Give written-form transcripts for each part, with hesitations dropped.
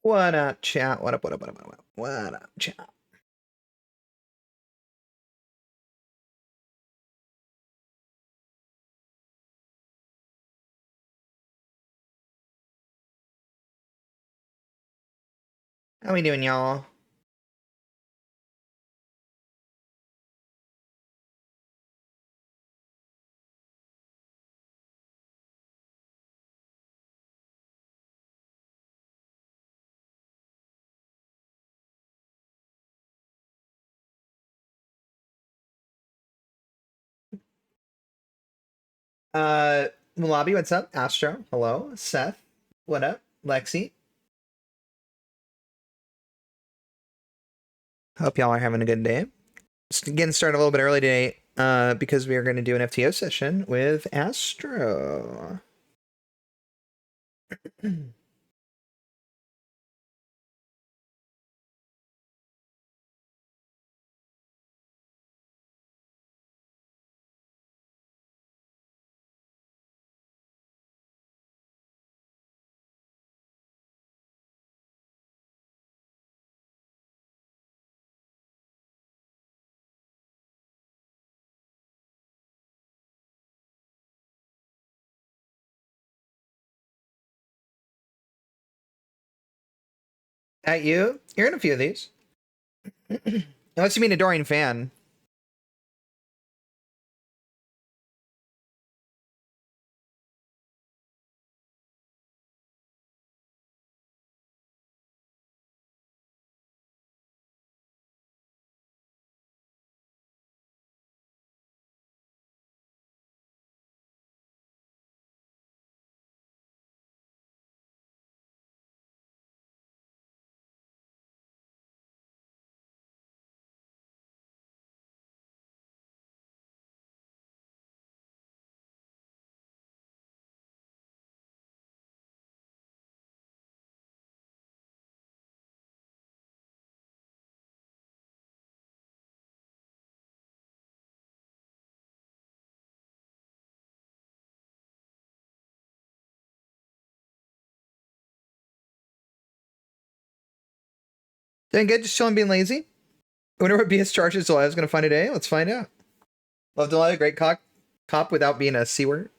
What up, chat? What up, what up, what up, what up? What up, chat? How we doing, y'all? Mulabi, what's up? Astro, hello. Seth, what up? Lexi. Hope y'all are having a good day. Just getting started a little bit early today, because we are going to do an FTO session with Astro. At you? You're in a few of these. Unless you mean a Dorian fan. Doing good, just chilling, being lazy. I wonder what BS charges Delilah's going to find today. Let's find out. Love Delilah, great cop without being a C word.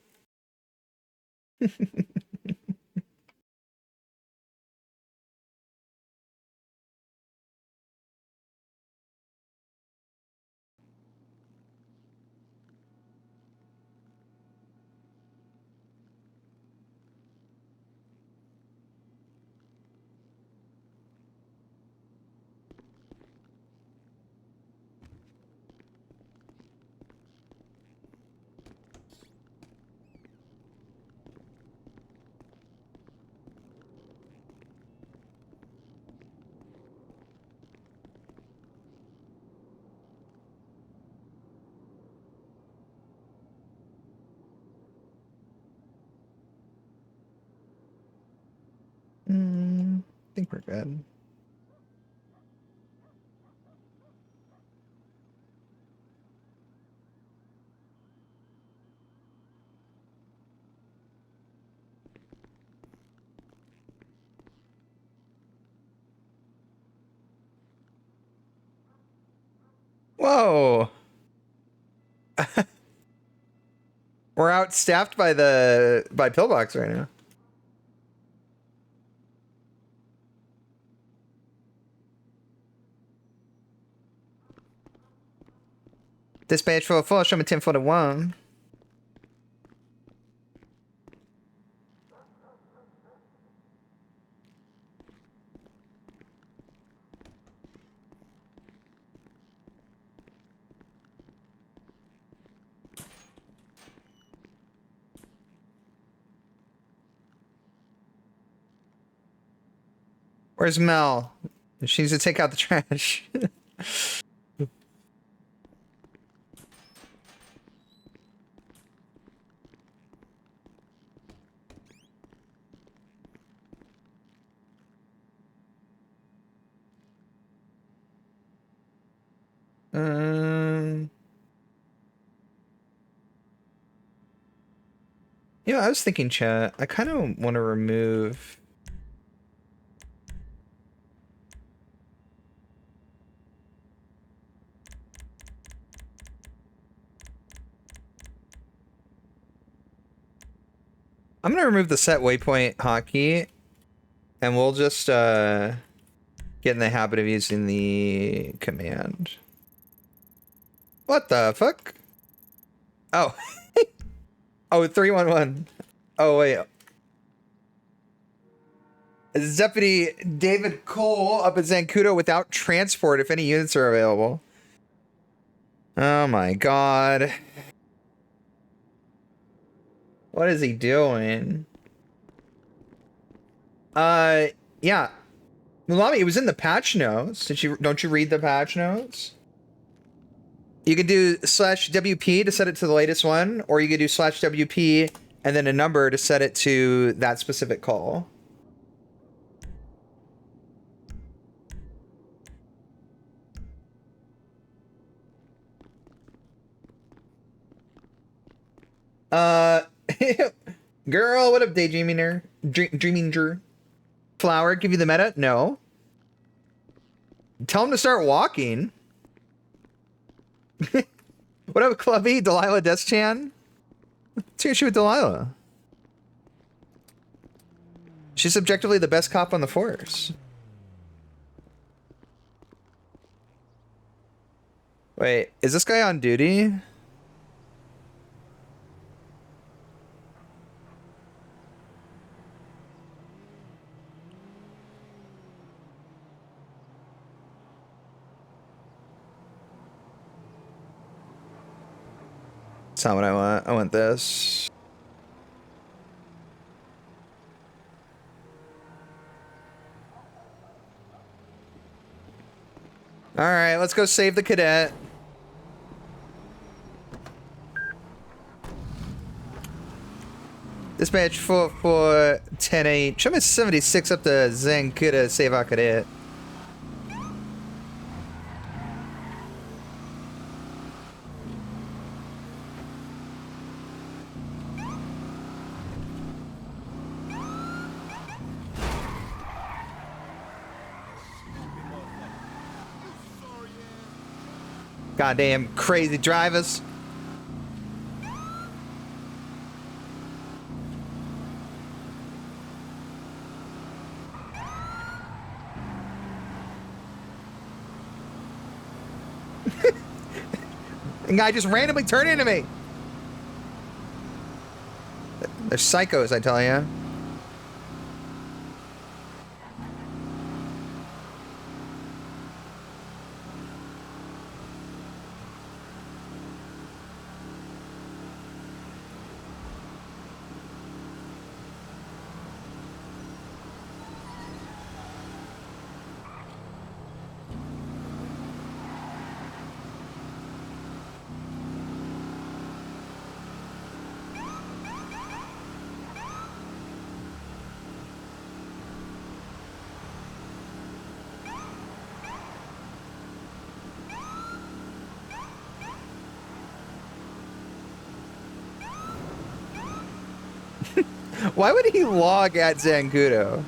I think we're good. Whoa. We're outstaffed by Pillbox right now. Dispatch for a full, show me 1041. Where's Mel? She needs to take out the trash. Yeah, I was thinking, chat. I kind of want to remove I'm gonna remove the set waypoint hotkey, and we'll just get in the habit of using the command. What the fuck? Oh. Oh, 311. Oh, wait. Deputy David Cole up at Zancudo without transport if any units are available. Oh my god. What is he doing? Yeah. Mulami, it was in the patch notes. Don't you read the patch notes? You can do /WP to set it to the latest one, or you could do /WP and then a number to set it to that specific call. Girl, what up, Daydreaminger? Dreaminger. Flower, give you the meta? No. Tell him to start walking. What up, Clubby? Delilah Deschan? Let's hear with Delilah. She's objectively the best cop on the force. Wait, is this guy on duty? That's not what I want. I want this. All right, let's go save the cadet. Dispatch 4410-8. Show me 76 up to Zancuda save our cadet. Goddamn crazy drivers. The guy just randomly turned into me. They're psychos, I tell you. Why would he log at Zancudo?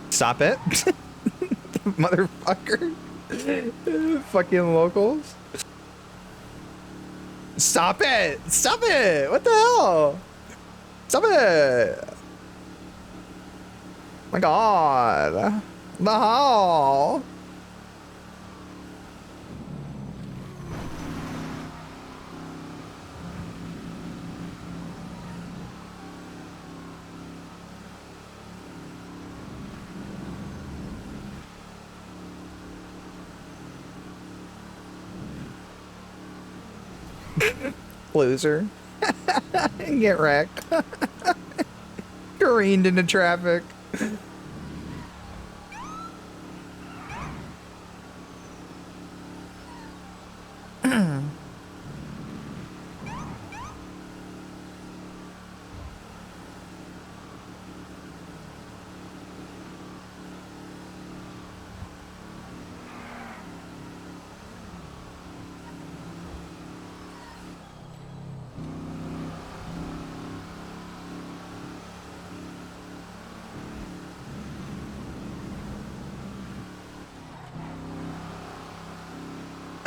Stop it. Motherfucker. Fucking locals. Stop it! Stop it! What the hell? Stop it! My god. The hell? Loser. Get wrecked. Careened into traffic.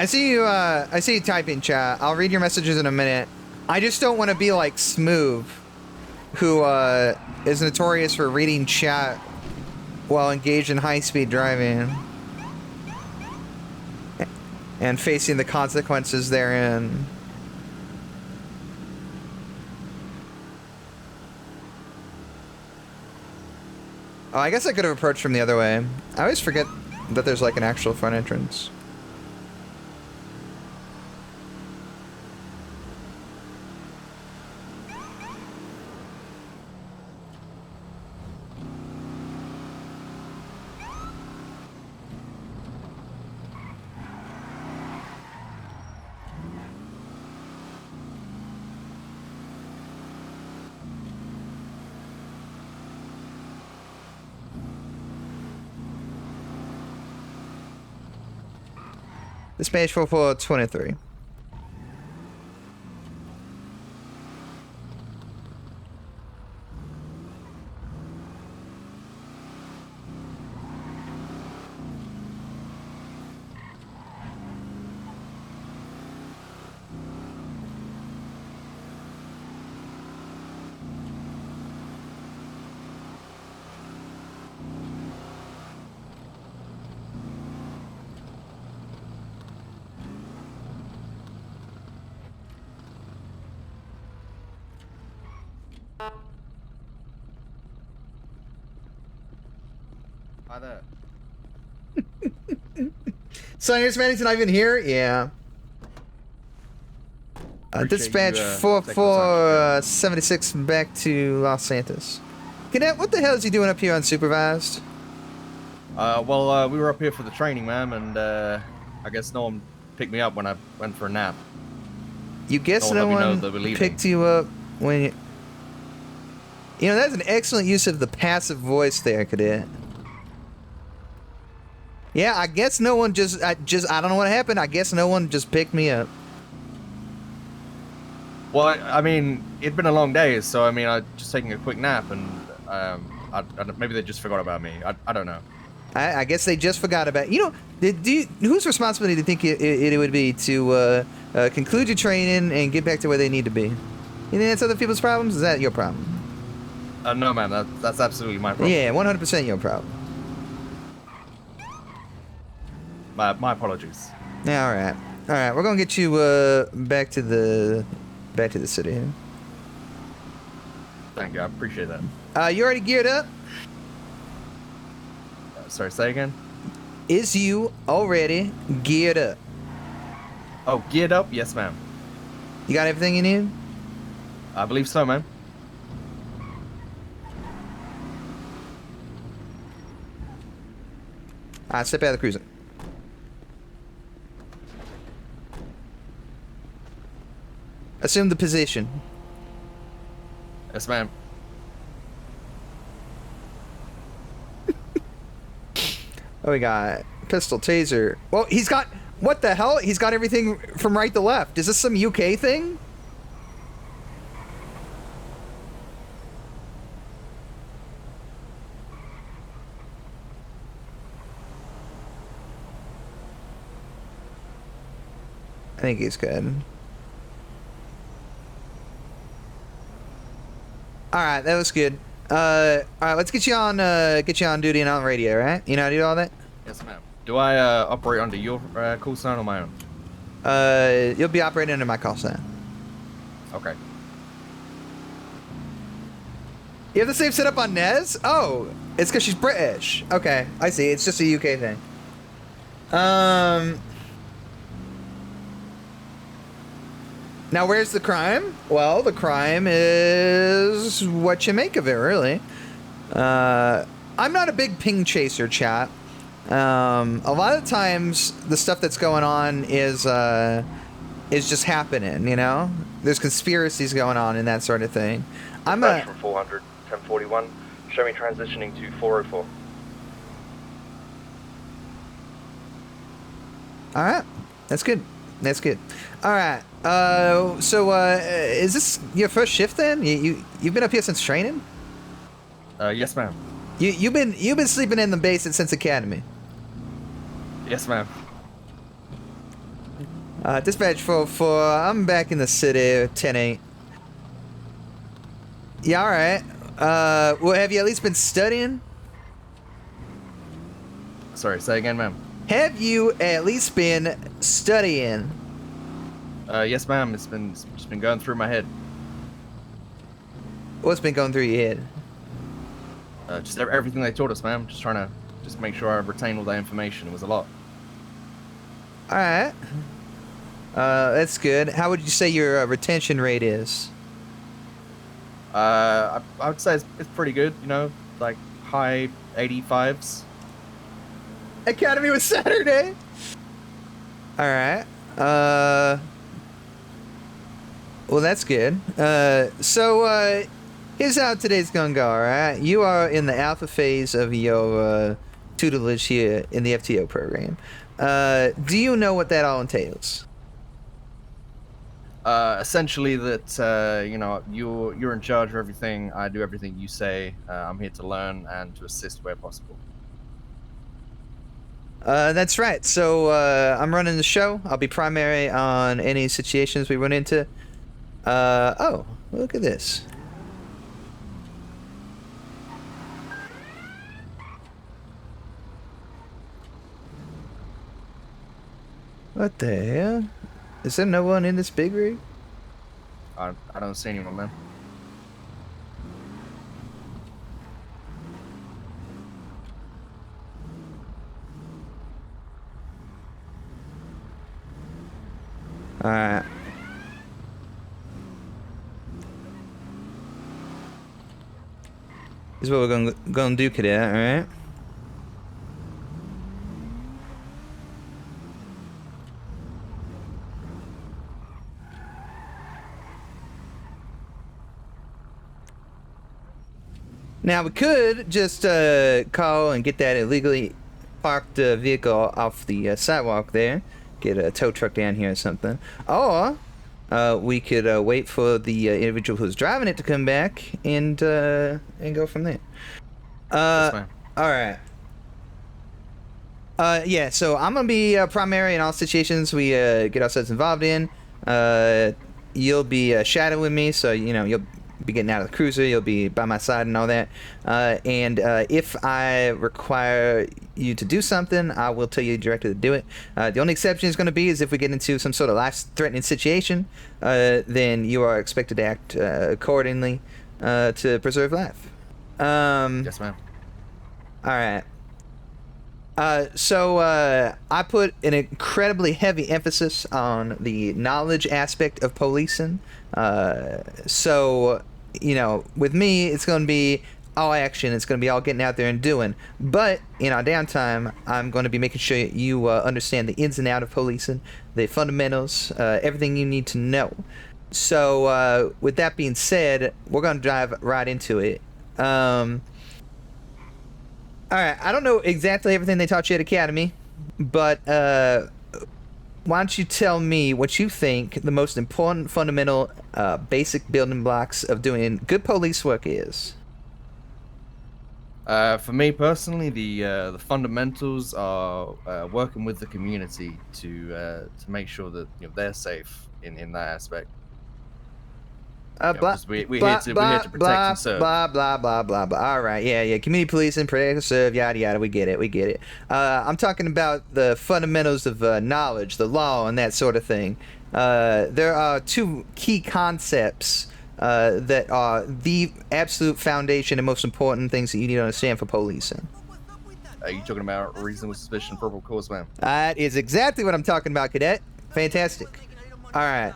I see you typing, chat. I'll read your messages in a minute. I just don't want to be like Smooth, who is notorious for reading chat while engaged in high-speed driving and facing the consequences therein. Oh, I guess I could have approached from the other way. I always forget that there's like an actual front entrance. This page 4423. Hi there. So here's Madison, I've been here? Yeah. Dispatch 4476 back to Los Santos. Cadet, what the hell is he doing up here unsupervised? Well, we were up here for the training, ma'am, and I guess no one picked me up when I went for a nap. You guess no one picked you up when you... You know, that's an excellent use of the passive voice there, Cadet. Yeah, I guess no one I don't know what happened. I guess no one just picked me up. Well, I mean, it'd been a long day, so I mean, I just taking a quick nap, and maybe they just forgot about me. I don't know. I guess they just forgot about you. Know, whose responsibility do you think it would be to conclude your training and get back to where they need to be? You think that's other people's problems? Is that your problem? No, man, that's absolutely my problem. Yeah, 100% your problem. My apologies. Yeah, all right. We're gonna get you back to the city here. Thank you, I appreciate that. You already geared up? Sorry, say again? Is you already geared up? Oh, geared up? Yes, ma'am. You got everything you need? I believe so, ma'am. Alright, step out of the cruiser. Assume the position. Yes, ma'am. Oh, we got pistol, taser. Well, he's got... What the hell? He's got everything from right to left. Is this some UK thing? I think he's good. Alright, that was good. Alright, let's get you on duty and on radio, right? You know how to do all that? Yes, ma'am. Do I operate under your call sign or my own? You'll be operating under my call sign. Okay. You have the same setup on Nez? Oh, it's because she's British. Okay, I see. It's just a UK thing. Now, where's the crime? Well, the crime is what you make of it, really. I'm not a big ping chaser, chat. A lot of times, the stuff that's going on is just happening, you know? There's conspiracies going on and that sort of thing. I'm a... from 400, 1041. Show me transitioning to 404. Alright. That's good. That's good. Alright. Is this your first shift then? You've been up here since training? Yes, ma'am. You've been sleeping in the base at Sensei Academy. Yes, ma'am. Dispatch 404, I'm back in the city, 10-8. Yeah, alright. Well, have you at least been studying? Sorry, say again, ma'am. Have you at least been studying? Yes, ma'am. It's just been going through my head. What's been going through your head? Just everything they taught us, ma'am. Just trying to make sure I retain all that information. It was a lot. Alright. That's good. How would you say your retention rate is? I would say it's pretty good. You know, like high 85s. Academy was Saturday. Alright. Well, that's good. So, here's how today's gonna go, alright? You are in the alpha phase of your tutelage here in the FTO program. Do you know what that all entails? Essentially that, you know, you're in charge of everything. I do everything you say. I'm here to learn and to assist where possible. That's right. So, I'm running the show. I'll be primary on any situations we run into. Oh, look at this. What the hell? Is there no one in this big rig? I don't see anyone, man. Alright. This is what we're gonna do, cadet, alright? Now we could just call and get that illegally parked vehicle off the sidewalk there, get a tow truck down here or something, or we could wait for the individual who's driving it to come back and go from there. Yes, ma'am. All right. Yeah. So I'm gonna be primary in all situations we get ourselves involved in. You'll be shadowing me, so you know you'll be getting out of the cruiser, you'll be by my side and all that, and if I require you to do something, I will tell you directly to do it. The only exception is going to be is if we get into some sort of life-threatening situation, then you are expected to act accordingly to preserve life. Yes, ma'am. Alright. So I put an incredibly heavy emphasis on the knowledge aspect of policing. So, you know, with me, it's going to be all action. It's going to be all getting out there and doing. But in our downtime, I'm going to be making sure you understand the ins and outs of policing, the fundamentals, everything you need to know. So with that being said, we're going to dive right into it. Alright, I don't know exactly everything they taught you at Academy, but why don't you tell me what you think the most important fundamental basic building blocks of doing good police work is? For me personally, the fundamentals are working with the community to make sure that they're safe in that aspect. We're here to protect and serve. Blah, blah, blah, blah, blah. All right, yeah. Community policing, protect and serve, yada, yada. We get it. I'm talking about the fundamentals of knowledge, the law, and that sort of thing. There are two key concepts that are the absolute foundation and most important things that you need to understand for policing. Are you talking about reasonable suspicion, probable cause, ma'am? That is exactly what I'm talking about, Cadet. Fantastic. All right.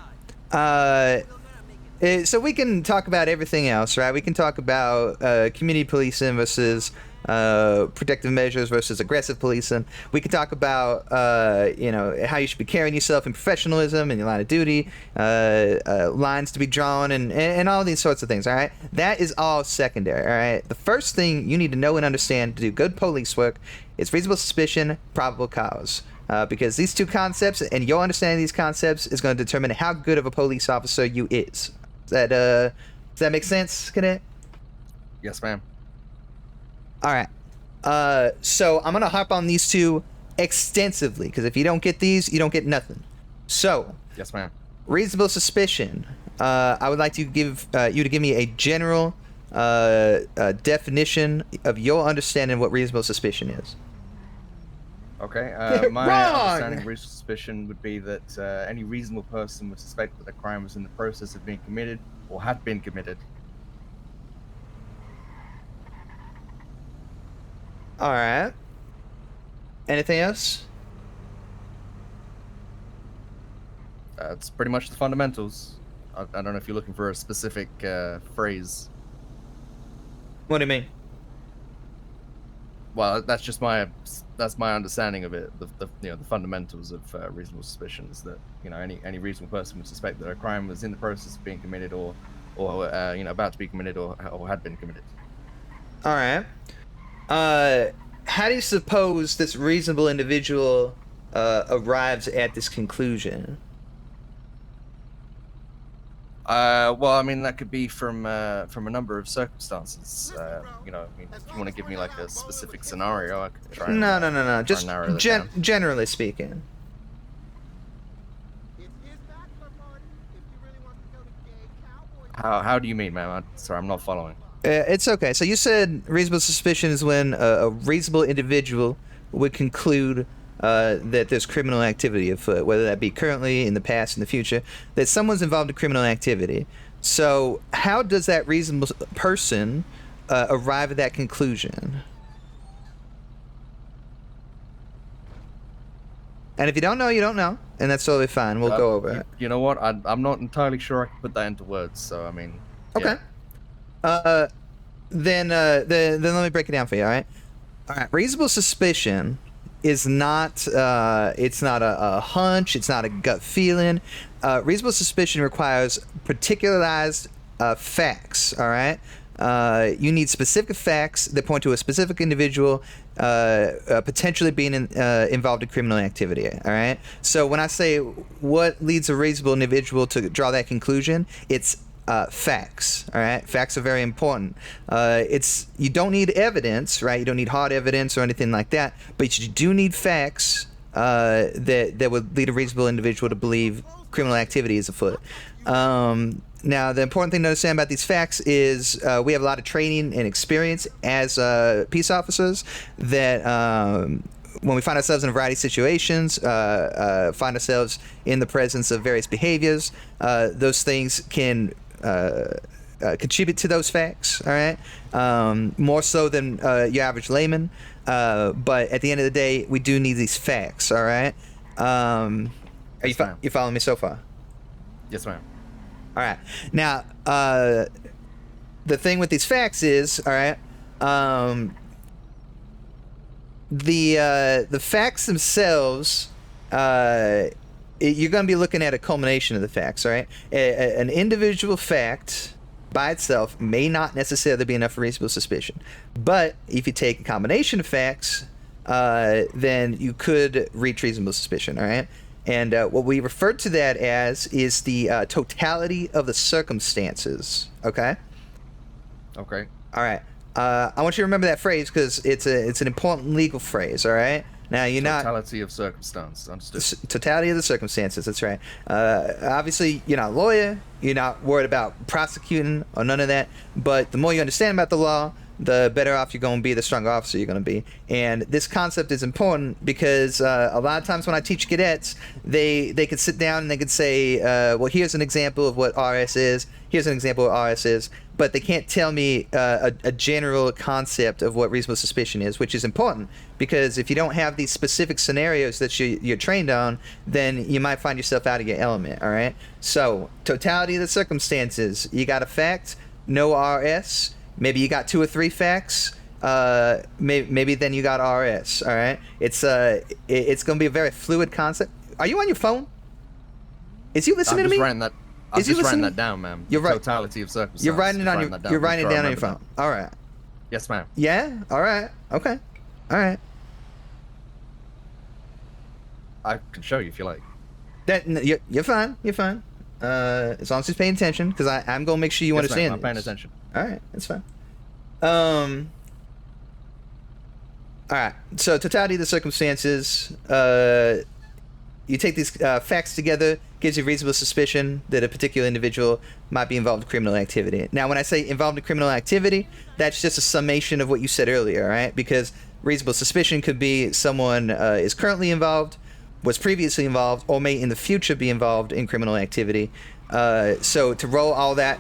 So we can talk about everything else, right? We can talk about community policing versus protective measures versus aggressive policing. We can talk about how you should be carrying yourself in professionalism and your line of duty, lines to be drawn, and all these sorts of things. All right, that is all secondary. All right, the first thing you need to know and understand to do good police work is reasonable suspicion, probable cause. Because these two concepts and your understanding of these concepts is going to determine how good of a police officer you is. Does that make sense, Cadet? Yes, ma'am. All right. So I'm gonna hop on these two extensively because if you don't get these, you don't get nothing. So, Yes, ma'am. reasonable suspicion. I would like to give you to give me a general definition of your understanding of what reasonable suspicion is. Okay. My Wrong! understanding of reasonable suspicion would be that any reasonable person would suspect that a crime was in the process of being committed or had been committed. All right. Anything else? It's pretty much the fundamentals. I don't know if you're looking for a specific phrase. What do you mean? Well, that's my understanding of it. The fundamentals of reasonable suspicion is that any reasonable person would suspect that a crime was in the process of being committed or about to be committed or had been committed. All right. How do you suppose this reasonable individual arrives at this conclusion? Well, I mean that could be from a number of circumstances. If you want to give me like a specific scenario, I could try. No. Just narrow that down. generally speaking. How do you mean, ma'am? Sorry, I'm not following. It's okay. So you said reasonable suspicion is when a reasonable individual would conclude that there's criminal activity afoot, whether that be currently, in the past, in the future, that someone's involved in criminal activity. So how does that reasonable person arrive at that conclusion? And if you don't know, you don't know, and that's totally fine. We'll go over it. You know what? I'm not entirely sure I can put that into words. So I mean. Okay. Yeah. Then let me break it down for you. All right. Reasonable suspicion is not. It's not a hunch. It's not a gut feeling. Reasonable suspicion requires particularized facts. All right. You need specific facts that point to a specific individual potentially being involved in criminal activity. All right. So when I say what leads a reasonable individual to draw that conclusion, it's facts. All right. Facts are very important. You don't need evidence, right? You don't need hard evidence or anything like that, but you do need facts that would lead a reasonable individual to believe criminal activity is afoot. Now, the important thing to understand about these facts is we have a lot of training and experience as peace officers that when we find ourselves in a variety of situations, find ourselves in the presence of various behaviors, those things can contribute to those facts, all right? More so than your average layman. But at the end of the day, we do need these facts, all right? You following me so far? Yes, ma'am. All right. Now, the thing with these facts is, all right, the facts themselves, you're going to be looking at a culmination of the facts, all right? An individual fact by itself may not necessarily be enough for reasonable suspicion. But if you take a combination of facts, then you could reach reasonable suspicion, all right? And what we refer to that as is the totality of the circumstances, okay? Okay. All right. I want you to remember that phrase because it's an important legal phrase, all right? Now, you're not... Totality of circumstance, understood. Totality of the circumstances, that's right. Obviously, you're not a lawyer. You're not worried about prosecuting or none of that. But the more you understand about the law, the better off you're going to be, the stronger officer you're going to be. And this concept is important because a lot of times when I teach cadets, they could sit down and they could say, well, here's an example of what RS is. Here's an example of what RS is. But they can't tell me a general concept of what reasonable suspicion is, which is important because if you don't have these specific scenarios that you're trained on, then you might find yourself out of your element, all right? So, totality of the circumstances. You got a fact, no RS. Maybe you got 2 or 3 facts. Maybe then you got RS. All right. It's going to be a very fluid concept. Are you on your phone? Is you listening to me? I'm just writing that down, ma'am. You're right. Totality of circumstances. You're writing it on your. You're writing it down on your phone. All right. Yes, ma'am. Yeah. All right. Okay. All right. I can show you if you like. You're fine. You're fine. As long as you're paying attention, because I'm gonna make sure you understand. I'm paying attention. All right, that's fine. All right. So totality of the circumstances. you take these facts together, gives you reasonable suspicion that a particular individual might be involved in criminal activity. Now, when I say involved in criminal activity, that's just a summation of what you said earlier, right? Because reasonable suspicion could be someone is currently involved, was previously involved, or may in the future be involved in criminal activity. So to roll all that...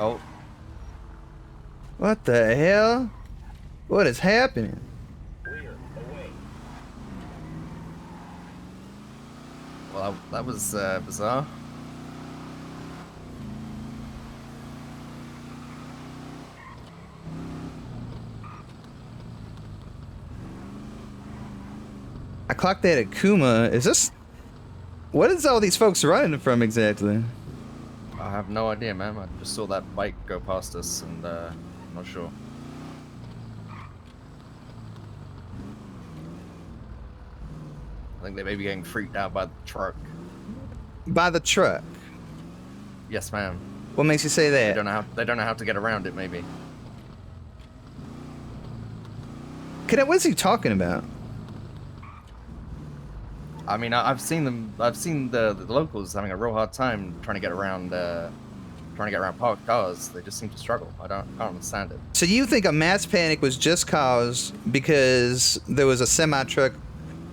Oh. What the hell? What is happening? Well, that was bizarre. I clocked that at Kuma. Is this... What is all these folks running from exactly? I have no idea, man. I just saw that bike go past us, and I'm not sure. I think they may be getting freaked out by the truck. By the truck? Yes, ma'am. What makes you say that? They don't know how to get around it. Maybe. What is he talking about? I mean, I've seen them. I've seen the locals having a real hard time trying to get around parked cars. They just seem to struggle. I don't understand it. So you think a mass panic was just caused because there was a semi-truck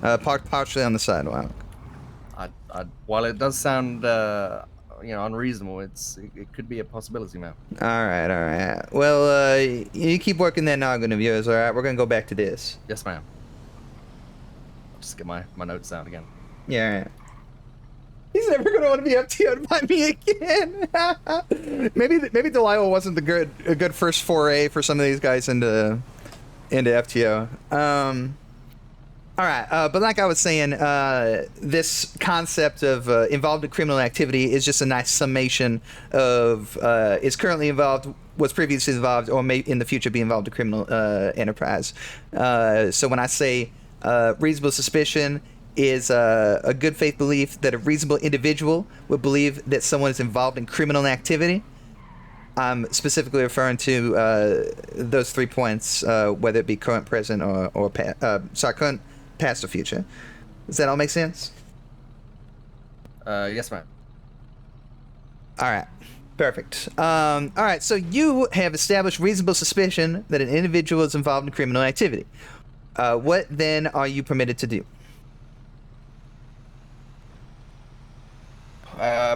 parked partially on the sidewalk? While it does sound unreasonable, it could be a possibility, man. All right. Well, you keep working that noggin of yours. All right, we're gonna go back to this. Yes, ma'am. Just get my notes out again. Yeah, all right. He's never gonna want to be FTO'd by me again. maybe Delilah wasn't a good first foray for some of these guys into FTO. All right, but like I was saying, this concept of involved in criminal activity is just a nice summation of is currently involved, was previously involved, or may in the future be involved in criminal enterprise. So when I say reasonable suspicion is a good faith belief that a reasonable individual would believe that someone is involved in criminal activity, I'm specifically referring to those 3 points, whether it be current, present, or current, past, or future. Does that all make sense? Yes, ma'am. All right. Perfect. All right. So you have established reasonable suspicion that an individual is involved in criminal activity. What then are you permitted to do?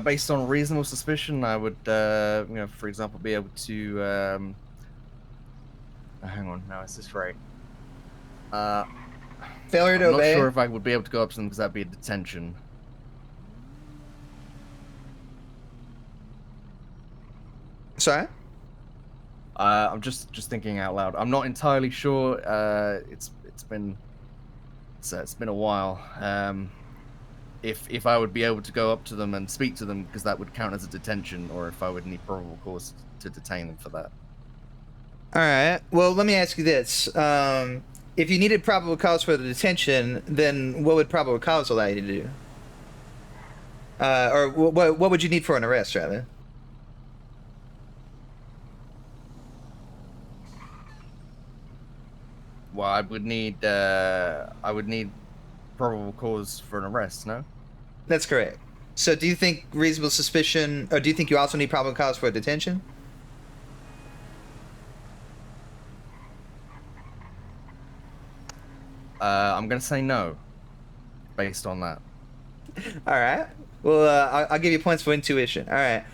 Based on reasonable suspicion, I would, for example, be able to. Hang on. Now, is this right? Failure to I'm obey. not sure if I would be able to go up to them because that'd be a detention. Sorry? I'm just thinking out loud. I'm not entirely sure. It's been a while. If I would be able to go up to them and speak to them because that would count as a detention, or if I would need probable cause to detain them for that. All right. Well, let me ask you this. If you needed probable cause for the detention, then what would probable cause allow you to do? Or what would you need for an arrest, rather? Well, I would need probable cause for an arrest, no? That's correct. So do you think reasonable suspicion, or do you think you also need probable cause for a detention? I'm gonna say no, based on that. All right. Well, I'll give you points for intuition. All right.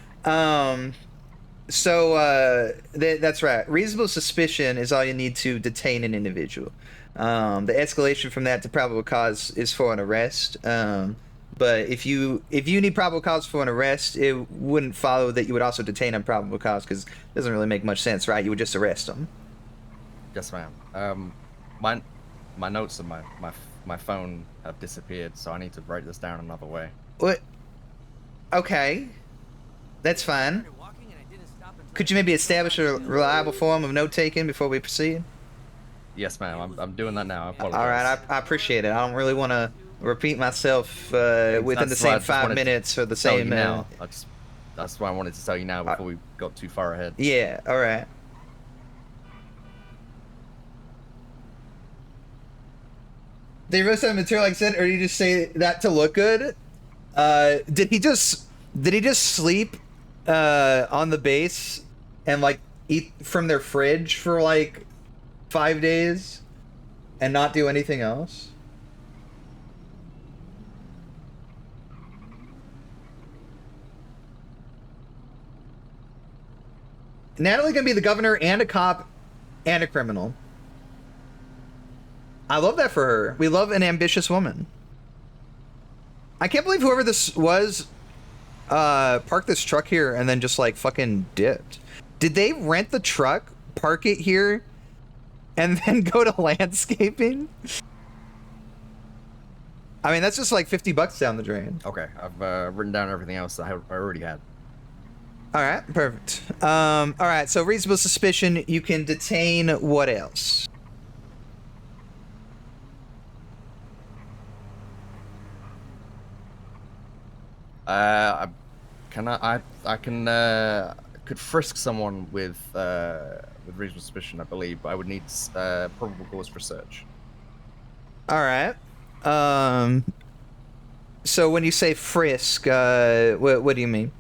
That's right. Reasonable suspicion is all you need to detain an individual. The escalation from that to probable cause is for an arrest. But if you need probable cause for an arrest, it wouldn't follow that you would also detain on probable cause, because it doesn't really make much sense, right? You would just arrest them. Yes, ma'am. My notes on my phone have disappeared, so I need to write this down another way. What? Okay. That's fine. Could you maybe establish a reliable form of note-taking before we proceed? Yes, ma'am. I'm doing that now. I apologize. All right, I appreciate it. I don't really want to repeat myself within the same 5 minutes or the same... That's why I wanted to tell you now before we got too far ahead. Yeah, all right. Did you roast that material like I said, or did you just say that to look good? Did he just sleep on the base and like eat from their fridge for like 5 days and not do anything else? Natalie gonna be the governor and a cop and a criminal. I love that for her. We love an ambitious woman. I can't believe whoever this was parked this truck here and then just like fucking dipped. Did they rent the truck, park it here, and then go to landscaping? I mean, that's just like $50 down the drain. Okay, I've written down everything else that I already had. All right, perfect. All right, so reasonable suspicion. You can detain what else? I could frisk someone with reasonable suspicion, I believe, but I would need probable cause for search. All right. So when you say frisk, what do you mean?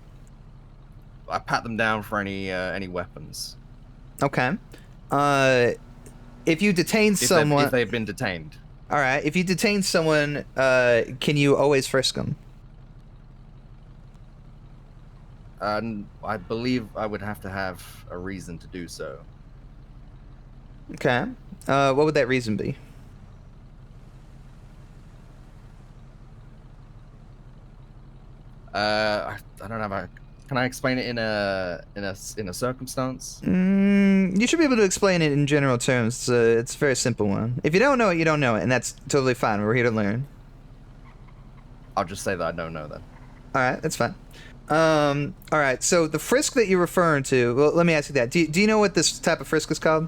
I pat them down for any weapons. Okay. If you detain someone, if they've been detained. All right. If you detain someone, can you always frisk them? I believe I would have to have a reason to do so. Okay. What would that reason be? I don't have Can I explain it in a circumstance? You should be able to explain it in general terms. It's a very simple one. If you don't know it, you don't know it, and that's totally fine. We're here to learn. I'll just say that I don't know then. All right, that's fine. All right, so the frisk that you're referring to, well, let me ask you that. Do you know what this type of frisk is called?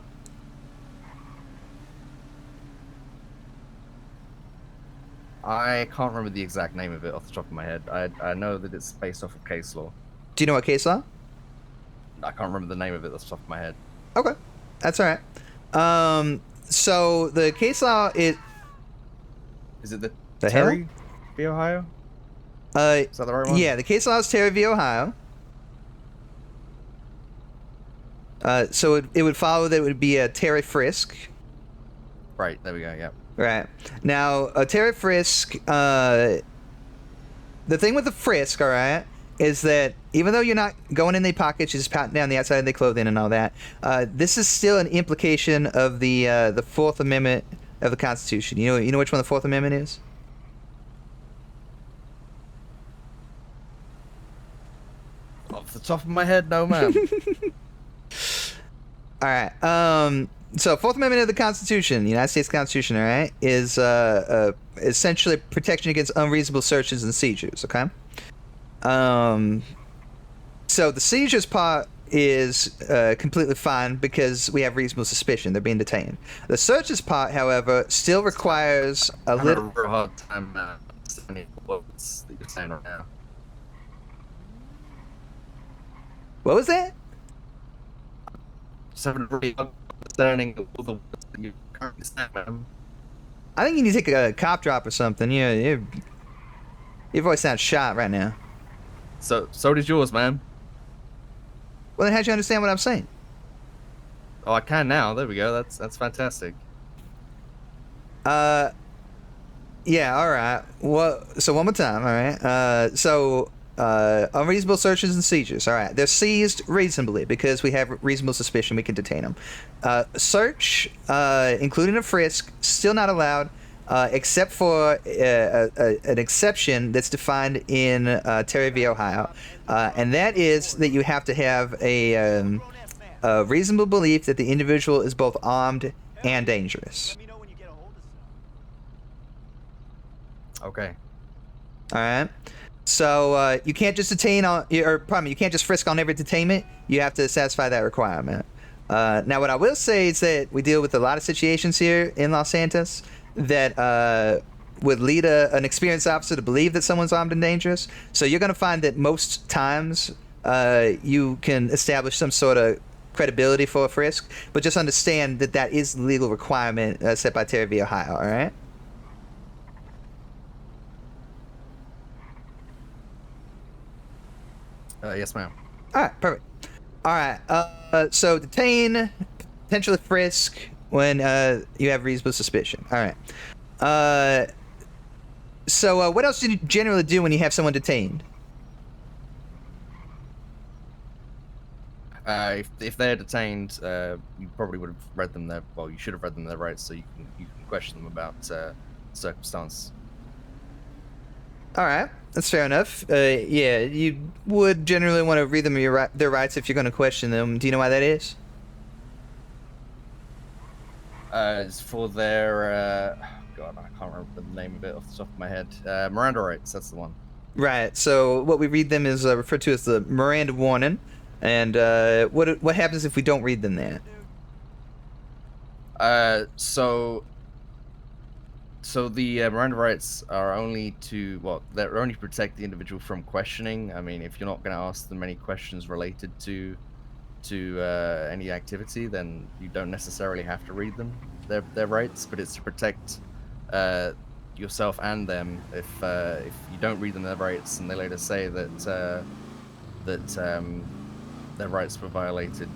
I can't remember the exact name of it off the top of my head. I know that it's based off of case law. Do you know what case law? I can't remember the name of it off the top of my head. Okay, that's all right. So the case law is it the Terry v. Ohio? Is that the right one? Yeah, the case law is Terry v. Ohio. So it would follow that it would be a Terry frisk. Right, there we go, yeah. Right. Now, a Terry frisk, the thing with the frisk, all right, is that even though you're not going in their pockets, you're just patting down the outside of their clothing and all that, this is still an implication of the Fourth Amendment of the Constitution. You know which one the Fourth Amendment is? Off the top of my head, no, ma'am. All right. So Fourth Amendment of the Constitution, the United States Constitution, all right, is essentially protection against unreasonable searches and seizures. Okay. So the seizures part is completely fine because we have reasonable suspicion they're being detained. The searches part, however, still requires a little. I'm having a real hard time understanding what you're saying right now. What was that? Just having a really hard understanding of all the words that you're currently saying, ma'am. I think you need to take a cop drop or something. Your voice sounds shot right now. So does yours, ma'am. Well, then how'd you understand what I'm saying? Oh, I can now. There we go. That's fantastic. Yeah, all right. Well, so one more time, all right? Unreasonable searches and seizures, all right. They're seized reasonably because we have reasonable suspicion we can detain them. Search, including a frisk, still not allowed, except for an exception that's defined in Terry v. Ohio. And that is that you have to have a reasonable belief that the individual is both armed and dangerous. Okay. All right. So you can't just detain you can't just frisk on every detainment. You have to satisfy that requirement. Now, what I will say is that we deal with a lot of situations here in Los Santos that would lead an experienced officer to believe that someone's armed and dangerous. So you're going to find that most times you can establish some sort of credibility for a frisk, but just understand that that is the legal requirement set by Terry v. Ohio, all right? Yes, ma'am. All right, perfect. All right. So detain, potentially frisk when you have reasonable suspicion. All right. So what else do you generally do when you have someone detained? If they're detained, you probably would have read them their. Well, you should have read them their rights, so you can question them about circumstance. All right, that's fair enough. Yeah, you would generally want to read them their rights if you're going to question them. Do you know why that is? It's for their. God, I can't remember the name of it off the top of my head. Miranda rights. That's the one. Right. So what we read them is referred to as the Miranda warning. And what happens if we don't read them that? So the Miranda rights are only they're only to protect the individual from questioning. I mean, if you're not going to ask them any questions related to any activity, then you don't necessarily have to read them their rights. But it's to protect yourself and them if you don't read them their rights and they later say that their rights were violated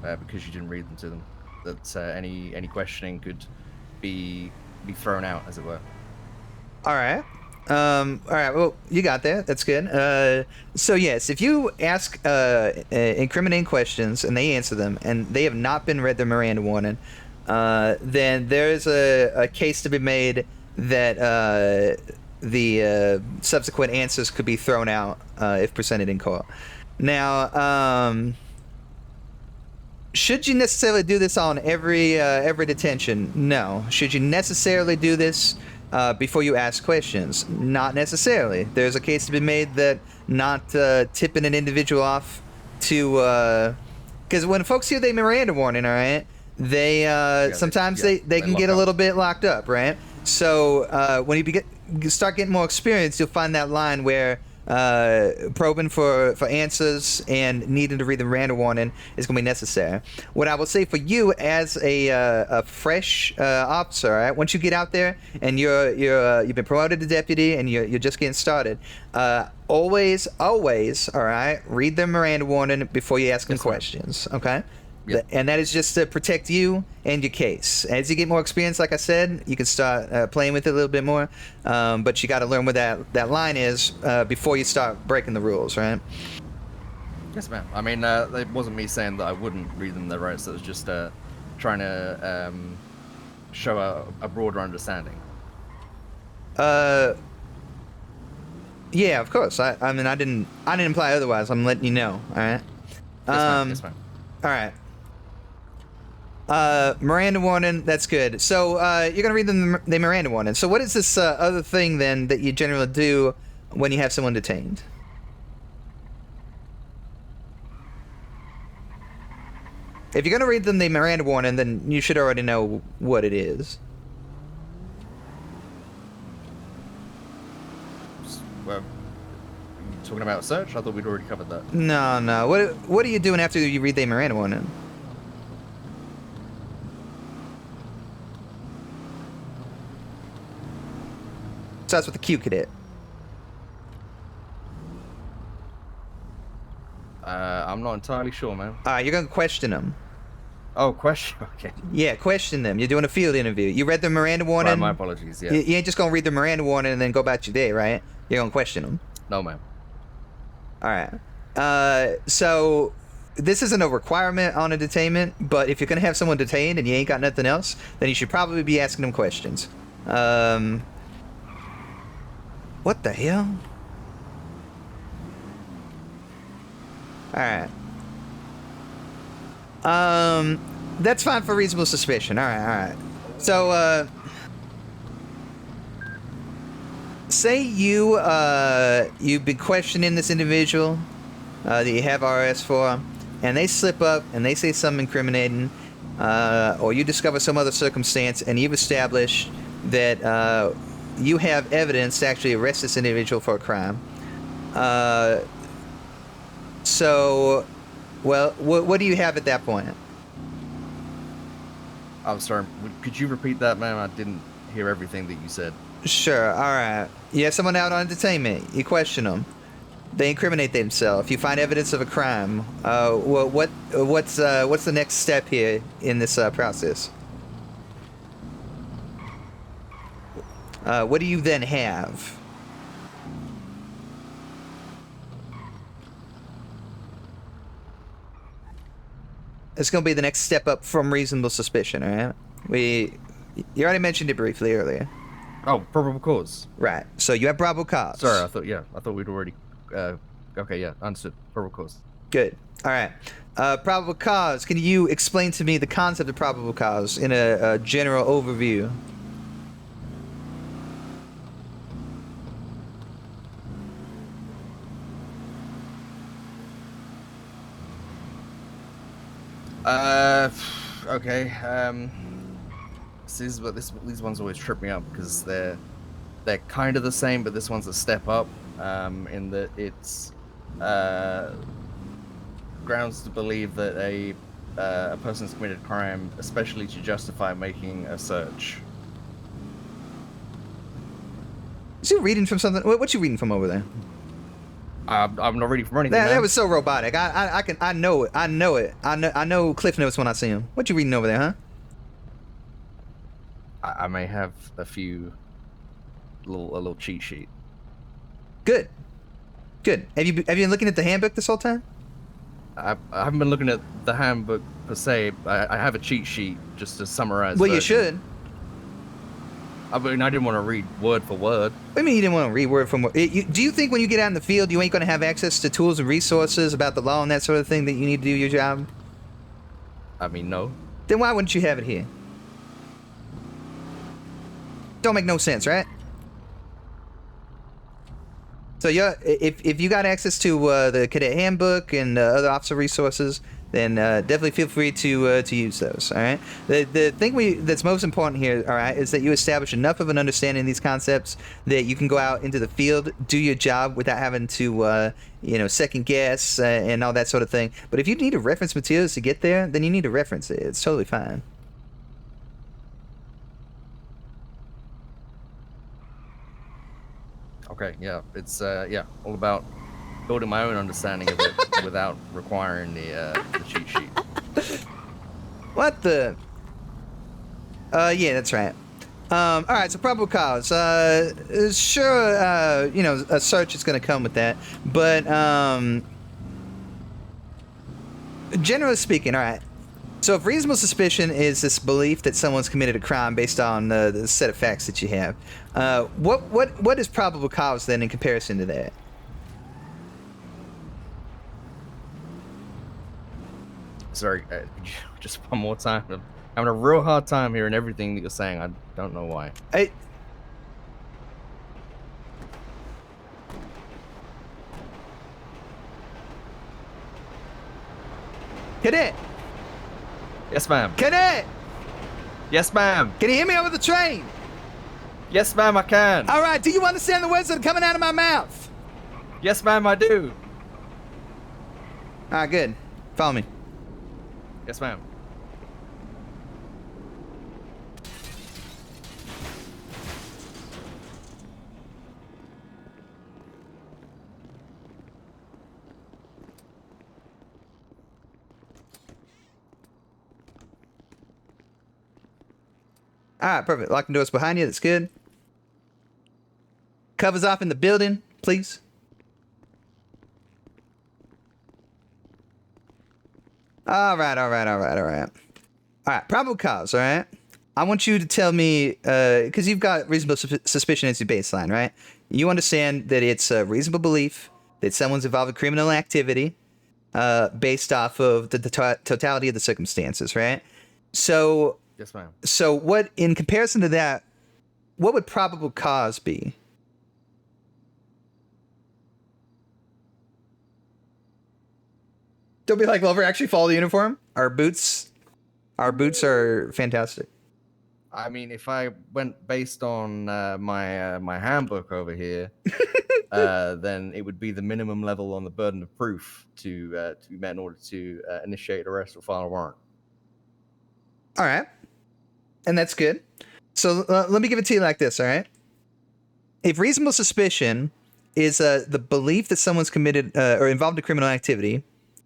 because you didn't read them to them. That any questioning could be thrown out, as it were. All right. All right. Well, you got that. That's good. So yes, if you ask incriminating questions and they answer them, and they have not been read their Miranda warning, then there's a case to be made that the subsequent answers could be thrown out if presented in court. Now, should you necessarily do this on every detention? No. Should you necessarily do this before you ask questions? Not necessarily. There's a case to be made that not tipping an individual off to because when folks hear the Miranda warning, all right, they sometimes they can get a little bit locked up, right? So when you start getting more experience, you'll find that line where probing for answers and needing to read the Miranda warning is going to be necessary. What I will say for you as a fresh officer, all right, once you get out there and you've been promoted to deputy and you're just getting started, always, all right, read the Miranda warning before you ask them questions, okay? Yep. And that is just to protect you and your case. As you get more experience, like I said, you can start playing with it a little bit more. But you got to learn where that line is before you start breaking the rules, right? Yes, ma'am. I mean, it wasn't me saying that I wouldn't read them their rights. It was just trying to show a broader understanding. Yeah, of course. I mean, I didn't imply otherwise. I'm letting you know. All right. Yes, ma'am. All right. Miranda warning, that's good. So you're gonna read the Miranda warning. So what is this other thing then that you generally do when you have someone detained? If you're gonna read them the Miranda warning, then you should already know what it is. Well, talking about search? I thought we'd already covered that. No. What are you doing after you read the Miranda warning? Starts with the Q, cadet. I'm not entirely sure, man. You're gonna question them. Oh, question. Okay. Yeah, question them. You're doing a field interview. You read the Miranda warning. Right, my apologies. Yeah. You ain't just gonna read the Miranda warning and then go about your day, right? You're gonna question them. No, ma'am. All right. So this isn't a requirement on a detainment, but if you're gonna have someone detained and you ain't got nothing else, then you should probably be asking them questions. What the hell? Alright. That's fine for reasonable suspicion. Alright. So, say you've been questioning this individual that you have RS for, and they slip up and they say something incriminating, or you discover some other circumstance and you've established that you have evidence to actually arrest this individual for a crime. So, well, what do you have at that point? I'm sorry. Could you repeat that, ma'am? I didn't hear everything that you said. Sure. All right. You have someone out on detainment. You question them. they incriminate themselves. You find evidence of a crime. What's the next step here in this process? What do you then have? It's going to be the next step up from reasonable suspicion, all right? You already mentioned it briefly earlier. Oh, probable cause. Right. So you have probable cause. Sorry, I thought we'd already. Okay, yeah, understood. Probable cause. Good. All right. Probable cause. Can you explain to me the concept of probable cause in a general overview? Okay. These ones always trip me up because they're kind of the same, but this one's a step up. In that it's grounds to believe that a person's committed crime, especially to justify making a search. Is you reading from something? What you reading from over there? I'm not reading from anything. That was so robotic. I know it. I know Cliff Notes when I see him. What you reading over there, huh? I may have a little cheat sheet. Good. Have you been looking at the handbook this whole time? I haven't been looking at the handbook per se. I have a cheat sheet just to summarize. Well, you should. I mean, I didn't want to read word for word. What do you mean you didn't want to read word for word? Do you think when you get out in the field, you ain't going to have access to tools and resources about the law and that sort of thing that you need to do your job? I mean, no. Then why wouldn't you have it here? Don't make no sense, right? So if you got access to the cadet handbook and other officer resources, then definitely feel free to use those. All right. The thing that's most important here, all right, is that you establish enough of an understanding of these concepts that you can go out into the field, do your job without having to second guess and all that sort of thing. But if you need to reference materials to get there, then you need to reference it. It's totally fine. Okay, yeah, it's all about building my own understanding of it without requiring the cheat sheet. What the? Yeah, that's right. All right, so probable cause. Sure, a search is going to come with that, but generally speaking, all right. So if reasonable suspicion is this belief that someone's committed a crime based on the set of facts that you have, what is probable cause then in comparison to that? Sorry, just one more time. I'm having a real hard time hearing everything that you're saying. I don't know why. Cadet! Yes, ma'am. Cadet! Yes, ma'am. Can you hear me over the train? Yes, ma'am, I can. All right, do you understand the words that are coming out of my mouth? Yes, ma'am, I do. All right, good. Follow me. Yes, ma'am. All right, perfect. Locking doors behind you. That's good. Covers off in the building, please. All right. All right, probable cause, all right? I want you to tell me, because you've got reasonable suspicion as your baseline, right? You understand that it's a reasonable belief that someone's involved in criminal activity based off of the totality of the circumstances, right? So... Yes, ma'am. So what, in comparison to that, what would probable cause be? Don't be like, well, if we actually follow the uniform, our boots are fantastic. I mean, if I went based on my handbook over here, then it would be the minimum level on the burden of proof to be met in order to initiate arrest or file a warrant. All right. And that's good. So let me give it to you like this, all right? If reasonable suspicion is the belief that someone's committed or involved in criminal activity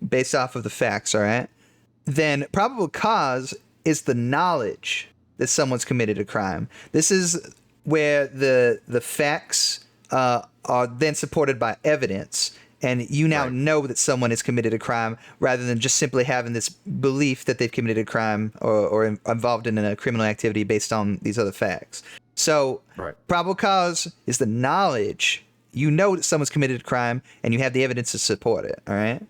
based off of the facts, all right? Then probable cause is the knowledge that someone's committed a crime. This is where the facts are then supported by evidence, and you now know that someone has committed a crime rather than just simply having this belief that they've committed a crime or involved in a criminal activity based on these other facts. So probable cause is the knowledge. You know that someone's committed a crime, and you have the evidence to support it. All right.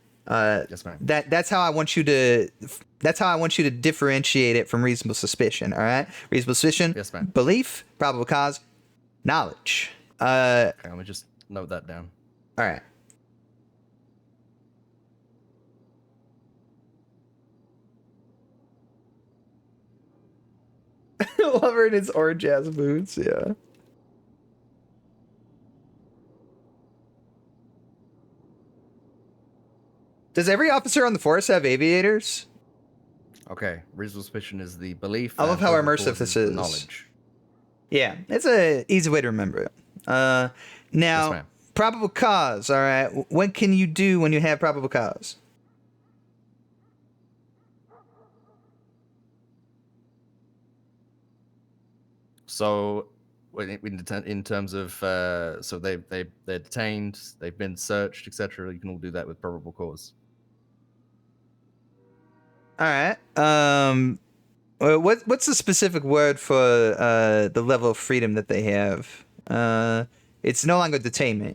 Yes, ma'am. That's how I want you to. That's how I want you to differentiate it from reasonable suspicion. All right. Reasonable suspicion. Yes, ma'am. Belief. Probable cause. Knowledge. Okay, let me just note that down. All right. Lover in his orange ass boots. Yeah. Does every officer on the force have aviators? Okay, reasonable suspicion is the belief. I love how probable immersive cause this the is. knowledge. Yeah, it's a easy way to remember it. Now, ma'am. probable cause. All right, what can you do when you have probable cause? So, in terms of so they're detained, they've been searched, etc. You can all do that with probable cause. All right. What's the specific word for the level of freedom that they have? It's no longer detainment.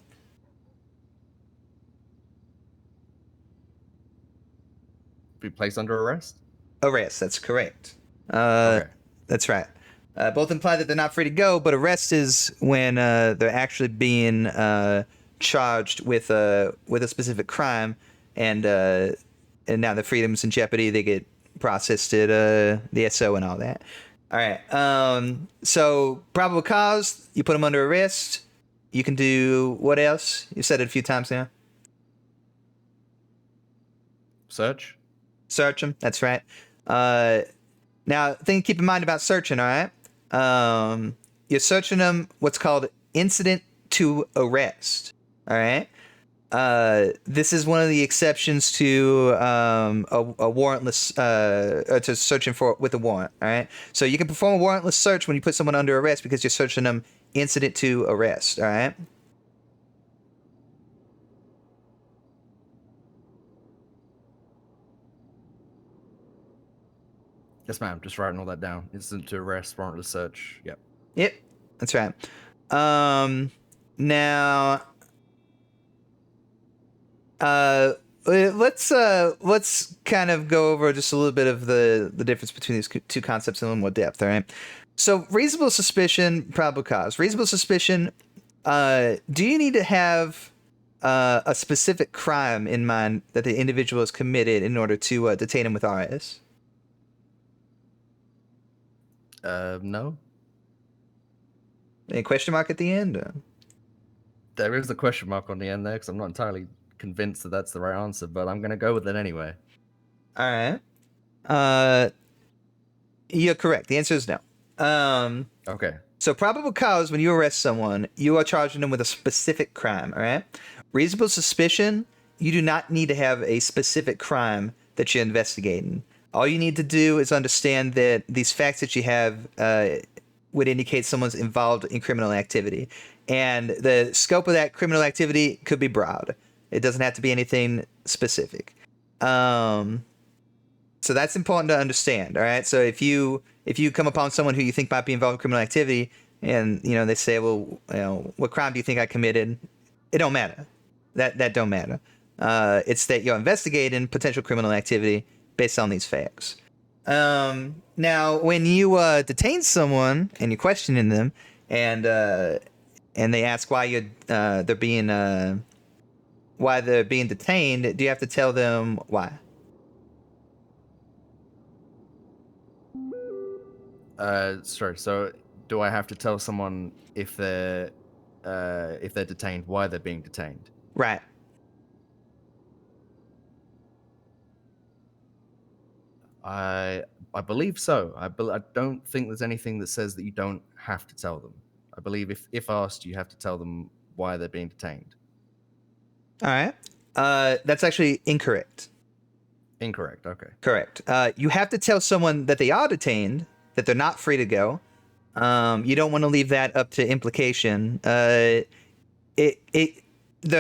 Be placed under arrest. Arrest. That's correct. Okay. That's right. Both imply that they're not free to go, but arrest is when they're actually being charged with a specific crime, and now their freedom's in jeopardy. They get processed at the SO and all that. All right. So probable cause, you put them under arrest. You can do what else? You said it a few times now. Search. Search them. That's right. Now, thing to keep in mind about searching, all right? You're searching them what's called incident to arrest, all right? This is one of the exceptions to a warrantless, to searching for with a warrant, all right? So you can perform a warrantless search when you put someone under arrest because you're searching them incident to arrest, all right? Yes, ma'am. Just writing all that down. Instant to arrest, warrantless search. Yep. Yep, that's right. Now, let's kind of go over just a little bit of the difference between these two concepts in a little more depth. All right. So, reasonable suspicion, probable cause. Reasonable suspicion. Do you need to have a specific crime in mind that the individual has committed in order to detain him with RS? No. Any question mark at the end? There is a question mark on the end there because I'm not entirely convinced that that's the right answer, but I'm going to go with it anyway. All right. You're correct. The answer is no. Okay. So probable cause, when you arrest someone, you are charging them with a specific crime, all right? Reasonable suspicion, you do not need to have a specific crime that you're investigating. All you need to do is understand that these facts that you have would indicate someone's involved in criminal activity. And the scope of that criminal activity could be broad. It doesn't have to be anything specific. So that's important to understand, all right? So if you come upon someone who you think might be involved in criminal activity and, they say, well, what crime do you think I committed? It don't matter. That don't matter. It's that you're investigating potential criminal activity based on these facts. Now, when you detain someone and you're questioning them, and they ask why they're being detained, do you have to tell them why? Sorry. So, do I have to tell someone if they're detained, why they're being detained? Right. I believe so. I don't think there's anything that says that you don't have to tell them. I believe if asked, you have to tell them why they're being detained. All right. That's actually incorrect. Incorrect. Okay. Correct. You have to tell someone that they are detained, that they're not free to go. You don't want to leave that up to implication. There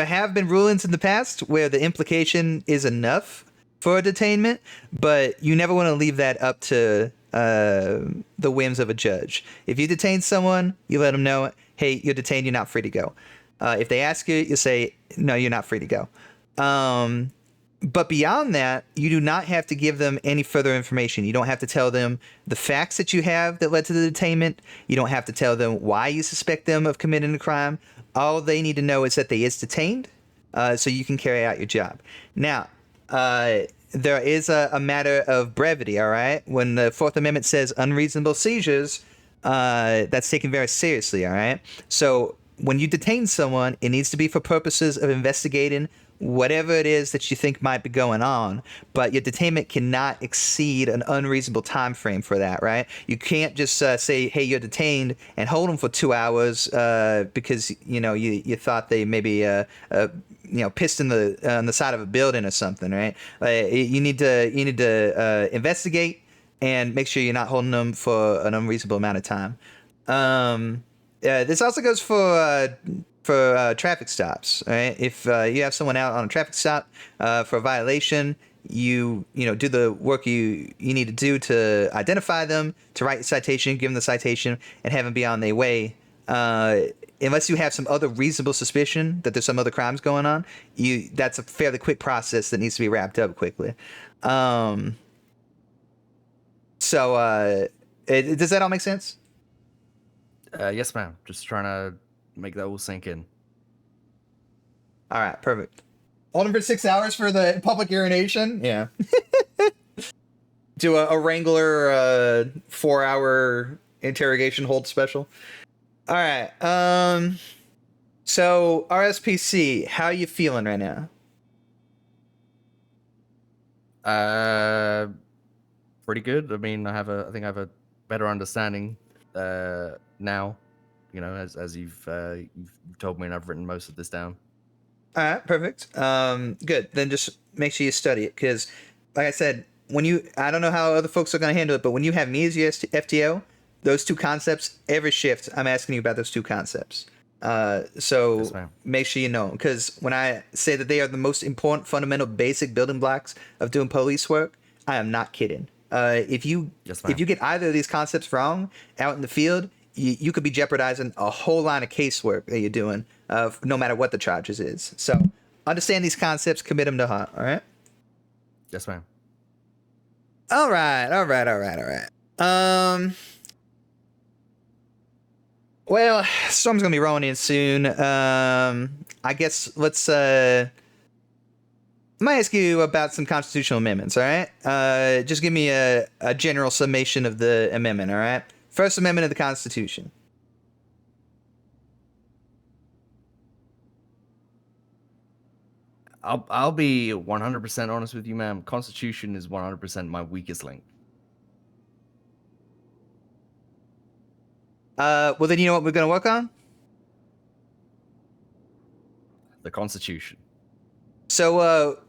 have been rulings in the past where the implication is enough for a detainment, but you never want to leave that up to the whims of a judge. If you detain someone, you let them know, hey, you're detained, you're not free to go. If they ask you, you say, no, you're not free to go. But beyond that, you do not have to give them any further information. You don't have to tell them the facts that you have that led to the detainment. You don't have to tell them why you suspect them of committing a crime. All they need to know is that they is detained, so you can carry out your job. Now, there is a matter of brevity, all right? When the Fourth Amendment says unreasonable seizures, that's taken very seriously, all right? So when you detain someone, it needs to be for purposes of investigating whatever it is that you think might be going on, but your detainment cannot exceed an unreasonable time frame for that, right? You can't just say, hey, you're detained, and hold them for 2 hours because you thought they maybe pissed in on the side of a building or something, right? You need to investigate and make sure you're not holding them for an unreasonable amount of time. This also goes for traffic stops, right? If you have someone out on a traffic stop for a violation, you do the work you need to do to identify them, to write the citation, give them the citation, and have them be on their way. Unless you have some other reasonable suspicion that there's some other crimes going on, that's a fairly quick process that needs to be wrapped up quickly. Does that all make sense? Yes, ma'am. Just trying to make that all sink in. All right, perfect. Hold him for 6 hours for the public urination? Yeah. Do a Wrangler 4-hour interrogation hold special. All right. So RSPC, how are you feeling right now? Pretty good. I mean, I think I have a better understanding now. As you've told me, and I've written most of this down. All right, perfect. Good. Then just make sure you study it, because, like I said, I don't know how other folks are going to handle it, but when you have me as your FTO, those two concepts, every shift, I'm asking you about those two concepts. So yes, make sure you know, because when I say that they are the most important, fundamental, basic building blocks of doing police work, I am not kidding. If you get either of these concepts wrong out in the field, you could be jeopardizing a whole line of casework that you're doing, no matter what the charges is. So understand these concepts, commit them to heart. All right. Yes, ma'am. All right. Well, storm's gonna be rolling in soon. I guess let's. I might ask you about some constitutional amendments. All right. Just give me a general summation of the amendment. All right. First Amendment of the Constitution. I'll be 100% honest with you, ma'am. Constitution is 100% my weakest link. Well, then you know what we're going to work on? The Constitution. So,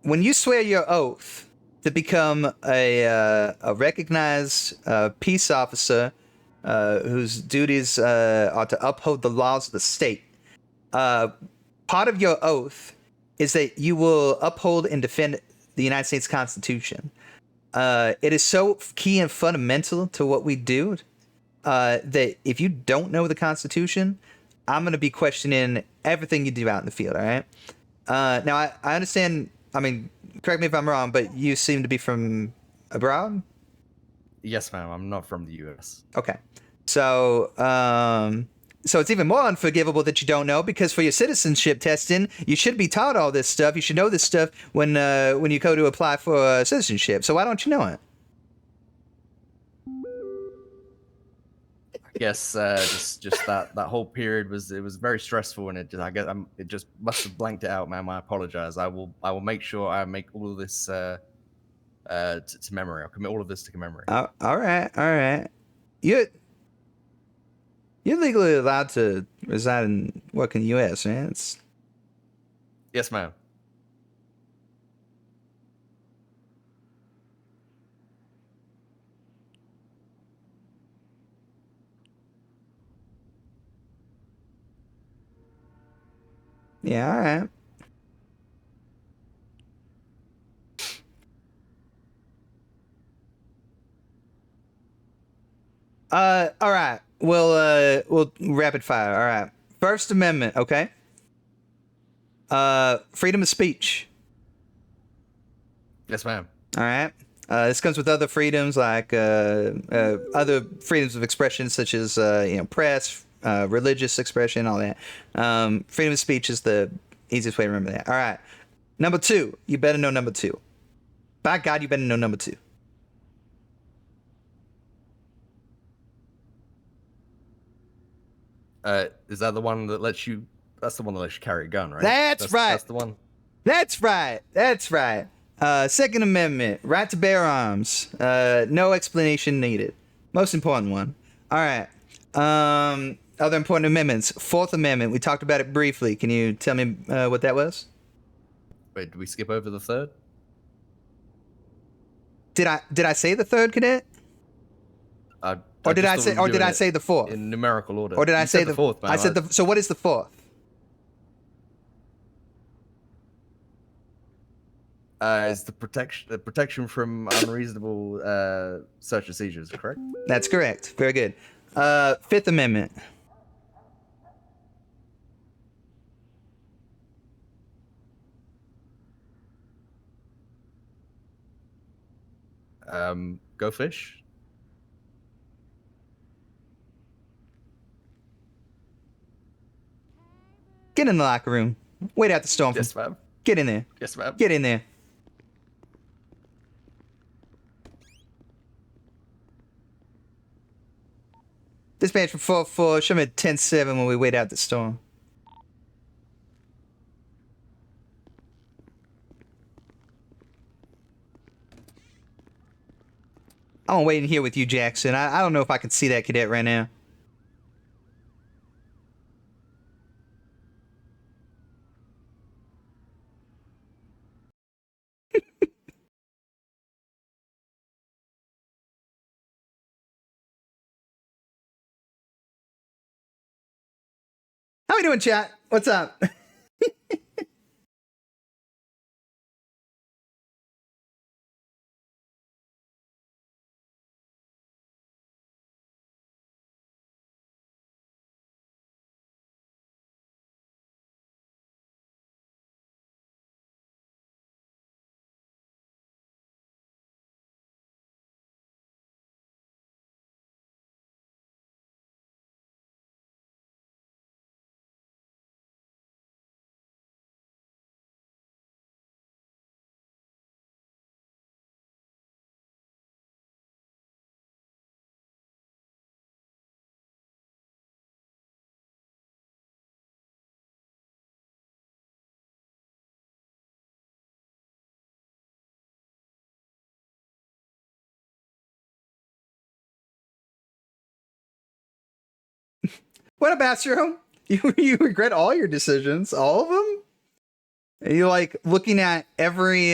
when you swear your oath to become a recognized peace officer whose duties are to uphold the laws of the state, part of your oath is that you will uphold and defend the United States Constitution. It is so key and fundamental to what we do that if you don't know the Constitution, I'm going to be questioning everything you do out in the field, all right? Now, I understand, I mean, correct me if I'm wrong, but you seem to be from abroad? Yes, ma'am. I'm not from the U.S. Okay. So it's even more unforgivable that you don't know, because for your citizenship testing, you should be taught all this stuff. You should know this stuff when you go to apply for citizenship. So why don't you know it? I guess just that whole period was very stressful, and it just must have blanked it out, ma'am. I apologize. I will make sure I make all of this to memory. I'll commit all of this to memory. All right. You're You're legally allowed to reside and work in the U.S., man. It's Yes, ma'am. yeah, all right. All right. We'll rapid fire. All right. First Amendment, okay? Freedom of speech. Yes, ma'am. All right. This comes with other freedoms like other freedoms of expression, such as press, religious expression, all that. Freedom of speech is the easiest way to remember that. All right. Number 2. You better know number 2. By God, you better know number 2. Is that the one that lets you? That's the one that lets you carry a gun, right? That's right. That's the one. That's right. That's right. Second Amendment, right to bear arms. No explanation needed. Most important one. All right. Other important amendments. Fourth Amendment. We talked about it briefly. Can you tell me what that was? Wait, did we skip over the third? Did I say the third, cadet? Or did I say the fourth? In numerical order. Or did I say the fourth? Man. I said the. So what is the fourth? Is the protection from unreasonable search and seizures, correct? That's correct. Very good. Fifth Amendment. Go fish. Get in the locker room. Wait out the storm. Yes, ma'am. Get in there. Yes, ma'am. Get in there. Dispatch from 4-4. Show me 10-7 when we wait out the storm. I'm waiting here with you, Jackson. I don't know if I can see that cadet right now. How we doing, chat? What's up? What up, Astro? You regret all your decisions, all of them? Are you like looking at every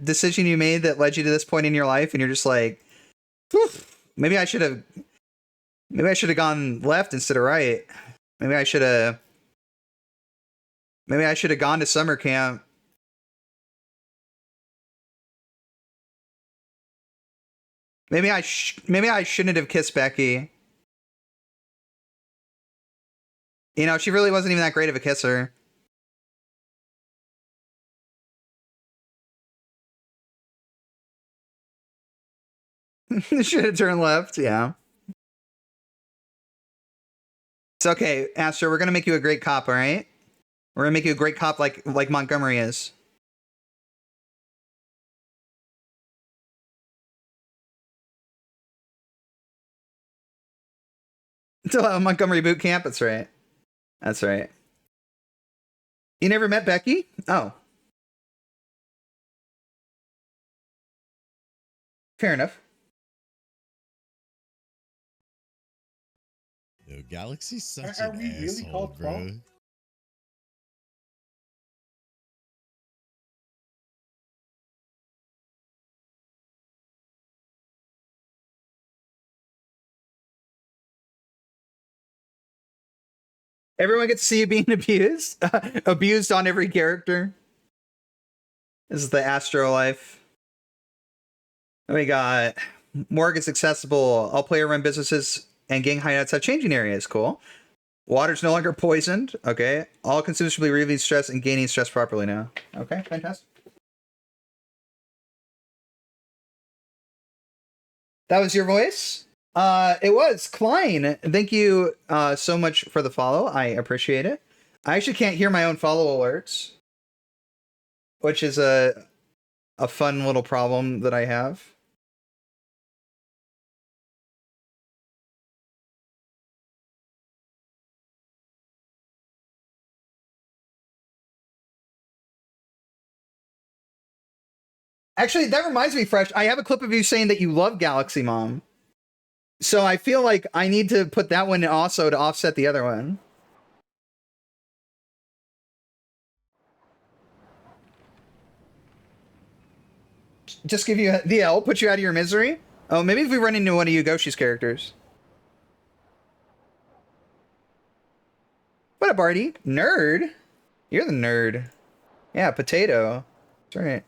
decision you made that led you to this point in your life, and you're just like, maybe I should have gone left instead of right. Maybe I should have gone to summer camp. Maybe I shouldn't have kissed Becky. You know, she really wasn't even that great of a kisser. Should have turned left, yeah. It's okay, Astro, we're gonna make you a great cop, alright? We're gonna make you a great cop like Montgomery is. Until Montgomery boot camp, that's right. That's right. You never met Becky? Oh. Fair enough. Yo, Galaxy's such Are an we really asshole, called bro. 12? Everyone gets to see you being abused. Abused on every character. This is the Astro life. We got more gets accessible. All player run businesses and gang hideouts have changing areas. Cool. Water's no longer poisoned. Okay. All consumers will be relieving stress and gaining stress properly now. Okay, fantastic. That was your voice? It was Klein. Thank you so much for the follow. I appreciate it. I actually can't hear my own follow alerts, which is a fun little problem that I have. Actually, that reminds me, Fresh. I have a clip of you saying that you love Galaxy Mom. So I feel like I need to put that one also to offset the other one. Just give you the L, put you out of your misery. Oh, maybe if we run into one of Yugoshi's characters. What up, Artie? Nerd? You're the nerd. Yeah, potato. That's right.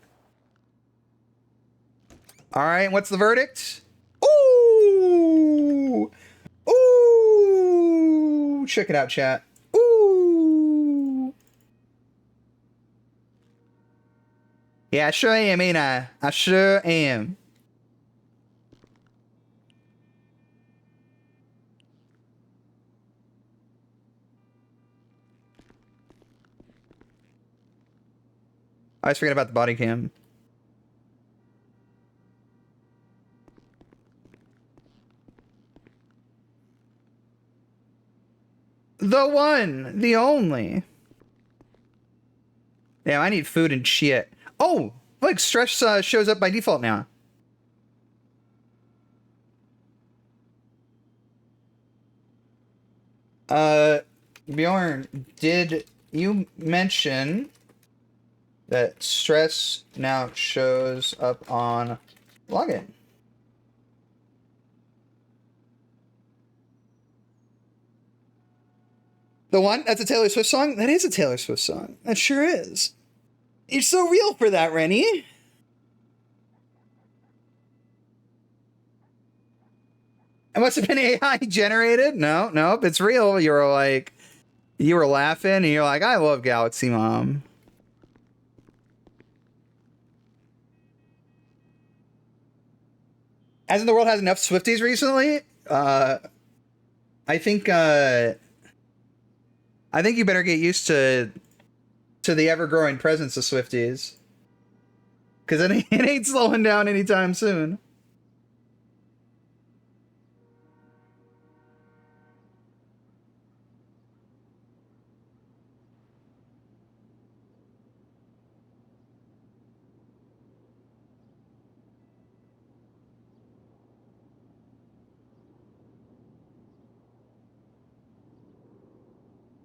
All right, what's the verdict? Ooh! Ooh! Check it out, chat. Ooh! Yeah, I sure am, ain't I? I sure am. I always forget about the body cam. The one, the only. Yeah, I need food and shit. Oh, look, stress shows up by default now. Bjorn, did you mention that stress now shows up on login? The one? That's a Taylor Swift song? That is a Taylor Swift song. That sure is. You're so real for that, Rennie. It must have been AI generated. No, nope, it's real. You were laughing and you're like, I love Galaxy Mom. As in the world has enough Swifties recently, I think you better get used to the ever-growing presence of Swifties. Because it ain't slowing down anytime soon.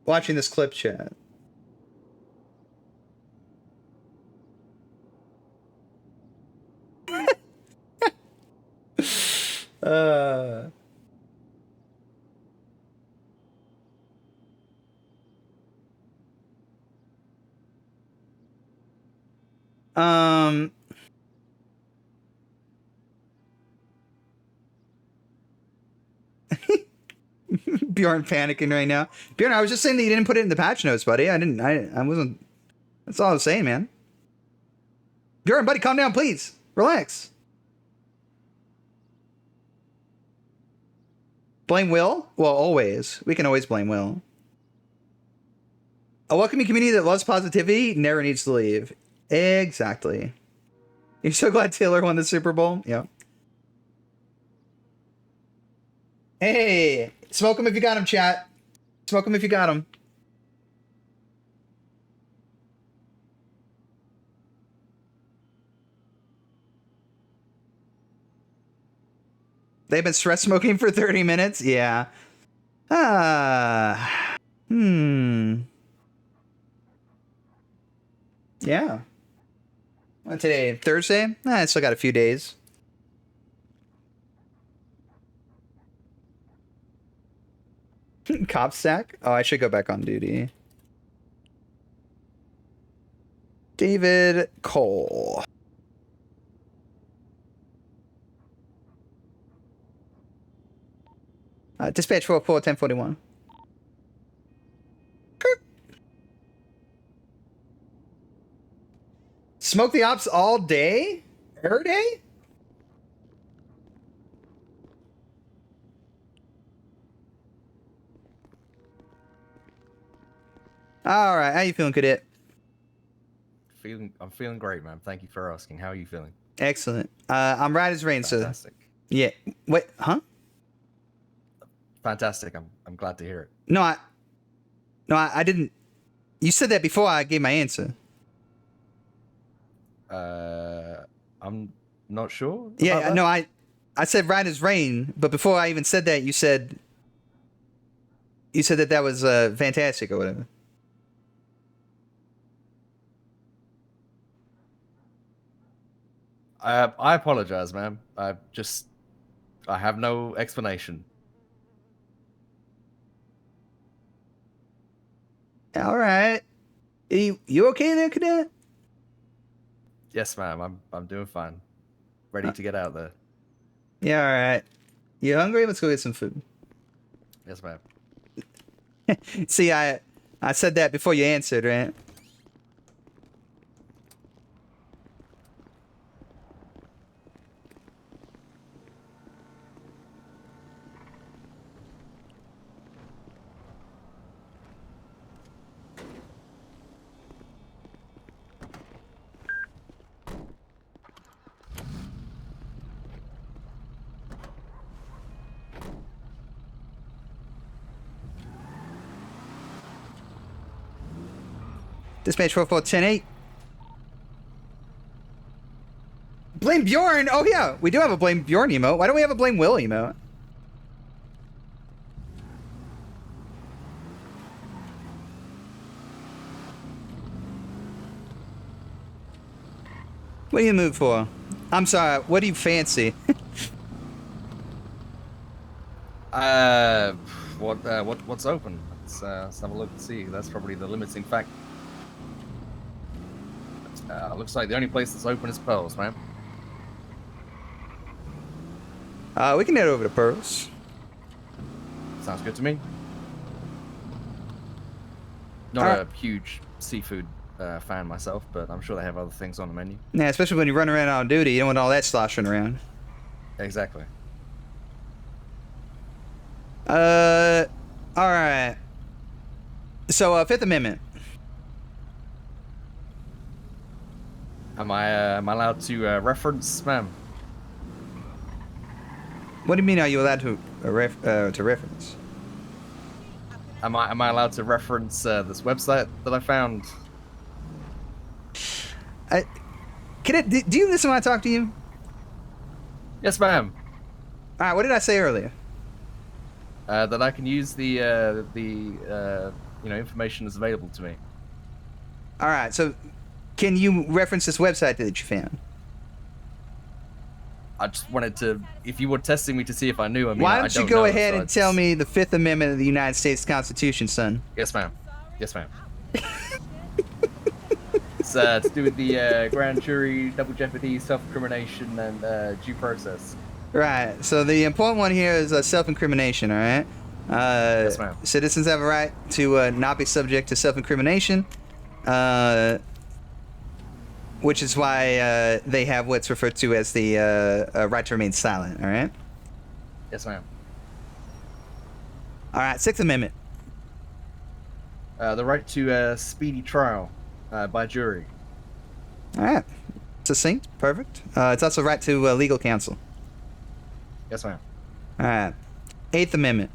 Watching this clip, chat. uh... Um... Bjorn panicking right now. Bjorn, I was just saying that you didn't put it in the patch notes, buddy. I wasn't... That's all I was saying, man. Bjorn, buddy, calm down, please. Relax. Blame Will? Well, always. We can always blame Will. A welcoming community that loves positivity never needs to leave. Exactly. You're so glad Taylor won the Super Bowl? Yeah. Hey, smoke him if you got him, chat. Smoke him if you got him. They've been stress smoking for 30 minutes? Yeah. Yeah. Well, today, Thursday? I still got a few days. Cop stack? Oh, I should go back on duty. David Cole. Dispatch 1041. Smoke the ops all day? Every day? All right, how you feeling, cadet? I'm feeling great, man. Thank you for asking. How are you feeling? Excellent. I'm right as rain, so Fantastic. yeah. Wait, huh? Fantastic. I'm glad to hear it. No, I didn't. You said that before I gave my answer. I'm not sure. Yeah, about that. no, I said right as rain, but before I even said that, you said that was fantastic or whatever. I apologize, man. I have no explanation. All right, you okay there, cadet? Yes, ma'am. I'm doing fine. Ready to get out there. Yeah, all right. You hungry? Let's go get some food. Yes, ma'am. See, I said that before you answered, right? Dispatch 4410-8. Blame Bjorn! Oh yeah, we do have a Blame Bjorn emote. Why don't we have a Blame Will emote? What do you move for? I'm sorry, what do you fancy? What's open? Let's have a look and see. That's probably the limiting factor. Looks like the only place that's open is Pearls, man. We can head over to Pearls. Sounds good to me. Not a huge seafood fan myself, but I'm sure they have other things on the menu. Yeah, especially when you run around on duty, you don't want all that sloshing around. Exactly. Alright. So, Fifth Amendment. Am I allowed to reference, ma'am? What do you mean, are you allowed to reference? Am I allowed to reference this website that I found? Do you listen when I talk to you? Yes, ma'am. Alright, what did I say earlier? That I can use the information that's available to me. Alright, so can you reference this website that you found? I just wanted to, if you were testing me to see if I knew, Why don't you go ahead and tell me the Fifth Amendment of the United States Constitution, son? Yes, ma'am. Yes, ma'am. It's to do with the grand jury, double jeopardy, self-incrimination, and due process. Right, so the important one here is self-incrimination, alright? Yes, ma'am. Citizens have a right to not be subject to self-incrimination, which is why they have what's referred to as the right to remain silent, alright? Yes, ma'am. Alright, Sixth Amendment. The right to speedy trial by jury. Alright, succinct, perfect. It's also right to legal counsel. Yes, ma'am. Alright, Eighth Amendment.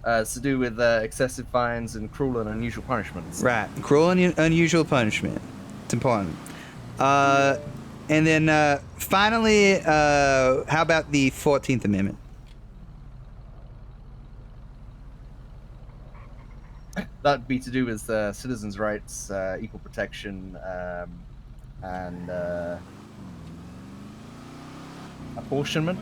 It's to do with excessive fines and cruel and unusual punishments. Right, cruel and unusual punishment. It's important. And And then finally, how about the 14th Amendment? That'd be to do with citizens' rights, equal protection, and apportionment.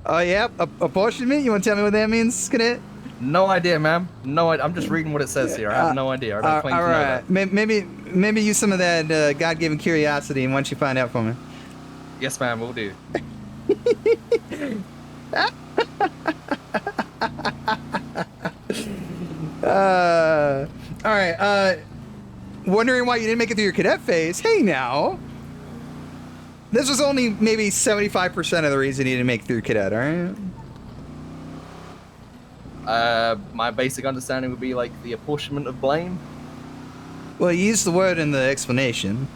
Oh, yeah, apportionment? You want to tell me what that means, Cadet? No idea, ma'am. No, I'm just reading what it says here. I have no idea. I don't claim to know that. Maybe use some of that God-given curiosity, and once you find out for me. Yes, ma'am, we'll do. All right. Wondering why you didn't make it through your cadet phase? Hey, now. This was only maybe 75% of the reason you didn't make it through cadet, all right? My basic understanding would be like the apportionment of blame. Well, you used the word in the explanation.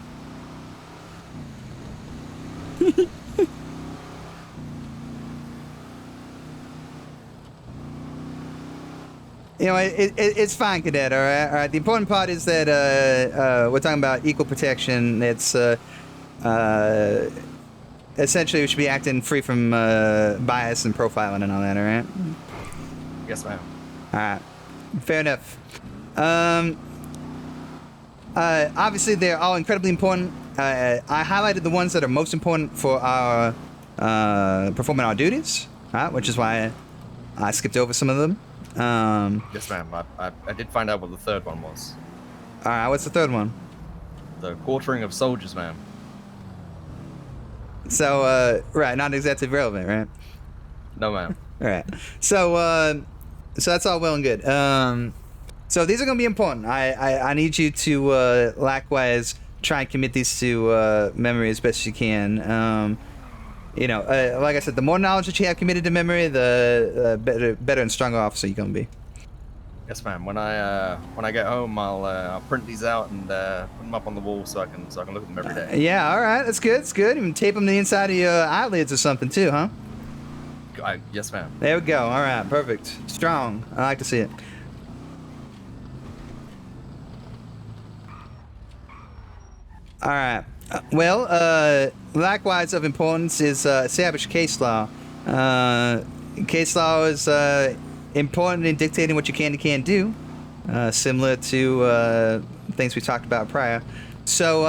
You know, it's fine, Cadet, all right? All right. The important part is that we're talking about equal protection. It's essentially we should be acting free from bias and profiling and all that, all right? Yes, ma'am. All right. Fair enough. Obviously, they're all incredibly important. I highlighted the ones that are most important for our performing our duties, right? Which is why I skipped over some of them. Yes, ma'am. I did find out what the third one was. All right, what's the third one? The quartering of soldiers, ma'am. So, right, not exactly relevant, right? No, ma'am. All right. So that's all well and good. So these are going to be important. I need you to likewise try and commit these to memory as best as you can. You know, like I said, the more knowledge that you have committed to memory, the better and stronger officer you're going to be. Yes, ma'am. When I get home, I'll print these out and put them up on the wall so I can look at them every day. Yeah, all right, that's good. It's good. You can tape them to the inside of your eyelids or something too, huh? Yes, ma'am. There we go. All right, perfect. Strong. I like to see it. All right. Well, likewise of importance is established case law. Case law is important in dictating what you can and can't do, similar to things we talked about prior. So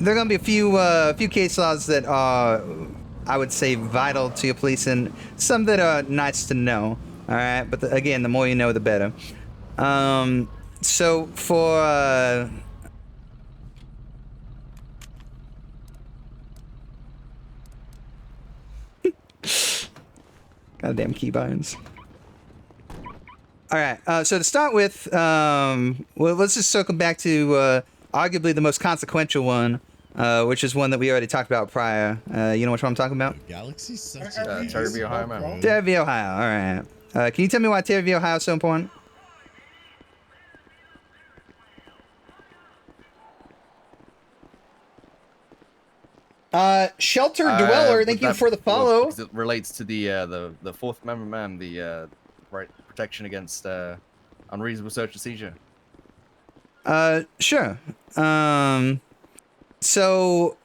there are going to be a few case laws that are, I would say, vital to your police, and some that are nice to know. All right, but again, the more you know, the better. So for goddamn keybones. All right, so to start with, well, let's just circle back to arguably the most consequential one, which is one that we already talked about prior. You know which one I'm talking about? Galaxy such Terry, Ohio, ma'am. Terry, Ohio. All right. Can you tell me why Terry, Ohio is so important? Shelter Dweller, thank you for the follow. Because it relates to the Fourth Amendment, ma'am, the right protection against unreasonable search and seizure. Sure. So,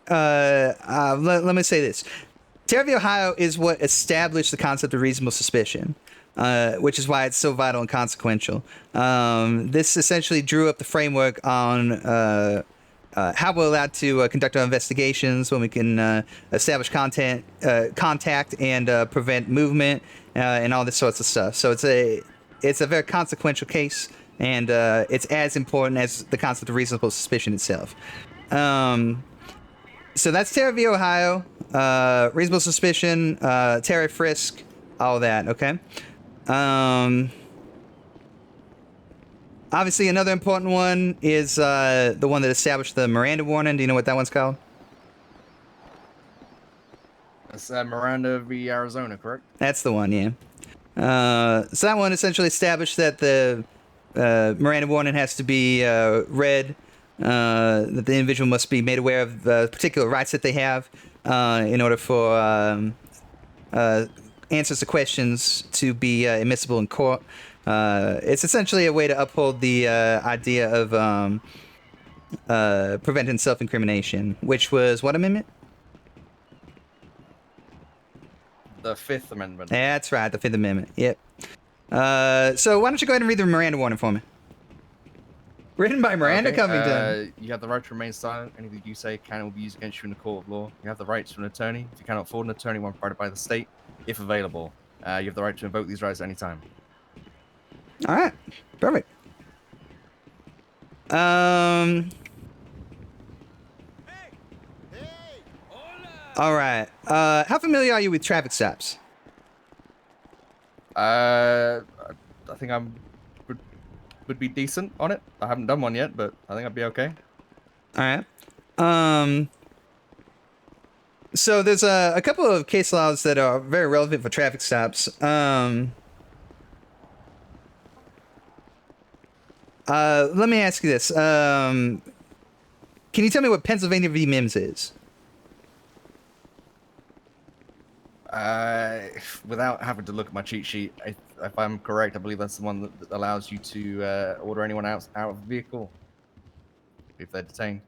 let me say this. Terry, Ohio is what established the concept of reasonable suspicion, which is why it's so vital and consequential. This essentially drew up the framework on how we're allowed to conduct our investigations, when we can establish contact and prevent movement and all this sorts of stuff. So it's a very consequential case, and it's as important as the concept of reasonable suspicion itself. So that's Terra v. Ohio, reasonable suspicion, Terry frisk, all that, okay? Obviously, another important one is the one that established the Miranda warning. Do you know what that one's called? That's Miranda v. Arizona, correct? That's the one, yeah. So that one essentially established that the Miranda warning has to be read, that the individual must be made aware of the particular rights that they have in order for answers to questions to be admissible in court. It's essentially a way to uphold the idea of preventing self-incrimination, which was what amendment? The Fifth Amendment. That's right, the Fifth Amendment. Yep. So why don't you go ahead and read the Miranda warning for me? Written by Miranda Covington. You have the right to remain silent. Anything you say can and will be used against you in the court of law. You have the right to an attorney. If you cannot afford an attorney, one provided by the state, if available. You have the right to invoke these rights at any time. All right. Perfect. All right. How familiar are you with traffic stops? I think would be decent on it. I haven't done one yet, but I think I'd be okay. All right. So there's a couple of case laws that are very relevant for traffic stops. Let me ask you this. Can you tell me what Pennsylvania v. Mims is? Without having to look at my cheat sheet, if I'm correct, I believe that's the one that allows you to order anyone out of the vehicle if they're detained.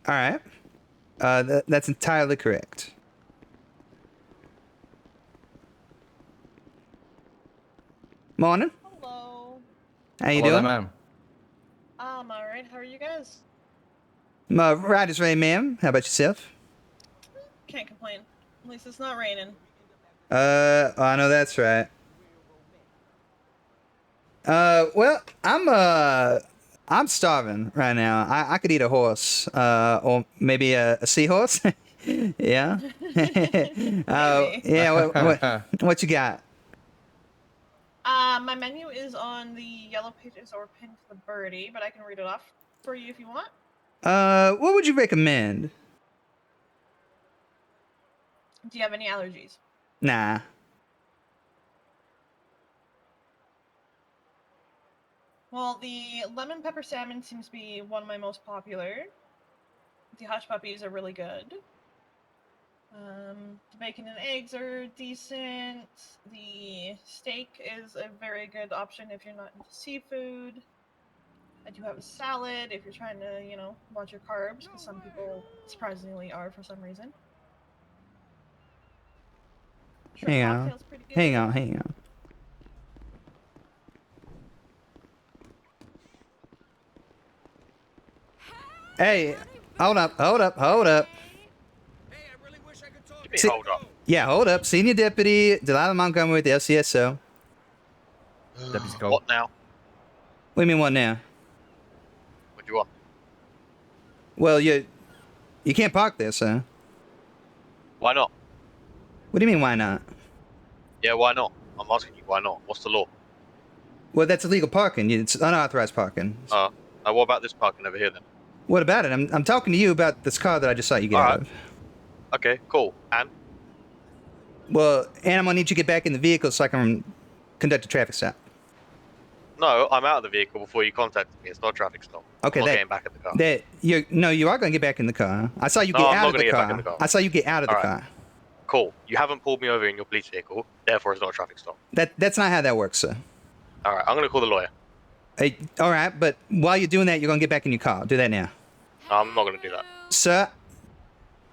All right. That's entirely correct. Morning. Hello. How you Hello there, doing? ma'am. I'm alright. How are you guys? My ride is ready, ma'am. How about yourself? Can't complain. At least it's not raining. I know that's right. Well, I'm starving right now. I could eat a horse, or maybe a seahorse. Yeah. Yeah. What you got? My menu is on the yellow pages or pinned to the birdie, but I can read it off for you if you want. What would you recommend? Do you have any allergies? Nah. Well, the lemon pepper salmon seems to be one of my most popular. The hush puppies are really good. The bacon and eggs are decent. The steak is a very good option if you're not into seafood. I do have a salad if you're trying to, watch your carbs, because some people surprisingly are for some reason. Hang on. Hang on. Hey, hold up. Hey, I really wish I could talk to you. Hold up. Yeah, hold up. Senior Deputy Delilah Montgomery with the LCSO. Deputy Cole. What now? What do you mean, what now? What do you want? Well, you can't park there, sir. Why not? What do you mean, why not? Yeah, why not? I'm asking you, why not? What's the law? Well, that's illegal parking. It's unauthorized parking. What about this parking over here then? What about it? I'm talking to you about this car that I just saw you get out of. Okay, cool. And? Well, and I'm gonna need you to get back in the vehicle so I can conduct a traffic stop. No, I'm out of the vehicle before you contacted me. It's not a traffic stop. Okay, I'm not getting back in the car. You are gonna get back in the car. I saw you No, get I'm out not of the gonna get car. back in the car. I saw you get out of the All car. right. Cool. You haven't pulled me over in your police vehicle, therefore it's not a traffic stop. That's not how that works, sir. All right, I'm gonna call the lawyer. Hey, all right, but while you're doing that, you're gonna get back in your car. Do that now. I'm not gonna do that. Sir,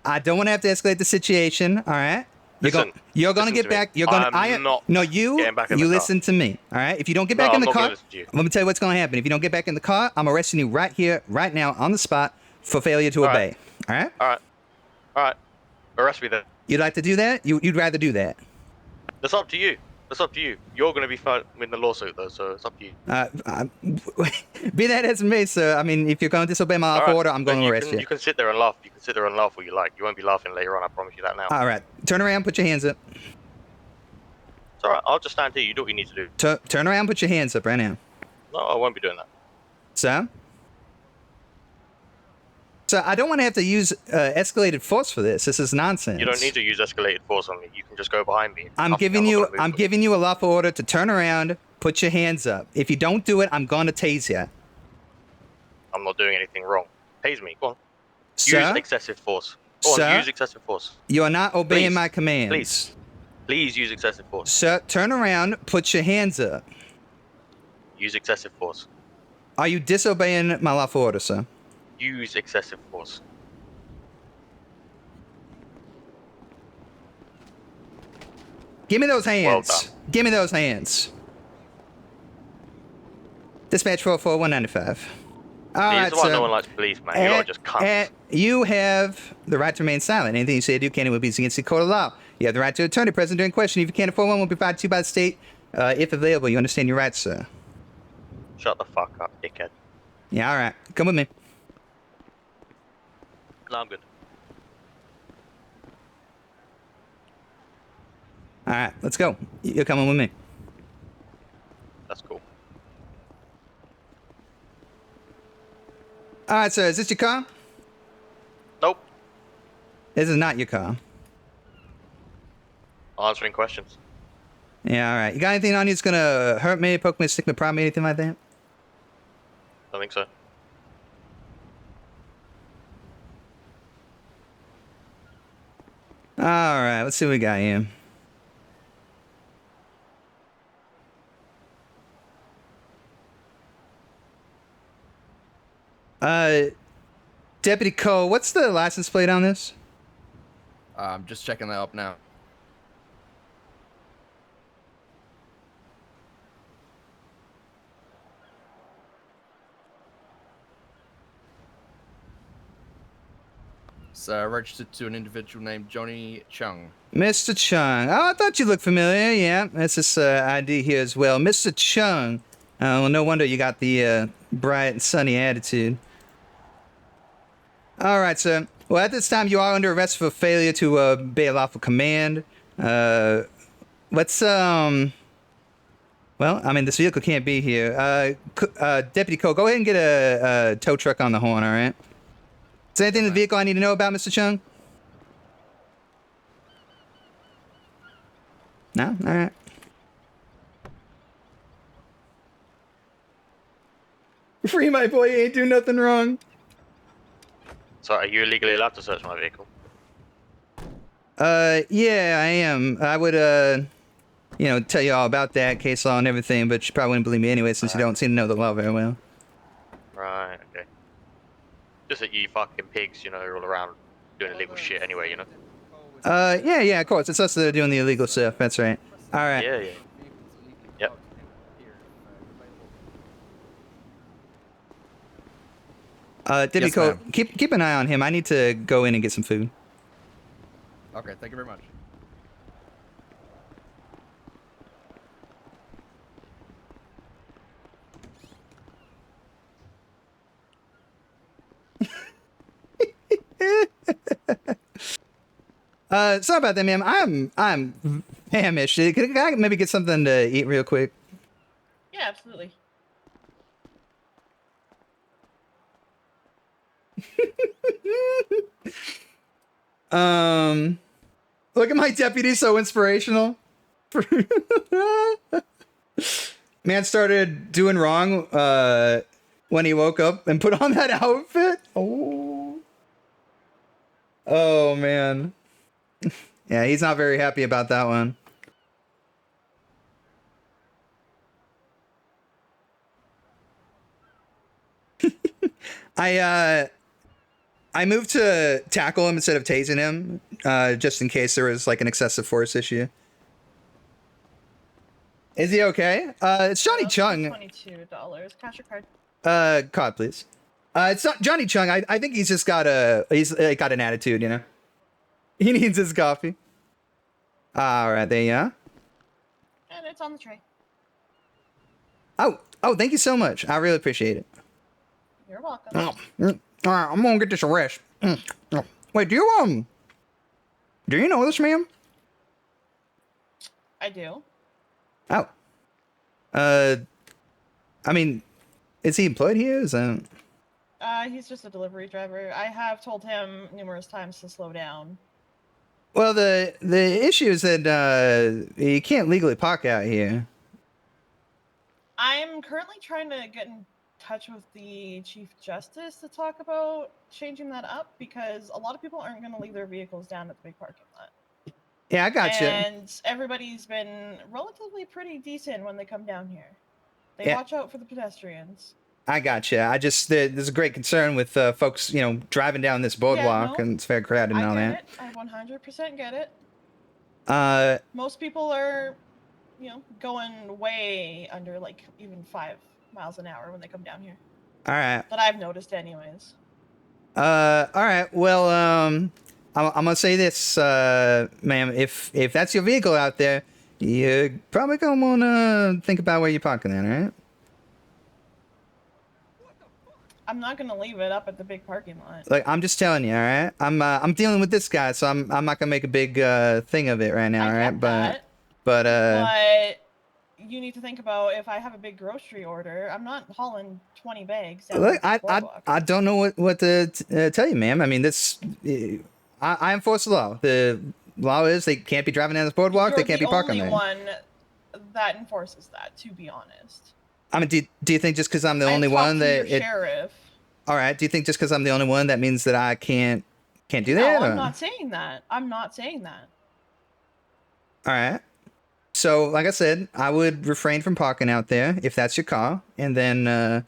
I don't want to have to escalate the situation. All right. Listen, you're gonna listen get to me. back. You're gonna. I'm not you. getting back in You the car. listen to me. All right. If you don't get No, back in I'm the not car, gonna listen to you. let me tell you what's gonna happen. If you don't get back in the car, I'm arresting you right here, right now, on the spot for failure to obey. right. All right. All right. Arrest me then. You'd like to do that? You'd rather do that? That's up to you. That's up to you. You're gonna be in the lawsuit though, so it's up to you. Be that as it may, sir. I mean, if you're going to disobey my lawful order, I'm going to arrest you. You can sit there and laugh. You can sit there and laugh all you like. You won't be laughing later on. I promise you that now. All right. Turn around. Put your hands up. It's all right. I'll just stand here. You do what you need to do. Turn around. Put your hands up right now. No, I won't be doing that. Sir? So I don't want to have to use escalated force for this. This is nonsense. You don't need to use escalated force on me. You can just go behind me. I'm giving you a lawful order to turn around, put your hands up. If you don't do it, I'm going to tase you. I'm not doing anything wrong. Tase me. Go on. Sir? Use excessive force. Go Sir? on, use excessive force. You are not obeying Please. my commands. Please. Please use excessive force. Sir, turn around, put your hands up. Use excessive force. Are you disobeying my lawful order, sir? use excessive force. Give me those hands. Well done. Give me those hands. Dispatch 44195. All He's right, the one sir. no one likes police, man. You lot are just cunts. You have the right to remain silent. Anything you say or do can and will be against the code of law. You have the right to attorney present during question. If you can't afford one, will be provided to you by the state if available. You understand your rights, sir? Shut the fuck up, dickhead. Yeah, all right. Come with me. No, I'm good. All right, let's go. You're coming with me. That's cool. All right, sir. Is this your car? Nope. This is not your car. Answering questions. Yeah, all right. You got anything on you that's gonna hurt me, poke me, stick me, prod me, anything like that? I think so. All right, let's see what we got here. Deputy Cole, what's the license plate on this? I'm just checking that up now. It's registered to an individual named Johnny Chung. Mr. Chung. Oh, I thought you looked familiar. Yeah, that's this ID here as well. Mr. Chung. Well, no wonder you got the bright and sunny attitude. All right, sir. Well, at this time, you are under arrest for failure to obey a lawful command. Let's, well, I mean, this vehicle can't be here. Deputy Cole, go ahead and get a tow truck on the horn, all right? Is there anything in the vehicle I need to know about, Mr. Chung? No? All right. Free my boy, he ain't do nothing wrong. So, are you illegally allowed to search my vehicle? Yeah, I am. I would, you know, tell you all about that, case law and everything, but you probably wouldn't believe me anyway since you don't seem to know the law very well. Right, okay. Just that you fucking pigs, you know, are all around doing illegal shit anyway, you know? Yeah, of course. It's us that are doing the illegal stuff. That's right. All right. Yeah. Yep. Deputy Yes, Cole, ma'am. keep an eye on him. I need to go in and get some food. Okay, thank you very much. Sorry about that, ma'am. I'm famished. Can I maybe get something to eat real quick? Yeah, absolutely. Look at my deputy, so inspirational. Man started doing wrong when he woke up and put on that outfit. Oh man. Yeah, he's not very happy about that one. I moved to tackle him instead of tasing him, just in case there was like an excessive force issue. Is he okay? It's Johnny Chung. $22. Cash or card? Card, please. It's not Johnny Chung. I think he's just got got an attitude, you know. He needs his coffee. All right, there you are. And it's on the tray. Oh, thank you so much. I really appreciate it. You're welcome. All right, I'm gonna get this arrest. Wait, do you know this man? I do. Oh. I mean, is he employed here? Is that... He's just a delivery driver. I have told him numerous times to slow down. Well, the issue is that you can't legally park out here. I'm currently trying to get in touch with the Chief Justice to talk about changing that up because a lot of people aren't going to leave their vehicles down at the big parking lot. Yeah, I got you. And everybody's been relatively pretty decent when they come down here. They Yeah. watch out for the pedestrians. I gotcha. I just there's a great concern with folks, driving down this boardwalk, no, and it's very crowded and all I that. get it. I 100% get it. Uh, Most people are, going way under like even 5 miles an hour when they come down here. all right. That I've noticed, anyways. All right. Well, I'm gonna say this, ma'am. If that's your vehicle out there, you probably gonna wanna think about where you're parking that, all right? I'm not gonna leave it up at the big parking lot. Like, I'm just telling you, all right? I'm dealing with this guy, so I'm not gonna make a big thing of it right now, all I right? get that, But you need to think about if I have a big grocery order, I'm not hauling 20 bags down look, the boardwalk. I don't know what to tell you, ma'am. I mean, I enforce the law. The law is they can't be driving down this boardwalk. You're They can't be parking the there. only one that enforces that, to be honest. I mean, do you think just because I'm the only I've one talked to that your sheriff. All right. Do you think just because I'm the only one that means that I can't do No, that? I'm not saying that. I'm not saying that. All right. So, like I said, I would refrain from parking out there if that's your car, and then I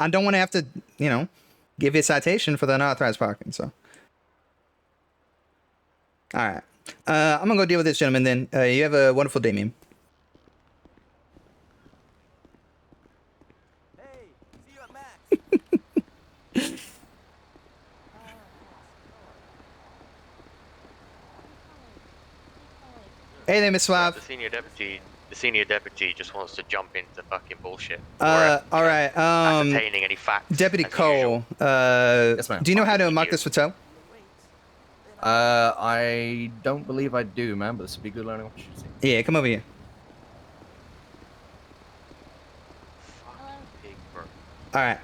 don't want to have to give you a citation for the unauthorized parking. So, all right. I'm gonna go deal with this gentleman. Then you have a wonderful day, ma'am. Hey, see you at Max. Hey there, Miss Suave. The senior deputy just wants to jump into fucking bullshit. All right. Ascertaining any facts. Deputy as Cole. usual. Yes, ma'am. Do you know how to mark this for tow? I don't believe I do, man, but this would be a good learning opportunity. Yeah, come over here. Fucking pig, bro. All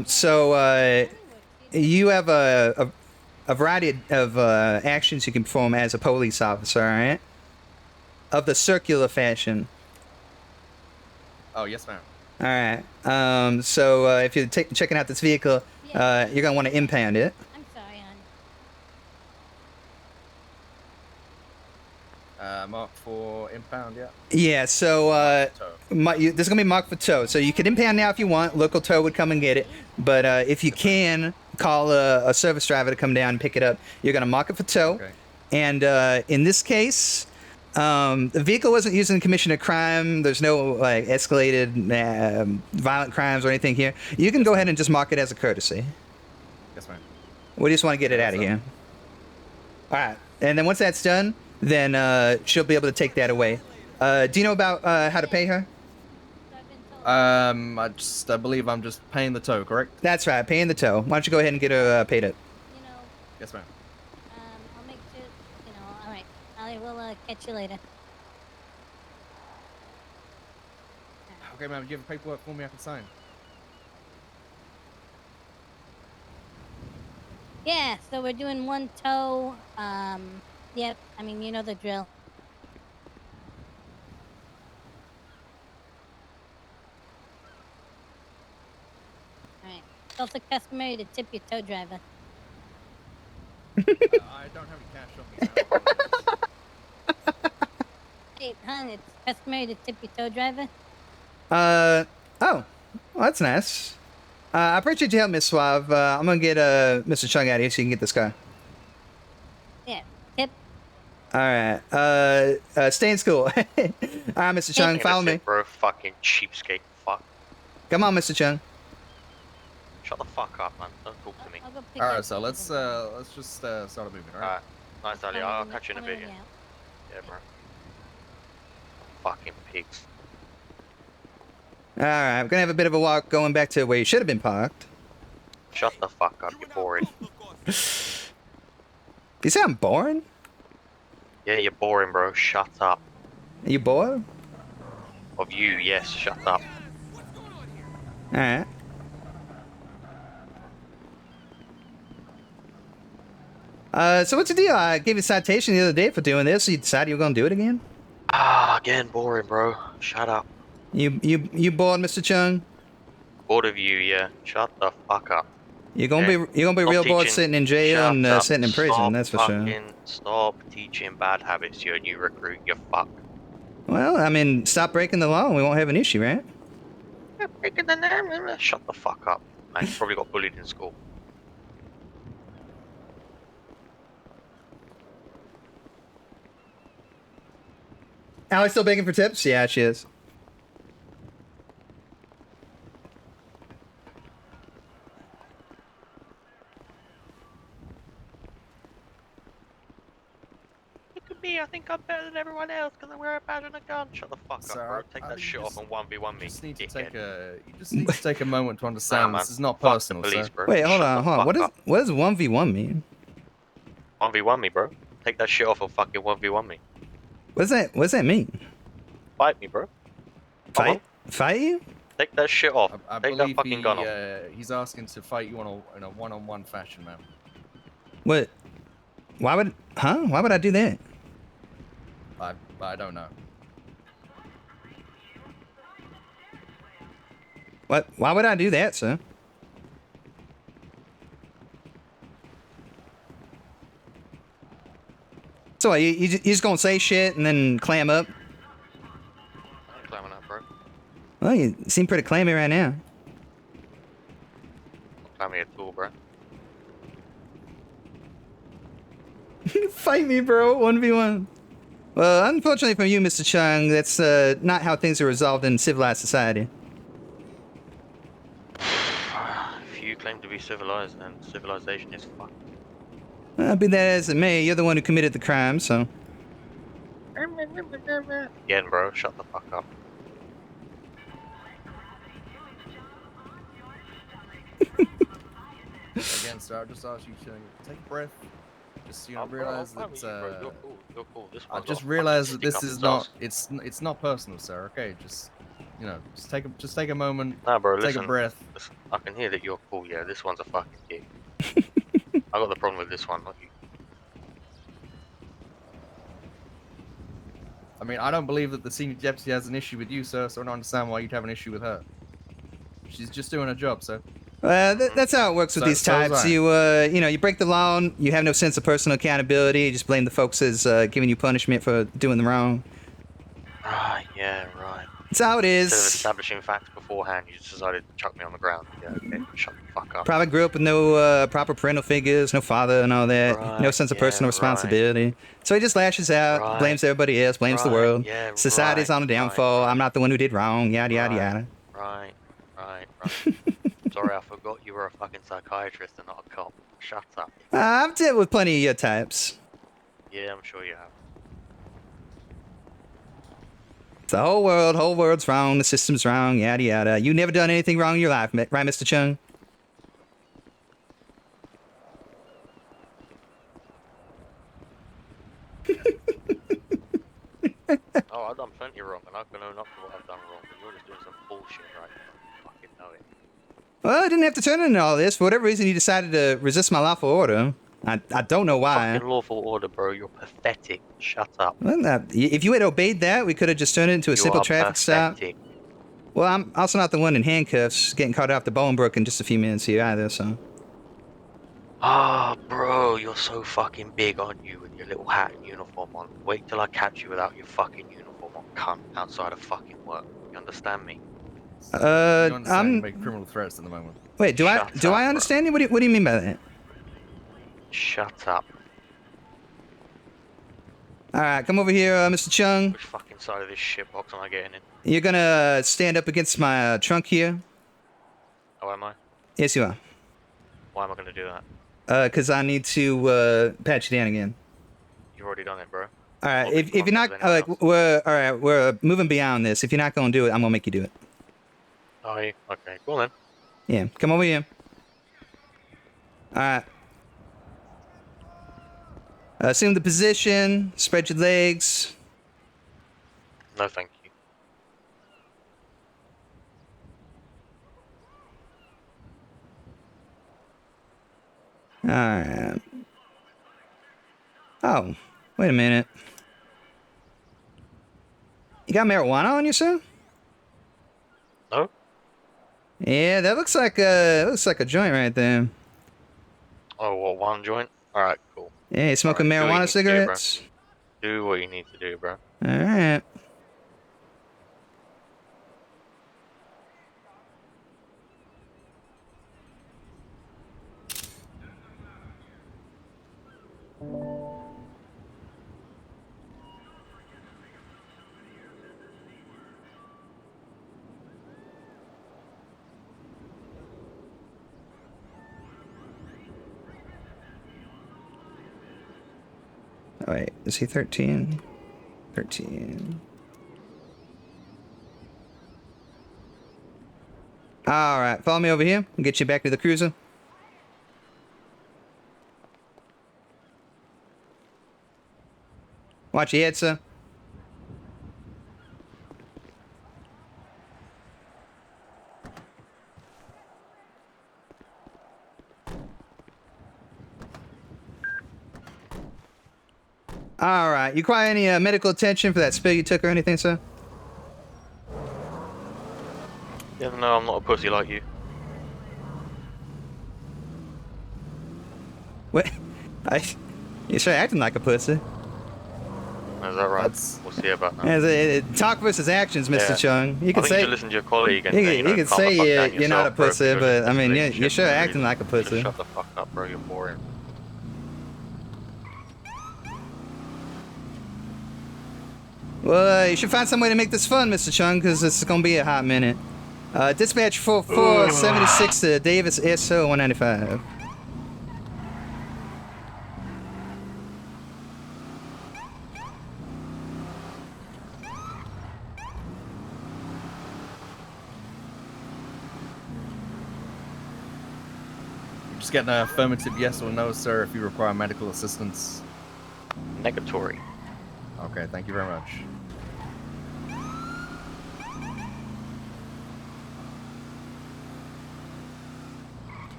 right. So you have a variety of actions you can perform as a police officer, all right? Of the circular fashion. Oh, yes, ma'am. All right. So if you're checking out this vehicle, you're gonna want to impound it. I'm sorry, hon. Mark for impound, yeah. Yeah. So Tow. there's gonna be marked for tow. So you could impound now if you want. Local tow would come and get it. But if you can call a service driver to come down and pick it up, you're gonna mark it for tow. Okay. And in this case, the vehicle wasn't used in the commission of crime. There's no like escalated violent crimes or anything here. You can go ahead and just mark it as a courtesy. Yes, ma'am. We just want to get it out of here. All right. And then once that's done, then she'll be able to take that away. Do you know about how to pay her? I believe I'm just paying the tow, correct? That's right, paying the tow. Why don't you go ahead and get her paid up? You know, Yes, ma'am. I'll make sure, all right. I will catch you later. Okay, ma'am, do you have paperwork for me I can sign? Yeah, so we're doing one tow. Yep, I mean, you know the drill. Alright. It's also customary to tip your tow driver. I don't have any cash on me. Hey, hon, it's customary to tip your tow driver? Oh. Well, that's nice. I appreciate your help, Miss Suave. I'm gonna get Mr. Chung out of here so you can get this car. Yeah, tip. All right. Stay in school. All right, Mr. Chung, Ain't follow that's me. it, bro. Fucking cheapskate. Fuck. Come on, Mr. Chung. Shut the fuck up, man. Don't talk to me. I'll go pick Alright, up so the let's other just start a moving, alright? Alright. Nice, one. Delilah. I'll catch you in a bit. Coming out. Yeah, bro. Fucking pigs. All right, we're gonna have a bit of a walk going back to where you should have been parked. Shut the fuck up. You're boring. You say I'm boring? Yeah, you're boring, bro. Shut up. Are you bored? Of you, yes. Shut up. All right. So what's the deal? I gave you a citation the other day for doing this. So you decided you were gonna do it again? Again, boring, bro. Shut up. You bored, Mr. Chung? Bored of you, yeah. Shut the fuck up. You're gonna be real bored teaching- sitting in jail Shut and up. sitting in prison. Stop That's for sure. fucking- Stop teaching bad habits to your new recruit. You fuck. Well, I mean, stop breaking the law and we won't have an issue, right? Yeah, Shut the fuck up. Man, you probably got bullied in school. Allie's still begging for tips? Yeah, she is. Look at me, I think I'm better than everyone else because I wear a badge and a gun. Shut the fuck Sir, up, bro. I Take that think shit you off and 1v1 me. You just need to dickhead. take a moment to understand man. this is not Fuck personal, the police, sir. bro. Wait, hold Shut on, the hold on. fuck What up. does 1v1 mean? 1v1 me, bro. Take that shit off and fucking 1v1 me. What does that mean? Fight me, bro. Come on. Fight you? Take that shit off. I Take that believe fucking gun off. he's asking to fight you in a one-on-one fashion, ma'am. What? Why would I do that? I don't know. What? Why would I do that, sir? So what, you just gonna say shit and then clam up? I ain't clamming up, bro. Well, you seem pretty clammy right now. Not clamming at all, bro. Fight me, bro. 1v1. Well, unfortunately for you, Mr. Chung, that's not how things are resolved in civilized society. If you claim to be civilized, then civilization is fucked. Be that as it may, you're the one who committed the crime, so... Again, bro, shut the fuck up. Again, sir, I just asked you to take a breath. Just realize that. You're cool. You're cool. This I one's just got a realized fucking that stick this up is its not. ass. It's not personal, sir. Okay, just just take a moment. Nah, bro, take listen, a breath. listen. I can hear that you're cool. Yeah, this one's a fucking dick. I got the problem with this one, not you. I mean, I don't believe that the senior deputy has an issue with you, sir. So I don't understand why you'd have an issue with her. She's just doing her job, sir. That's how it works with these types. You break the law, you have no sense of personal accountability, you just blame the folks as giving you punishment for doing the wrong. Ah, yeah, right. That's how it is. Instead of establishing facts beforehand, you just decided to chuck me on the ground. Yeah, okay, shut the fuck up. Probably grew up with no proper parental figures, no father and all that, Right, no sense of personal responsibility. So he just lashes out, blames everybody else, blames the world. Yeah, Society's on a downfall, I'm not the one who did wrong, yada yada yada. Right. Sorry, I forgot you were a fucking psychiatrist and not a cop. Shut up. I've dealt with plenty of your types. Yeah, I'm sure you have. It's the whole world's wrong, the system's wrong, yada yada. You never done anything wrong in your life, right, Mr. Chung? Oh, I've done plenty wrong, and I can own up to what I've done wrong, but you're just doing some bullshit right now. I fucking know it. Well, I didn't have to turn into all this. For whatever reason, you decided to resist my lawful order. I don't know why. Fucking lawful order, bro. You're pathetic. Shut up. Well, if you had obeyed that, we could have just turned it into a simple traffic stop. Well, I'm also not the one in handcuffs getting caught off the Bolingbrook in just a few minutes here either, so... Ah, bro, you're so fucking big, aren't you, with your little hat and uniform on. Wait till I catch you without your fucking uniform on, cunt, outside of fucking work. You understand me? I'm making criminal threats at the moment. Wait, do I understand you? What do you mean by that? Shut up. Alright, come over here, Mr. Chung. Which fucking side of this shitbox am I getting in? You're gonna stand up against my trunk here. Oh, am I? Yes, you are. Why am I gonna do that? Because I need to patch you down again. You've already done it, bro. Alright, if you're not, we're moving beyond this. If you're not gonna do it, I'm gonna make you do it. Oh, yeah. Okay, cool then. Yeah, come over here. Alright. Assume the position, spread your legs. No, thank you. Alright. Oh, wait a minute. You got marijuana on you, sir? No? Yeah, that looks like a joint right there. Oh, what, one joint? Alright, cool. Yeah, you smoking marijuana cigarettes? Do what you need to do, bro. Alright. Is he 13? 13. All right, follow me over here. I'll get you back to the cruiser. Watch your head, sir. All right. You require any medical attention for that spill you took or anything, sir? Yeah, no, I'm not a pussy like you. What? You sure acting like a pussy. Is that right? That's- We'll see about that. As talk versus actions, Mr. Yeah. Chung. You I can think you say should listen to your colleague and you you know, can calm the say fuck down you're not a yourself, bro, pussy, because but I mean, this you're sure relationship acting like a just pussy. shut the fuck up, bro. You're boring. Well, you should find some way to make this fun, Mr. Chung, because this is gonna be a hot minute. Dispatch 4476 to Davis SO 195. Just get an affirmative yes or no, sir, if you require medical assistance. Negatory. Okay, thank you very much.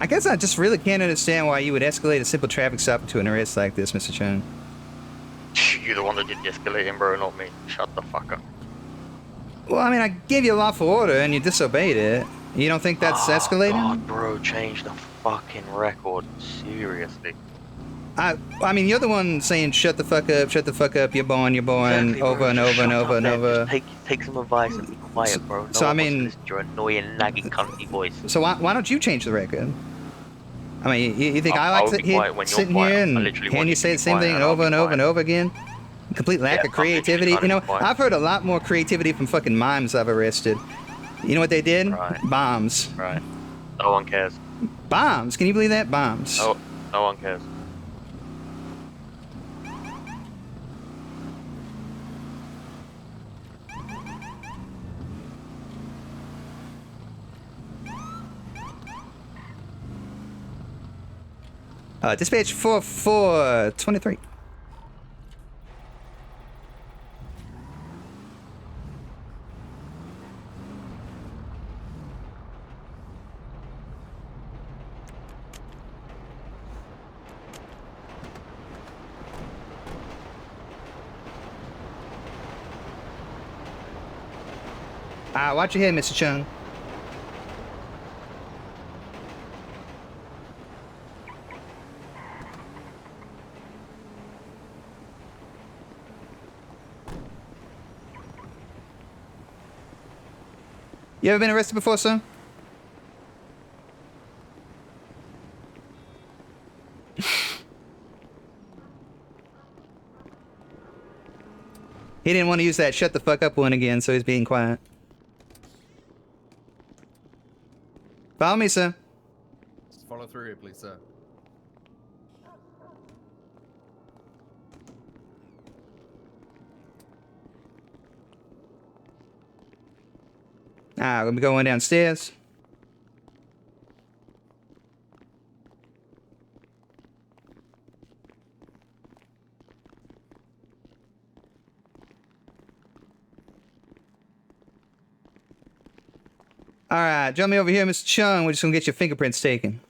I guess I just really can't understand why you would escalate a simple traffic stop into an arrest like this, Mr. Chung. You're the one that did the escalating, bro, not me. Shut the fuck up. Well, I mean, I gave you a lawful order and you disobeyed it. You don't think that's escalating? God, bro, change the fucking record. Seriously. I mean, you're the one saying shut the fuck up, you're born, Exactly, bro, over and just over and shut over up and then. over. Just take some advice and be quiet, bro. No so, I one wants to mean- listen to your annoying, nagging, cunty voice. So why don't you change the record? I mean, you think I I'll like be quiet when you're sitting quiet. here I and literally hearing want you you to say be the same quiet thing and I'll over be and over quiet. and over again? Complete lack Yeah, of I'm literally creativity. trying to You know, be quiet. I've heard a lot more creativity from fucking mimes I've arrested. You know what they did? Right. Bombs. Right. No one cares. Bombs. Can you believe that? Bombs. No one cares. Dispatch 4423. Watch your head, Mr. Chung. You ever been arrested before, sir? He didn't want to use that shut the fuck up one again, so he's being quiet. Follow me, sir. Just follow through here, please, sir. We'll be going downstairs. Alright, join me over here, Mr. Chung. We're just gonna get your fingerprints taken.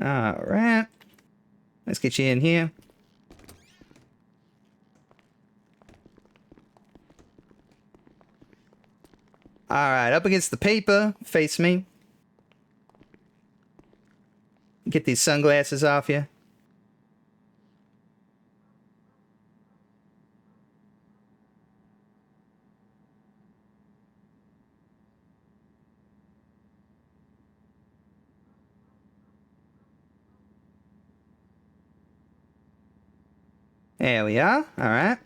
Alright. Let's get you in here. Alright, up against the paper. Face me. Get these sunglasses off you. There we are. All right.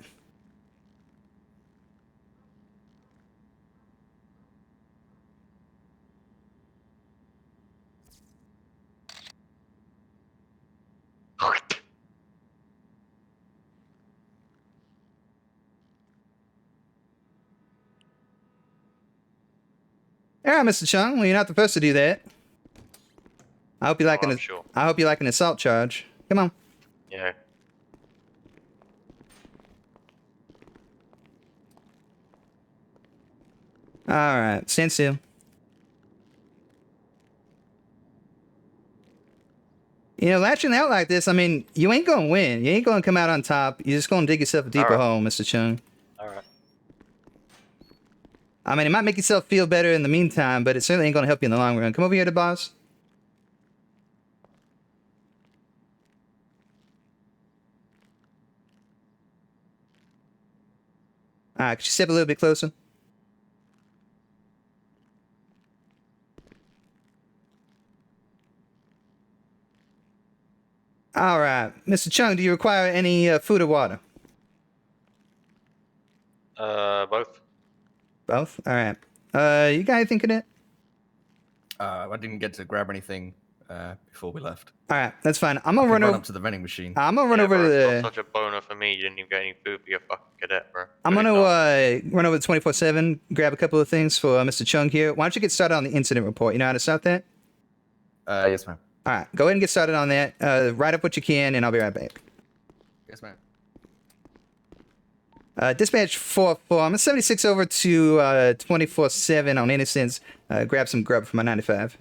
All right, Mr. Chung. Well, you're not the first to do that. I hope you like I'm an. sure. I hope you like an assault charge. Come on. Yeah. All right, stand still. You know, lashing out like this, I mean, you ain't gonna win. You ain't gonna come out on top. You're just gonna dig yourself a deeper Alright. hole, Mr. Chung. Alright. I mean, it might make yourself feel better in the meantime, but it certainly ain't gonna help you in the long run. Come over here to boss. All right, could you step a little bit closer? All right, Mr. Chung, do you require any food or water? Both. Both. All right. You got anything in it? I didn't get to grab anything before we left. All right, that's fine. I'm I gonna can run run over. up to the vending machine. I'm gonna run Yeah, over bro, to it's the. not such a boner for me. You didn't even get any food for your fucking cadet, bro. I'm Really gonna not. run over to 24/7, grab a couple of things for Mr. Chung here. Why don't you get started on the incident report? You know how to start that? Yes, ma'am. All right, go ahead and get started on that. Write up what you can, and I'll be right back. Yes, ma'am. Dispatch 4-4. I'm gonna 76 over to 24/7 on Innocence. Grab some grub for my 95.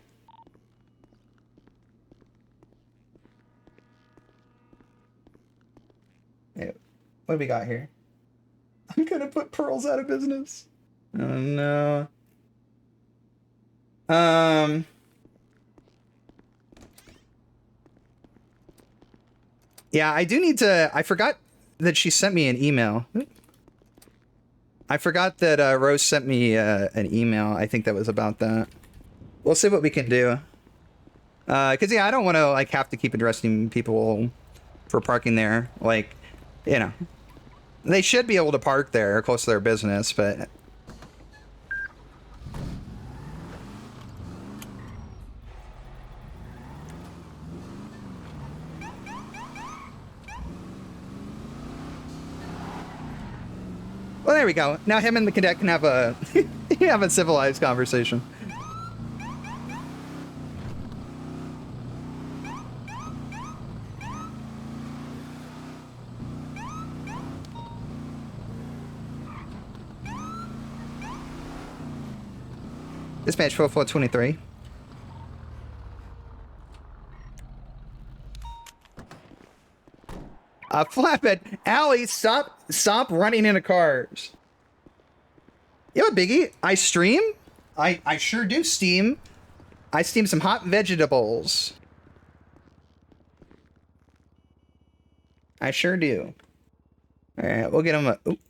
Yeah. What do we got here? I'm gonna put Pearls out of business. Oh no. Yeah, I do need to. I forgot that she sent me an email. I forgot that Rose sent me an email. I think that was about that. We'll see what we can do. Cause yeah, I don't want to like have to keep arresting people for parking there. Like, you know, they should be able to park there close to their business, but. Well, there we go. Now him and the cadet can have a have a civilized conversation. Dispatch 4423. Flatbed. Allie, stop running into cars. You know what, Biggie? I stream? I sure do steam. I steam some hot vegetables. I sure do. Alright, we'll get him a... Oop.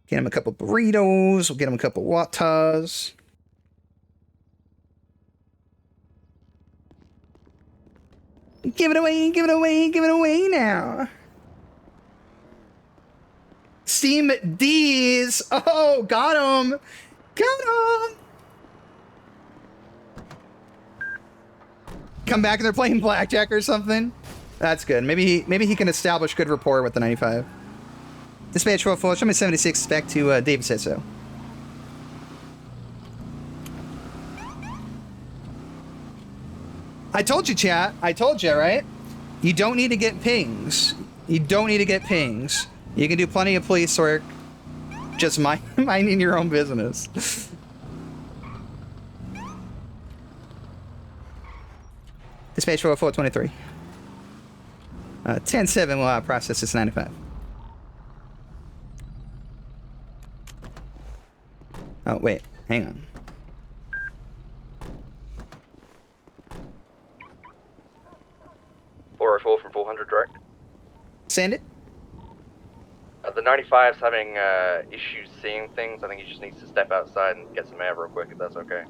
Get him a couple burritos. We'll get him a couple waters. Give it away, give it away, give it away now. Steam D's. Oh, got him. Got him. Come back and they're playing blackjack or something. That's good. Maybe he can establish good rapport with the 95. Dispatch 4-4, show me 76 back to David said so. I told you, chat. I told you, right? You don't need to get pings. You don't need to get pings. You can do plenty of police work. Just minding your own business. Dispatch 40423. 10-7 will process this 95. Oh, wait. Hang on. .404 from 400 direct. Send it. The 95's having issues seeing things. I think he just needs to step outside and get some air real quick, if that's okay.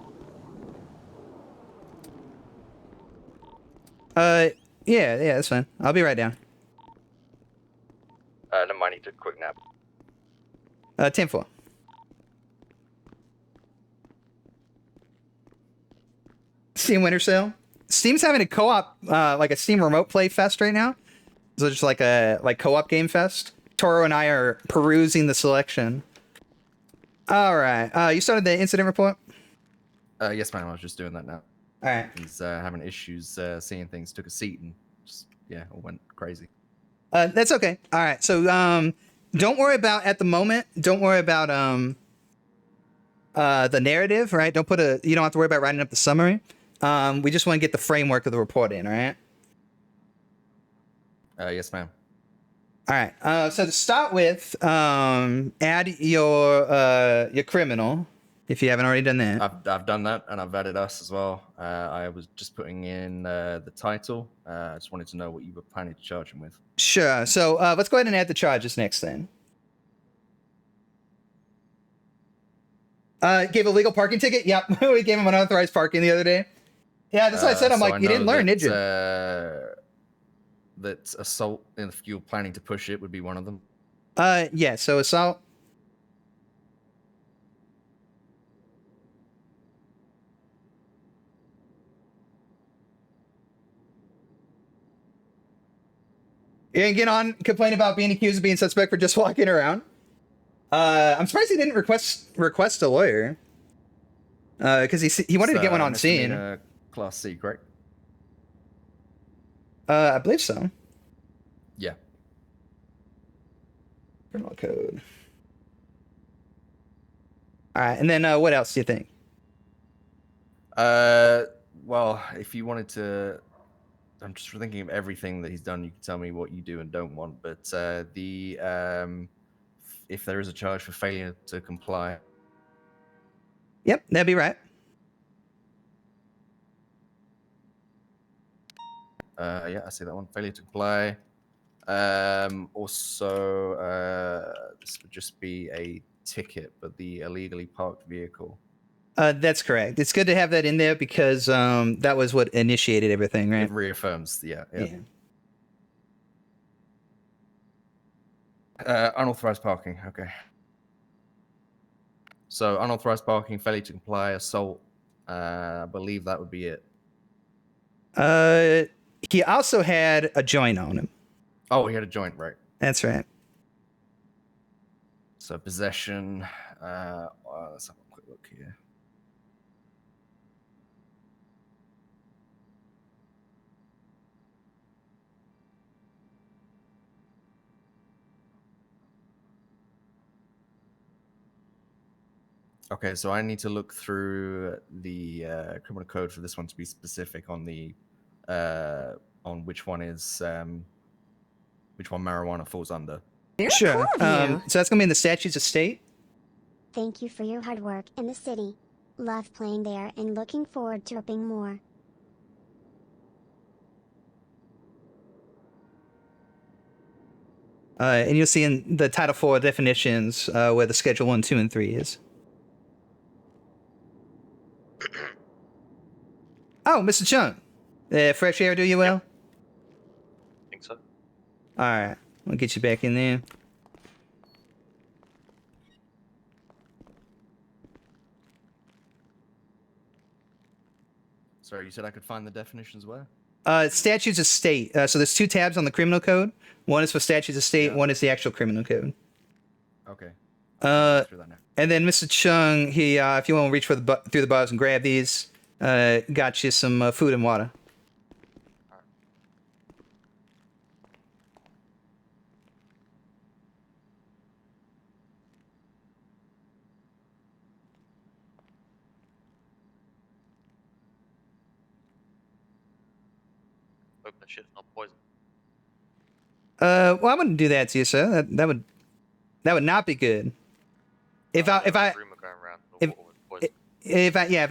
Yeah, that's fine. I'll be right down. Never mind, I need a quick nap. 10-4. Steam Winter Sale. Steam's having a co-op, like a Steam Remote Play Fest right now. So just like a co-op game fest. Toro and I are perusing the selection. All right. You started the incident report? Yes, ma'am. I was just doing that now. All right. He's having issues seeing things. Took a seat and just all went crazy. That's okay. All right. So don't worry about at the moment. Don't worry about the narrative, right? You don't have to worry about writing up the summary. We just want to get the framework of the report in, all right? Yes, ma'am. All right. So to start with, add your criminal if you haven't already done that. I've done that, and I've added us as well. I was just putting in the title. I just wanted to know what you were planning to charge him with. Sure. So let's go ahead and add the charges next then. Gave a legal parking ticket? Yep. We gave him unauthorized parking the other day. Yeah, that's what I said. I'm like, you didn't learn, did you? That assault, if you're planning to push it, would be one of them. Yeah, so assault. You didn't get on complain about being accused of being suspect for just walking around. I'm surprised he didn't request a lawyer. Because he wanted to get one on scene. Class C, correct? I believe so. Yeah. Criminal code. All right, and then what else do you think? Well, if you wanted to, I'm just thinking of everything that he's done. You can tell me what you do and don't want. But if there is a charge for failure to comply. Yep, that'd be right. Yeah, I see that one. Failure to comply. Also, this would just be a ticket, but the illegally parked vehicle. That's correct. It's good to have that in there because that was what initiated everything, right? It reaffirms, yeah. Unauthorized parking, okay. So unauthorized parking, failure to comply, assault. I believe that would be it. He also had a joint on him. Oh, he had a joint, right? That's right. So possession. Let's have a quick look here. Okay, so I need to look through the criminal code for this one to be specific on the on which one is which one marijuana falls under. Sure. So that's gonna be in the statutes of state. Thank you for your hard work in the city. Love playing there and looking forward to helping more. And you'll see in the Title 4 definitions where the Schedule 1, 2, and 3 is. Oh, Mr. Chung. Fresh air do you well? I think so. Alright. We'll get you back in there. Sorry, you said I could find the definitions where? Statutes of state. So there's two tabs on the criminal code. One is for statutes of state, one is the actual criminal code. Okay. And then Mr. Chung, he, if you want to reach for through the bars and grab these, got you some food and water. Hope that shit's not poison. Well, I wouldn't do that to you, sir. That would not be good. If I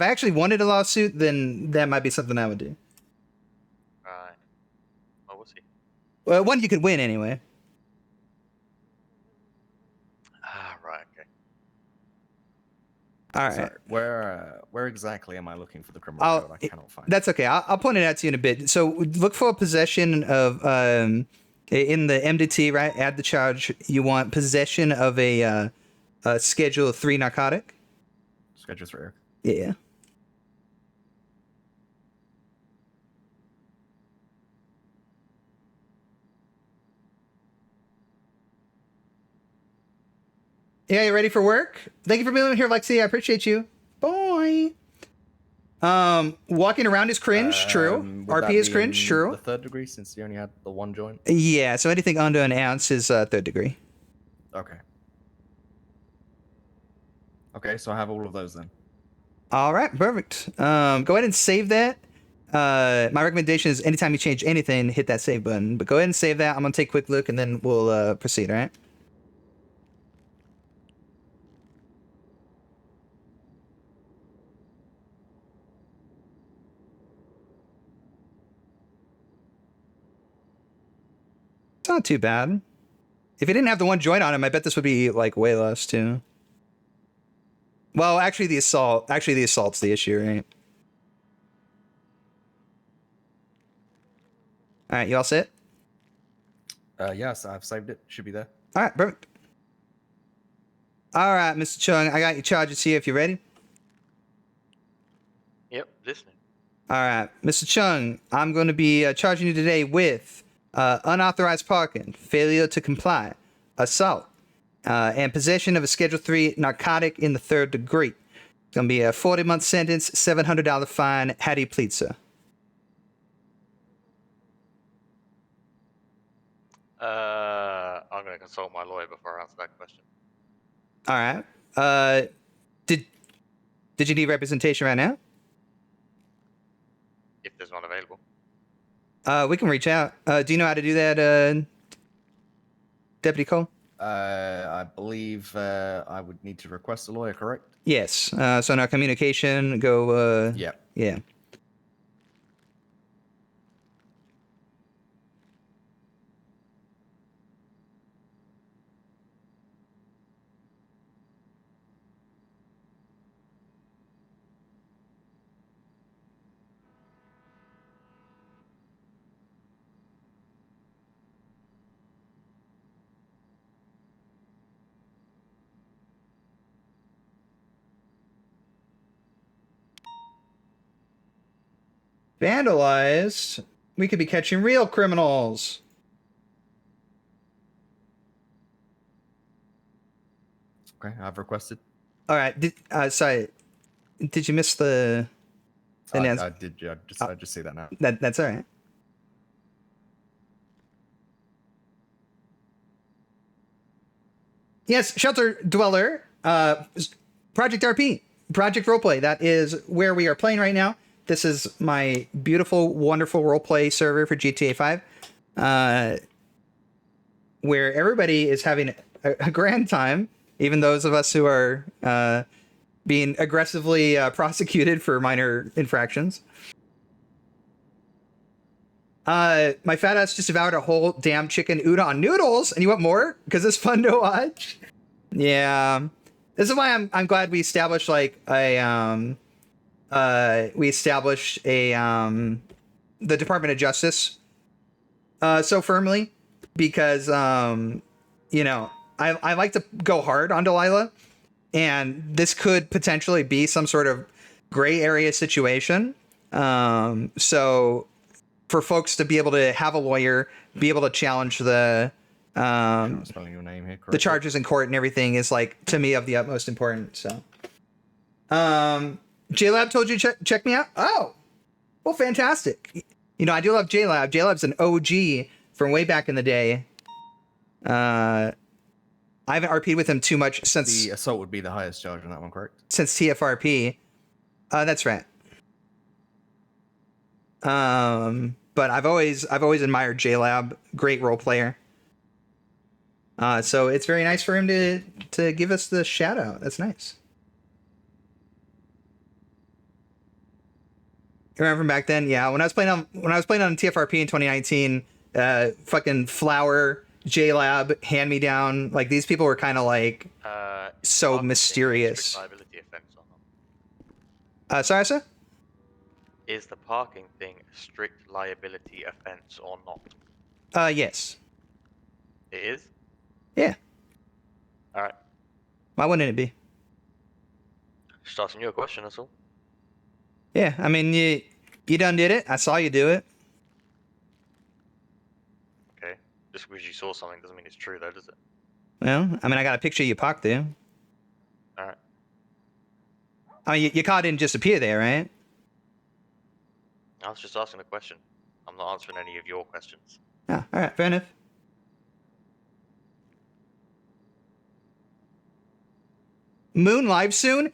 actually wanted a lawsuit, then that might be something I would do. Right. Oh, we'll see. Well, one you could win anyway. Ah, right. Okay. All right. Sorry, where exactly am I looking for the criminal code? I cannot find it. That's okay. I'll point it out to you in a bit. So look for possession of in the MDT, right? Add the charge. You want possession of a Schedule 3 narcotic. Schedule 3. Yeah. Yeah, you ready for work? Thank you for being here, Lexi. I appreciate you. Bye. Walking around is cringe, true. Would that RP is be cringe, in true. The 3rd degree, since you only had the 1 joint. Yeah, so anything under an ounce is 3rd degree. Okay. Okay, so I have all of those then. All right, perfect. Go ahead and save that. My recommendation is anytime you change anything, hit that save button. But go ahead and save that. I'm gonna take a quick look and then we'll proceed. All right. It's not too bad. If it didn't have the 1 joint on him, I bet this would be like way less too. Well, actually the assault's the issue, right? All right, you all set? Yes, I've saved it. Should be there. All right, perfect. All right, Mr. Chung, I got your charges here if you're ready. Yep, listening. All right, Mr. Chung, I'm going to be charging you today with unauthorized parking, failure to comply, assault, and possession of a Schedule 3 narcotic in the 3rd degree. It's going to be a 40-month sentence, $700 fine. How do you plead, sir? I'm going to consult my lawyer before I answer that question. All right. Did you need representation right now? If there's one available. We can reach out. Do you know how to do that, Deputy Cole? I believe I would need to request a lawyer, correct? Yes. So in our communication, go. Yeah. Yeah. Vandalized? We could be catching real criminals. Okay, I've requested. All right. Sorry. Did you miss the I announcement? did. Yeah, I just see that now. That's all right. Yes, Shelter Dweller, Project RP, Project Roleplay. That is where we are playing right now. This is my beautiful, wonderful roleplay server for GTA 5, where everybody is having a grand time, even those of us who are being aggressively prosecuted for minor infractions. My fat ass just devoured a whole damn chicken udon noodles, and you want more? Because it's fun to watch. Yeah, this is why I'm glad we established like a the Department of Justice so firmly, because you know, I like to go hard on Delilah, and this could potentially be some sort of gray area situation. So for folks to be able to have a lawyer, be able to challenge the Spelling your name here, the charges in court and everything is like, to me, of the utmost importance. So JLab told you to check me out. Oh, well, fantastic. You know, I do love JLab. JLab's an OG from way back in the day. I haven't RP'd with him too much since the assault would be the highest charge on that one, correct? Since TFRP. That's right. But I've always admired JLab. Great role player. So it's very nice for him to give us the shout out. That's nice. Remember from back then? Yeah, when I was playing on TFRP in 2019, fucking Flower, JLab, Hand Me Down, like these people were kind of like so mysterious. Liability offense or not? Sorry, sir? Is the parking thing a strict liability offence or not? Yes. It is? Yeah. Alright. Why wouldn't it be? Just asking you a question, that's all. Yeah, I mean, you done did it. I saw you do it. Okay. Just because you saw something doesn't mean it's true, though, does it? Well, I mean, I got a picture of you parked there. Alright. I mean, your car didn't just appear there, right? I was just asking a question. I'm not answering any of your questions. Ah, all right, fair enough. Moon live soon?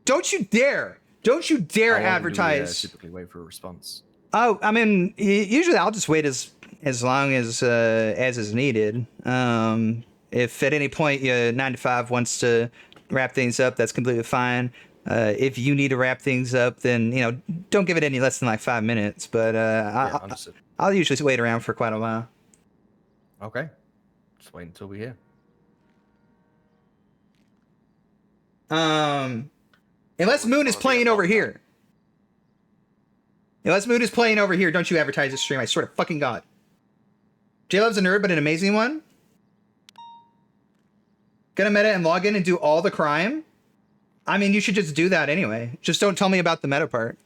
Don't you dare! Don't you dare How long do we, advertise. typically wait for a response. Oh, I mean, usually I'll just wait as long as is needed. If at any point your 9 to 5 wants to wrap things up, that's completely fine. If you need to wrap things up, then don't give it any less than like 5 minutes. But Understood. I'll usually wait around for quite a while. Okay. Just wait until we hear. Unless Moon is playing over here. Unless Moon is playing over here, don't you advertise this stream? I swear to fucking God. J-Love's a nerd, but an amazing one. Gonna meta and log in and do all the crime? I mean, you should just do that anyway. Just don't tell me about the meta part.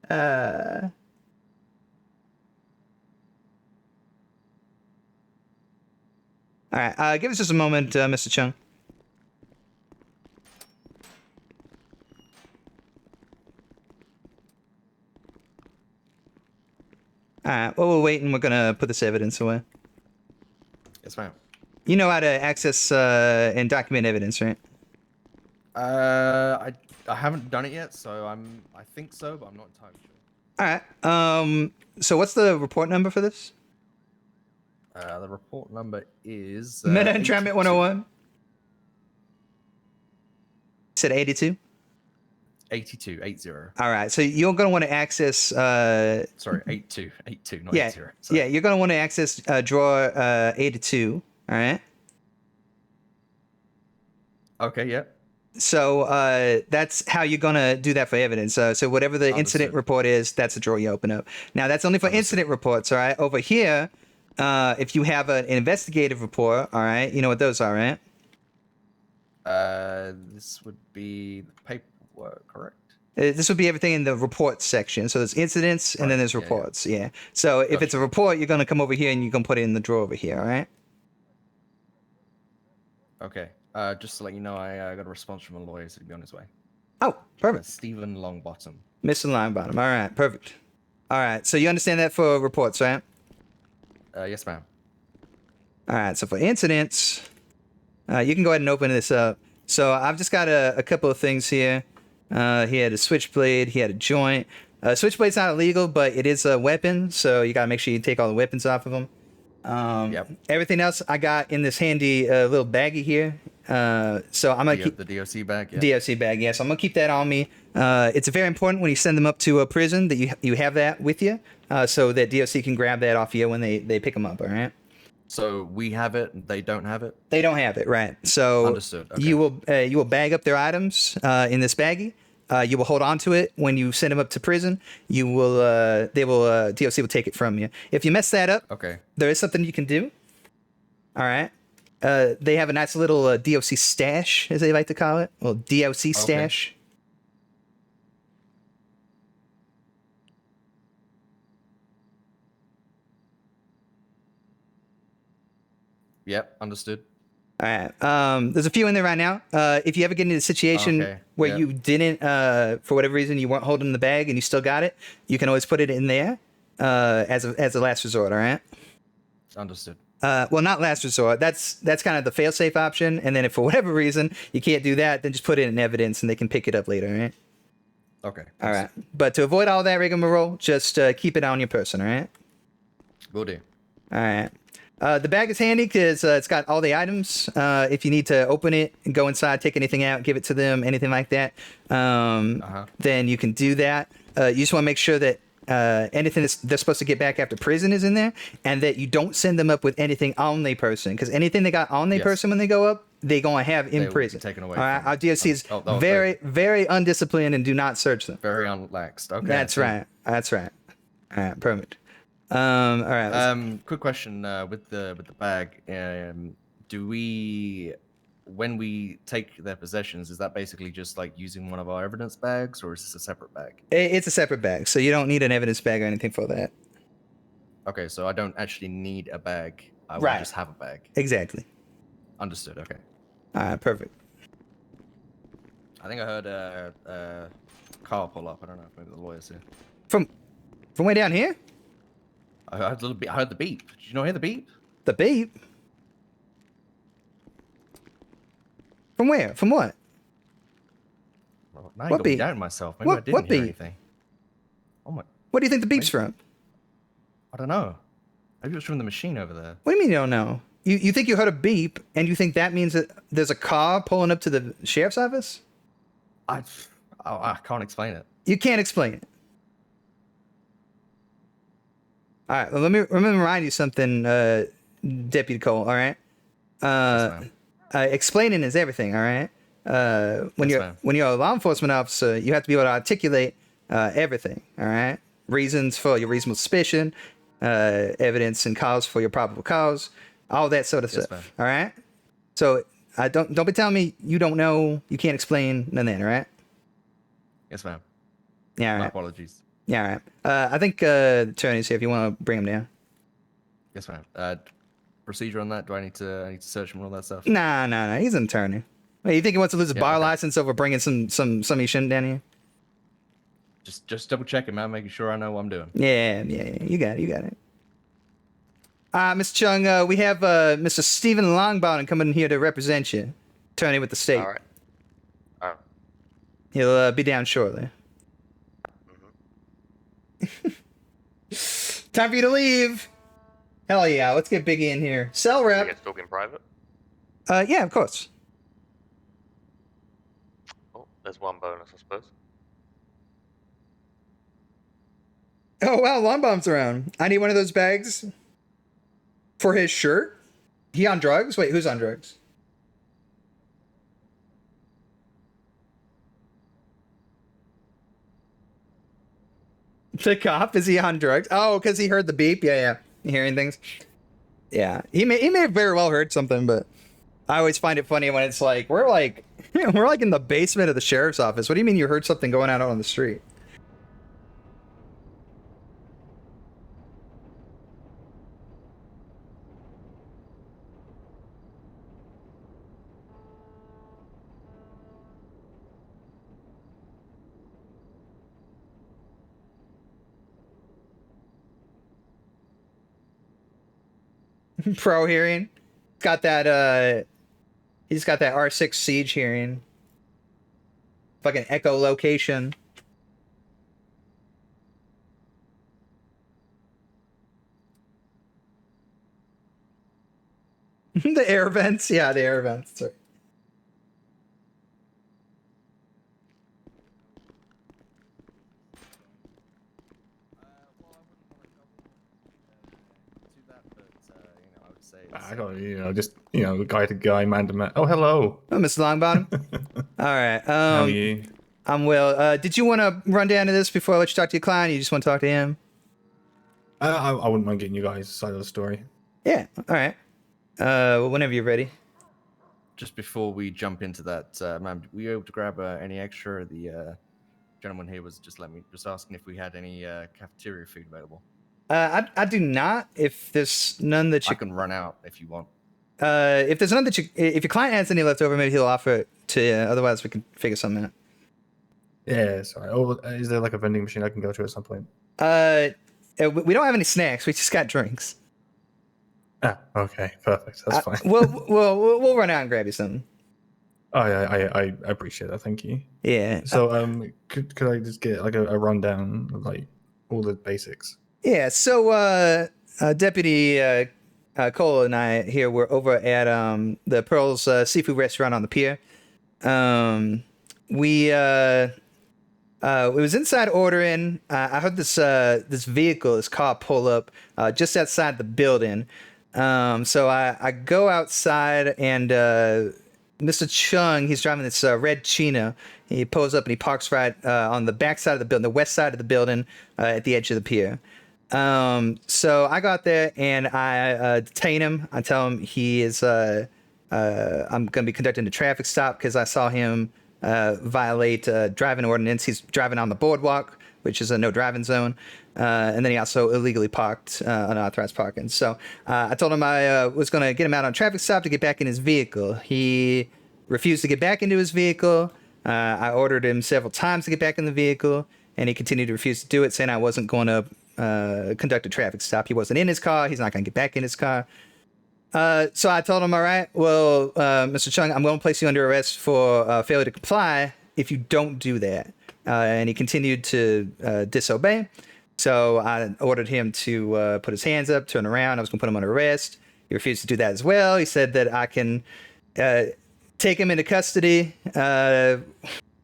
All right, give us just a moment, Mr. Chung. All right, while we're waiting, we're gonna put this evidence away. Yes, ma'am. You know how to access and document evidence, right? I haven't done it yet, so I think so, but I'm not entirely sure. All right. So what's the report number for this? The report number is Meta Entrapment 101. Said 82. 82, 80. All right. So you're gonna want to access. Sorry, 82, not Yeah, 80. Sorry. yeah. You're gonna want to access drawer 82. All right. Okay, yeah. So that's how you're gonna do that for evidence. So whatever the incident Understood. report is, that's the drawer you open up. Now that's only for incident reports. All right. Over here, if you have an investigative report, all right, you know what those are, right? This would be the paperwork, correct? This would be everything in the reports section. So there's incidents and then there's reports. Yeah. So if it's a report, you're gonna come over here and you can put it in the drawer over here. All right. Okay. Just to let you know, I got a response from a lawyer, so he'll be on his way. Oh, perfect. Stephen Longbottom. Mr. Linebottom. All right, perfect. All right, so you understand that for reports, right? Yes, ma'am. All right, so for incidents, you can go ahead and open this up. So I've just got a couple of things here. He had a switchblade. He had a joint. Switchblade's not illegal, but it is a weapon, so you gotta make sure you take all the weapons off of him. Yep. Everything else I got in this handy little baggie here. So I'm gonna keep The DOC bag. Yeah. DOC bag. Yeah, so I'm gonna keep that on me. It's very important when you send them up to a prison that you have that with you, so that DOC can grab that off you when they pick them up. All right. So we have it, and they don't have it. They don't have it, right? So Understood. Okay. you will bag up their items in this baggie. You will hold on to it when you send them up to prison. You will DOC will take it from you. If you mess that up, Okay. there is something you can do. All right. They have a nice little DOC stash, as they like to call it. Well, DOC stash. Yep. Understood. All right. There's a few in there right now. If you ever get into a situation Okay, where yeah. you didn't, for whatever reason, you weren't holding the bag and you still got it, you can always put it in there as a last resort. All right. Understood. Well, not last resort. That's kind of the fail-safe option. And then if for whatever reason you can't do that, then just put it in evidence and they can pick it up later. All right. Okay. All right. But to avoid all that rigmarole, just keep it on your person. All right. Will do. All right. The bag is handy because it's got all the items. If you need to open it and go inside, take anything out, give it to them, anything like that, then you can do that. You just want to make sure that anything they're supposed to get back after prison is in there, and that you don't send them up with anything on their person, because anything they got on their person when they go up, they gonna have in They will be prison. taken away All right, from our DOC is they'll very, very undisciplined and do not search them. very unlaxed. Okay. That's right. That's right. All right, perfect. All right. Quick question with the bag. Do we, when we take their possessions, is that basically just like using one of our evidence bags, or is this a separate bag? It's a separate bag, so you don't need an evidence bag or anything for that. Okay, so I don't actually need a bag. I will Right. just have a bag. Exactly. Understood. Okay. All right, perfect. I think I heard a car pull up. I don't know. Maybe the lawyer's here. From way down here? I heard a little bit. I heard the beep. Did you not hear the beep? The beep? From where? From what? Well, now you What got me beep? doubting myself. Maybe What- I didn't what hear beep? anything. Oh my! What do you think the beep's from? I don't know. Maybe it was from the machine over there. What do you mean you don't know? You think you heard a beep, and you think that means that there's a car pulling up to the sheriff's office? I can't explain it. You can't explain it. All right, well, let me remind you something, Deputy Cole, all right? Yes, ma'am. Explaining is everything, all right? When Yes, ma'am. you're a law enforcement officer, you have to be able to articulate everything, all right? Reasons for your reasonable suspicion, evidence and cause for your probable cause, all that sort of Yes, stuff, ma'am. all right? So don't be telling me you don't know, you can't explain none of that, all right? Yes, ma'am. Yeah, all My right. apologies. Yeah, all right. I think the attorney's here if you want to bring him down. Yes, ma'am. Procedure on that? Do I need to search him and all that stuff? Nah. He's an attorney. Wait, you think he wants to lose his Yeah, bar okay. license over bringing somebody shouldn't down here? Just double checking, man. Making sure I know what I'm doing. Yeah. You got it. Mr. Chung, we have Mr. Stephen Longbottom coming here to represent you, attorney with the state. All right. All right. He'll be down shortly. Time for you to leave. Hell yeah, let's get Biggie in here. Cell You rep. get to talk in private. Yeah, of course. Oh, there's one bonus, I suppose. Oh wow, Longbomb's around. I need one of those bags for his shirt. He on drugs? Wait, who's on drugs? The cop? Is he on drugs? Oh, because he heard the beep? Yeah. You hearing things? Yeah. He may have very well heard something, but I always find it funny when it's like, we're like in the basement of the sheriff's office. What do you mean you heard something going out on the street? Pro hearing. Got that he's got that R6 siege hearing. Fucking echolocation. The air vents, yeah, the air vents. Sorry. I got just guy to guy, man to man. Oh, hello. Oh, Mr. Longbottom. All right. How are you? I'm Will. Did you want to run down to this before I let you talk to your client? Or you just want to talk to him? I wouldn't mind getting you guys' side of the story. Yeah. All right. Whenever you're ready. Just before we jump into that, ma'am, were you able to grab any extra? The gentleman here was just asking if we had any cafeteria food available. I do not. If there's none that I you can run out if you want. if there's none that you if your client has any left over, maybe he'll offer it to you. Otherwise, we can figure something out. Yeah, sorry. Oh, is there like a vending machine I can go to at some point? We don't have any snacks. We just got drinks. Ah, okay, perfect. That's fine. We'll run out and grab you something. Oh, yeah, I appreciate that. Thank you. Yeah. So, could I just get like a rundown of like all the basics? Yeah. So, Deputy Cole and I here were over at the Pearl's seafood restaurant on the pier. We was inside ordering. I heard this this car pull up just outside the building. So I go outside and Mr. Chung, he's driving this red Chino. He pulls up and he parks right on the back side of the building, the west side of the building, at the edge of the pier. So I got there and I detain him. I tell him he is I'm going to be conducting a traffic stop because I saw him violate driving ordinance. He's driving on the boardwalk, which is a no driving zone. And then he also illegally parked, unauthorized parking. So I told him I was going to get him out on a traffic stop to get back in his vehicle. He refused to get back into his vehicle. I ordered him several times to get back in the vehicle, and he continued to refuse to do it, saying I wasn't going to conduct a traffic stop. He wasn't in his car. He's not going to get back in his car. So I told him, all right, well, Mr. Chung, I'm going to place you under arrest for failure to comply if you don't do that. And he continued to disobey. So I ordered him to put his hands up, turn around. I was going to put him under arrest. He refused to do that as well. He said that I can take him into custody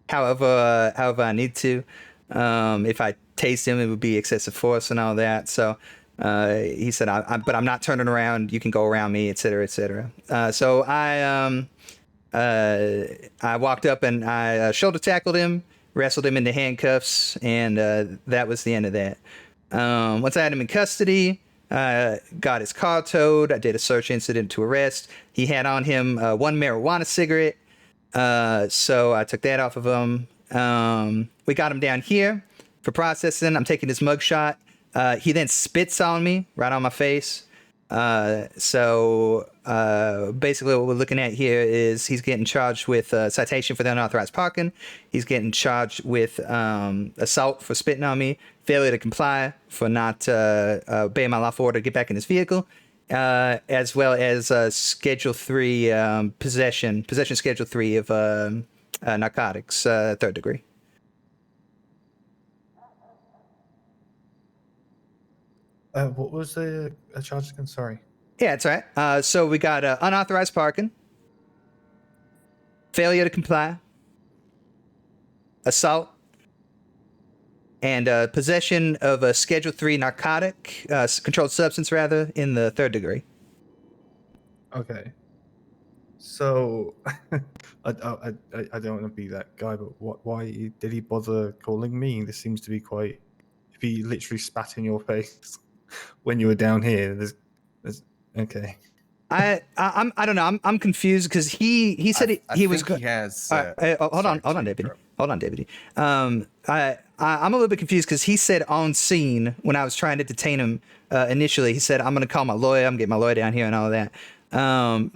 however I need to. If I tase him, it would be excessive force and all that. So he said, but I'm not turning around. You can go around me, et cetera, et cetera. So I walked up and I shoulder tackled him, wrestled him into handcuffs, and that was the end of that. Once I had him in custody, got his car towed. I did a search incident to arrest. He had on him one marijuana cigarette, so I took that off of him. We got him down here for processing. I'm taking his mugshot. He then spits on me right on my face. So basically what we're looking at here is he's getting charged with citation for the unauthorized parking. He's getting charged with assault for spitting on me, failure to comply for not obeying my lawful order to get back in his vehicle, as well as Schedule 3 possession Schedule 3 of narcotics, 3rd degree. What was the charge again? Sorry. Yeah, that's right. So we got unauthorized parking, failure to comply, assault, and possession of a Schedule 3 narcotic, controlled substance rather, in the 3rd degree. Okay. So, I don't want to be that guy, but why did he bother calling me? This seems to be quite. If he literally spat in your face when you were down here, there's okay. I don't know. I'm confused because he said he was. He has. Hold on, Deputy. I'm a little bit confused because he said on scene when I was trying to detain him initially, he said, I'm going to call my lawyer. I'm getting my lawyer down here and all of that.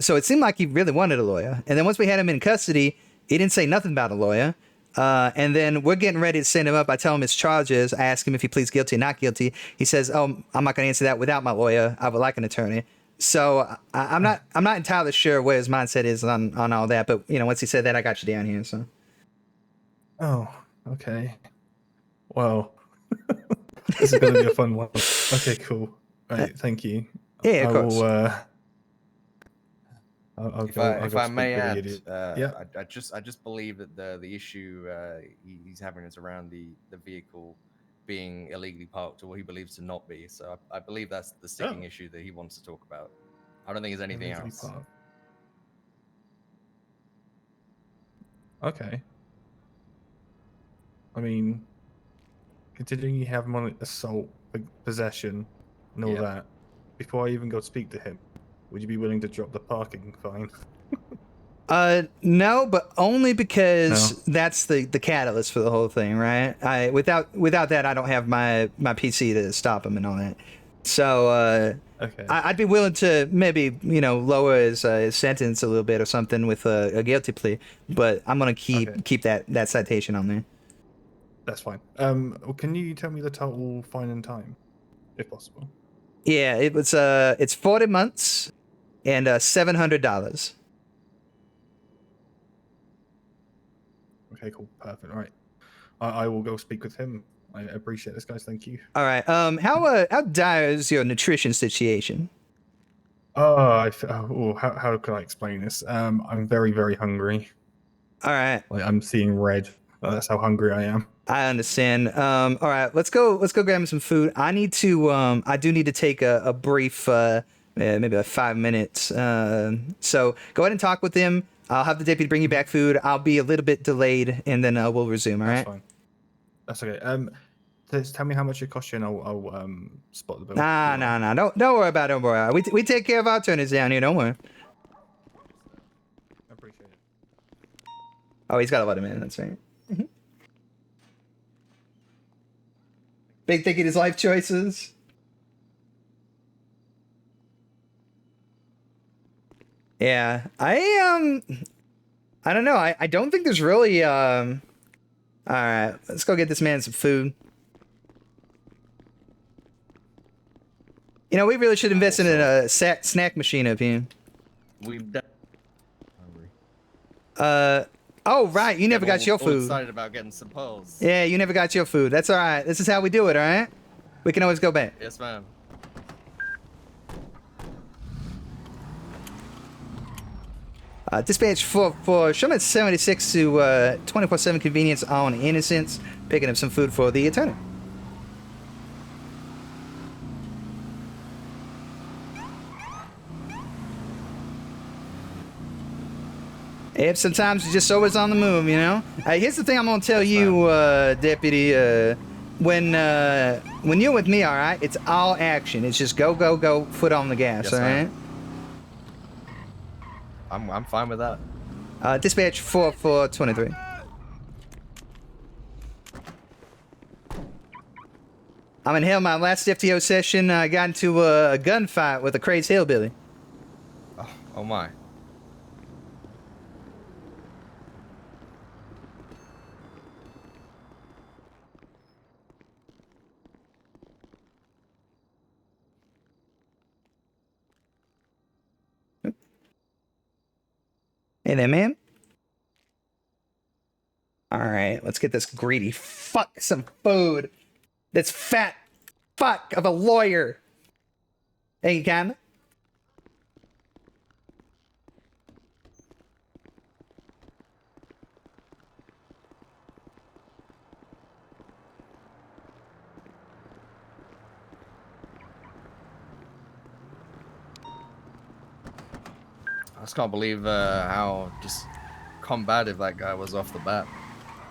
So it seemed like he really wanted a lawyer. And then once we had him in custody, he didn't say nothing about a lawyer. And then we're getting ready to send him up. I tell him his charges. I ask him if he pleads guilty or not guilty. He says, oh, I'm not going to answer that without my lawyer. I would like an attorney. So I'm not entirely sure where his mindset is on all that. But, you know, once he said that, I got you down here. So. Oh, okay. Well, this is going to be a fun one. Okay, cool. Right, thank you. Yeah, of course. If I may add, yeah. I just believe that the issue he's having is around the vehicle being illegally parked, or what he believes to not be. So I believe that's the sticking issue that he wants to talk about. I don't think there's anything else. Parked. Okay. I mean, considering you have him on assault, possession, and all that, before I even go speak to him, would you be willing to drop the parking fine? No, but only because that's the catalyst for the whole thing, right? Without that, I don't have my PC to stop him and all that. So okay. I'd be willing to maybe, you know, lower his sentence a little bit or something with a guilty plea, but I'm gonna keep that citation on there. That's fine. Can you tell me the total fine and time, if possible? Yeah, it's 40 months and $700. Okay, cool, perfect. All right, I will go speak with him. I appreciate this, guys. Thank you. All right. How dire is your nutrition situation? How can I explain this? I'm very, very hungry. All right. Like I'm seeing red. That's how hungry I am. I understand. All right, let's go grab me some food. I do need to take a brief, maybe like 5 minutes. So go ahead and talk with him. I'll have the deputy bring you back food. I'll be a little bit delayed, and then we'll resume. All That's right? fine. That's okay. Just tell me how much it costs you, and I'll spot the bill. Nah. Don't worry about it. Don't worry. About it. We take care of our attorneys down here. Don't worry. I appreciate it. Oh, he's got to let him in. That's right. Big thinking his life choices. Yeah, I don't know. I don't think there's really all right, let's go get this man some food. You know, we really should invest in a snack machine up here. We've done. Oh right, you never got your All food. excited about getting some pearls. Yeah, you never got your food. That's all right. This is how we do it. All right. We can always go back. Yes, ma'am. Dispatch for Sherman 76 to 24/7 convenience on Innocence, picking up some food for the attorney. If sometimes you're just always on the move, you know. Here's the thing I'm gonna tell you, Deputy. When you're with me, all right, it's all action. It's just go, foot on the gas, Yes, all right. ma'am. I'm fine with that. Dispatch 4423. I'm in hell. My last FTO session, I got into a gunfight with a crazed hillbilly. Oh my. Hey there, man. All right, let's get this greedy fuck some food. This fat fuck of a lawyer. Hey, you can? I just can't believe how just combative that guy was off the bat.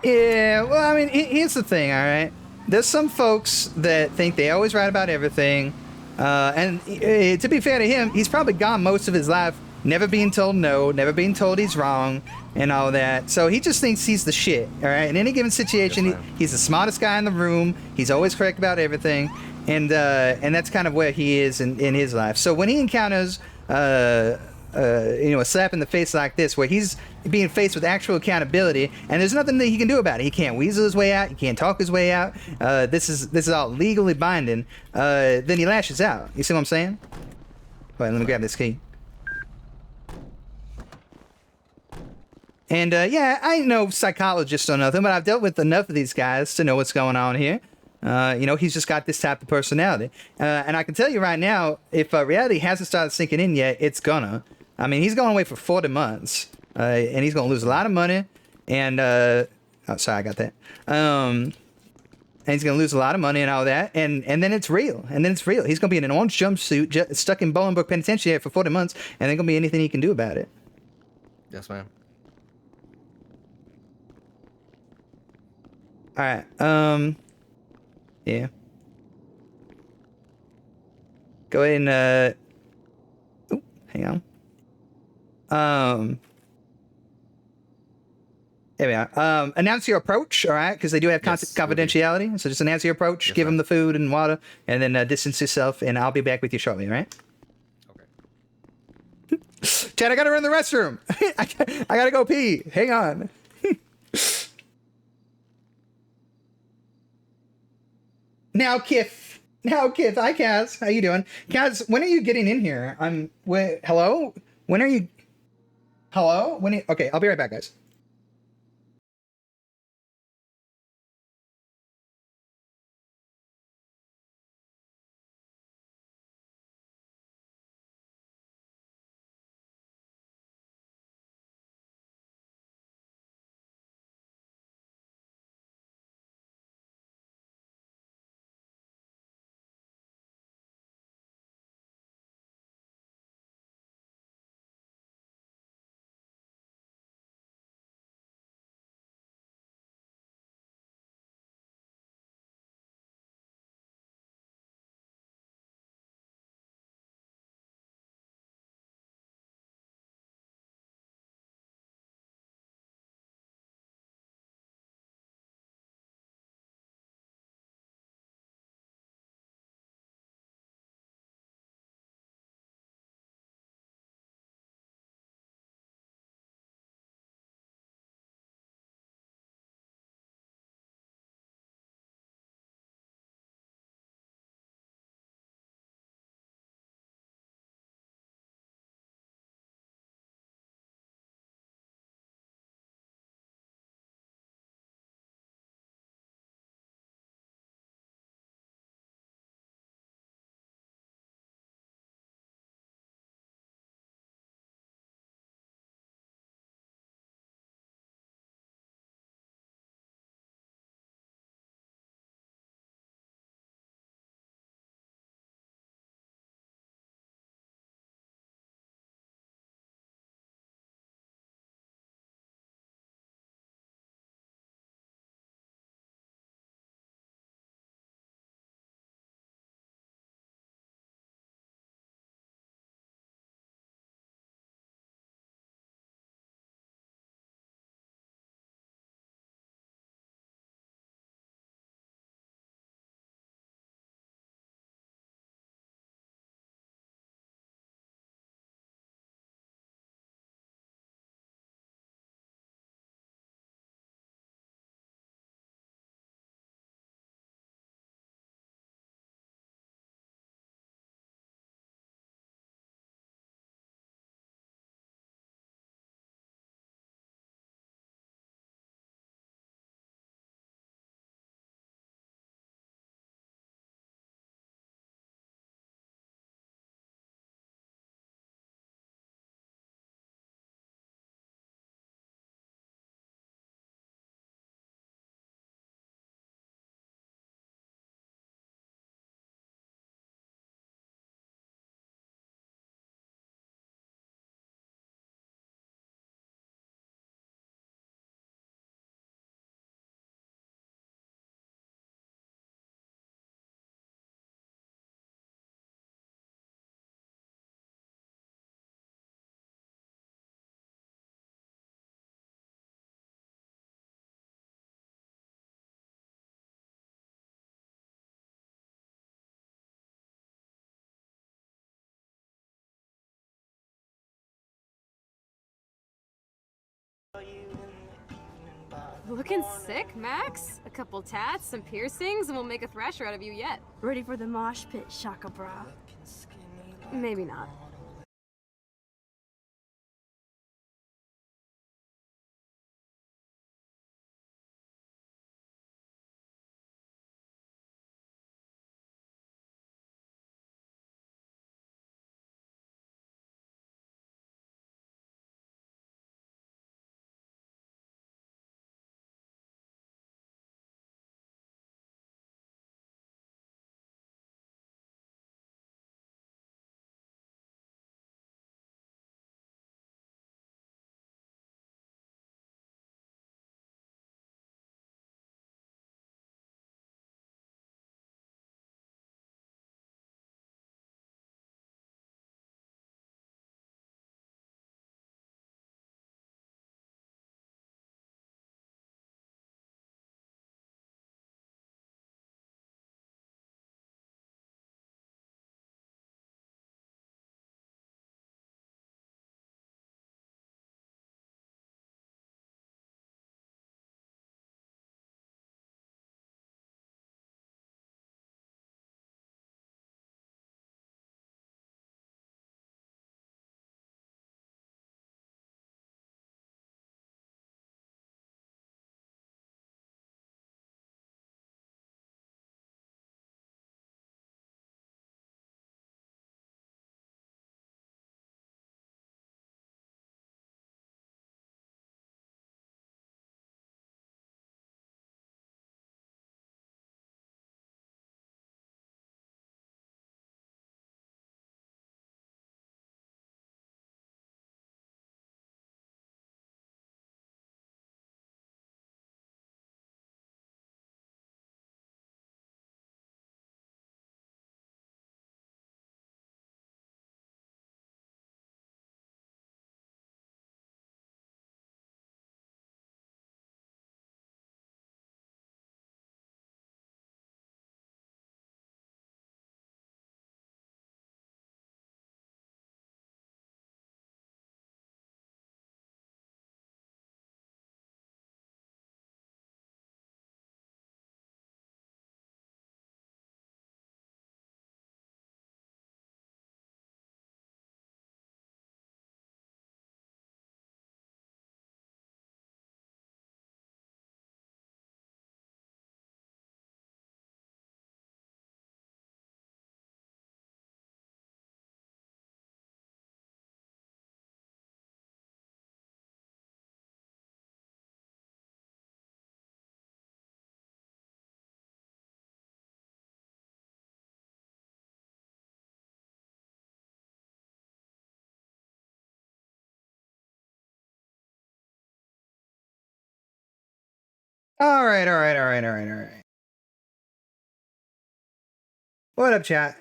Yeah, well, I mean, here's the thing, all right? There's some folks that think they always right about everything. And to be fair to him, he's probably gone most of his life never being told no, never being told he's wrong, and all that. So he just thinks he's the shit, all right? In any given situation, Yes, he's the smartest guy in the room. He's always correct about everything. And that's kind of where he is in his life. So when he encounters a slap in the face like this, where he's being faced with actual accountability, and there's nothing that he can do about it. He can't weasel his way out. He can't talk his way out. This is all legally binding. Then he lashes out. You see what I'm saying? Wait, let me grab this key. And yeah, I ain't no psychologist or nothing, but I've dealt with enough of these guys to know what's going on here. He's just got this type of personality. And I can tell you right now, if reality hasn't started sinking in yet, it's gonna. I mean, he's going away for 40 months, and he's going to lose a lot of money. And, oh, sorry, I got that. And he's going to lose a lot of money and all that. And then it's real. He's going to be in an orange jumpsuit, stuck in Bolingbroke Penitentiary for 40 months, and there going to be anything he can do about it. Yes, ma'am. All right. Yeah. Go ahead and, hang on. There we are. Announce your approach, all right? Because they do have confidentiality. So just announce your approach, give them the food and water, and then distance yourself, and I'll be back with you shortly, all right? Okay. Chad, I gotta run the restroom. I gotta go pee. Hang on. Now, Kif. Hi, Kaz. How you doing? Kaz, when are you getting in here? Hello? When are you... Hello? Okay, I'll be right back, guys. Looking sick, Max? A couple tats, some piercings, and we'll make a thrasher out of you yet. Ready for the mosh pit, Shaka Bra? Maybe not. All right, all right, all right, all right, all right. What up, chat?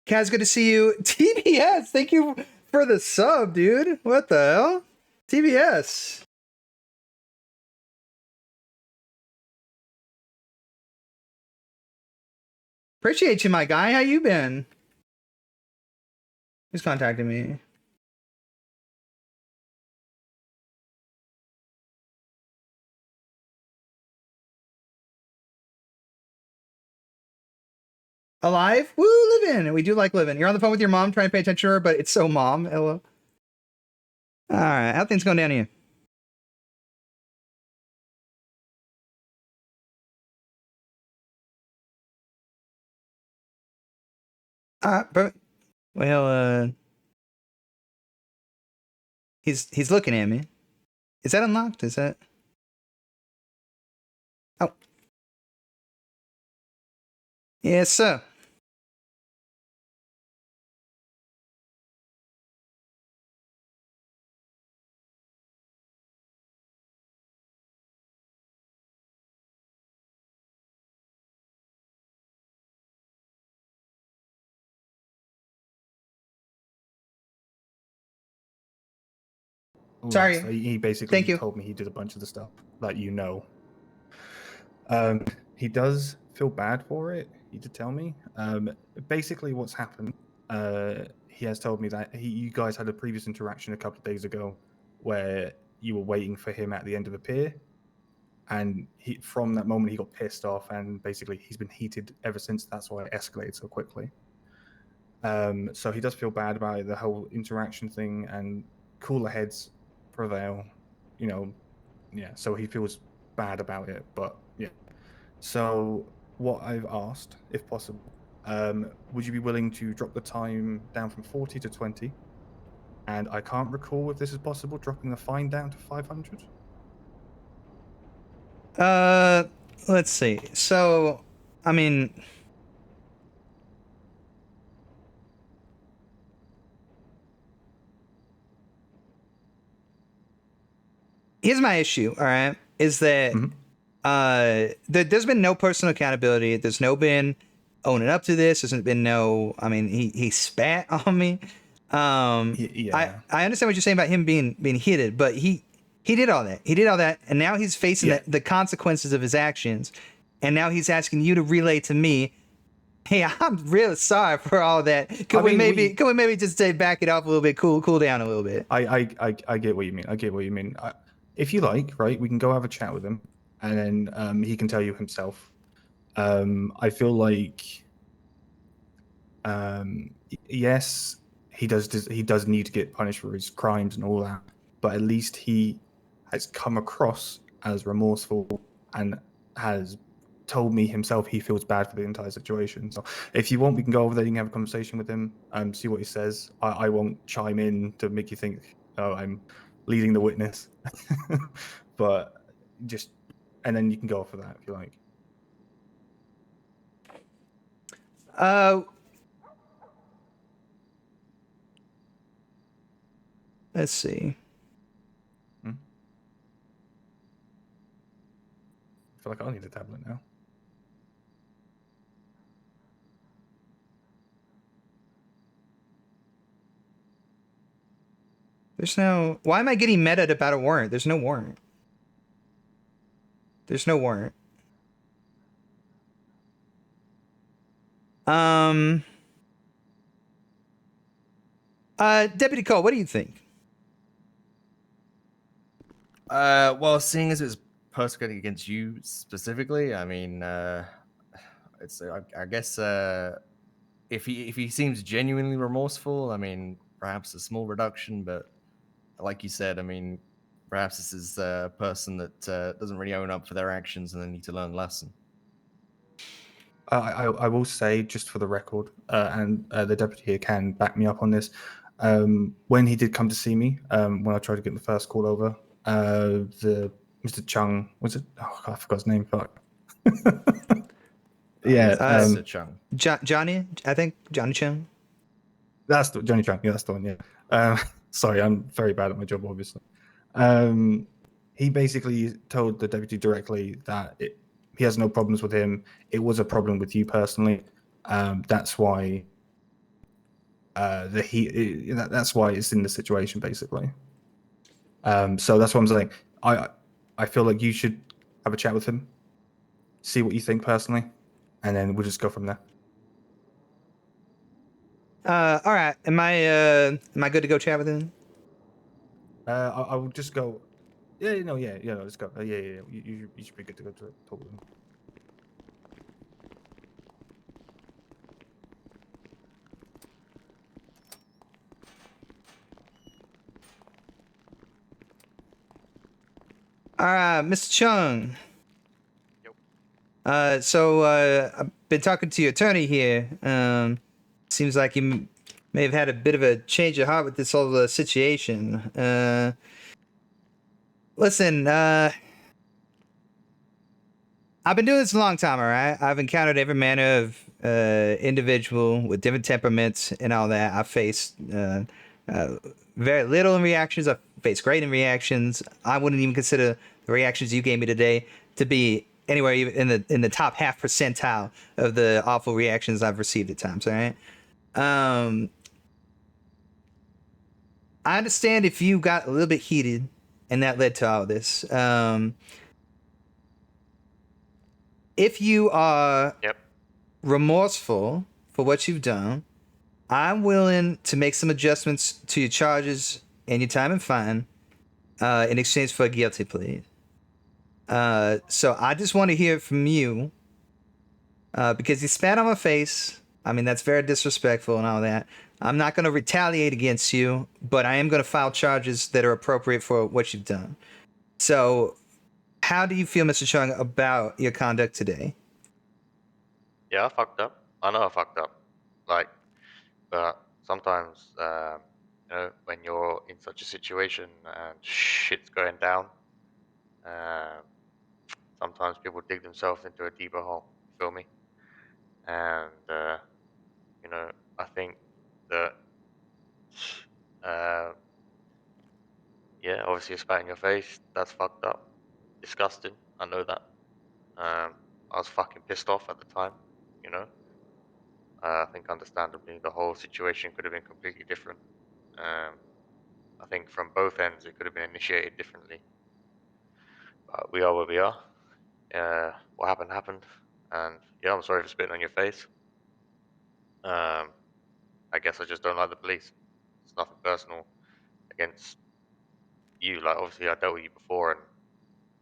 Kaz, good to see you. TBS, thank you for the sub, dude. What the hell? TBS. Appreciate you, my guy. How you been? Who's contacting me? Alive? Woo, living. We do like living. You're on the phone with your mom trying to pay attention to her, but it's so mom. Hello. All right. How things going down to you? But well, he's looking at me. Is that unlocked? Is that? Oh. Yes, sir. Sorry. He basically Thank you. told me he did a bunch of the stuff that you know. He does feel bad for it. He did tell me. Basically, what's happened. He has told me that you guys had a previous interaction a couple of days ago where you were waiting for him at the end of the pier, and from that moment he got pissed off, and basically he's been heated ever since. That's why it escalated so quickly. So he does feel bad about it, the whole interaction thing, and cooler heads prevail, yeah, so he feels bad about it, but yeah. So what I've asked, if possible, would you be willing to drop the time down from 40 to 20? And I can't recall if this is possible, dropping the fine down to 500. Let's see. So, I mean, here's my issue. All right, is that there's been no personal accountability. There's no been owning up to this. There's been no. I mean, he spat on me. Yeah. I understand what you're saying about him being heated, but he did all that. He did all that, and now he's facing the consequences of his actions. And now he's asking you to relay to me, hey, I'm really sorry for all that. Can we maybe just say back it off a little bit, cool down a little bit? I get what you mean. If you like, right, we can go have a chat with him, and then he can tell you himself. I feel like, yes, he does need to get punished for his crimes and all that, but at least he has come across as remorseful and has told me himself he feels bad for the entire situation. So if you want, we can go over there, you can have a conversation with him, see what he says. I won't chime in to make you think, oh, I'm leading the witness. But and then you can go off of that if you like. Let's see. I feel like I need a tablet now. There's no. Why am I getting meta about a warrant? There's no warrant. There's no warrant. Deputy Cole, what do you think? Well, seeing as it's persecuting against you specifically, I mean, it's I guess if he seems genuinely remorseful, I mean, perhaps a small reduction, but like you said, I mean, perhaps this is a person that doesn't really own up for their actions and they need to learn a lesson. I will say, just for the record, and the deputy here can back me up on this. When he did come to see me, when I tried to get the first call over, the Mr. Chung, was it? Oh, God, I forgot his name. Fuck. Yeah, Mr. Chung. Johnny, I think Johnny Chung. That's Johnny Chung. Yeah, that's the one. Yeah. Sorry, I'm very bad at my job, obviously. He basically told the deputy directly that he has no problems with him. It was a problem with you personally. That's why that's why it's in the situation, basically. So that's what I'm saying. I feel like you should have a chat with him, see what you think personally, and then we'll just go from there. All right. Am I good to go chat with him? I will just go. Yeah, no, let's go. Yeah. You should be good to go to talk with him. All right, Mr. Chung. Yep. So I've been talking to your attorney here. Seems like you may have had a bit of a change of heart with this whole situation. Listen, I've been doing this a long time, all right? I've encountered every manner of individual with different temperaments and all that. I've faced very little in reactions. I've faced great in reactions. I wouldn't even consider the reactions you gave me today to be anywhere even in the top half percentile of the awful reactions I've received at times, all right? I understand if you got a little bit heated and that led to all this. If you are remorseful for what you've done, I'm willing to make some adjustments to your charges and your time and fine in exchange for a guilty plea. So I just want to hear it from you, because you spat on my face. I mean, that's very disrespectful and all that. I'm not going to retaliate against you, but I am going to file charges that are appropriate for what you've done. So, how do you feel, Mr. Chung, about your conduct today? Yeah, I fucked up. I know I fucked up. Like, but sometimes, when you're in such a situation and shit's going down, um, sometimes people dig themselves into a deeper hole. You feel me? And I think that, uh, yeah, obviously a spat in your face. That's fucked up, disgusting. I know that. I was fucking pissed off at the time. You know. I think understandably the whole situation could have been completely different. I think from both ends it could have been initiated differently. But we are where we are. What happened happened, and yeah, I'm sorry for spitting on your face. I guess I just don't like the police. It's nothing personal against you. Like obviously I dealt with you before and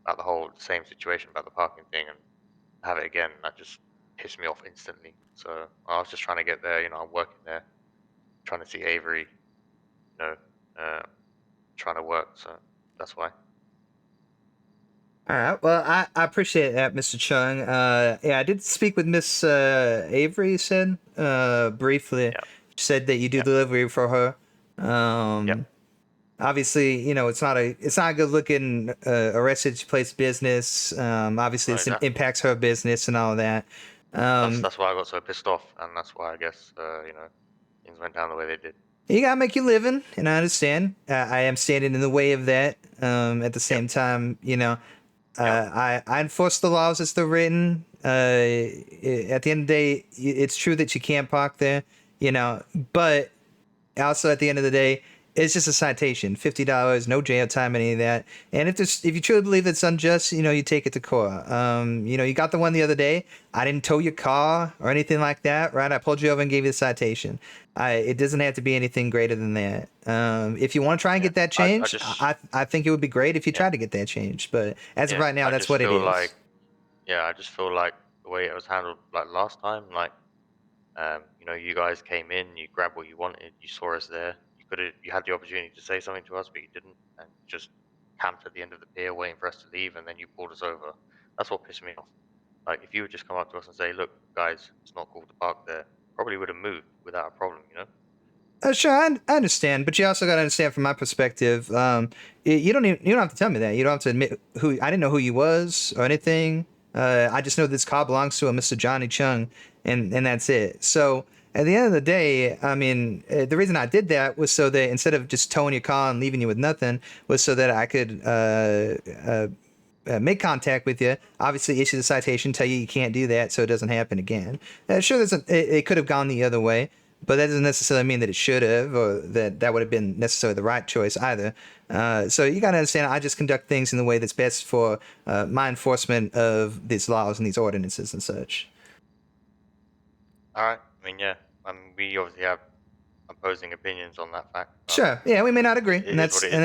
about the whole same situation about the parking thing, and have it again. That just pissed me off instantly. So I was just trying to get there. I'm working there, trying to see Avery. You know, uh, trying to work. So that's why. All right. Well, I appreciate that, Mr. Chung. Yeah, I did speak with Miss Avery. You said briefly. Yeah. She said that you do delivery for her. Yep. Obviously, it's not a good looking arrested place business. Obviously, No, this exactly. impacts her business and all of that. That's why I got so pissed off, and that's why I guess things went down the way they did. You gotta make your living, and I understand. I am standing in the way of that. At the same time, I enforce the laws as they're written. At the end of the day, it's true that you can't park there, but also at the end of the day, it's just a citation, $50, no jail time, any of that. And if you truly believe it's unjust, you take it to court. You got the one the other day. I didn't tow your car or anything like that, right? I pulled you over and gave you the citation. It doesn't have to be anything greater than that. If you want to try and get that changed, I think it would be great if you tried to get that changed. But as of right now, that's what it is. I just feel like the way it was handled, like last time, you guys came in, you grabbed what you wanted, you saw us there. You had the opportunity to say something to us, but you didn't, and just camped at the end of the pier waiting for us to leave, and then you pulled us over. That's what pissed me off. Like, if you would just come up to us and say, "Look, guys, it's not cool to park there," probably would have moved without a problem, Sure, I understand, but you also got to understand from my perspective. You don't have to tell me that. You don't have to admit who. I didn't know who you was or anything. I just know this car belongs to a Mr. Johnny Chung, and that's it. So at the end of the day, I mean, the reason I did that was so that instead of just towing your car and leaving you with nothing, was so that I could make contact with you, obviously issue the citation, tell you can't do that, so it doesn't happen again. Sure, it could have gone the other way. But that doesn't necessarily mean that it should have, or that would have been necessarily the right choice either. So you got to understand, I just conduct things in the way that's best for my enforcement of these laws and these ordinances and such. All right. I mean, yeah. We obviously have opposing opinions on that fact. Sure. Yeah, we may not agree, and that's fine. Yeah.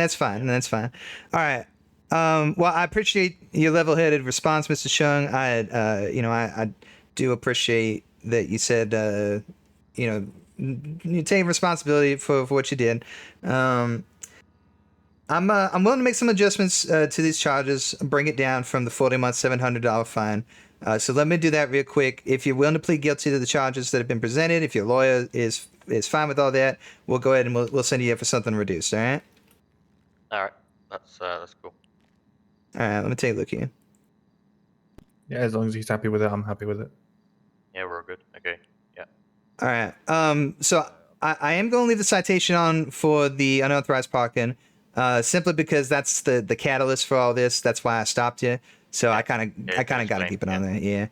And that's fine. All right. Well, I appreciate your level-headed response, Mr. Chung. I do appreciate that you said, you take responsibility for what you did. I'm willing to make some adjustments to these charges, bring it down from the 40-month $700 fine. So let me do that real quick. If you're willing to plead guilty to the charges that have been presented, if your lawyer is fine with all that, we'll go ahead and we'll send you up for something reduced. All right. All right. That's cool. All right. Let me take a look here. Yeah, as long as he's happy with it, I'm happy with it. Yeah, we're good. Okay. Yeah. All right. So I am going to leave the citation on for the unauthorized parking, simply because that's the catalyst for all this. That's why I stopped you. So I kind of got to keep it on there. Yeah.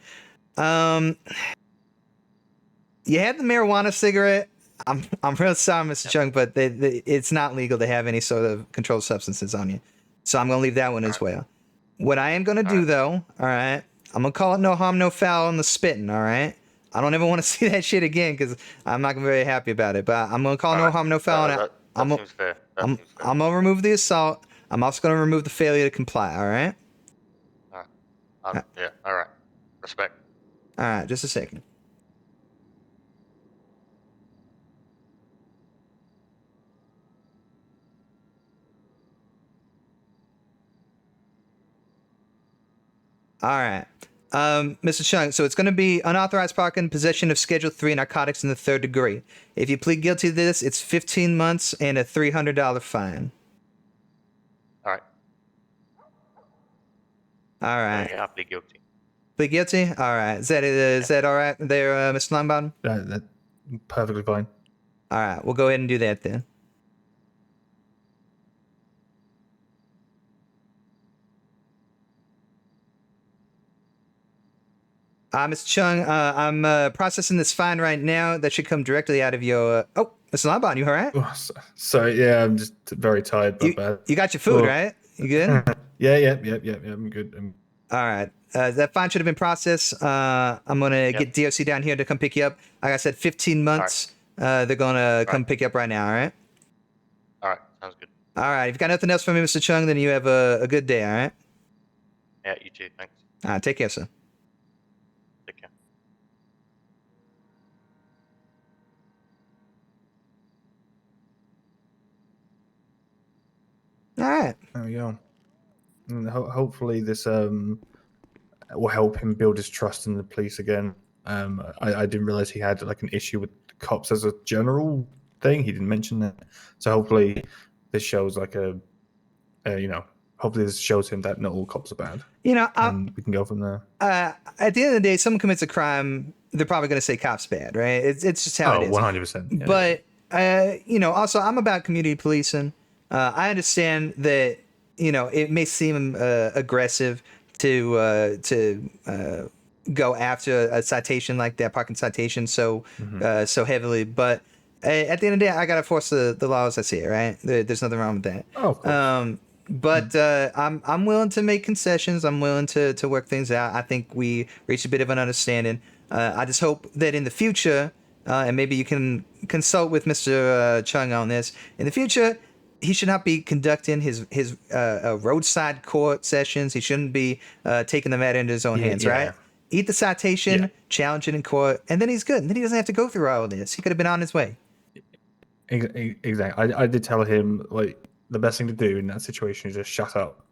You had the marijuana cigarette. I'm real sorry, Mr. Chung, but it's not legal to have any sort of controlled substances on you. So I'm going to leave that one as well. What I am going to do, though, all right, I'm going to call it no harm, no foul on the spitting, all right? I don't ever want to see that shit again because I'm not going to be very happy about it. But I'm going to call no harm, no foul. That seems fair. I'm going to remove the assault. I'm also going to remove the failure to comply, all right? Yeah, all right. Respect. All right, just a second. All right. Mr. Chung, so it's going to be unauthorized parking, possession of Schedule 3 narcotics in the 3rd degree. If you plead guilty to this, it's 15 months and a $300 fine. All right. All right. Yeah, I plead guilty. Plead guilty? All right. Is that all right there, Mr. Longbottom? That's perfectly fine. All right. We'll go ahead and do that then. Mr. Chung, I'm processing this fine right now. That should come directly out of your... Oh, Mr. Longbottom, you all right? Oh, sorry, yeah, I'm just very tired. But you got your food, right? You good? Yeah, I'm good. All right. That fine should have been processed. I'm going to get DOC down here to come pick you up. Like I said, 15 months. They're going to come pick you up right now, all right? All right, sounds good. All right. If you've got nothing else for me, Mr. Chung, then you have a good day, all right? Yeah, you too. Thanks. All right. Take care, sir. Take care. All right. There we go. And hopefully this will help him build his trust in the police again. I didn't realize he had like an issue with the cops as a general thing. He didn't mention that. So hopefully this shows like hopefully this shows him that not all cops are bad. And we can go from there. At the end of the day, someone commits a crime, they're probably going to say cops bad, right? It's just how it is. 100%. Yeah. But also I'm about community policing. I understand that it may seem aggressive to go after a citation like that, parking citation so heavily, but at the end of the day, I gotta force the law as I see it, right? There's nothing wrong with that. Oh, of course. But I'm willing to make concessions. I'm willing to work things out. I think we reached a bit of an understanding. I just hope that in the future, and maybe you can consult with Mr. Chung on this, in the future, he should not be conducting his roadside court sessions. He shouldn't be taking the matter into his own hands, right? Eat the citation, challenge it in court, and then he's good. And then he doesn't have to go through all of this. He could have been on his way. Exactly. I did tell him like the best thing to do in that situation is just shut up.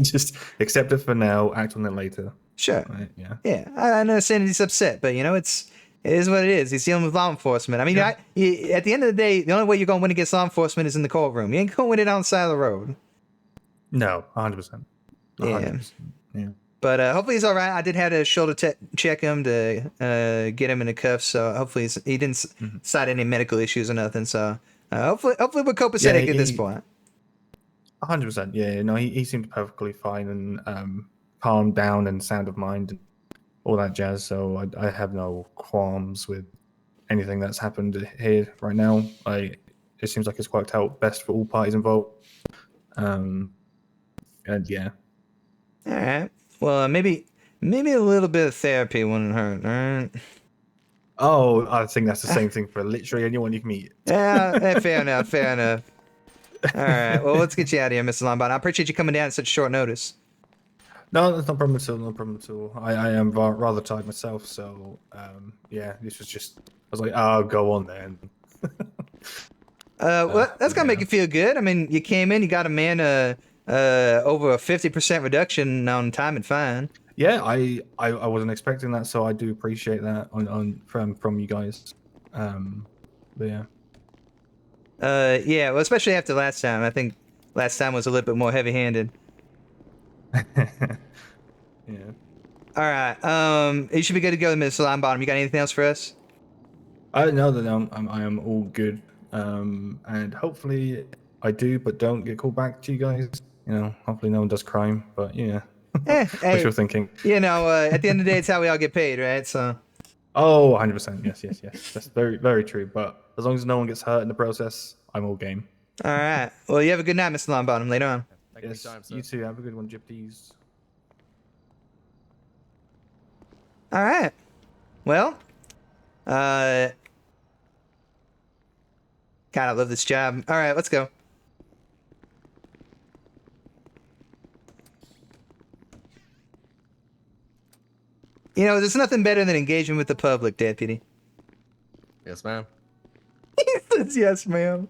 Just accept it for now, act on it later. Sure. Right? Yeah. Yeah, I understand he's upset, but it is what it is. He's dealing with law enforcement. I mean, at the end of the day, the only way you're going to win against law enforcement is in the courtroom. You ain't going to win it on the side of the road. No, 100%. 100%. Yeah. But hopefully he's all right. I did have to shoulder check him to get him in the cuffs. So hopefully he didn't cite any medical issues or nothing. So hopefully we're copacetic at this point. 100%. Yeah. No, he seemed perfectly fine and calmed down and sound of mind and all that jazz. So I have no qualms with anything that's happened here right now. It seems like it's worked out best for all parties involved. And yeah. All right. Well, maybe a little bit of therapy wouldn't hurt, right? Oh, I think that's the same thing for literally anyone you can meet. Yeah, fair enough. All right. Well, let's get you out of here, Mr. Lombard. I appreciate you coming down at such short notice. No, that's no problem at all. I am rather tired myself, so yeah, this was just. I was like, oh, go on then. Well, that's gonna make you feel good. I mean, you came in, you got a man over a 50% reduction on time and fine. Yeah, I wasn't expecting that, so I do appreciate that from you guys. But yeah. Yeah, well, especially after last time. I think last time was a little bit more heavy-handed. Yeah. All right. You should be good to go, Mr. Longbottom. You got anything else for us? I know that I am all good. And hopefully I do, but don't get called back to you guys. Hopefully no one does crime. But yeah. What you're thinking? At the end of the day, it's how we all get paid, right? So. Oh, 100%. Yes. That's very, very true. But as long as no one gets hurt in the process, I'm all game. All right. Well, you have a good night, Mr. Longbottom. Later on. Yes, you too. Have a good one, Gypsies. All right. Well, God, I love this job. All right, let's go. You know, there's nothing better than engaging with the public, Deputy. Yes, ma'am. He says yes, ma'am.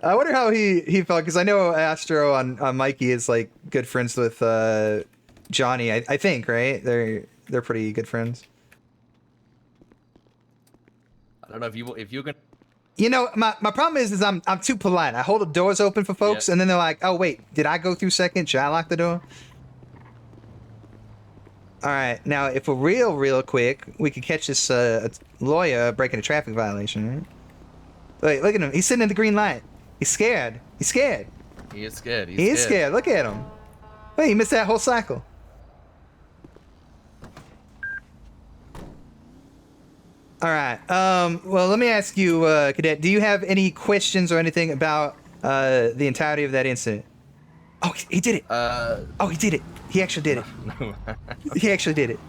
I wonder how he felt, because I know Astro on Mikey is like good friends with Johnny. I think, right? They're pretty good friends. I don't know if you're gonna. You know, my problem is I'm too polite. I hold the doors open for folks, and then they're like, "Oh wait, did I go through second? Should I lock the door?" All right, now if we're real quick, we could catch this lawyer breaking a traffic violation. Right? Wait, look at him. He's sitting in the green light. He's scared. He's scared. He is scared. He is scared. Look at him. Wait, he missed that whole cycle. All right. Well, let me ask you, Cadet. Do you have any questions or anything about the entirety of that incident? Oh, he did it. Oh, he did it. He actually did it. No. He actually did it.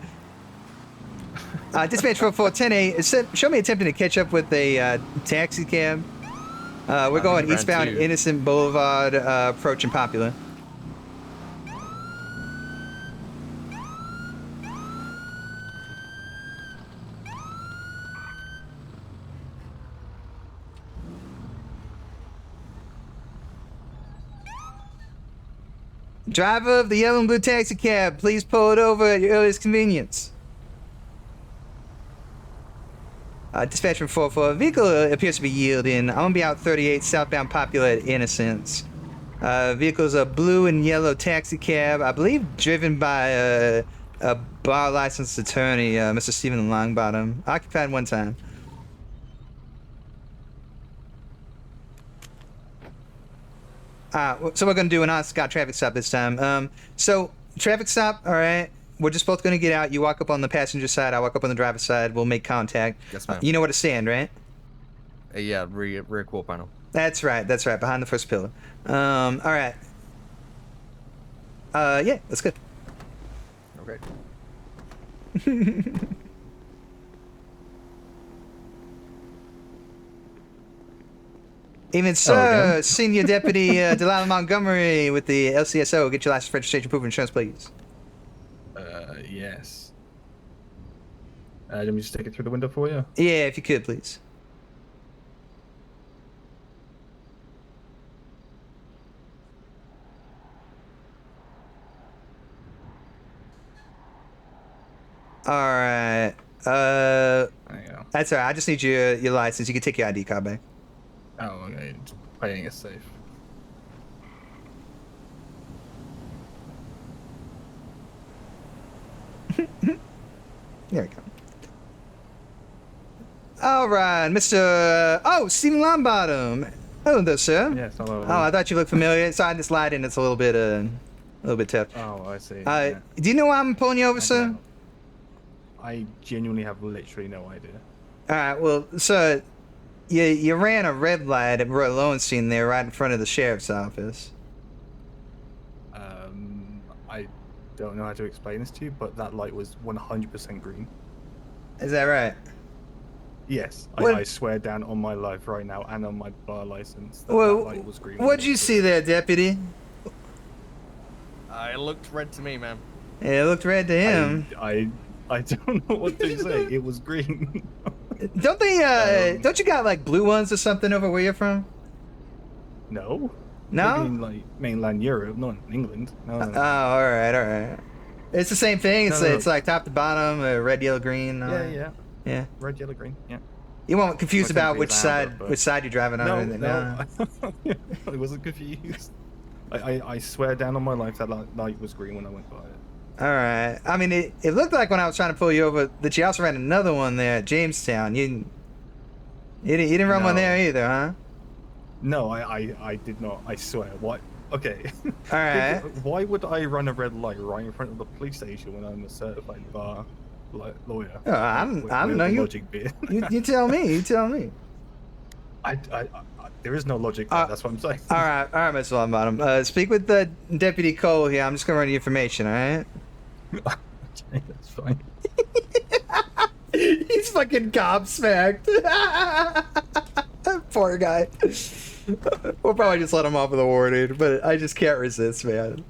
Dispatch 4410A, show me attempting to catch up with a taxi cab. We're going eastbound Innocent Boulevard, approaching Popular. Driver of the yellow and blue taxi cab, please pull it over at your earliest convenience. Dispatch from 44. Vehicle appears to be yielding. I'm gonna be out 38 southbound Popular at Innocence. Vehicle's a blue and yellow taxi cab, I believe driven by a bar licensed attorney, Mr. Stephen Longbottom. Occupied one time. So we're gonna do an on-Scott traffic stop this time. So traffic stop, all right. We're just both gonna get out. You walk up on the passenger side. I walk up on the driver's side. We'll make contact. Yes, ma'am. You know where to stand, right? Yeah, rear quarter panel. That's right. That's right. Behind the first pillar. All right. Yeah, that's good. Okay. Even so, Senior Deputy Delilah Montgomery with the LCSO. Get your license, registration, proof of insurance, please. Yes. Let me just take it through the window for you. Yeah, if you could, please. All right. There you go. That's all right. I just need your license. You can take your ID card back. Oh, okay. Playing it safe. There we go. All right, Mr. Oh, Stephen Longbottom. Hello there, sir. Yes, hello. Oh, I thought you looked familiar. Sorry, this lighting, it's a little bit tough. Oh, I see. Do you know why I'm pulling you over, sir? I genuinely have literally no idea. All right, well, sir, you ran a red light at Roy Lowenstein there right in front of the sheriff's office. I don't know how to explain this to you, but that light was 100% green. Is that right? Yes, I swear down on my life right now and on my bar license that Well, that light was green. What'd you see there, deputy? It looked red to me, man. It looked red to him. I don't know what to say. It was green. Don't they, don't you got like blue ones or something over where you're from? No. No? I mean, like mainland Europe, not in England. No. Oh, all right. It's the same thing. It's like top to bottom, red, yellow, green. Yeah. Red, yellow, green. Yeah. You weren't confused Well, about which side you're driving on. No, or anything. no. I wasn't confused. I swear down on my life that light was green when I went by it. All right. I mean, it looked like when I was trying to pull you over that you also ran another one there at Jamestown. You didn't run one there either, huh? No, I did not. I swear. What? Okay. All right. Why would I run a red light right in front of the police station when I'm a certified bar lawyer? Oh, I don't know. You tell me. You tell me. There is no logic there, that's what I'm saying. All right, Mr. Longbottom. Speak with the Deputy Cole here. I'm just gonna run the information. All right. Okay, that's fine. He's fucking gobsmacked. Poor guy. We'll probably just let him off with a warning, but I just can't resist, man.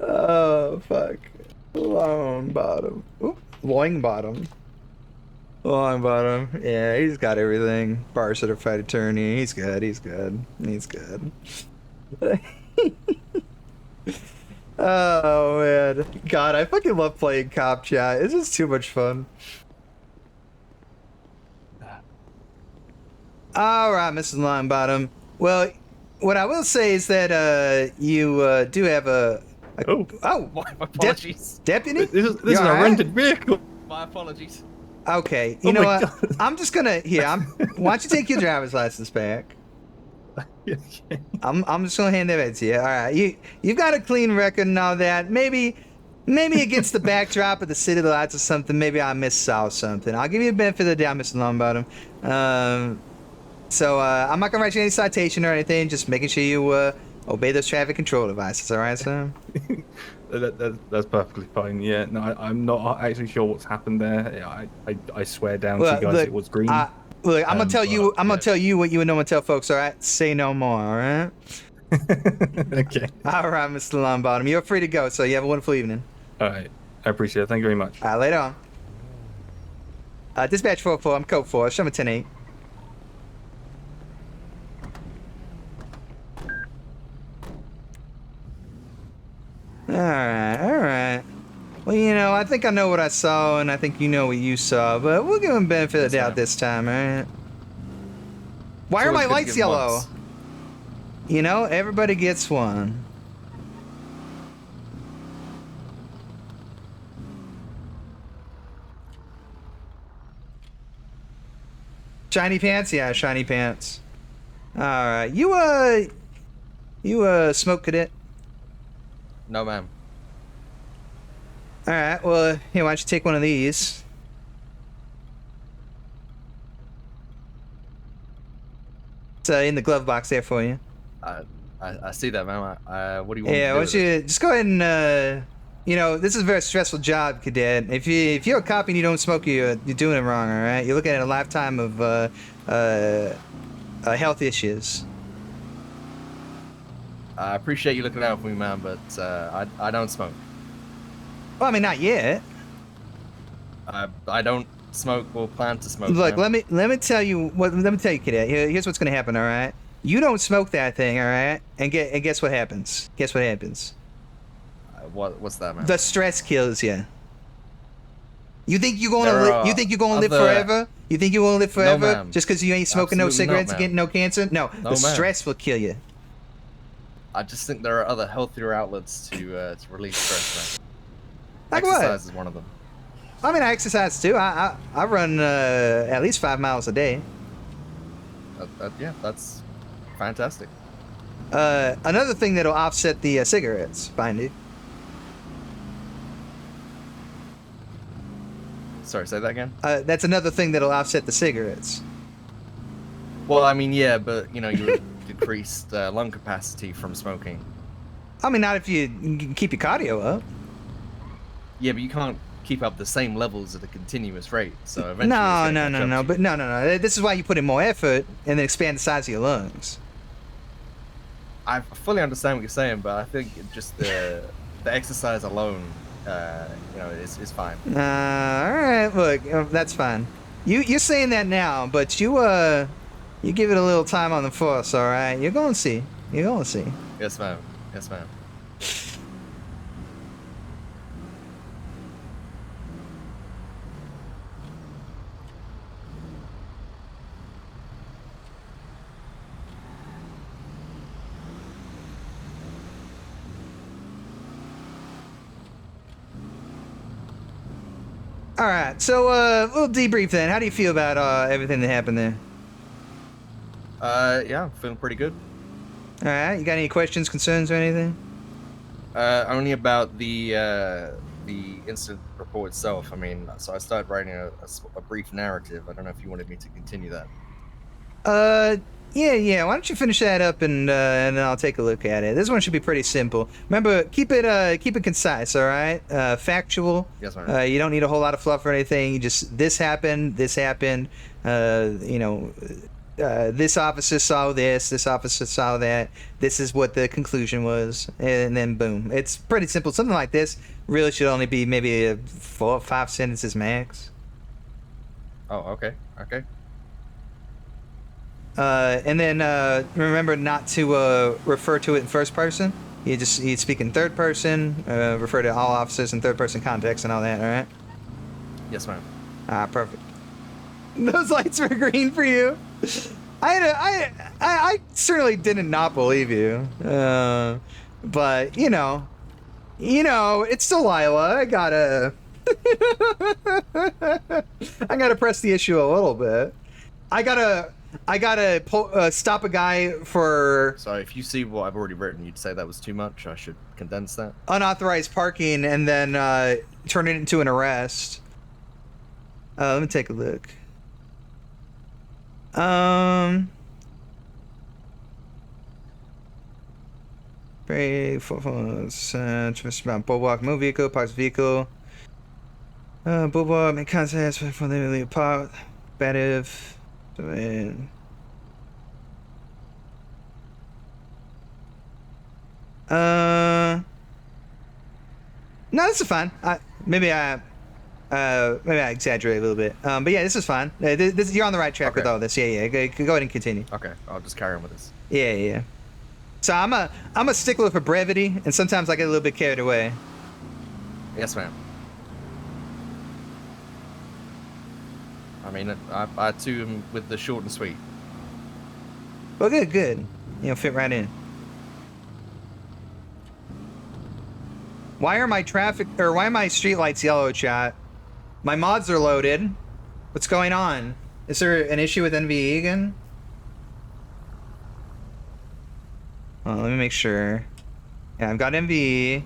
Oh, fuck. Long bottom. Oop, loing bottom. Long bottom. Yeah, he's got everything. Bar certified attorney. He's good. He's good. He's good. Oh, man. God, I fucking love playing cop chat. It's just too much fun. All right, Mrs. Longbottom. Well, what I will say is that you do have a My apologies. deputy. This is a rented vehicle. My apologies. Okay, Oh you know my what? God. I'm just gonna why don't you take your driver's license back? I'm just gonna hand that back to you. All right, you've got a clean record and all that. Maybe against the backdrop of the city lights or something, maybe I missaw something. I'll give you a benefit of the doubt, Mr. Longbottom. So I'm not gonna write you any citation or anything. Just making sure you obey those traffic control devices. All right, sir? That's perfectly fine. Yeah, no, I'm not actually sure what's happened there. I swear down to you guys, it was green. Look, I'm gonna tell you. I'm gonna tell you what you would normally tell folks. All right, say no more. All right. Okay. All right, Mr. Longbottom, you're free to go. So you have a wonderful evening. All right, I appreciate it. Thank you very much. All right, later on. Dispatch 4-4. I'm code 4. Show me 10-8. All right. Well, you know, I think I know what I saw, and I think you know what you saw, but we'll give him benefit of the doubt this time, all right? Why are my lights yellow? You know, everybody gets one. Shiny pants? Yeah, shiny pants. All right. You smoke cadet? No, ma'am. All right. Well, here, why don't you take one of these? It's in the glove box there for you. I see that, ma'am. What do you want? Yeah, why don't you just go ahead and you know, this is a very stressful job, cadet. If you're a cop and you don't smoke, you're doing it wrong. All right. You're looking at a lifetime of health issues. I appreciate you looking out for me, man, but I don't smoke. Well, I mean, not yet. I don't smoke or plan to smoke. Look, man. let me tell you, cadet. Here's what's gonna happen. All right. You don't smoke that thing, all right? And guess what happens? Guess what happens? What's that, man? The stress kills you. You think you're gonna live forever? You think you're gonna live forever ma'am. just because you ain't smoking no Absolutely cigarettes not, and getting no cancer? No, the ma'am. stress will kill you. I just think there are other healthier outlets to relieve stress, man. Like Exercise what? is one of them. I mean, I exercise too. I run at least 5 miles a day. Yeah, that's fantastic. Another thing that'll offset the cigarettes, find it. Sorry, say that again? That's another thing that'll offset the cigarettes. Well, I mean, yeah, but, you know, you decreased lung capacity from smoking. I mean, not if you keep your cardio up. Yeah, but you can't keep up the same levels at a continuous rate, so eventually No. This is why you put in more effort and then expand the size of your lungs. I fully understand what you're saying, but I think just the exercise alone, you know, is fine. All right, look, that's fine. You're saying that now, but you give it a little time on the force, all right? You're gonna see. Yes, ma'am. Yes, ma'am. All right, so we'll debrief then. How do you feel about everything that happened there? Yeah, I'm feeling pretty good. All right, you got any questions, concerns, or anything? Only about the incident report itself. I mean, so I started writing a brief narrative. I don't know if you wanted me to continue that. Yeah. Why don't you finish that up and I'll take a look at it. This one should be pretty simple. Remember, keep it concise. All right, factual. Yes, ma'am. You don't need a whole lot of fluff or anything. You just this happened. You know, this officer saw this officer saw that, this is what the conclusion was, and then boom. It's pretty simple. Something like this really should only be maybe 4 or 5 sentences max. Oh, okay, okay. And then remember not to refer to it in first person. You speak in third person, refer to all officers in third person context and all that, alright? Yes, ma'am. Ah, perfect. Those lights were green for you. I certainly did not believe you. But you know, it's Delilah. I gotta press the issue a little bit. I gotta stop a guy for. So if you see what I've already written, you'd say that was too much. I should condense that. Unauthorized parking and then turn it into an arrest. Let me take a look. Brave, Boardwalk, move vehicle, parks vehicle. Boardwalk, make contact before they leave apart. Betive. No, this is fine. Maybe I exaggerate a little bit. But yeah, this is fine. You're on the right track with all this. Yeah. Go ahead and continue. Okay, I'll just carry on with this. Yeah. So I'm a stickler for brevity, and sometimes I get a little bit carried away. Yes, ma'am. I mean, I too am with the short and sweet. Well, good. Fit right in. Why are my street lights yellow, chat? My mods are loaded. What's going on? Is there an issue with NVE again? Well, let me make sure. Yeah, I've got NVE.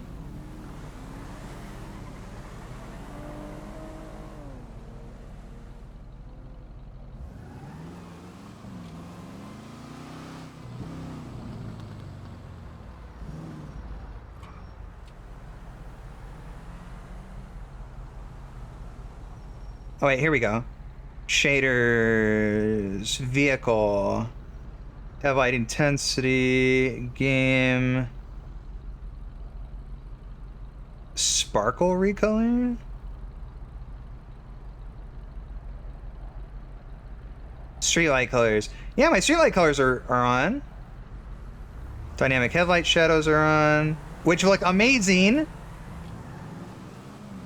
Oh wait, here we go. Shaders, vehicle, headlight intensity, game, sparkle recolor. Streetlight colors. Yeah, my streetlight colors are on. Dynamic headlight shadows are on, which look amazing.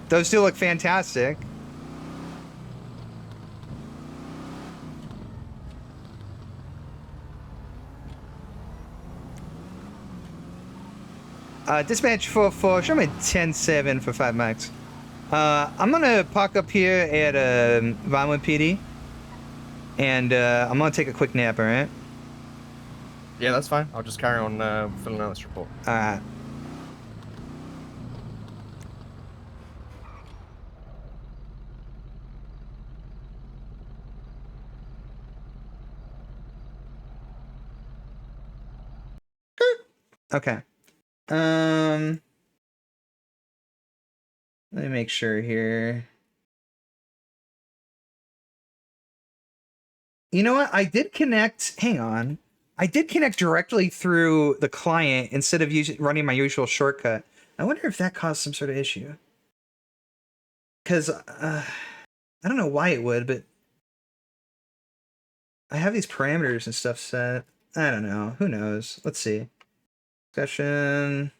Those do look fantastic. Dispatch 4-4, show me 10-7 for 5 max. I'm gonna park up here at Vinewood PD, and I'm gonna take a quick nap, alright? Yeah, that's fine. I'll just carry on filling out this report. Alright. Okay. Let me make sure here. You know what? I did connect. Hang on. I did connect directly through the client instead of running my usual shortcut. I wonder if that caused some sort of issue. Because I don't know why it would, but I have these parameters and stuff set. I don't know. Who knows? Let's see. Discussion.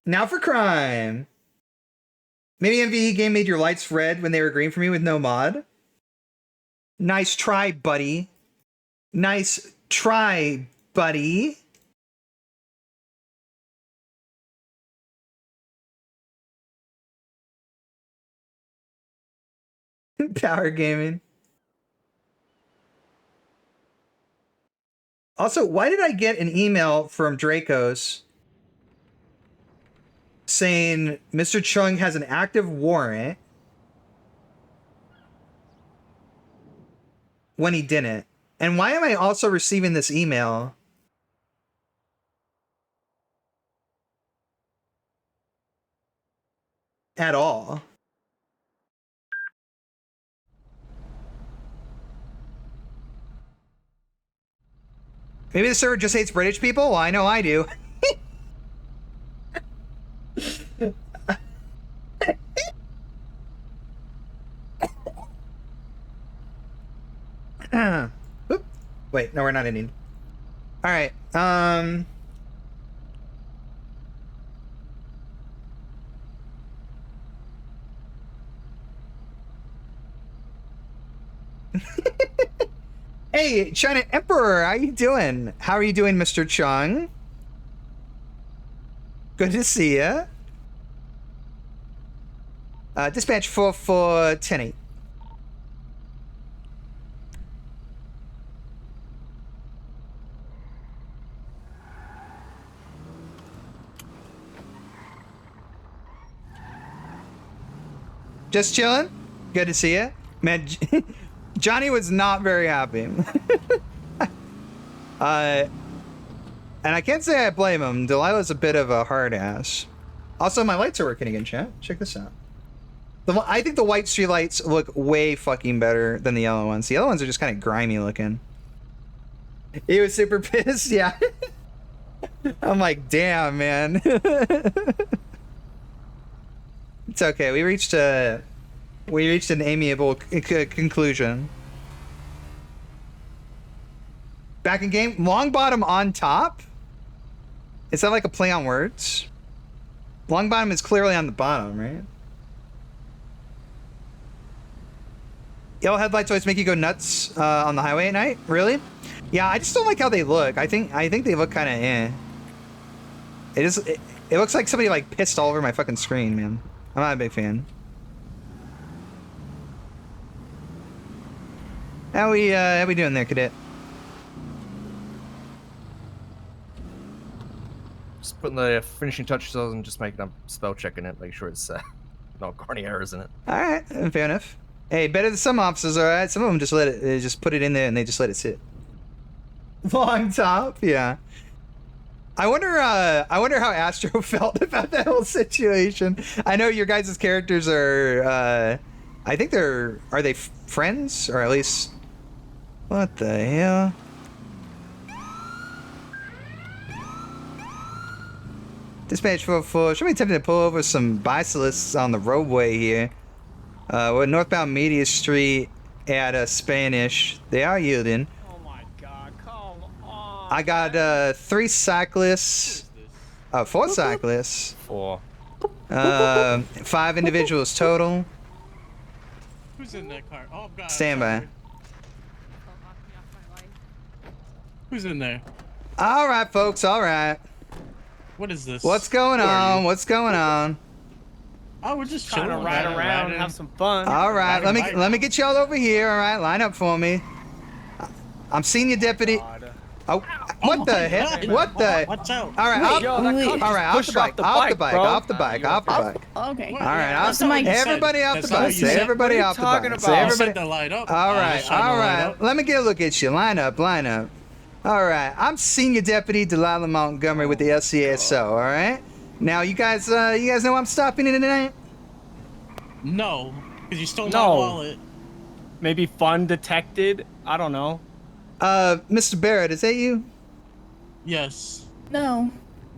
Now for crime. Maybe MVE game made your lights red when they were green for me with no mod. Nice try, buddy. Nice try, buddy. Power gaming. Also, why did I get an email from Dracos saying Mr. Chung has an active warrant when he didn't? And why am I also receiving this email at all. Maybe the server just hates British people? Well, I know I do. Oop. Wait, no, we're not ending. All right. Hey, China Emperor, how you doing? How are you doing, Mr. Chung? Good to see ya. Dispatch 4410. Just chilling. Good to see you, man. Johnny was not very happy. And I can't say I blame him. Delilah's a bit of a hard ass. Also, my lights are working again, chat. Check this out. I think the white street lights look way fucking better than the yellow ones. The yellow ones are just kind of grimy looking. He was super pissed, yeah. I'm like, damn, man. It's okay. We reached an amiable conclusion. Back in game, long bottom on top. Is that like a play on words? Long bottom is clearly on the bottom, right? Yellow headlights always make you go nuts on the highway at night. Really? Yeah, I just don't like how they look. I think they look kind of eh. It looks like somebody like pissed all over my fucking screen, man. I'm not a big fan. How we doing there, cadet? Just putting the finishing touches on and just making a spell checking it, make sure it's not got any errors in it. All right, fair enough. Hey, better than some officers, all right. Some of them just they just put it in there and they just let it sit. Long top, yeah. I wonder how Astro felt about that whole situation. I know your guys' characters are, I think are they friends? Or at least, what the hell? Dispatch 44, should be tempted to pull over some bicyclists on the roadway here. We're northbound Media Street at Spanish. They are yielding. I got 3 cyclists. 4 cyclists. 4. 5 individuals total. Who's in that car? Oh god. Stand by. Who's in there? All right, folks. All right. What is this? What's going on? What's going on? Oh, we're just trying to ride around and have some fun. All right, let me get y'all over here. All right, line up for me. I'm senior deputy. Oh, what the heck? What the? Watch out. All right, off the bike. Off the bike. Okay. All right, everybody off the bike. Say everybody off the bike. Say everybody. All right. Let me get a look at you. Line up. All right, I'm Senior Deputy Delilah Montgomery with the LCSO. All right. Now, you guys know I'm stopping in tonight? No, because you stole my wallet. Maybe fun detected. I don't know. Mr. Barrett, is that you? Yes. No.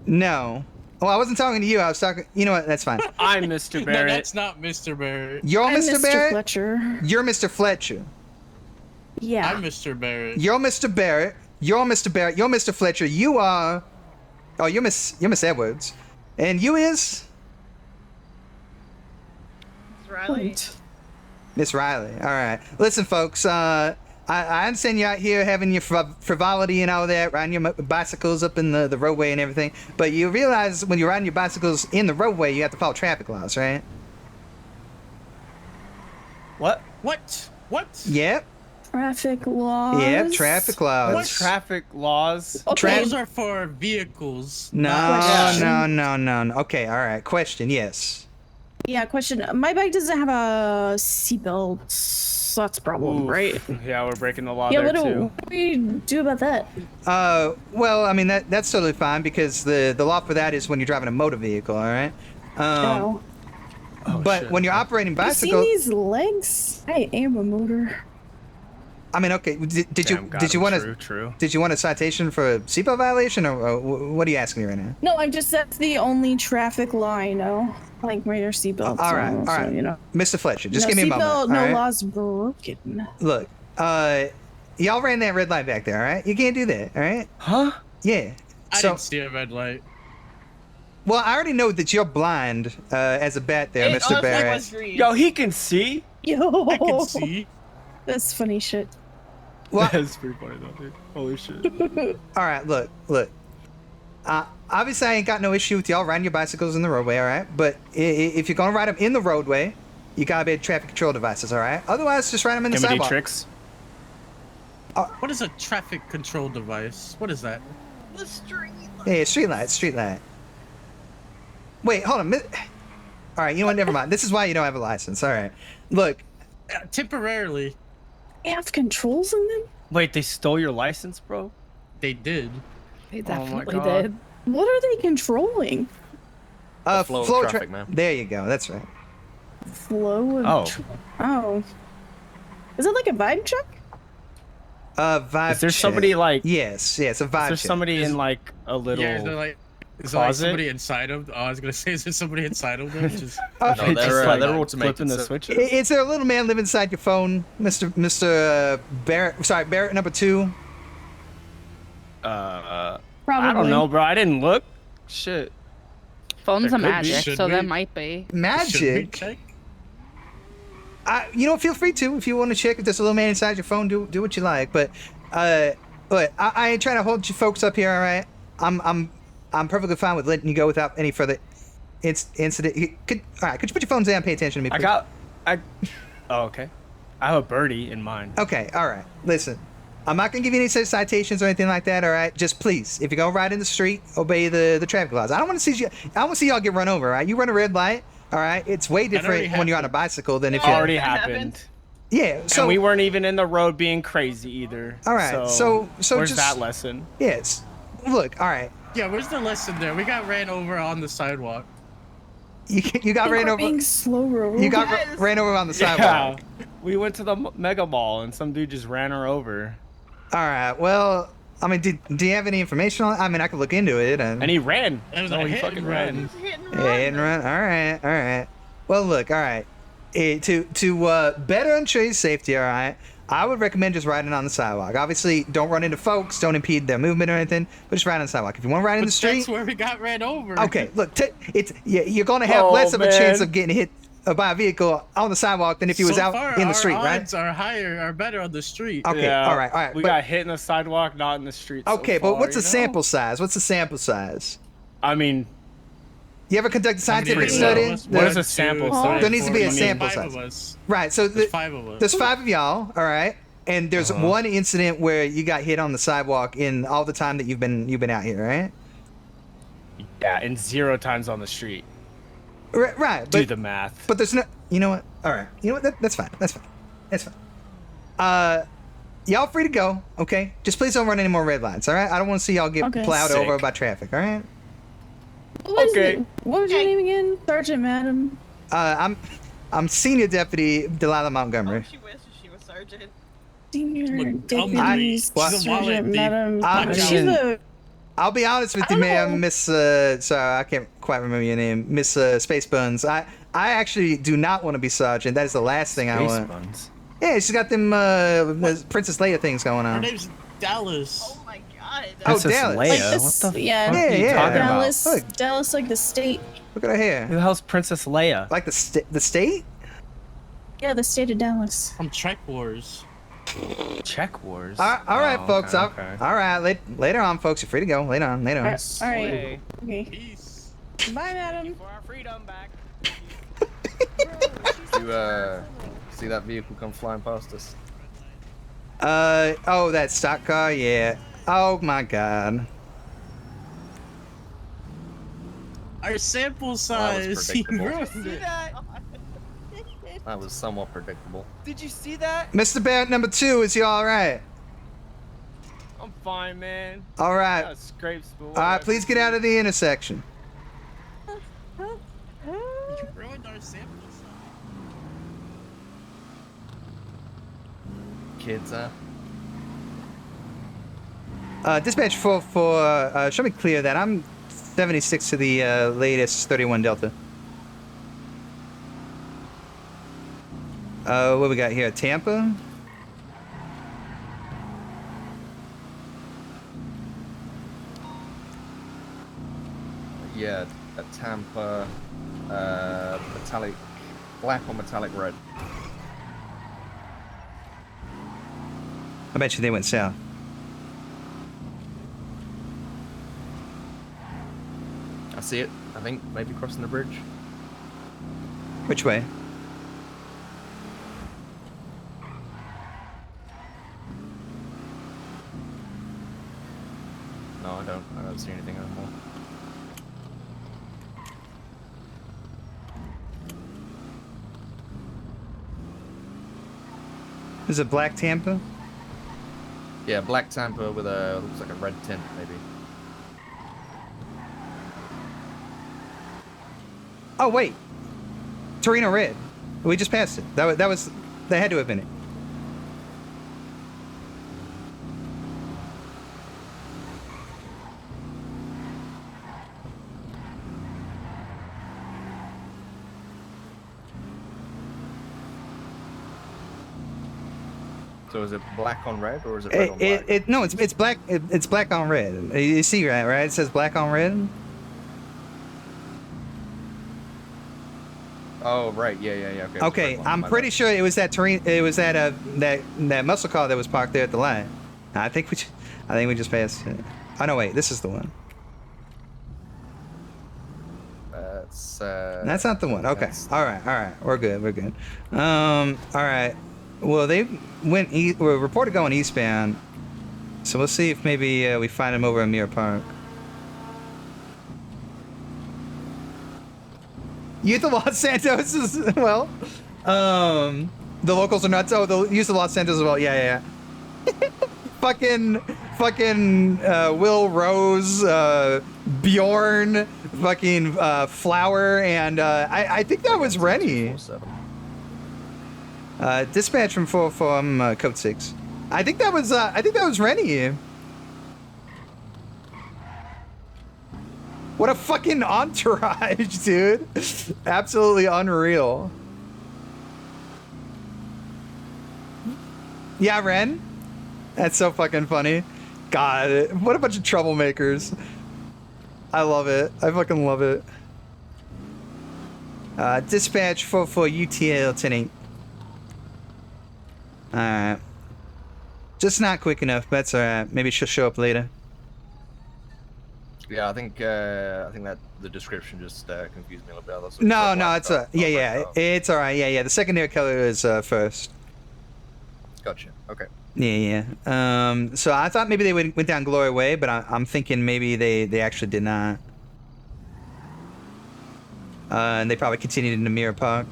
No. Well, I wasn't talking to you. I was talking. You know what? That's fine. I'm Mr. Barrett. No, that's not Mr. Barrett. You're Mr. Barrett? Fletcher. You're Mr. Fletcher. Yeah. I'm Mr. Barrett. You're Mr. Barrett. You're Mr. Barrett. You're Mr. Fletcher. You are. Oh, you're Miss Edwards. And you is? Miss Riley. Miss Riley. All right. Listen, folks. I understand you out here having your frivolity and all that, riding your bicycles up in the roadway and everything. But you realize when you're riding your bicycles in the roadway, you have to follow traffic laws, right? What? Yep. Traffic laws. Yep, traffic laws. What traffic laws? Okay. Those are for vehicles. No. Okay, all right. Question, yes. Yeah, question. My bike doesn't have a seatbelt, so that's a problem, Oof. right? Yeah, we're breaking the law Yeah, there what too. do we do about that? Well, I mean, that's totally fine because the law for that is when you're driving a motor vehicle, all right? but shit. when you're operating You bicycle, see these legs? I am a motor. I mean, okay. Did you True. did you want a citation for seatbelt violation, or what are you asking me right now? No, I'm just that's the only traffic law I know. Like where your seatbelts. All right. You know. Mr. Fletcher, just no give me a moment. seatbelt, all no right? laws broken. Look, y'all ran that red light back there, all right? You can't do that, all right? Huh? Yeah. I didn't see a red light. Well, I already know that you're blind as a bat there, Mr. Barrett. Yo, he can see. Yo, I can see. That's funny shit. Well, That's pretty funny though, dude. Holy shit. all right, look. Obviously, I ain't got no issue with y'all riding your bicycles in the roadway, all right? But if you're gonna ride them in the roadway, you gotta be traffic control devices, all right? Otherwise, just ride them in the sidewalk. Tricks? What is a traffic control device? What is that? The street. Yeah, street light. Wait, hold on. All right, you know what? Never mind. This is why you don't have a license. All right. Look. Temporarily. They have controls in them? Wait, they stole your license, bro? They did. They definitely did. What are they controlling? Flow of traffic, man. There you go. That's right. Flow of Oh. Is it like a vibe check? Vibe Is there check. somebody like... Yes, a vibe Is there check. somebody in like a little... Yeah, they're like... Is there like closet? somebody inside of? Oh, I was gonna say, is there somebody inside of them? Just, No, they're automated. flipping the so- switches? Is there a little man live inside your phone, Mr. Barrett? Sorry, Barrett number 2. I Probably. don't know, bro. I didn't look. Shit. Phone's There a could be. magic, Should so we? there might be. should we Magic. check? You know, feel free to if you want to check if there's a little man inside your phone. Do what you like, but I ain't trying to hold you folks up here. All right, I'm perfectly fine with letting you go without any further incident. Could you put your phones down and pay attention to me, please? Oh, okay. I have a birdie in mind. Okay, all right. Listen, I'm not gonna give you any citations or anything like that. All right, just please, if you're gonna ride in the street, obey the traffic laws. I don't want to see you. I want to see y'all get run over. All right, you run a red light. All right, it's way different when you're on a bicycle than if It you're. already happened. Yeah, so And we weren't even in the road being crazy either. All right, so where's just, that lesson? Yes. Look, all right. Yeah, where's the lesson there? We got ran over on the sidewalk. You got ran over. Being slow road. You got ran over on the sidewalk. Yeah. We went to the mega mall and some dude just ran her over. All right. Well, I mean, do you have any information on? I mean, I could look into it. And he ran. It was No, a he hit fucking and ran. run. Yeah, hit and run. All right. Well, look, all right. To better ensure your safety, all right, I would recommend just riding on the sidewalk. Obviously, don't run into folks, don't impede their movement or anything, but just ride on the sidewalk. If you want to ride in the street, That's where we got ran over. okay. Look, you're gonna have less of a chance of getting hit by a vehicle on the sidewalk than if you was So out far, in the street, our right? odds are better on the street. Okay, Yeah, all right. We but- got hit in the sidewalk, not in the street. Okay, so but far, what's the you know? sample size? What's the sample size? I mean, You ever conduct a scientific Pretty study? low. What is a sample size? There needs to be a I mean, sample 5 size. of us. Right, so There's 5 of us. there's 5 of y'all, all right? And there's one incident where you got hit on the sidewalk in all the time that you've been out here, right? yeah, and 0 times on the street. Right, Do but the math. but there's no. You know what? All right, you know what? That's fine. Y'all free to go, okay? Just please don't run any more red lights, all right? I don't want to see y'all get Okay. plowed Sick. over by traffic, all right? What is Okay. it? What was your name again? Sergeant Madam. I'm Senior Deputy Delilah Montgomery. She wishes she was sergeant. Senior Montgomery. Deputy She's a wallet Sergeant thief. Madam. Watch She's out. a I'll be honest with I you, don't ma'am, know. Miss. Sorry, I can't quite remember your name, Miss Space Buns. I actually do not want to be sergeant. That is the last thing I Space want. buns. Yeah, she's got them Princess Leia things going Her on. name's Dallas. Oh my god. Oh, Princess Dallas. Leia? like What the yeah, fuck Yeah, are you yeah. talking about? Dallas. Look. Dallas, like the state. Look at her Who hair. the hell's Princess Leia? Like the state? Yeah, the state of Dallas. From Trek Wars. Check Wars. All right, Oh, folks. okay. All right, later on, folks. You're free to go. Later on. All right. Sway. Okay. Peace. Bye, Madam. For our freedom back. You see that vehicle come flying past us? Oh, that stock car. Yeah. Oh my God. Our sample that size. was He predictable. ruined it. That was somewhat predictable. Did you see that? Mr. Barrett number 2, is you all right? I'm fine, man. All right. Got scrapes, but All right, please get out of the intersection. You ruined our Kids, Dispatch 4, show me clear that I'm 76 to the latest 31 Delta. What we got here? Tampa? Yeah, a Tampa, metallic black or metallic red. I bet you they went south. I see it. I think maybe crossing the bridge. Which way? No, I don't see anything anymore. Is it black Tampa? Yeah, black Tampa with a looks like a red tint, maybe. Oh wait, Torino red. We just passed it. That had to have been it. So is it black on red or is it red on black? No, it's black. It's black on red. You see that, right? It says black on red. Oh right, yeah. Okay. Okay, I'm pretty sure it was that Torino. It was that that muscle car that was parked there at the line. I think we just passed it. Oh no, wait, this is the one. That's not the one. Okay. All right. We're good. All right. Well, they were reported going eastbound, so we'll see if maybe we find them over in Mirror Park. Youth of Los Santos as well. The locals are nuts. Oh, the Youth of Los Santos as well. Yeah. fucking Will Rose, Bjorn, fucking Flower, and I think that was Rennie. Dispatch from 4 code 6. I think that was Rennie. What a fucking entourage, dude. Absolutely unreal. Yeah, Ren? That's so fucking funny. God, what a bunch of troublemakers. I love it. I fucking love it. Dispatch 4 UTL 10-8. Alright. Just not quick enough, but that's alright. Maybe she'll show up later. Yeah, I think that the description just confused me a little bit. No, it's it's alright. Yeah. The secondary color is first. Gotcha. Okay. Yeah. So I thought maybe they went down Glory Way, but I'm thinking maybe they actually did not. And they probably continued into Mirror Park.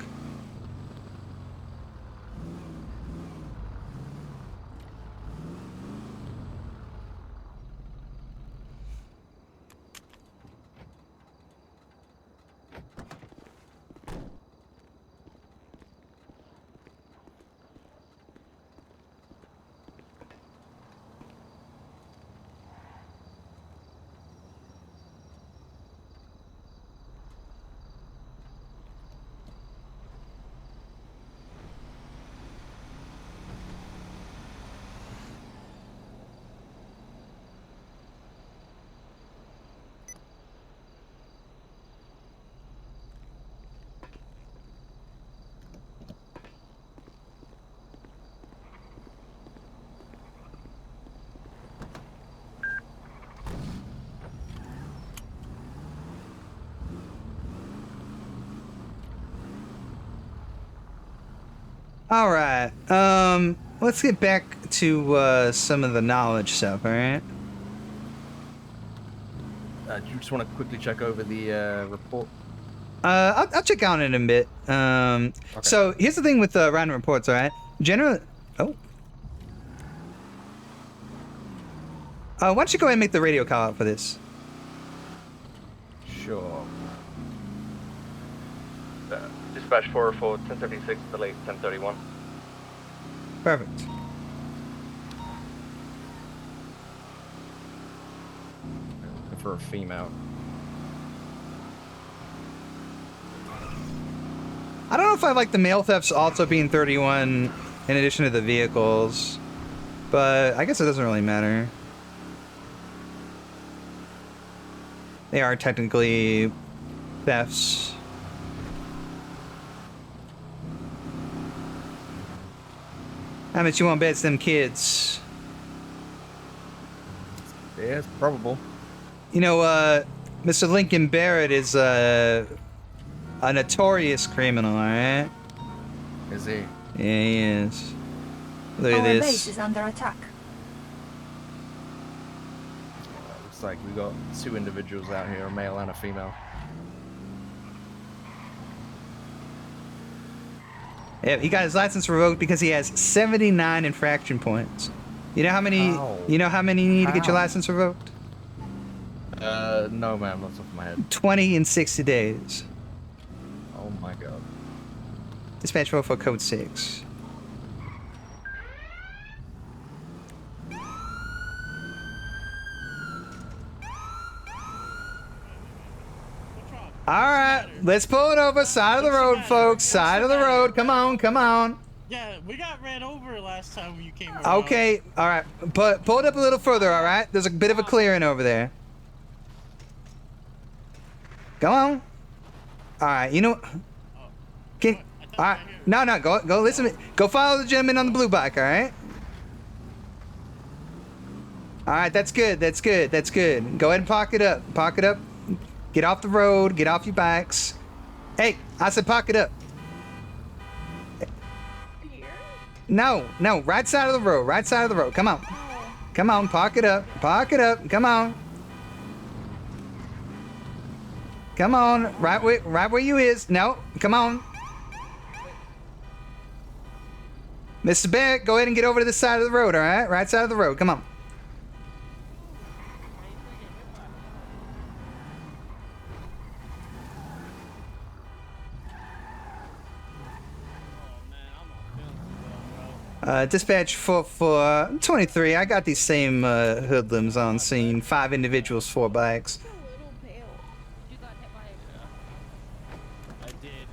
All right. Let's get back to some of the knowledge stuff. All right. Do you just want to quickly check over the report? I'll check on it in a bit. Okay. So here's the thing with random reports. All right. Generally. Oh. Why don't you go ahead and make the radio call out for this? Sure. Dispatch dispatch 404 1076 to late 1031. Perfect. Looking for a female. I don't know if I like the mail thefts also being 31 in addition to the vehicles, but I guess it doesn't really matter. They are technically thefts. How much you want to bet it's them kids? Yeah, it's probable. You know, Mr. Lincoln Barrett is a notorious criminal, alright? Is he? Yeah, he is. Look at Our this. base is under attack. Looks like we got 2 individuals out here, a male and a female. Yeah, he got his license revoked because he has 79 infraction points. You know how many? Ow. You know how many you need to get your Ow. license revoked? No, ma'am, not off my head. 20 in 60 days. Oh my god. Dispatch 404 code 6. All right, let's pull it over. Side of the road, folks. Side of the road. Come on, come on. Yeah, we got ran over last time you came around. Okay, all right. Pull it up a little further, all right? There's a bit of a clearing over there. Go on. All right, you know. Can, all right, no, go listen. Go follow the gentleman on the blue bike, all right? All right, that's good. That's good. That's good. Go ahead and park it up. Park it up. Get off the road. Get off your bikes. Hey, I said park it up. No, right side of the road. Right side of the road. Come on. Come on, park it up. Park it up. Come on. Come on. Right where you is. No, come on. Mr. Barrett, go ahead and get over to this side of the road, all right? Right side of the road. Come on. Dispatch 423. I got these same hoodlums on scene. 5 individuals, 4 bikes. I did.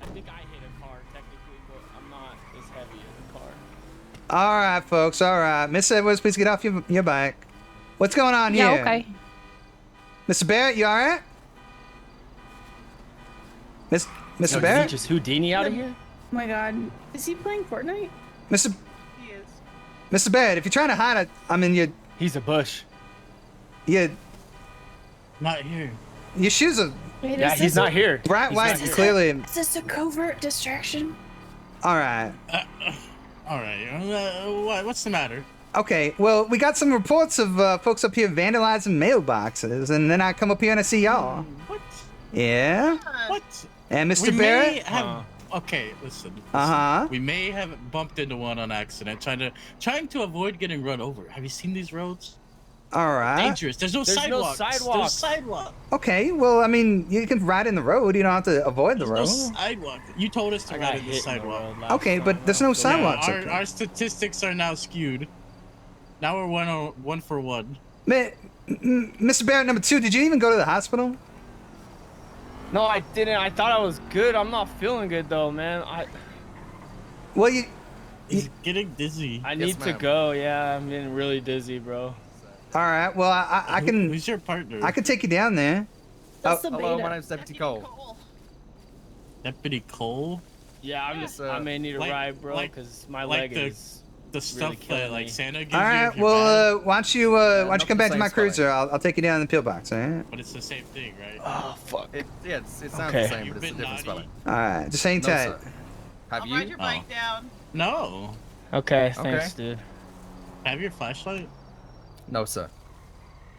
I think I hit a car technically, but I'm not as heavy as a car. All right, folks. All right. Miss Edwards, please get off your bike. What's going on here? Yeah, okay. Mr. Barrett, you all right? Mr. Yo, did Barrett? he just Houdini out of here? Oh my god. Is he playing Fortnite? Mr. He is. Mr. Barrett, if you're trying to hide it, I mean, He's a bush. Not here. Your shoes are Wait, Yeah, he's not here. bright He's white, not here. clearly. Is this a covert distraction? All right. All right. What's the matter? Okay, well, we got some reports of folks up here vandalizing mailboxes, and then I come up here and I see y'all. What? Yeah? What? And Mr. We Barrett? may have. Okay, listen. Uh-huh. We may have bumped into one on accident, trying to avoid getting run over. Have you seen these roads? All right. Dangerous. There's no sidewalks. There's sidewalk. Okay, well, I mean, you can ride in the road. You don't have to avoid the road. There's no sidewalk. You told us to ride in the sidewalk. Okay, but there's no sidewalks up Yeah, there. our statistics are now skewed. Now we're one for one. Mr. Barrett, number 2, did you even go to the hospital? No, I didn't. I thought I was good. I'm not feeling good though, man. Well, He's getting dizzy. I need to go. Yeah, I'm getting really dizzy, bro. All right, well, I can... Who's your partner? I can take you down there. Hello, my name's Deputy Cole. Deputy Cole? Yeah, I may need a ride, bro, because my leg is the stuff that like Santa gives All you. right, if you're well, bad. why don't you come back to my cruiser? I'll take you down in the pillbox, all right? But it's the same thing, right? Oh fuck. It sounds Okay. the same, but it's a different spelling. All right, just hang No, tight. sir. Have I'll you? ride your bike down. No. Okay, thanks, dude. Have your flashlight? No, sir.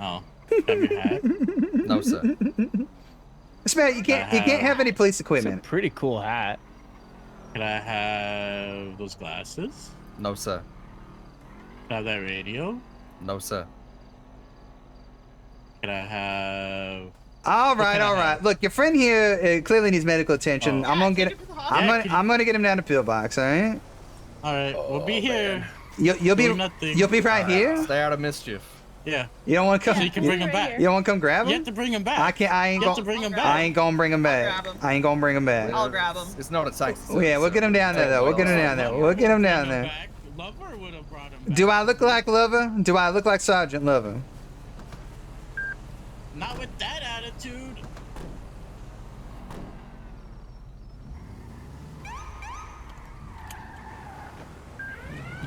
Oh. Have your hat? No, sir. Mr. Barrett, you can't have any police equipment. It's a pretty cool hat. Can I have those glasses? No, sir. Can I have that radio? No, sir. Can I have All right. Look, your friend here clearly needs medical attention. I'm gonna get him down to pillbox. All right. All right, we'll be here. You'll be right here. Stay out of mischief. Yeah. You don't want to come. So you can bring him back. You don't want to come grab him? You have to bring him back. I can't. I ain't gonna bring him back. I ain't gonna bring him back. I ain't gonna bring him back. I'll grab him. It's not a taxi. Yeah, we'll get him down there though. We'll get him down there. We'll get him down there. Lover would have brought him back. Do I look like Lover? Do I look like Sergeant Lover? Not with that attitude.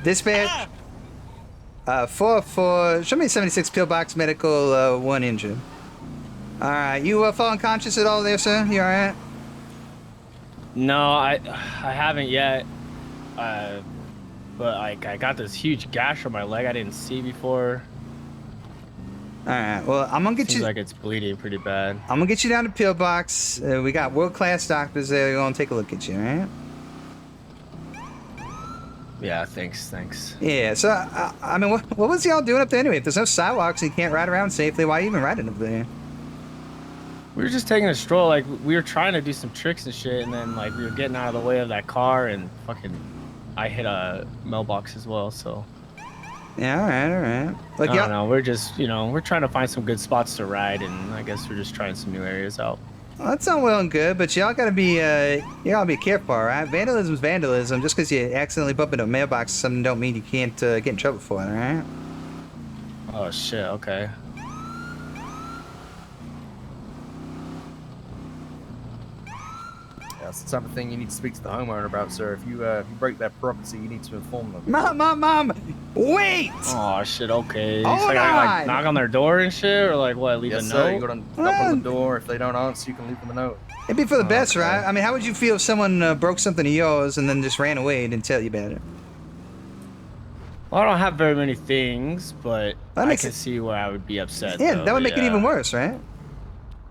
Dispatch. 4-4. Show me 76 pillbox medical. 1 injured. All right, you falling conscious at all there, sir? You all right? No, I haven't yet. But like I got this huge gash on my leg I didn't see before. All right. Well, I'm gonna get Seems you. like it's bleeding pretty bad. I'm gonna get you down to pillbox. We got world-class doctors there. They're gonna take a look at you, all right? Yeah, thanks. Yeah. So, I mean, what was y'all doing up there anyway? If there's no sidewalks and you can't ride around safely, why are you even riding up there? We were just taking a stroll. Like we were trying to do some tricks and shit, and then like we were getting out of the way of that car, and fucking, I hit a mailbox as well. So. Yeah. All right. Like, I don't know. We're just, we're trying to find some good spots to ride, and I guess we're just trying some new areas out. Well, that's all well and good, but y'all gotta be careful, all right? Vandalism's vandalism. Just because you accidentally bump into a mailbox, something don't mean you can't get in trouble for it, all right? Oh shit. Okay. That's the type of thing you need to speak to the homeowner about, sir. If you break that property, you need to inform them. Mom! Wait! Oh shit. Okay. Hold so I gotta, like, on. knock on their door and shit, or like what? Leave Yes, a sir. note. You gotta knock on the door. If they don't answer, you can leave them a note. It'd be for the best, right? I mean, how would you feel if someone broke something of yours and then just ran away and didn't tell you about it? Well, I don't have very many things, but That I makes can it- see where I would be upset. Yeah, though, that would make it even worse, right?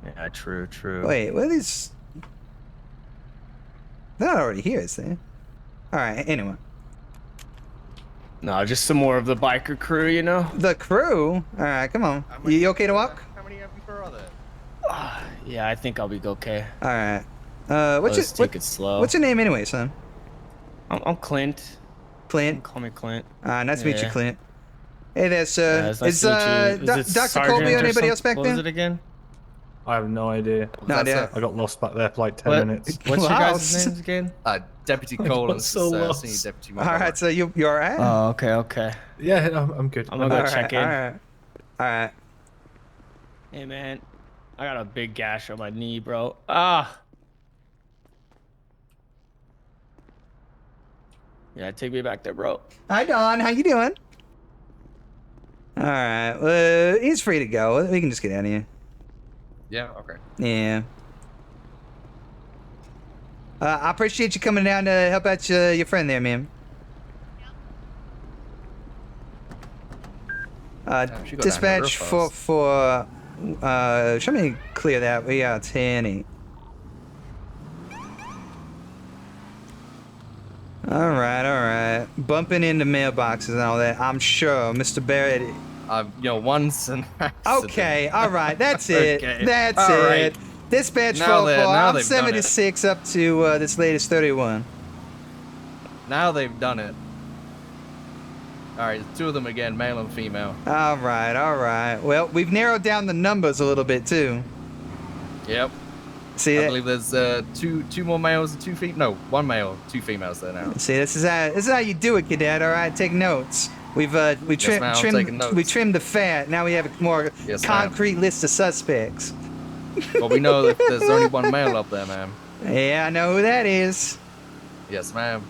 Yeah, true. Wait, what are these? They're not already here, is they? All right, anyway. No, just some more of the biker crew, The crew? All right, come on. You okay to walk? How many of you are there? Yeah, I think I'll be okay. All right. Let's take it slow. What's your name anyway, son? I'm Clint. Clint? Call me Clint. Nice to meet you, Clint. Hey there, sir. Yeah, it's nice to meet you. Is it Dr. Sergeant Colby or or anybody else back what there? was it again? I have no idea. No idea. I got lost back there for like 10 minutes. What's your guys' names again? Deputy Cole and so lost. Senior Deputy All Montgomery. right, so you all right? Oh, okay. Yeah, I'm good. I'm gonna go check in. All right. Hey, man. I got a big gash on my knee, bro. Yeah, take me back there, bro. Hi, Don. How you doing? All right. Well, he's free to go. We can just get out of here. Yeah, okay. Yeah. I appreciate you coming down to help out your friend there, man. She got Dispatch down here real for show me clear that. We are 10-8. All right. Bumping into mailboxes and all that. I'm sure, Mr. Barrett. Once and Okay, all right. That's it. Okay. That's All it. right. Dispatch Now 4-4. now I'm they've done it. 76 up to this latest 31. Now they've done it. All right, 2 of them again, male and female. All right. Well, we've narrowed down the numbers a little bit too. Yep. See I that? believe there's two more males and 2 females. No, 1 male, 2 females there now. See, this is how you do it, cadet. All right, take notes. We've ma'am, I'm taking notes. we trimmed the fat. Now we have a more Yes, ma'am. concrete list of suspects. But we know that there's only 1 male up there, ma'am. Yeah, I know who that is. Yes, ma'am.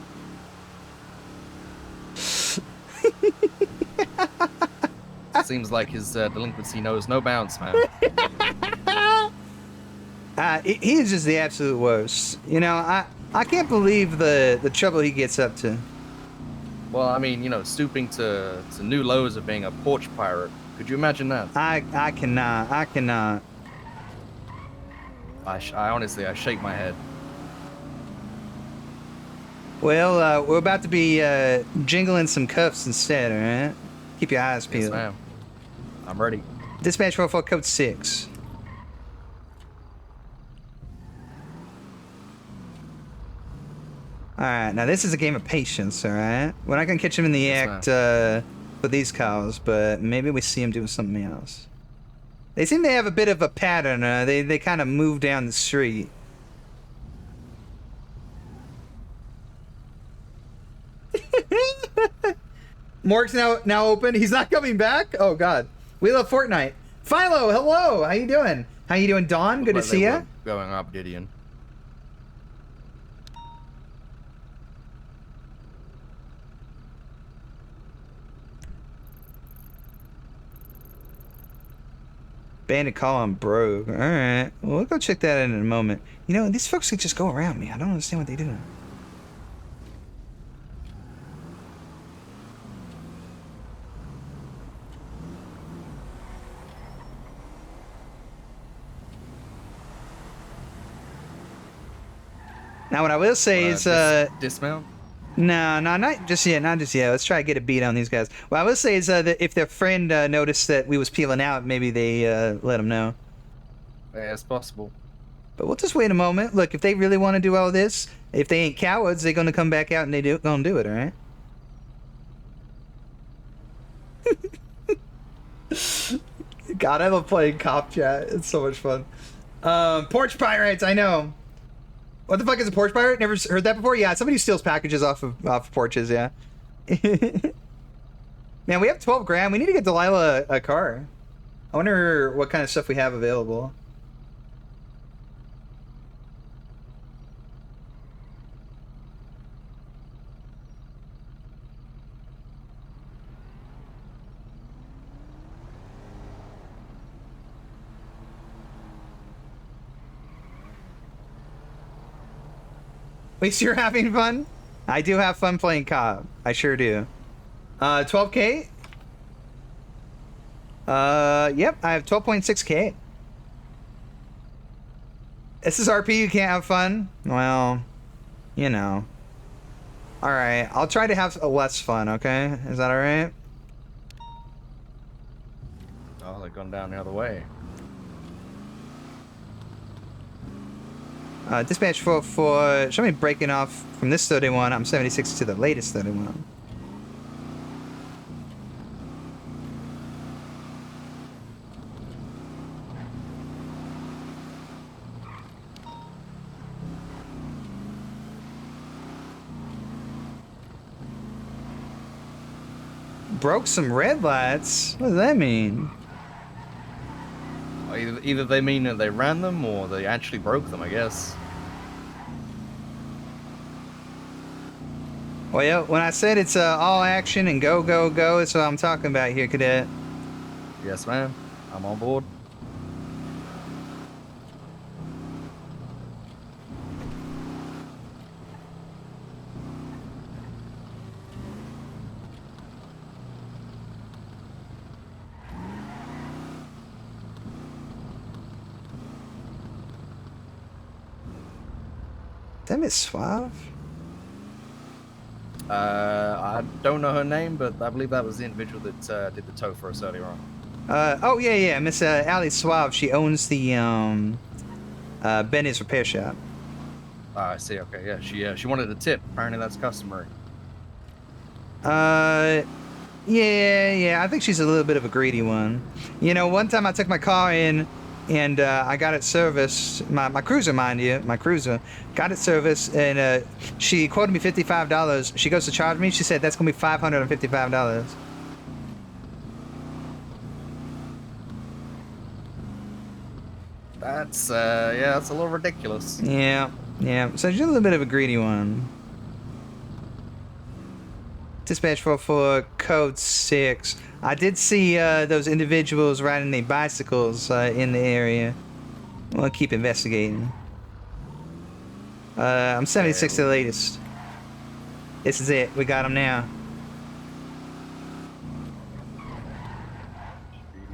Seems like his delinquency knows no bounds, ma'am. He is just the absolute worst. I can't believe the trouble he gets up to. Well, I mean, stooping to new lows of being a porch pirate. Could you imagine that? I cannot. I honestly, I shake my head. Well, we're about to be jingling some cuffs instead, all right? Keep your eyes peeled. Yes, ma'am. I'm ready. Dispatch 4-4, code 6. Alright, now this is a game of patience, alright? We're not gonna catch him in the Yes, act with these cows, but maybe we see him doing something else. They seem to have a bit of a pattern. They kind of move down the street. Morg's now open. He's not coming back? Oh, God. We love Fortnite. Philo, hello. How you doing? How you doing, Dawn? Good to see you. Going up, Gideon. Bandit call on Brogue. Alright. Well, we'll go check that in a moment. You know, these folks could just go around me. I don't understand what they do. Now, what I will say is, dismount? No, not just yet, not just yet. Let's try to get a beat on these guys. What I will say is that if their friend noticed that we was peeling out, maybe they let him know. Yeah, it's possible. But we'll just wait a moment. Look, if they really want to do all this, if they ain't cowards, they're gonna come back out and gonna do it, all right? God, I love playing cop chat. It's so much fun. Porch pirates, I know. What the fuck is a porch pirate? Never heard that before? Yeah, somebody who steals packages off of porches, yeah. Man, we have 12 grand. We need to get Delilah a car. I wonder what kind of stuff we have available. At least you're having fun? I do have fun playing cop. I sure do. 12K? Yep, I have 12.6K. This is RP, you can't have fun? Well, you know. Alright, I'll try to have less fun, okay? Is that alright? Oh, they've gone down the other way. Dispatch 404, show me breaking off from this 31. I'm 76 to the latest 31. Broke some red lights? What does that mean? Either they mean that they ran them or they actually broke them, I guess. Well, yeah, when I said it's all action and go, go, go, that's what I'm talking about here, Cadet. Yes, ma'am. I'm on board. That Miss Suave? I don't know her name, but I believe that was the individual that did the tow for us earlier on. Oh, yeah, Miss Ali Suave. She owns the, Benny's repair shop. I see, okay, yeah. She wanted a tip. Apparently that's customary. Yeah, I think she's a little bit of a greedy one. You know, one time I took my car in, and I got it serviced, my cruiser, mind you, my cruiser, got it serviced, and she quoted me $55. She goes to charge me, she said that's gonna be $555. That's that's a little ridiculous. Yeah, so she's a little bit of a greedy one. Dispatch 44, code 6. I did see those individuals riding their bicycles in the area. We'll keep investigating. I'm 76 to the latest. This is it. We got them now.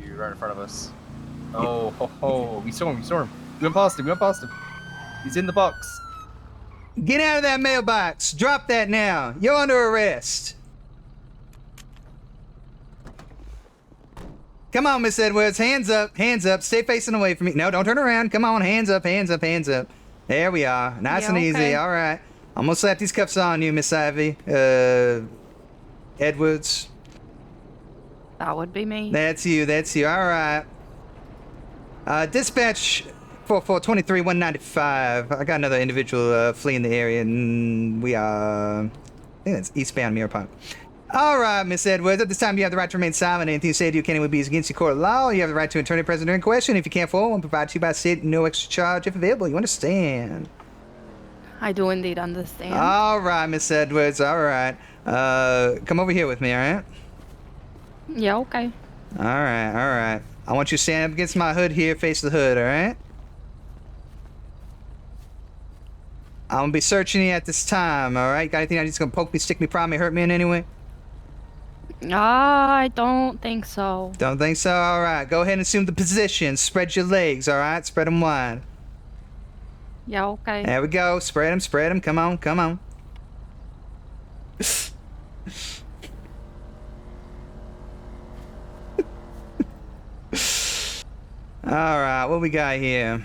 You're right in front of us. Oh, ho, ho. We saw him. We went past him. He's in the box. Get out of that mailbox. Drop that now. You're under arrest. Come on, Miss Edwards. Hands up. Stay facing away from me. No, don't turn around. Come on, hands up. There we are. Nice and easy. All right. I'm gonna slap these cuffs on you, Miss Ivy. Edwards. That would be me. That's you. All right. Dispatch 4423-195. I got another individual fleeing the area, and we are. I think that's eastbound Mirror Park. All right, Miss Edwards. At this time, you have the right to remain silent. Anything you say to you can would be against the court of law. You have the right to an attorney present during question. If you can't afford one, provide to you by state, no extra charge if available. You understand? I do indeed understand. All right, Miss Edwards. All right. Come over here with me. All right. Yeah. Okay. All right. I want you to stand up against my hood here, face the hood. All right. I'm gonna be searching you at this time. All right. Got anything that's gonna poke me, stick me, pry me, hurt me in any way? I don't think so. Don't think so? All right. Go ahead and assume the position. Spread your legs. All right. Spread them wide. Yeah. Okay. There we go. Spread them. Come on. All right, what we got here?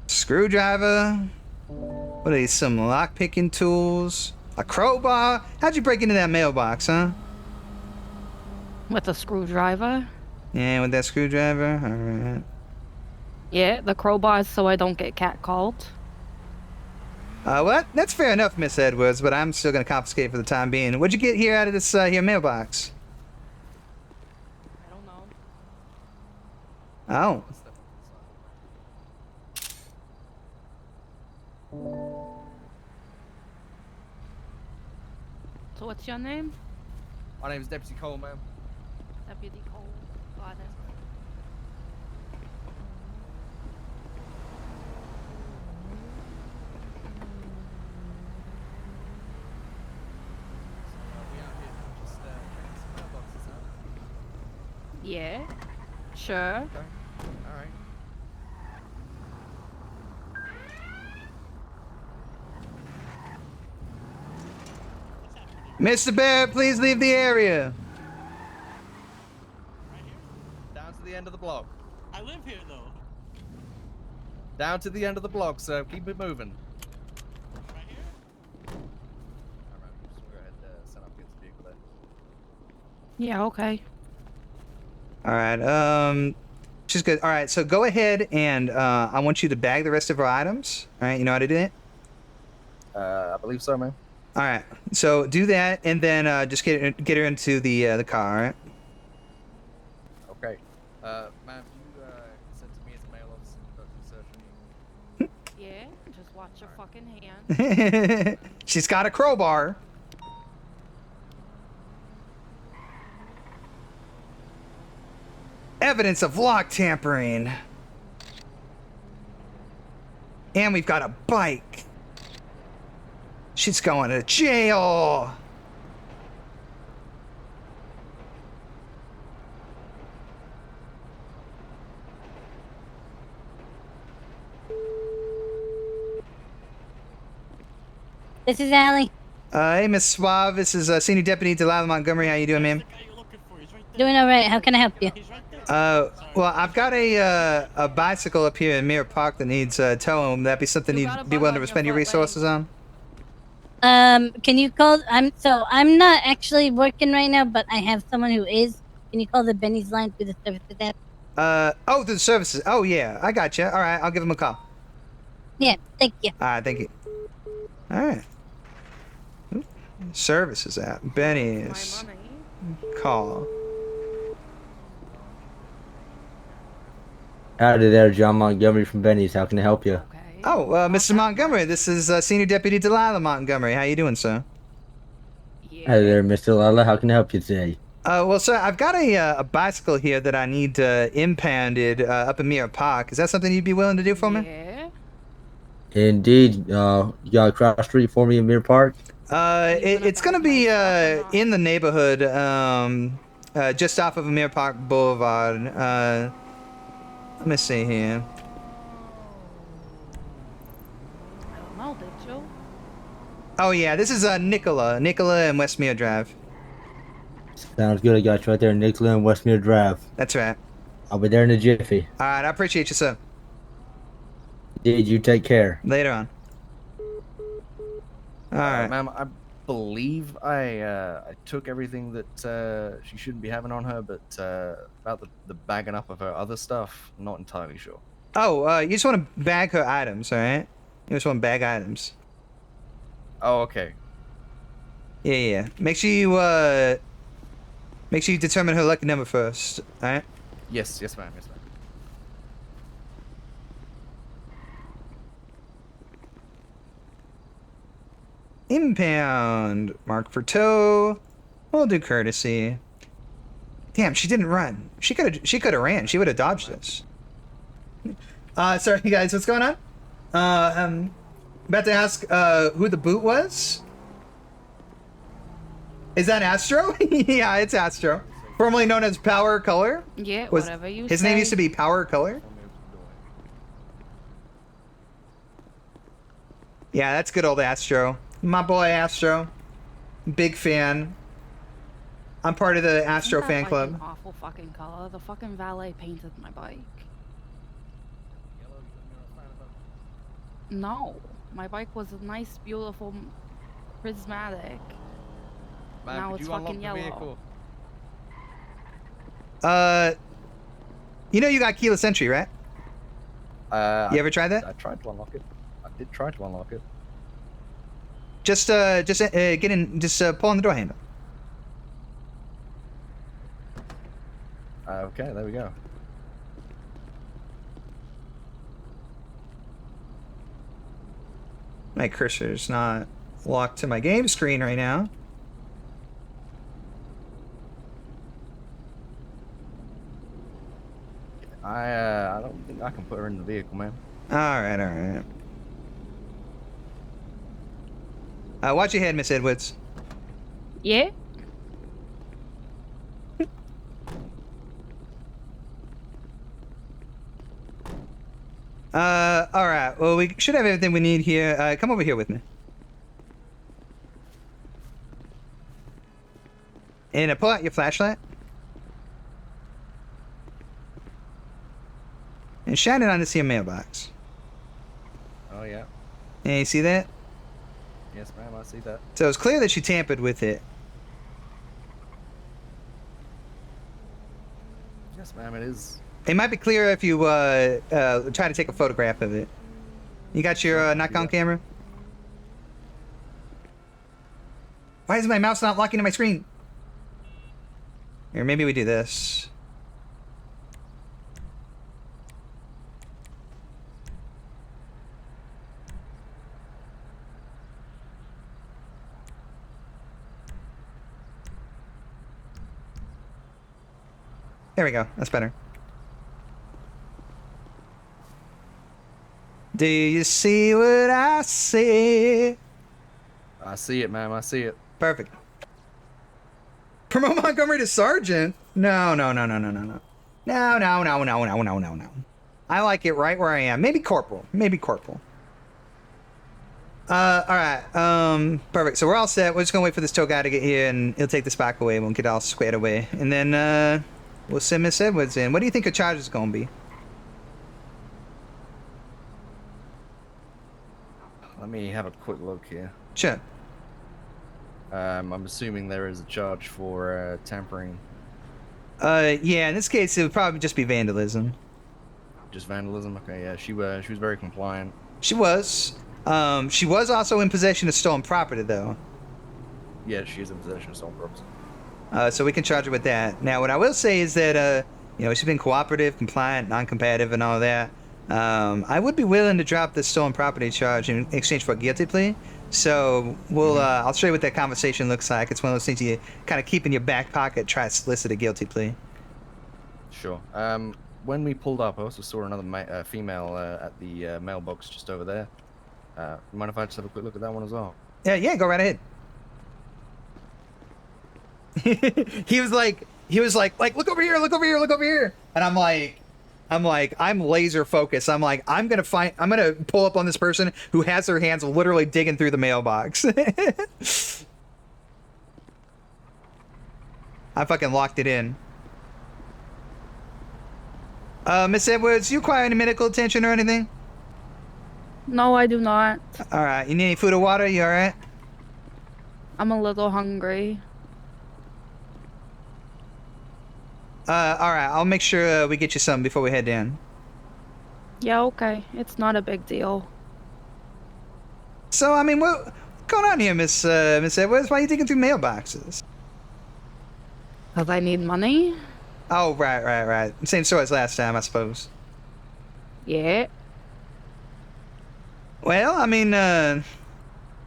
Screwdriver. What are these? Some lock-picking tools? A crowbar? How'd you break into that mailbox, huh? With a screwdriver. Yeah, with that screwdriver. All right. Yeah, the crowbar is so I don't get catcalled. Well, that's fair enough, Miss Edwards, but I'm still gonna confiscate for the time being. What'd you get here out of this here mailbox? I don't know. Oh. So what's your name? My name is Deputy Cole, ma'am. Deputy Cole. Got it. Yeah. Sure. Okay. All right. Mr. Bear, please leave the area. Down to the end of the block. I live here though. Down to the end of the block, so keep it moving. Right here? Alright, just go ahead and set up against the vehicle there. Yeah. Okay. All right. She's good. All right. So go ahead and I want you to bag the rest of her items. All right. You know how to do that? I believe so, man. All right. So do that, and then just get her into the car. All right. Okay. Ma'am, you sent to me as a male officer conducting search. Yeah. Just watch your fucking hand. She's got a crowbar. Evidence of lock tampering. And we've got a bike. She's going to jail. This is Allie. Hey, Miss Suave. This is Senior Deputy Delilah Montgomery. How you doing, ma'am? Doing all right. How can I help you? Well, I've got a bicycle up here in Mirror Park that needs towing. Would that be something you'd be willing to spend your resources on? Can you call? I'm not actually working right now, but I have someone who is. Can you call the Benny's line through the services app? Oh, through the services. Oh, yeah. I got you. All right, I'll give him a call. Yeah, thank you. All right, thank you. All right. Services app. Benny's. Call. Howdy there, John Montgomery from Benny's. How can I help you? Oh, Mr. Montgomery, this is Senior Deputy Delilah Montgomery. How you doing, sir? Hi there, Mr. Lala. How can I help you today? Well, sir, I've got a bicycle here that I need impounded up in Mirror Park. Is that something you'd be willing to do for me? Yeah. Indeed. You got a cross street for me in Mirror Park? It's gonna be in the neighborhood, just off of Mirror Park Boulevard. Let me see here. I don't know, did you? Oh yeah, this is Nicola and Westmere Drive. Sounds good. I got you right there, Nicola and Westmere Drive. That's right. I'll be there in a jiffy. All right, I appreciate you, sir. Did you take care? Later on. All right. Ma'am, I believe I took everything that she shouldn't be having on her, but about the bagging up of her other stuff, I'm not entirely sure. Oh, you just want to bag her items, all right? You just want to bag items. Oh, okay. Yeah. Make sure you determine her lucky number first, all right? Yes, ma'am. Yes, ma'am. Impound. Mark for tow. We'll do courtesy. Damn, she didn't run. She could have ran. She would have dodged this. Sorry guys, what's going on? I'm about to ask who the boot was. Is that Astro? Yeah, it's Astro. Formerly known as Power Color. Yeah, whatever you say. His name used to be Power Color. Yeah, that's good old Astro. My boy Astro. Big fan. I'm part of the Astro Isn't that fan like club. An awful fucking color. The fucking valet painted my bike. No, my bike was a nice, beautiful, prismatic. Now it's fucking yellow. You know you got keyless entry, right? You ever tried that? I tried to unlock it. I did try to unlock it. Just get in. Just pull on the door handle. Okay, there we go. My cursor's not locked to my game screen right now. I don't think I can put her in the vehicle, man. All right. Watch your head, Miss Edwards. Yeah. All right. Well, we should have everything we need here. Come over here with me. And pull out your flashlight. And shine it on this here mailbox. Oh, yeah. And you see that? Yes, ma'am, I see that. So it's clear that she tampered with it. Yes, ma'am, it is. It might be clearer if you try to take a photograph of it. You got your Nikon camera? Why is my mouse not locking to my screen? Here, maybe we do this. There we go. That's better. Do you see what I see? I see it, ma'am. I see it. Perfect. Promote Montgomery to sergeant? No. No. I like it right where I am. Maybe corporal. All right. Perfect. So we're all set. We're just gonna wait for this tow guy to get here, and he'll take this back away. We'll get all squared away, and then we'll send Miss Edwards in. What do you think her charge is gonna be? Let me have a quick look here. Sure. I'm assuming there is a charge for tampering. Yeah. In this case, it would probably just be vandalism. Just vandalism. Okay. Yeah. She was very compliant. She was. She was also in possession of stolen property, though. Yeah, she is in possession of stolen property. So we can charge her with that. Now, what I will say is that, she's been cooperative, compliant, non-combative, and all that. I would be willing to drop the stolen property charge in exchange for a guilty plea. So we'll, I'll show you what that conversation looks like. It's one of those things you kind of keep in your back pocket, try to solicit a guilty plea. Sure. When we pulled up, I also saw another female at the mailbox just over there. Mind if I just have a quick look at that one as well? Yeah, go right ahead. he was like, look over here. And I'm laser focused. I'm gonna pull up on this person who has their hands literally digging through the mailbox. I fucking locked it in. Miss Edwards, you require any medical attention or anything? No, I do not. All right. You need any food or water? You all right? I'm a little hungry. All right. I'll make sure we get you something before we head down. Yeah, okay. It's not a big deal. So, I mean, what's going on here, Miss Edwards? Why are you digging through mailboxes? Because I need money? Oh, right. Same story as last time, I suppose. Yeah. Well, I mean,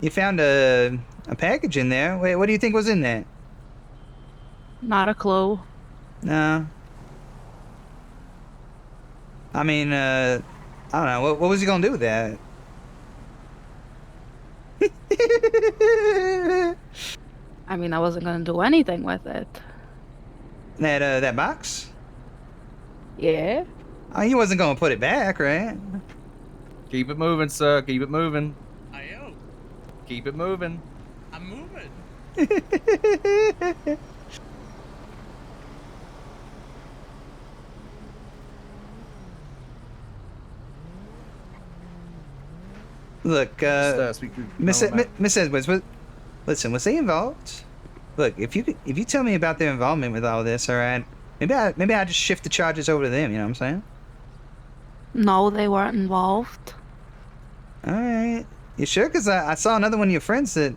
you found a package in there. Wait, what do you think was in there? Not a clue. No. I mean, I don't know. What was he gonna do with that? I mean, I wasn't gonna do anything with it. That box? Yeah. Oh, he wasn't gonna put it back, right? Keep it moving, sir. Keep it moving. I am. Keep it moving. I'm moving. Look, Miss Edwards, listen, was they involved? Look, if you tell me about their involvement with all this, all right? Maybe I just shift the charges over to them. You know what I'm saying? No, they weren't involved. All right. You sure? Because I saw another one of your friends that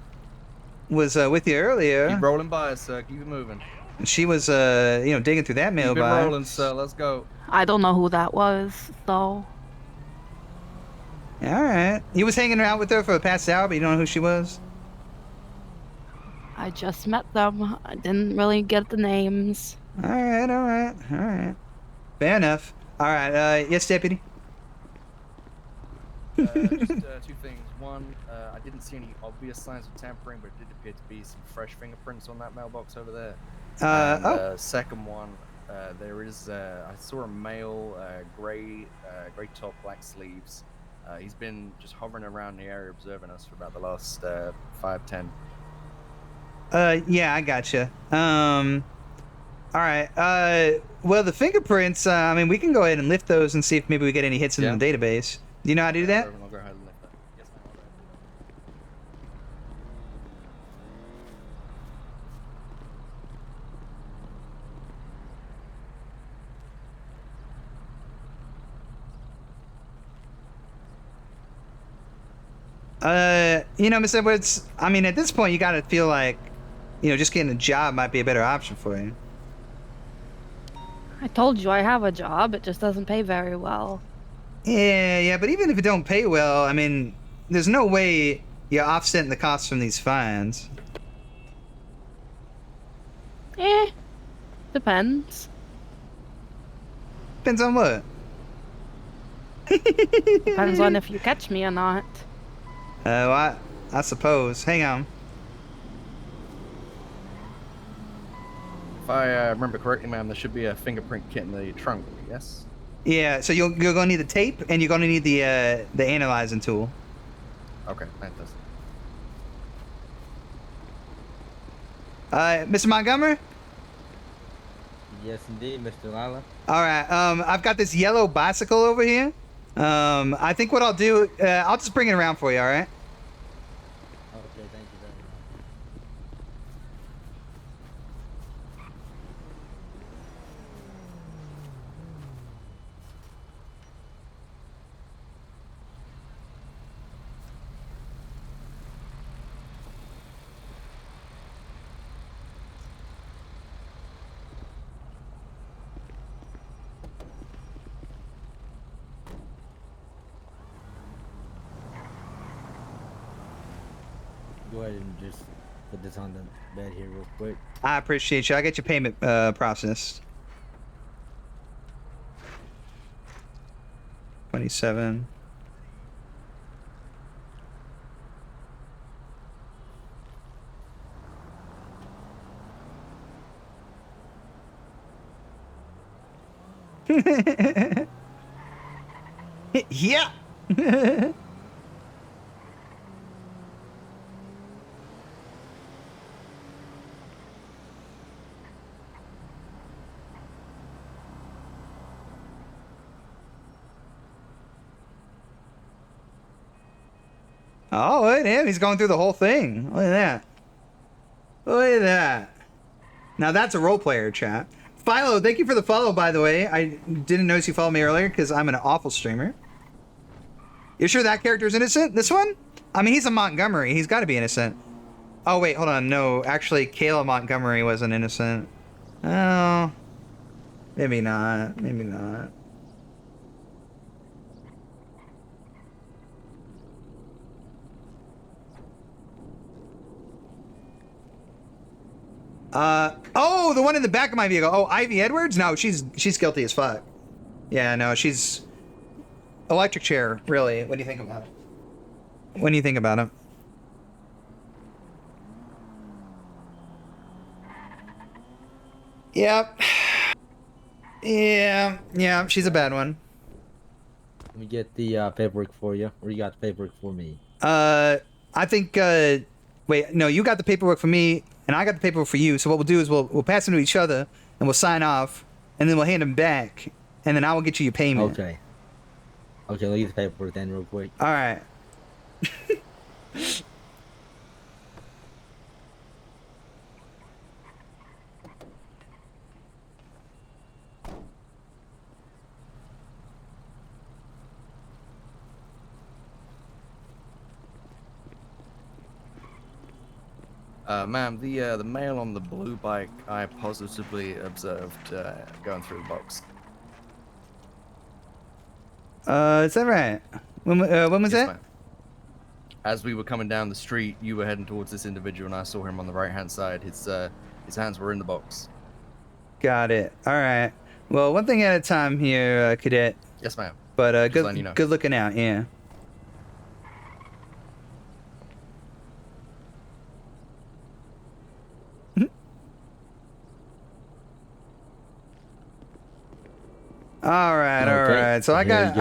was with you earlier. Keep rolling by, sir. Keep it moving. She was, digging through that mailbox. Keep it rolling, sir. Let's go. I don't know who that was, though. All right. You was hanging out with her for the past hour, but you don't know who she was? I just met them. I didn't really get the names. All right. Fair enough. All right. Yes, deputy. Just two things. One, I didn't see any obvious signs of tampering, but it did appear to be some fresh fingerprints on that mailbox over there. Second one, there is. I saw a male, gray top, black sleeves. He's been just hovering around the area observing us for about the last 5-10. Yeah, I gotcha. All right. Well, the fingerprints. I mean, we can go ahead and lift those and see if maybe we get any hits in the database. Do you know how to do that? I'll go ahead and lift that. Yes, Miss Edwards, I mean, at this point, you gotta feel like, just getting a job might be a better option for you. I told you I have a job. It just doesn't pay very well. Yeah, but even if it don't pay well, I mean, there's no way you're offsetting the costs from these fines. Depends. Depends on what? Depends on if you catch me or not. I suppose. Hang on. If I remember correctly, ma'am, there should be a fingerprint kit in the trunk. Yes. Yeah. So you're gonna need the tape, and you're gonna need the analyzing tool. Okay, fantastic. Mr. Montgomery. Yes, indeed, Mr. Delilah. All right. I've got this yellow bicycle over here. I think what I'll do, I'll just bring it around for you. All right. Okay, thank you very much. Go ahead and just put this on the bed here real quick. I appreciate you. I'll get your payment processed. 27. Yeah. Oh, look at him. He's going through the whole thing. Look at that. Look at that. Now that's a role player, chat. Philo, thank you for the follow, by the way. I didn't notice you followed me earlier because I'm an awful streamer. You sure that character's innocent? This one? I mean, he's a Montgomery. He's got to be innocent. Oh, wait, hold on. No, actually, Kayla Montgomery wasn't innocent. Oh, maybe not. Maybe not. Oh, the one in the back of my vehicle. Oh, Ivy Edwards? No, she's guilty as fuck. Yeah, no, she's electric chair, really. What do you think about it? What do you think about it? Yep. Yeah, she's a bad one. Let me get the paperwork for you. Or you got the paperwork for me? I think, wait, no, you got the paperwork for me, and I got the paperwork for you. So what we'll do is we'll pass them to each other, and we'll sign off, and then we'll hand them back, and then I will get you your payment. Okay. Okay, let me get the paperwork then real quick. All right. Ma'am, the male on the blue bike I positively observed going through the box. Is that right? When was that? Ma'am. As we were coming down the street, you were heading towards this individual, and I saw him on the right-hand side. His hands were in the box. Got it. All right. Well, one thing at a time here, Cadet. Yes, ma'am. But Just letting you know. good looking out, yeah. All right, all right. So I got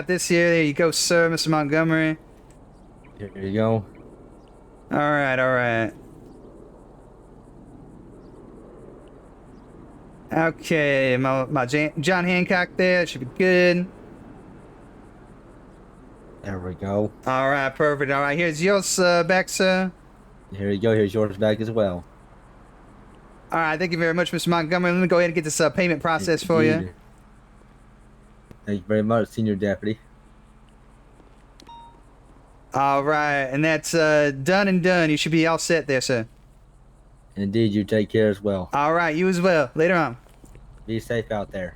this here. There you go, sir, Mr. Montgomery. Here you go. All right, all right. Okay, my John Hancock there should be good. There we go. All right, perfect. All right, here's yours back, sir. Here you go. Here's yours back as well. All right, thank you very much, Mr. Montgomery. Let me go ahead and get this payment process for you. Thank you very much, Senior Deputy. All right, and that's done and done. You should be all set there, sir. Indeed, you take care as well. All right, you as well. Later on. Be safe out there.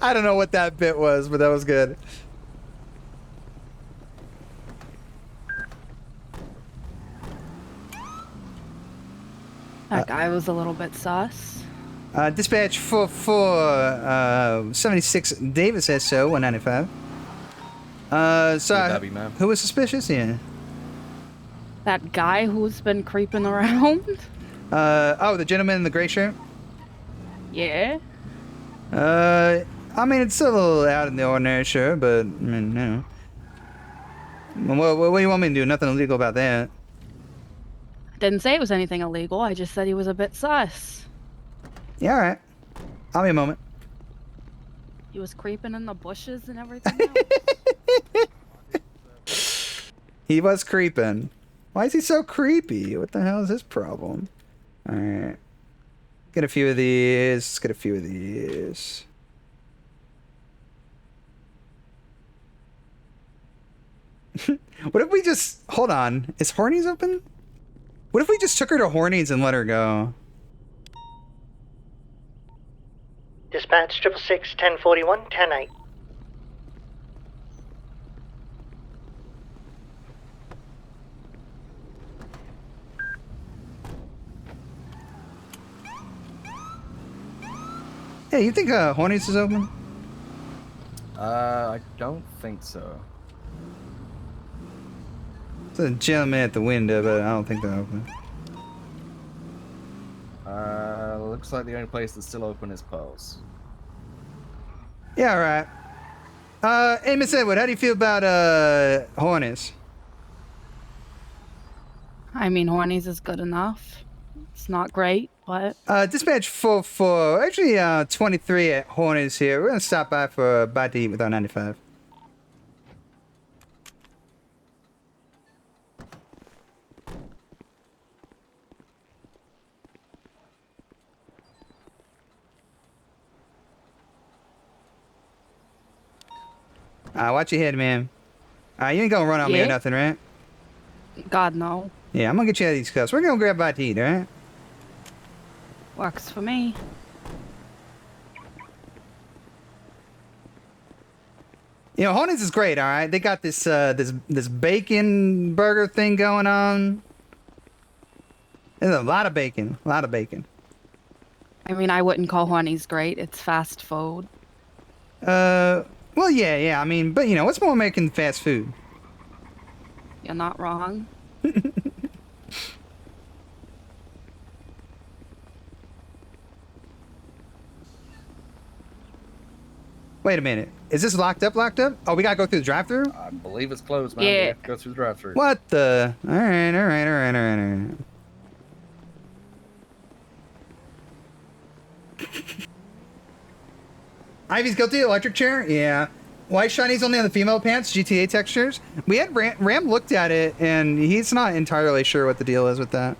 I don't know what that bit was, but that was good. That guy was a little bit sus. Dispatch 4476 Davis says so, 195. Sorry, who was suspicious? Yeah. That guy who's been creeping around? Oh, the gentleman in the gray shirt? Yeah. I mean, it's a little out in the ordinary, sure, but, I mean, no. What do you want me to do? Nothing illegal about that. Didn't say it was anything illegal. I just said he was a bit sus. Yeah, all right. I'll be a moment. He was creeping in the bushes and everything else. He was creeping. Why is he so creepy? What the hell is his problem? All right. Get a few of these. Let's get a few of these. What if we just... Hold on. Is Horny's open? What if we just took her to Horny's and let her go? Dispatch 666 1041 10-8. Hey, you think Horny's is open? I don't think so. There's a gentleman at the window, but I don't think they're open. Looks like the only place that's still open is Pearl's. Yeah, all right. Hey, Miss Edward, how do you feel about Horny's? I mean, Horny's is good enough. It's not great, but What? Dispatch 44. Actually, 23 at Hornets here. We're gonna stop by for a bite to eat with our 95. Watch your head, man. You ain't gonna run on me or Yeah. nothing, right? God, no. Yeah, I'm gonna get you out of these cuffs. We're gonna grab a bite to eat, alright? Works for me. You know, Hornets is great, alright? They got this this bacon burger thing going on. There's a lot of bacon. A lot of bacon. I mean, I wouldn't call Horny's great. It's fast food. Well, yeah. I mean, but you know, what's more American than fast food? You're not wrong. Wait a minute. Is this locked up? Oh, we gotta go through the drive-thru? I believe it's closed, man. Yeah. We have to go through the drive-thru. What the? Alright. Ivy's guilty, electric chair? Yeah. Why Shiny's only on the female pants? GTA textures? We had Ram looked at it, and he's not entirely sure what the deal is with that.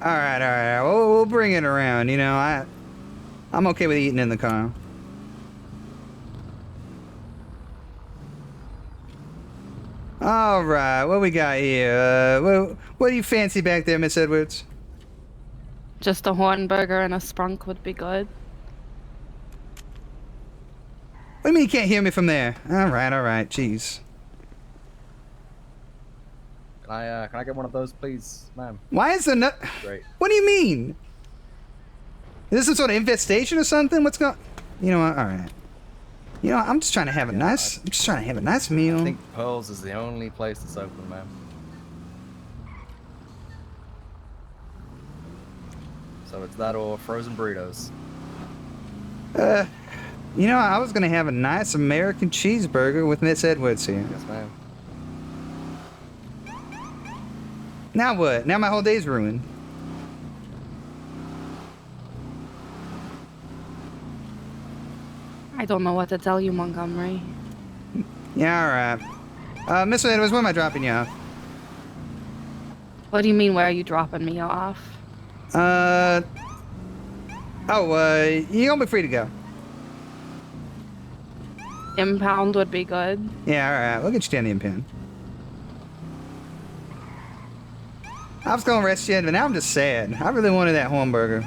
All right. We'll bring it around. You know, I'm okay with eating in the car. All right, what we got here? What do you fancy back there, Miss Edwards? Just a horn burger and a sprunk would be good. What do you mean you can't hear me from there? All right. Jeez. Can I get one of those, please, ma'am? Why is the nut? Great. What do you mean? Is this some sort of infestation or something? What's going? You know what? All right. You know, I'm just trying to have a nice. I'm just trying to have a nice meal. I think Pearl's is the only place that's open, ma'am. So it's that or frozen burritos. You know, I was gonna have a nice American cheeseburger with Miss Edwards here. Yes, ma'am. Now what? Now my whole day's ruined. I don't know what to tell you, Montgomery. Yeah, alright. Miss Edwards, where am I dropping you off? What do you mean, where are you dropping me off? You're gonna be free to go. Impound would be good. Yeah, alright. We'll get you down the impound. I was gonna rest you, but now I'm just sad. I really wanted that hamburger.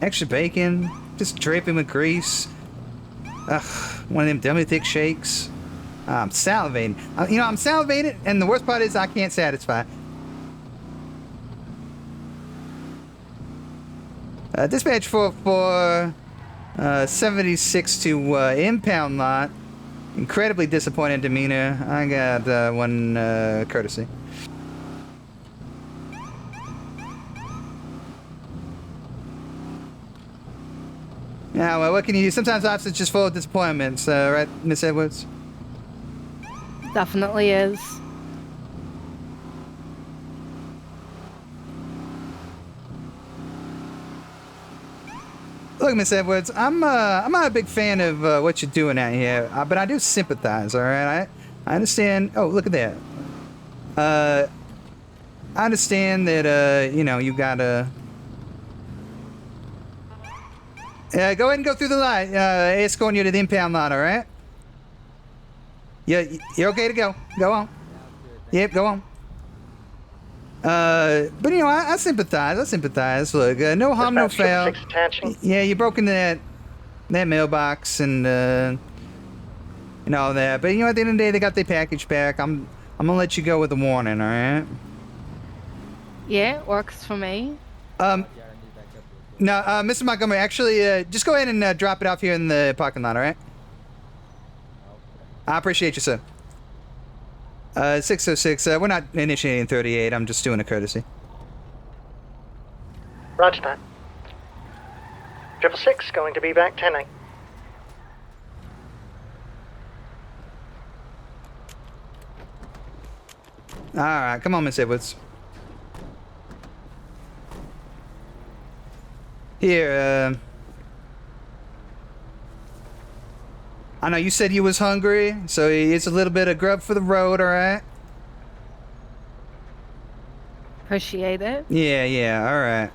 Extra bacon, just dripping with grease. Ugh, one of them dummy thick shakes. I'm salivating. I'm salivating, and the worst part is I can't satisfy. Dispatch 44, 76 to impound lot. Incredibly disappointed demeanor. I got one courtesy. Yeah, well, what can you do? Sometimes officers just full of disappointments, right, Miss Edwards? Definitely is. Look, Miss Edwards, I'm not a big fan of what you're doing out here, but I do sympathize. All right, I understand. Oh, look at that. I understand that you gotta. Go ahead and go through the light. Escorting you to the impound lot, all right? You're okay to go. Go on. Yep, go on. But I sympathize. Look, no harm, no foul. Yeah, you broke into that mailbox and all that. But at the end of the day, they got their package back. I'm gonna let you go with a warning, all right? Yeah, it works for me. No, Mr. Montgomery, actually, just go ahead and drop it off here in the parking lot, all right? I appreciate you, sir. 606, we're not initiating 38. I'm just doing a courtesy. Roger that. 666 going to be back 10-8. All right, come on, Miss Edwards. Here, I know you said you was hungry, so here's a little bit of grub for the road, all right? Appreciate it. Yeah, all right.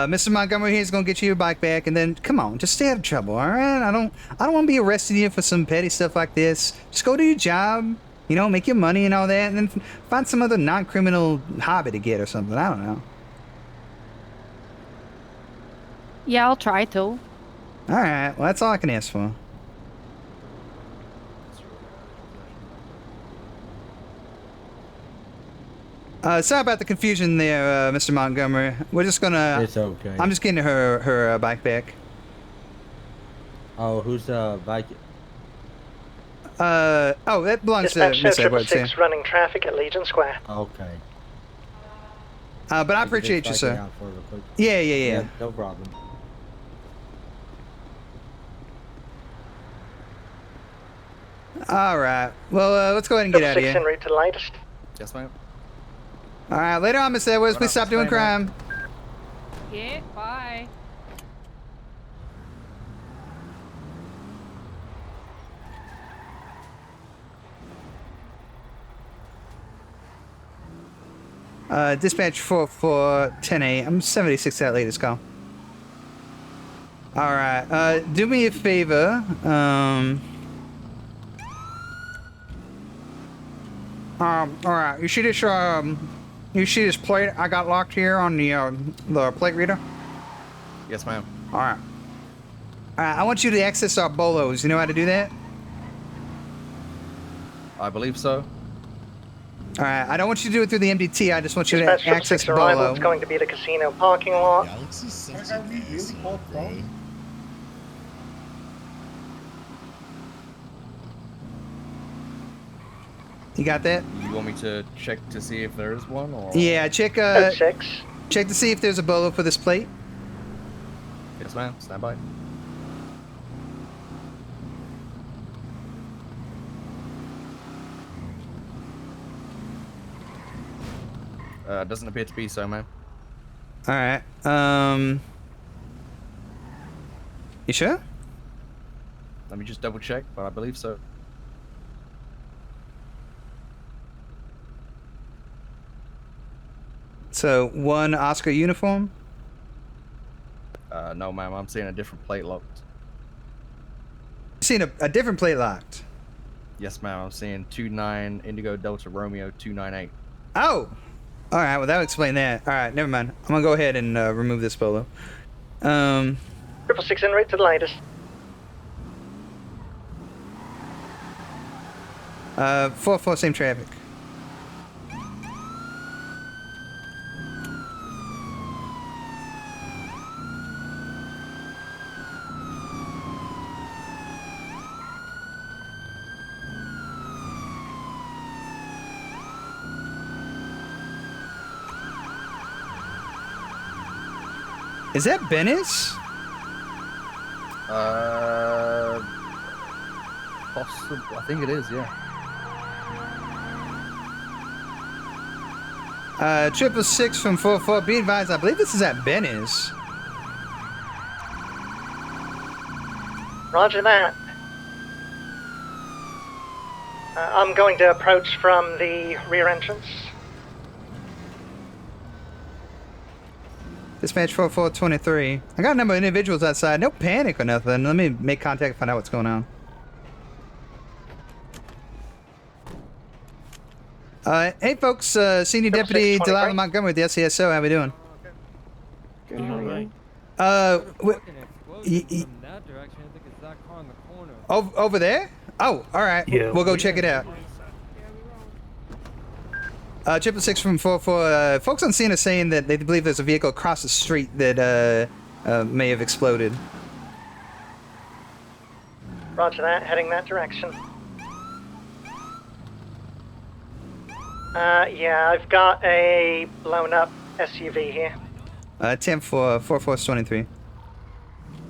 Mr. Montgomery here's gonna get you your bike back, and then come on, just stay out of trouble, all right? I don't want to be arresting you for some petty stuff like this. Just go do your job, you know, make your money and all that, and then find some other non-criminal hobby to get or something. I don't know. Yeah, I'll try to. All right, well that's all I can ask for. Sorry about the confusion there, Mr. Montgomery. We're just gonna... It's okay. I'm just getting her bike back. Oh, who's the bike? Oh, that belongs to Dispatch Miss show Edwards, yeah. 666 running traffic at Legion Square. Okay. But I appreciate you, just sir. bike it out for real quick. Yeah. No problem. All right. Well, let's go ahead and get out of 666 here. en route to the latest. Yes, ma'am. All right, later on, Miss Edwards. Please stop doing crime. Yeah, bye. Dispatch 4410A. I'm 76 at latest call. All right. Do me a favor. All right. You see this plate I got locked here on the plate reader? Yes, ma'am. All right. I want you to access our bolos. You know how to do that? I believe so. All right. I don't want you to do it through the MDT. I just want you to Dispatch access 666 the arrival. bolo. It's going to be the casino parking lot. You got that? You want me to check to see if there is one, or? Yeah. Check. Six. Check to see if there's a bolo for this plate. Yes, ma'am. Stand by. Doesn't appear to be so, ma'am. All right. You sure? Let me just double check, but I believe so. So, one Oscar uniform? No, ma'am. I'm seeing a different plate locked. Seeing a different plate locked? Yes, ma'am. I'm seeing 29 Indigo Delta Romeo 298. Oh! Alright, well that would explain that. Alright, never mind. I'm gonna go ahead and remove this bolo. 666 en route to the latest. 4-4, same traffic. Is that Bennis? Possible. I think it is, yeah. 666 from 44. Be advised, I believe this is at Bennis. Roger that. I'm going to approach from the rear entrance. Dispatch 4423. I got a number of individuals outside. No panic or nothing. Let me make contact and find out what's going on. Hey folks, Senior Deputy Delilah Montgomery with the SCSO. How we doing? Good, how are you? Over there? Oh, all right. Yeah. We'll go check it out. 666 from 44. Folks on scene are saying that they believe there's a vehicle across the street that may have exploded. Roger that, heading that direction. Yeah, I've got a blown up SUV here. 10 for 4423.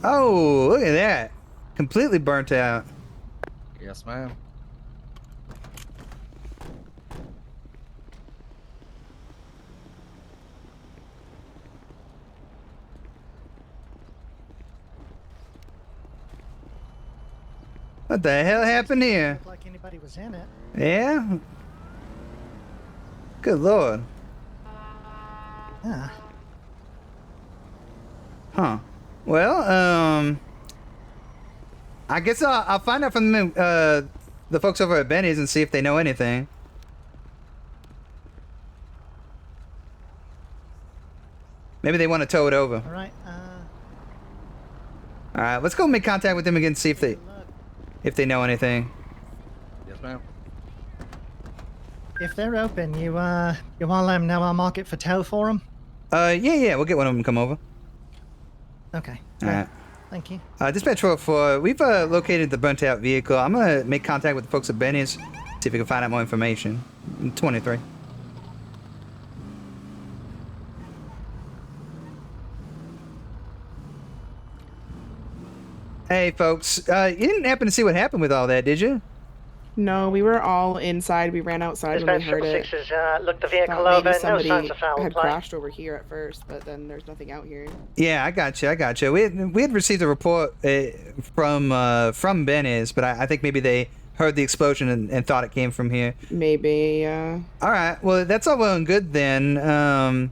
Oh, look at that. Completely burnt out. Yes, ma'am. What the hell happened here? Looked like anybody was in it. Yeah? Good lord. Yeah. Huh. Well, I guess I'll find out from the folks over at Benny's and see if they know anything. Maybe they want to tow it over. All right. All right, let's go make contact with them again and see if they know anything. Yes, ma'am. If they're open, you want to let them know I'll mark it for tow for them? Yeah, we'll get one of them to come over. Okay. All right. Thank you. Dispatch 404, we've located the burnt out vehicle. I'm gonna make contact with the folks at Benny's, see if we can find out more information. 23. Hey folks, you didn't happen to see what happened with all that, did you? No, we were all inside. We ran outside when we heard it. Looked the vehicle Thought maybe over. No somebody signs of foul had play. crashed over here at first, but then there's nothing out here. Yeah, I got you. We had received a report from Benny's, but I think maybe they heard the explosion and thought it came from here. Maybe, yeah. All right, well that's all well and good then. I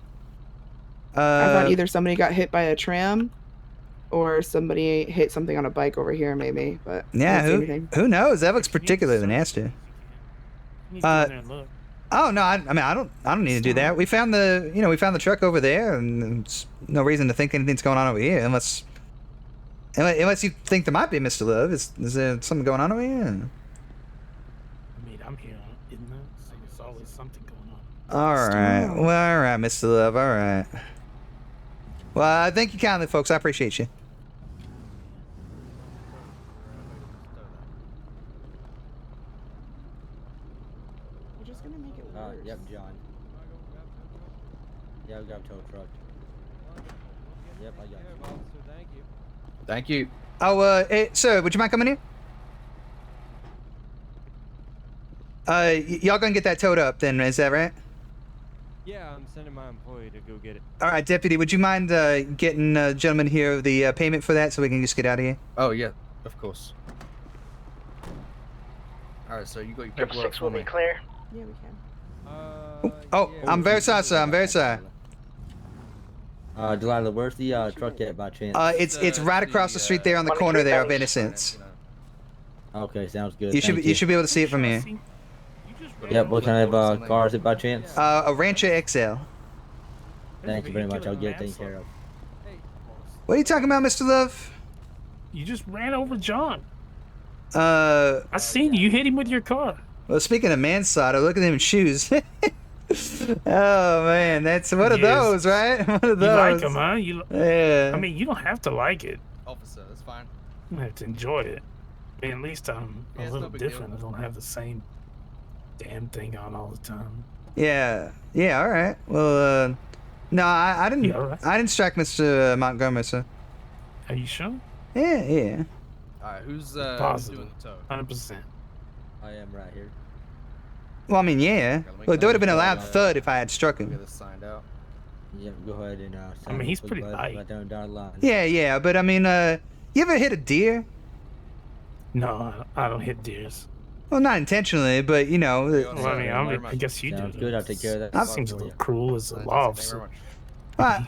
thought either somebody got hit by a tram, or somebody hit something on a bike over here, maybe. But yeah, I don't see anything. who knows? That looks particularly nasty. Oh no, I mean I don't need to do that. We found the truck over there, and there's no reason to think anything's going on over here unless you think there might be, Mr. Love. Is there something going on over here? I mean, I'm here, isn't there? So there's always something going on. All right, well, all right, Mr. Love. All right. Well, thank you kindly, folks. I appreciate you. Yep, John. Yeah, we got a tow truck. Yep, I got you. Thank you. Oh, hey, sir, would you mind coming here? Y'all gonna get that towed up then, is that right? Yeah, I'm sending my employee to go get it. All right, deputy, would you mind getting gentleman here the payment for that so we can just get out of here? Oh yeah, of course. All right, so you got your paperwork for me. Clear. Yeah, we can. Oh, I'm very sorry, sir. I'm very sorry. Delilah, where's the truck at by chance? It's right across the street there on the corner there of Innocence. Okay, sounds good. You should be able to see it from here. Yep, what kind of car is it by chance? A Rancher XL. Thank you very much. I'll get it taken care of. What are you talking about, Mr. Love? You just ran over John. I seen you. You hit him with your car. Well, speaking of manslaughter, look at them shoes. Oh man, that's one of those, right? One of those. You like them, huh? Yeah. I mean, you don't have to like it. Officer, that's fine. You have to enjoy it. I mean, at least I'm Yeah, a it's little no big deal. different. I don't have the same damn thing on all the time. Yeah. Yeah. All right. Well, no, I didn't. You all right? I didn't strike Mr. Montgomery, sir. Are you sure? Yeah. Yeah. All right, who's Positive. doing the tow? 100%. I am right here. Well, I mean, yeah. Look, there would have been a loud thud if I had struck him. Get this signed out. Yep, go ahead and I mean, he's pretty light. Right down the line. Yeah. Yeah. But I mean, you ever hit a deer? No, I don't hit deers. Well, not intentionally, but you know. Well, I guess you Sounds do. good. I'll take care of that. That seems a little cruel as a law officer.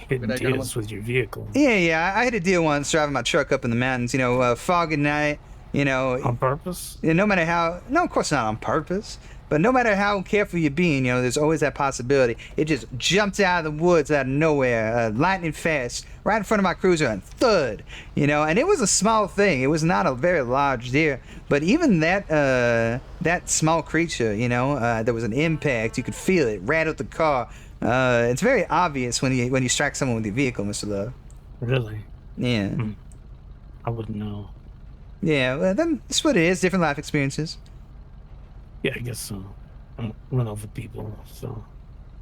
Hitting Good idea. deers with your vehicle. Yeah. I hit a deer once driving my truck up in the mountains. You know, fog at night. You know. On purpose? Yeah, no matter how. No, of course not on purpose. But no matter how careful you're being, you know, there's always that possibility. It just jumped out of the woods out of nowhere, lightning fast, right in front of my cruiser, and thud, you know. And it was a small thing. It was not a very large deer. But even that small creature, you know, there was an impact. You could feel it, rattled the car. It's very obvious when you strike someone with your vehicle, Mr. Love. Really? Yeah. I wouldn't know. Yeah, well, then that's what it is. Different life experiences. Yeah, I guess so. run over people. So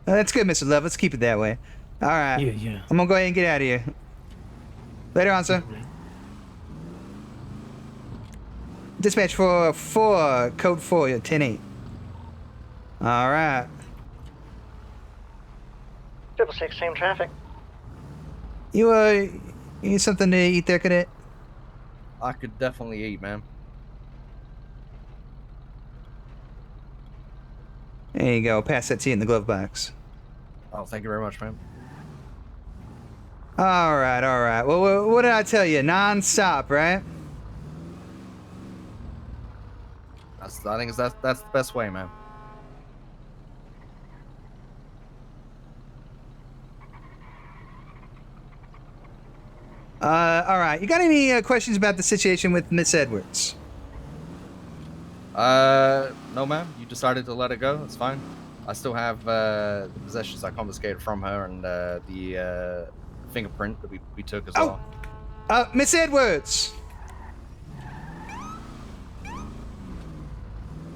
That's good, Mr. Love. Let's keep it that way. All right. yeah. I'm gonna go ahead and get out of here. Later on, sir. Dispatch for 4, code 4, 10-8. All right. 666, same traffic. You need something to eat there, cadet? I could definitely eat, man. There you go. Pass that to you in the glove box. Oh, thank you very much, man. All right, all right. Well, what did I tell you? Non-stop, right? I think that's the best way, man. All right. You got any questions about the situation with Miss Edwards? No, ma'am. You decided to let it go. It's fine. I still have the possessions I confiscated from her and the fingerprint that we took as well. Miss Edwards.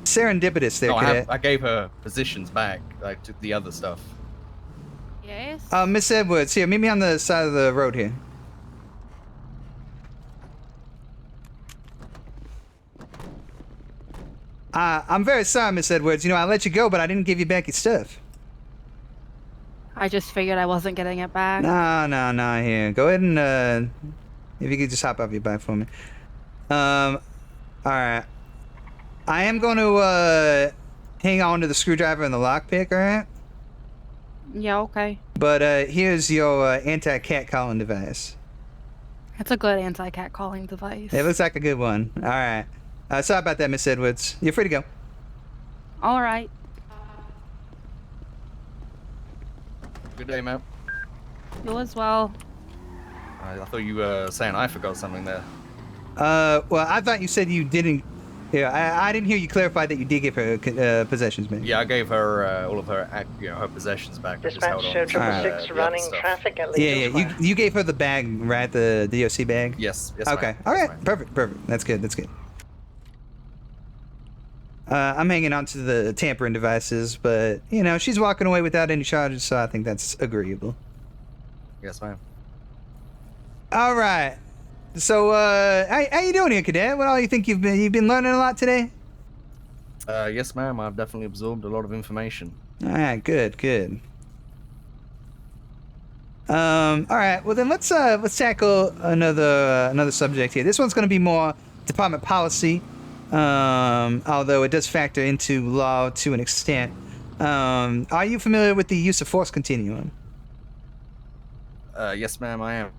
Serendipitous there, No, cadet. I gave her positions back. I took the other stuff. Yes? Miss Edwards, here, meet me on the side of the road here. I'm very sorry, Miss Edwards. You know, I let you go, but I didn't give you back your stuff. I just figured I wasn't getting it back. No, here. Go ahead and, if you could just hop off your bike for me. Alright. I am going to, hang on to the screwdriver and the lockpick, alright? Yeah, okay. But, here's your, anti-catcalling device. It's a good anti-cat calling device. It looks like a good one. Alright. Sorry about that, Miss Edwards. You're free to go. All right. Good day, ma'am. You as well. I thought you were saying I forgot something there. Well, I thought you said you didn't. Yeah, I didn't hear you clarify that you did give her possessions, man. Yeah, I gave her all of her, her possessions back. Dispatch show 666 running traffic at least. Yeah. You gave her the bag, right? The DOC bag. Yes. Okay. All right. Perfect. That's good. I'm hanging on to the tampering devices, but you know she's walking away without any charges, so I think that's agreeable. Yes, ma'am. All right. So, how you doing here, cadet? What all you think you've been learning a lot today? Yes, ma'am. I've definitely absorbed a lot of information. All right, good. All right. Well, then let's tackle another subject here. This one's going to be more department policy, although it does factor into law to an extent. Are you familiar with the use of force continuum? Yes, ma'am. I am.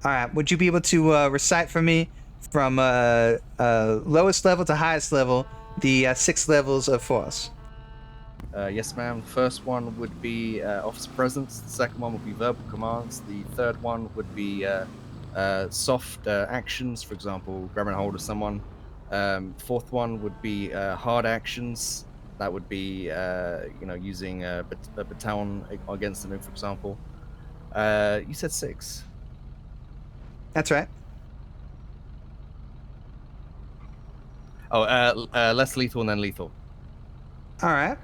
All right. Would you be able to recite for me from lowest level to highest level the 6 levels of force? Yes, ma'am. The first one would be officer presence. The second one would be verbal commands. The third one would be soft actions, for example, grabbing a hold of someone. Fourth one would be hard actions. That would be, using a baton against them, for example. You said 6. That's right. Oh, less lethal and then lethal. All right.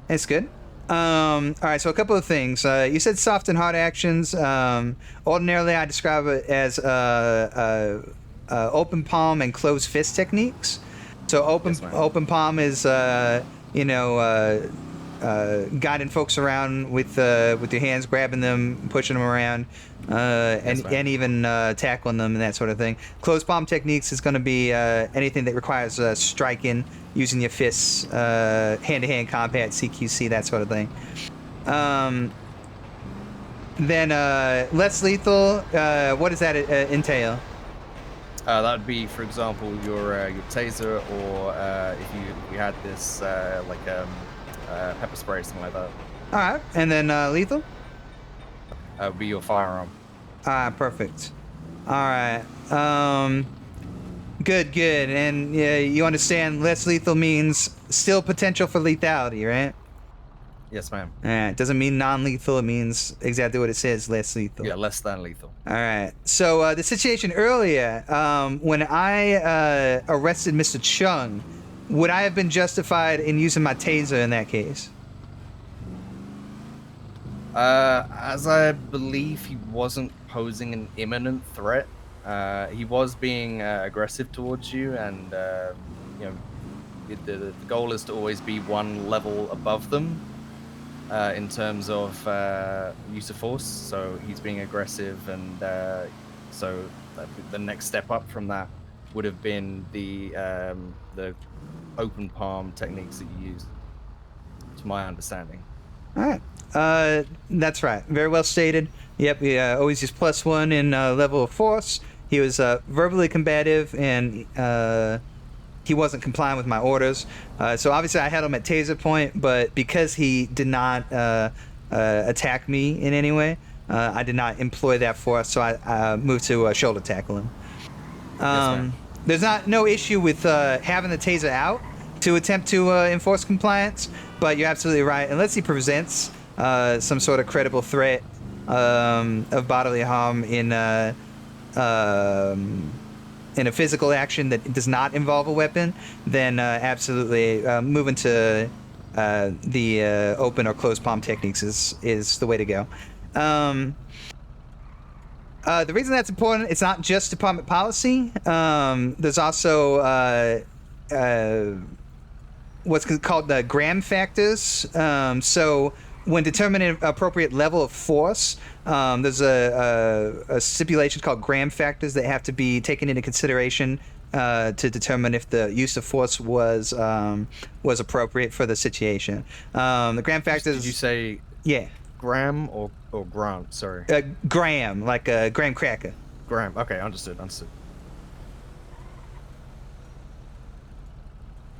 That's good. All right, so a couple of things. You said soft and hard actions. Ordinarily, I describe it as open palm and closed fist techniques. So open palm is, guiding folks around with your hands, grabbing them, pushing them around, and even tackling them and that sort of thing. Closed palm techniques is going to be anything that requires striking, using your fists, hand-to-hand combat, CQC, that sort of thing. Then less lethal, what does that entail? That would be, for example, your taser, or if you had this pepper spray, something like that. All right, and then lethal? Would be your firearm. Perfect. All right. Good. And you understand less lethal means still potential for lethality, right? Yes, ma'am. All right. Doesn't mean non-lethal. It means exactly what it says, less lethal. Yeah, less than lethal. All right. So the situation earlier, when I arrested Mr. Chung, would I have been justified in using my taser in that case? As I believe he wasn't posing an imminent threat. He was being aggressive towards you, and you know, the goal is to always be one level above them in terms of use of force. So he's being aggressive, and so the next step up from that would have been the open palm techniques that you use, to my understanding. All right. That's right. Very well stated. Yep, we always use +1 in level of force. He was verbally combative, and he wasn't complying with my orders. So obviously I had him at taser point, but because he did not attack me in any way, I did not employ that force, so I moved to shoulder tackle him. Yes, there's no issue with having the taser out to attempt to enforce compliance, but you're absolutely right. Unless he presents some sort of credible threat of bodily harm in a physical action that does not involve a weapon, then absolutely moving to the open or closed palm techniques is the way to go. The reason that's important, it's not just department policy. There's also what's called the gram factors. So when determining appropriate level of force, there's a stipulation called gram factors that have to be taken into consideration to determine if the use of force was appropriate for the situation. The gram factors. Did you say? Yeah. Gram or gram? Sorry. Gram, like a graham cracker. Gram. Okay, understood.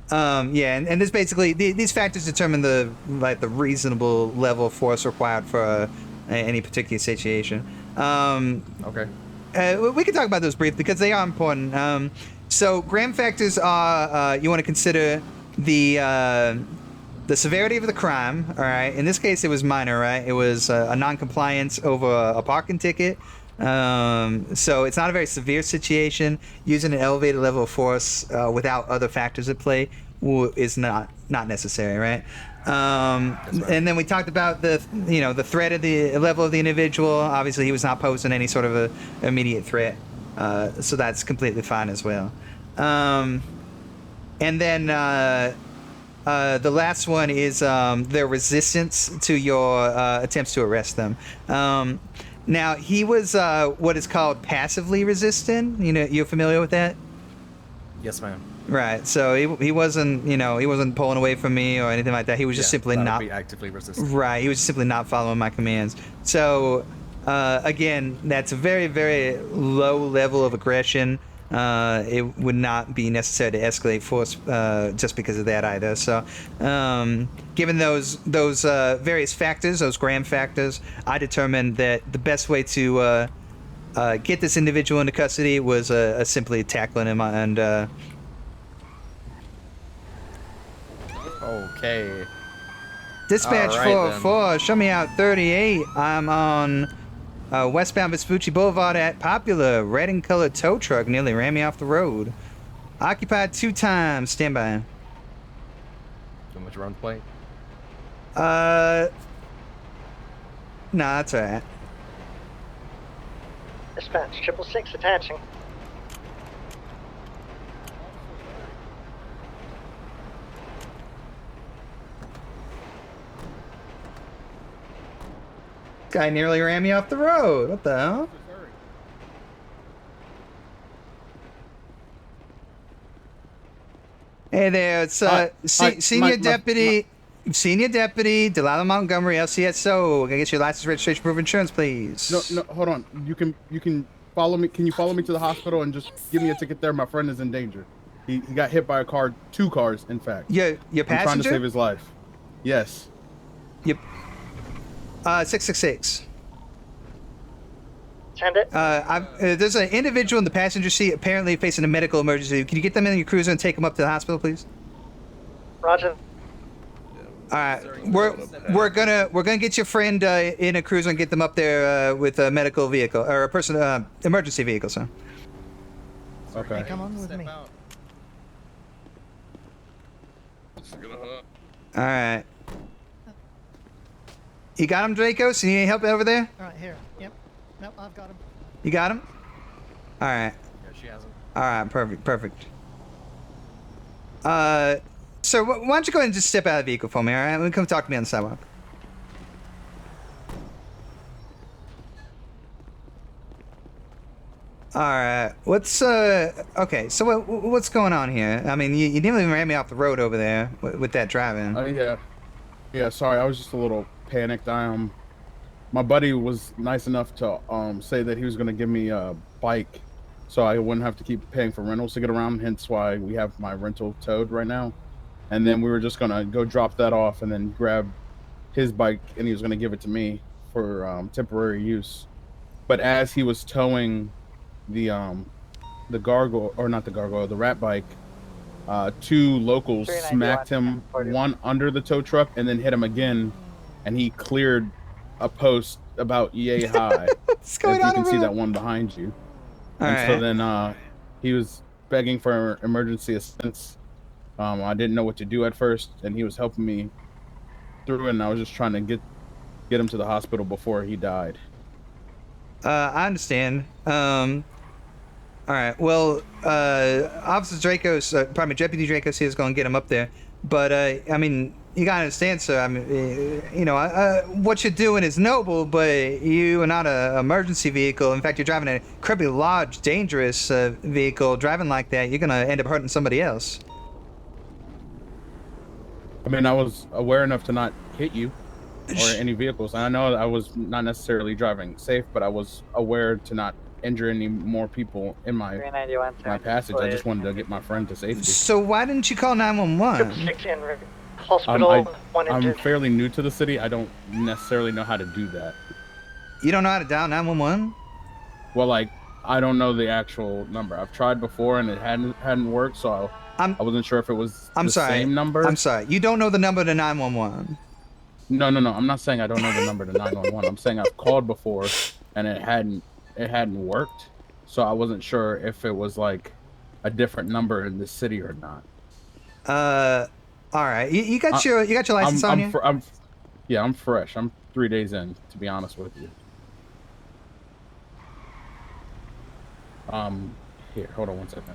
Yeah, and this basically these factors determine the reasonable level of force required for any particular situation. Okay. We can talk about those briefly because they are important. So gram factors are you want to consider the severity of the crime. All right. In this case, it was minor. Right. It was a non-compliance over a parking ticket. So it's not a very severe situation. Using an elevated level of force without other factors at play is not necessary, right? Right. And then we talked about the threat of the level of the individual. Obviously, he was not posing any sort of a immediate threat, so that's completely fine as well. And then the last one is their resistance to your attempts to arrest them. Now, he was what is called passively resistant. You're familiar with that? Yes, ma'am. Right. So he wasn't, he wasn't pulling away from me or anything like that. He was just simply not be actively resistant. Right. He was simply not following my commands. So again, that's a very, very low level of aggression. It would not be necessary to escalate force just because of that either. So, given those various factors, those gram factors, I determined that the best way to get this individual into custody was simply tackling him. And okay. Dispatch All right, 404, show me out 38. I'm on westbound Vespucci Boulevard at Popular. Red and colored tow truck nearly ran me off the road. Occupied 2 times. Stand by. Too much run plate? Nah, that's alright. Dispatch 666 attaching. Guy nearly ran me off the road. What the hell? Hey there, it's Senior Deputy Delilah Montgomery, LCSO. Can I get your license, registration, proof of insurance, please? No, hold on. You can follow me. Can you follow me to the hospital and just give me a ticket there? My friend is in danger. He got hit by a car, 2 cars, in fact. Your passenger? I'm trying to save his life. Yes. Yep. 666. Send it. There's an individual in the passenger seat apparently facing a medical emergency. Can you get them in your cruiser and take them up to the hospital, please? Roger. All right, we're gonna get your friend in a cruiser and get them up there with a medical vehicle or a person emergency vehicle, sir. Okay. Come on with me. It's gonna hurt. All right. You got him, Draco? So you need any help over there? All right, here. Yep. Nope, I've got him. You got him? All right. Yeah, she has him. All right, perfect. So why don't you go ahead and just step out of the vehicle for me, all right? Come talk to me on the sidewalk. All right. Okay, so what's going on here? I mean, you nearly ran me off the road over there with that driving. Yeah, sorry, I was just a little panicked. My buddy was nice enough to say that he was going to give me a bike so I wouldn't have to keep paying for rentals to get around, hence why we have my rental towed right now. And then we were just going to go drop that off and then grab his bike, and he was going to give it to me for temporary use. But as he was towing the gargoyle, or not the gargoyle, the rat bike, two locals smacked him, one under the tow truck and then hit him again, and he cleared a post about yay high. What's going on? You can see that one behind you. So then he was begging for emergency assistance. I didn't know what to do at first, and he was helping me through it, and I was just trying to get him to the hospital before he died. I understand. All right. Well, Officer Draco's, Deputy Draco's here is going to get him up there. But, I mean, you got to understand, sir. I mean, what you're doing is noble, but you are not an emergency vehicle. In fact, you're driving an incredibly large, dangerous vehicle. Driving like that, you're going to end up hurting somebody else. I mean, I was aware enough to not hit you or any vehicles. And I know I was not necessarily driving safe, but I was aware to not injure any more people in my passage. I just wanted to get my friend to safety. So why didn't you call 911? Hospital, I'm fairly new to the city. I don't necessarily know how to do that. You don't know how to dial 911? Well, like, I don't know the actual number. I've tried before and it hadn't worked, so I wasn't sure if it was the same number. I'm sorry. You don't know the number to 911? No. I'm not saying I don't know the number to 911. I'm saying I've called before and it hadn't worked, so I wasn't sure if it was like a different number in the city or not. All right. You got your license on you? I'm fresh. I'm 3 days in, to be honest with you. Here, hold on one second.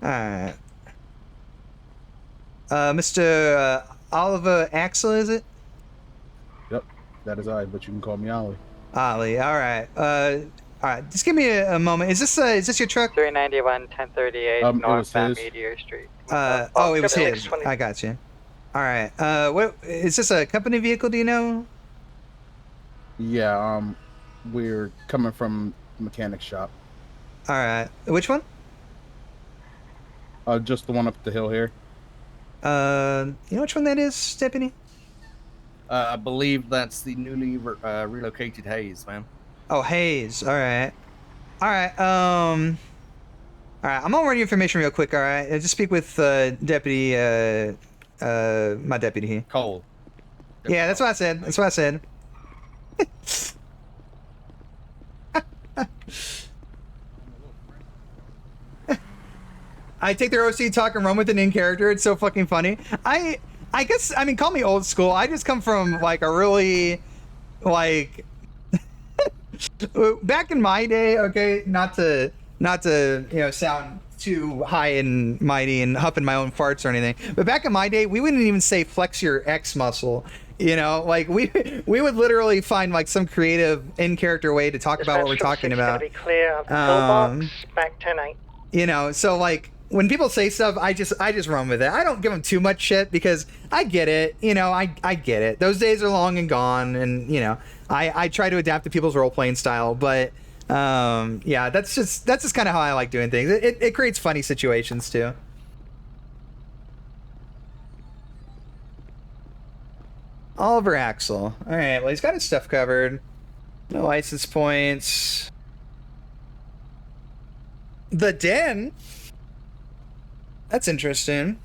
All right. Mr. Oliver Axel, is it? Yep, that is I, but you can call me Ollie. Ollie, all right. All right, just give me a moment. Is this your truck? 391 1038 northbound Meteor Street. It was his. I got you. All right. What is this, a company vehicle? Do you know? Yeah. We're coming from the mechanic shop. All right. Which one? Just the one up the hill here. You know which one that is, Deputy? I believe that's the newly relocated Hayes, man. Oh, Hayes. All right. All right. All right. I'm gonna run your information real quick. All right. Just speak with Deputy. My deputy here. Cole. Yeah, that's what I said. That's what I said. I take their OC talk and run with it in character. It's so fucking funny. I guess, I mean, call me old school. I just come from like a really, like, back in my day, okay, not to sound too high and mighty and huffing my own farts or anything, but back in my day, we wouldn't even say flex your X muscle. Like we would literally find like some creative in-character way to talk about what we're talking about. Be clear. Pillbox, back 10-8. So like when people say stuff, I just run with it. I don't give them too much shit because I get it. I get it. Those days are long and gone, and I try to adapt to people's role-playing style, but yeah, that's just kind of how I like doing things. It creates funny situations too. Oliver Axel. All right, well, he's got his stuff covered. No license points. The Den? That's interesting.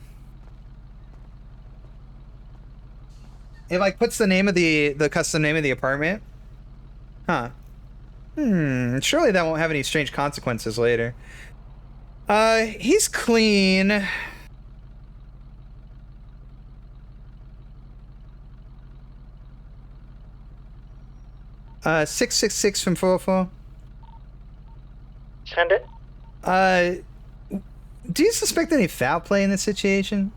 It like puts the name of the custom name of the apartment. Huh. Surely that won't have any strange consequences later. He's clean. 666 from 404. Send it. Do you suspect any foul play in this situation?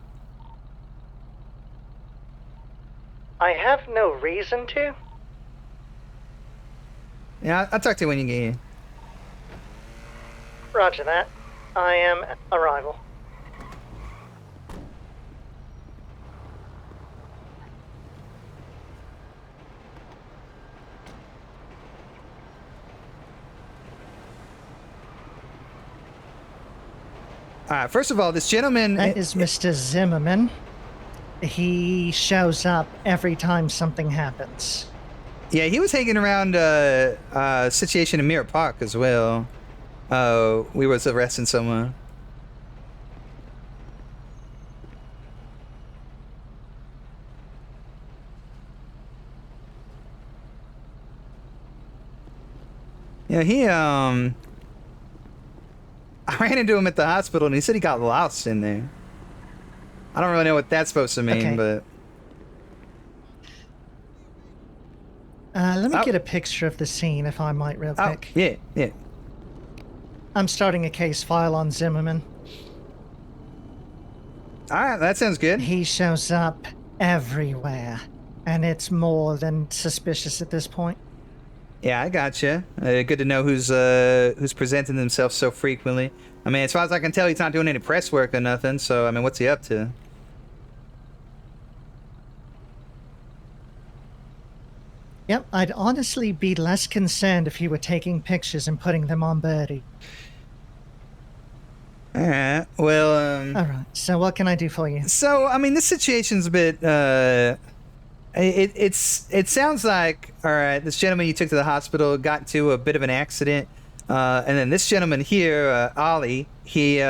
I have no reason to. Yeah, I'll talk to you when you get here. Roger that. I am arrival. Alright, first of all, this gentleman... That is Mr. Zimmerman. He shows up every time something happens. Yeah, he was hanging around a situation in Mirror Park as well. We was arresting someone. Yeah, I ran into him at the hospital and he said he got lost in there. I don't really know what that's supposed to mean, but... Let me get a picture of the scene, if I might, real quick. Yeah. I'm starting a case file on Zimmerman. Alright, that sounds good. He shows up everywhere, and it's more than suspicious at this point. Yeah, I gotcha. Good to know who's presenting themselves so frequently. I mean, as far as I can tell, he's not doing any press work or nothing, so, I mean, what's he up to? Yep, I'd honestly be less concerned if he were taking pictures and putting them on Birdie. Alright, well, Alright, so what can I do for you? So, I mean, this situation's a bit, it sounds like, alright, this gentleman you took to the hospital got into a bit of an accident, and then this gentleman here, Ollie, he,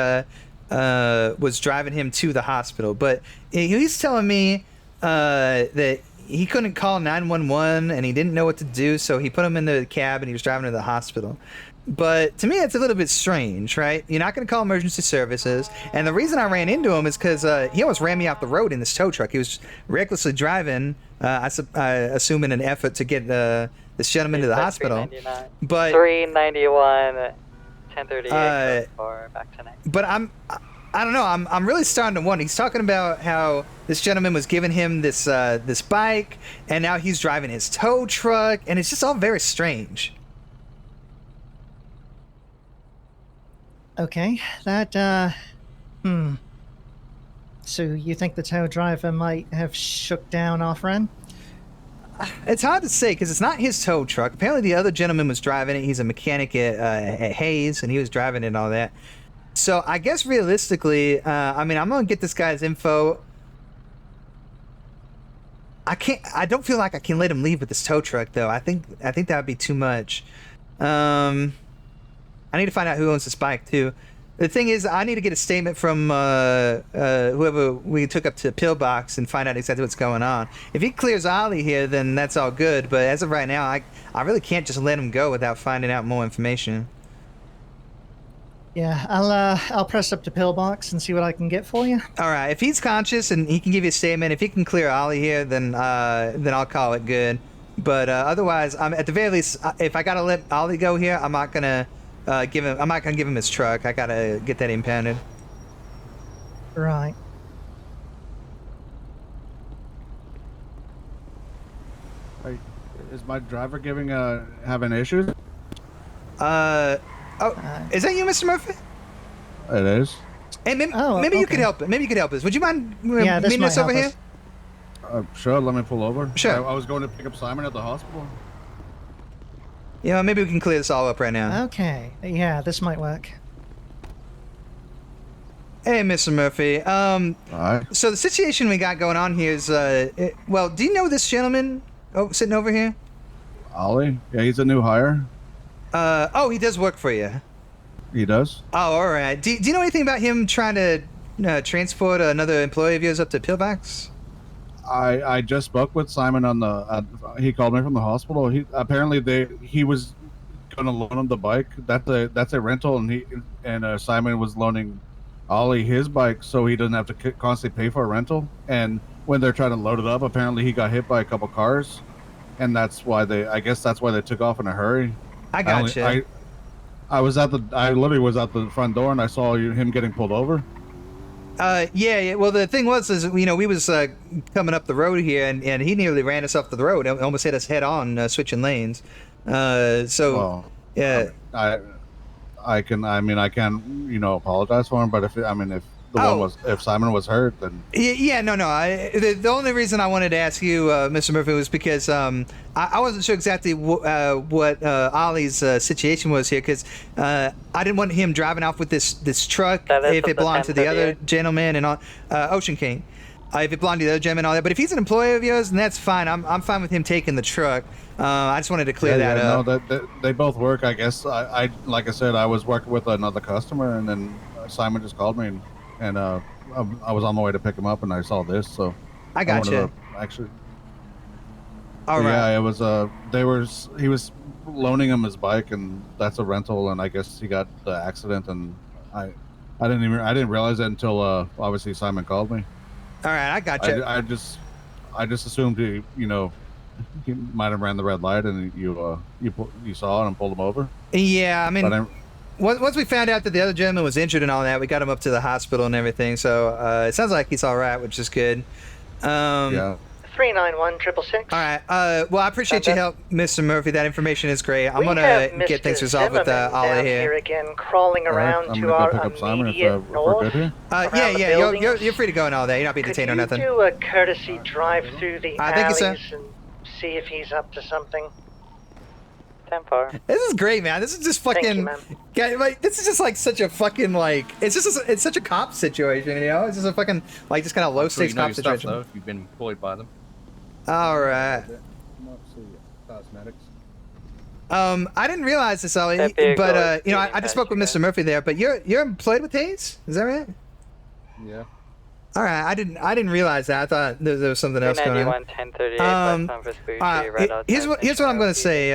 was driving him to the hospital, but he's telling me, that he couldn't call 911 and he didn't know what to do, so he put him in the cab and he was driving to the hospital. But to me, it's a little bit strange, right? You're not going to call emergency services. And the reason I ran into him is because he almost ran me off the road in this tow truck. He was recklessly driving, I assume in an effort to get this gentleman to the hospital. But 391, 1038, back tonight. But I don't know. I'm really starting to wonder. He's talking about how this gentleman was giving him this this bike, and now he's driving his tow truck, and it's just all very strange. Okay, that, So you think the tow driver might have shook down off-run? It's hard to say, because it's not his tow truck. Apparently the other gentleman was driving it. He's a mechanic at Hayes, and he was driving it and all that. So I guess realistically, I mean, I'm going to get this guy's info. I don't feel like I can let him leave with this tow truck, though. I think that would be too much. I need to find out who owns this bike, too. The thing is, I need to get a statement from whoever we took up to the pillbox and find out exactly what's going on. If he clears Ollie here, then that's all good. But as of right now, I really can't just let him go without finding out more information. Yeah, I'll press up to pillbox and see what I can get for you. All right, if he's conscious and he can give you a statement, if he can clear Ollie here, then I'll call it good. But otherwise, at the very least, if I gotta let Ollie go here, I'm not gonna give him his truck. I gotta get that impounded. Right. Is my driver having issues? Is that you, Mr. Murphy? It is. Hey, maybe you could help it. Maybe you could help us. Would you mind meeting us over here? Sure, let me pull over. Sure. I was going to pick up Simon at the hospital. Yeah, maybe we can clear this all up right now. Okay. Yeah, this might work. Hey, Mr. Murphy. So the situation we got going on here is, well, do you know this gentleman sitting over here? Ollie? Yeah, he's a new hire. Oh, he does work for you. He does? Oh, all right. Do you know anything about him trying to transport another employee of yours up to Pillbox? I just spoke with Simon on the. He called me from the hospital. He was gonna loan him the bike. That's a rental, and Simon was loaning Ollie his bike so he doesn't have to constantly pay for a rental. And when they're trying to load it up, apparently he got hit by a couple cars, and that's why I guess that's why they took off in a hurry. I gotcha. I literally was at the front door and I saw him getting pulled over. Yeah. Well, the thing was, we was coming up the road here, and he nearly ran us off the road. Almost hit us head on, switching lanes. Yeah. I can apologize for him, but if Simon was hurt, then yeah, no. The only reason I wanted to ask you, Mr. Murphy, was because I wasn't sure exactly what Ollie's situation was here, because I didn't want him driving off with this truck if it belonged to the other gentleman and all, Ocean King. If it belonged to the other gentleman and all that, but if he's an employee of yours, then that's fine. I'm fine with him taking the truck. I just wanted to clear that up. No, they both work. I guess I like I said, I was working with another customer, and then Simon just called me, and I was on the way to pick him up, and I saw this, so I got you. Actually, all right. Yeah, it was he was loaning him his bike, and that's a rental, and I guess he got the accident, and I didn't realize it until obviously Simon called me. All right, I got you. I just assumed he might have ran the red light, and you saw it and pulled him over. Yeah, I mean, once we found out that the other gentleman was injured and all that, we got him up to the hospital and everything. So it sounds like he's all right, which is good. Yeah. 391-666. All right. Well, I appreciate your help, Mr. Murphy. That information is great. I'm gonna get things resolved with Ollie here. Again, crawling around I'm to gonna our go pick up Simon if north. we're good here. Yeah. You're free to go and all that. You're not being detained or nothing. Could you do a courtesy drive through the Thank you, alleys sir. and see if he's up to something? 10-4. This is great, man. This is just fucking. This is just like such a fucking it's such a cop situation, you know? It's just a fucking just kind of low stakes cop situation. Stuff, though, if you've been employed by them. All right. Cosmetics. I didn't realize this, Ollie, but I just spoke with Mr. Murphy there. But you're employed with Hayes, is that right? Yeah. All right, I didn't realize that. I thought there was something else going on. 1038. Here's what I'm going to say,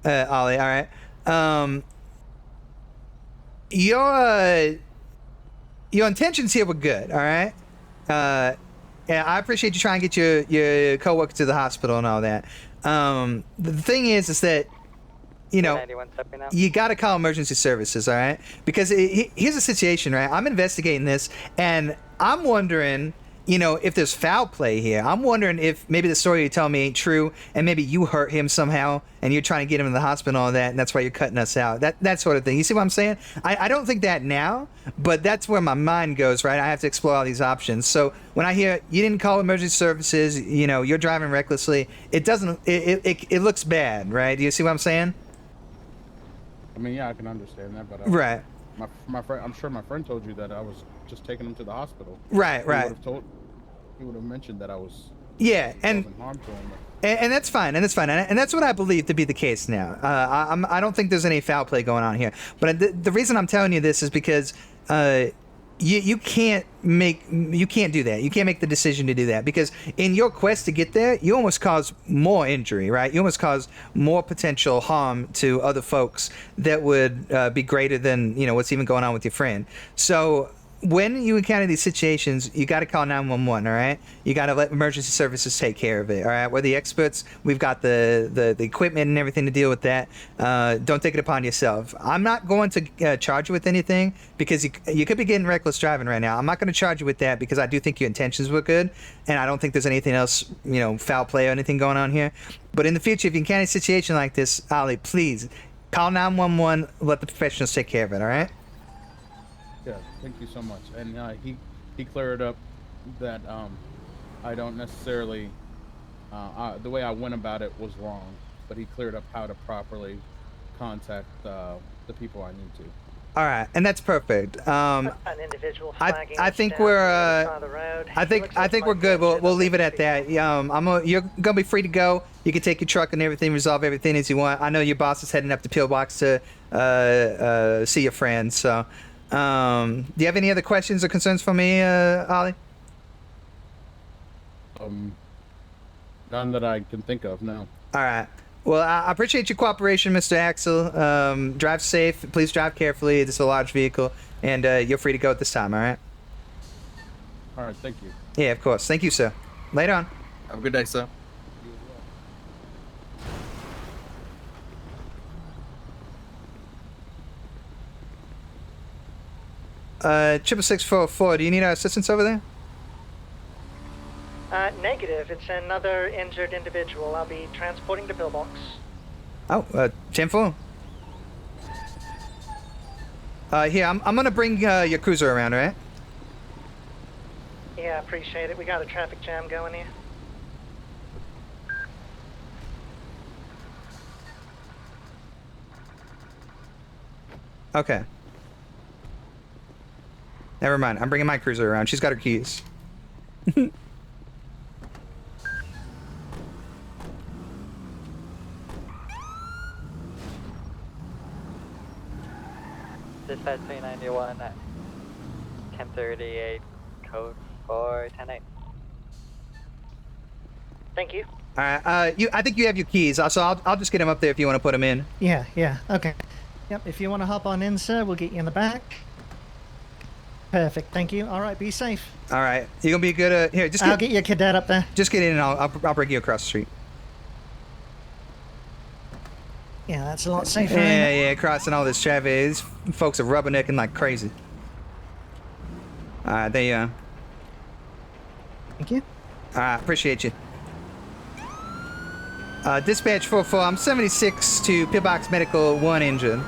Ollie. All right. Your intentions here were good. All right. Yeah, I appreciate you trying to get your coworker to the hospital and all that. The thing is that, you got to call emergency services, all right? Because here's the situation, right? I'm investigating this, and I'm wondering, if there's foul play here. I'm wondering if maybe the story you tell me ain't true, and maybe you hurt him somehow, and you're trying to get him to the hospital and all that, and that's why you're cutting us out. That sort of thing. You see what I'm saying? I don't think that now, but that's where my mind goes, right? I have to explore all these options. So when I hear you didn't call emergency services, you're driving recklessly, it looks bad, right? Do you see what I'm saying? I mean, yeah, I can understand that, but right. My friend, I'm sure my friend told you that I was just taking him to the hospispittal. Right. He would have mentioned that I was. Yeah, and harm to him. And that's fine, and that's what I believe to be the case now. I don't think there's any foul play going on here. But the reason I'm telling you this is because you can't do that. You can't make the decision to do that, because in your quest to get there, you almost cause more injury, right? You almost cause more potential harm to other folks that would be greater than what's even going on with your friend. So when you encounter these situations, you got to call 911, all right? You got to let emergency services take care of it, all right? We're the experts. We've got the equipment and everything to deal with that. Don't take it upon yourself. I'm not going to charge you with anything, because you could be getting reckless driving right now. I'm not going to charge you with that, because I do think your intentions were good, and I don't think there's anything else, foul play or anything going on here. But in the future, if you encounter a situation like this, Ollie, please call 911. Let the professionals take care of it, all right? Yeah, thank you so much. And he cleared up that I don't necessarily the way I went about it was wrong, but he cleared up how to properly contact the people I need to. All right, and that's perfect. An individual flagging I think us we're down on the road. I think we're good. We'll leave it at that. You're gonna be free to go. You can take your truck and everything, resolve everything as you want. I know your boss is heading up to Pillbox to see your friends. So, do you have any other questions or concerns for me, Ollie? None that I can think of. No. All right. Well, I appreciate your cooperation, Mr. Axel. Drive safe. Please drive carefully. This is a large vehicle, and you're free to go at this time. All right. All right, thank you. Yeah, of course. Thank you, sir. Later on. Have a good day, sir. Triple 644. Do you need our assistance over there? Negative. It's another injured individual. I'll be transporting the pillbox. Oh, 10-4. Here, I'm gonna bring your cruiser around, all right? Yeah, appreciate it. We got a traffic jam going here. Okay. Never mind. I'm bringing my cruiser around. She's got her keys. Dispatch 391 at 1038, code for 108. Thank you. All right. I think you have your keys. So I'll just get them up there if you want to put them in. Yeah, okay. Yep, if you want to hop on in, sir, we'll get you in the back. Perfect, thank you. All right, be safe. All right. You gonna be good? Here, just I'll get your cadet up there. Just get in, and I'll bring you across the street. Yeah, that's a lot safer. Yeah, crossing all this traffic. These folks are rubbernecking like crazy. All right, there you are. Thank you. All right, appreciate you. Dispatch 44, I'm 76 to Pillbox Medical 1 injured.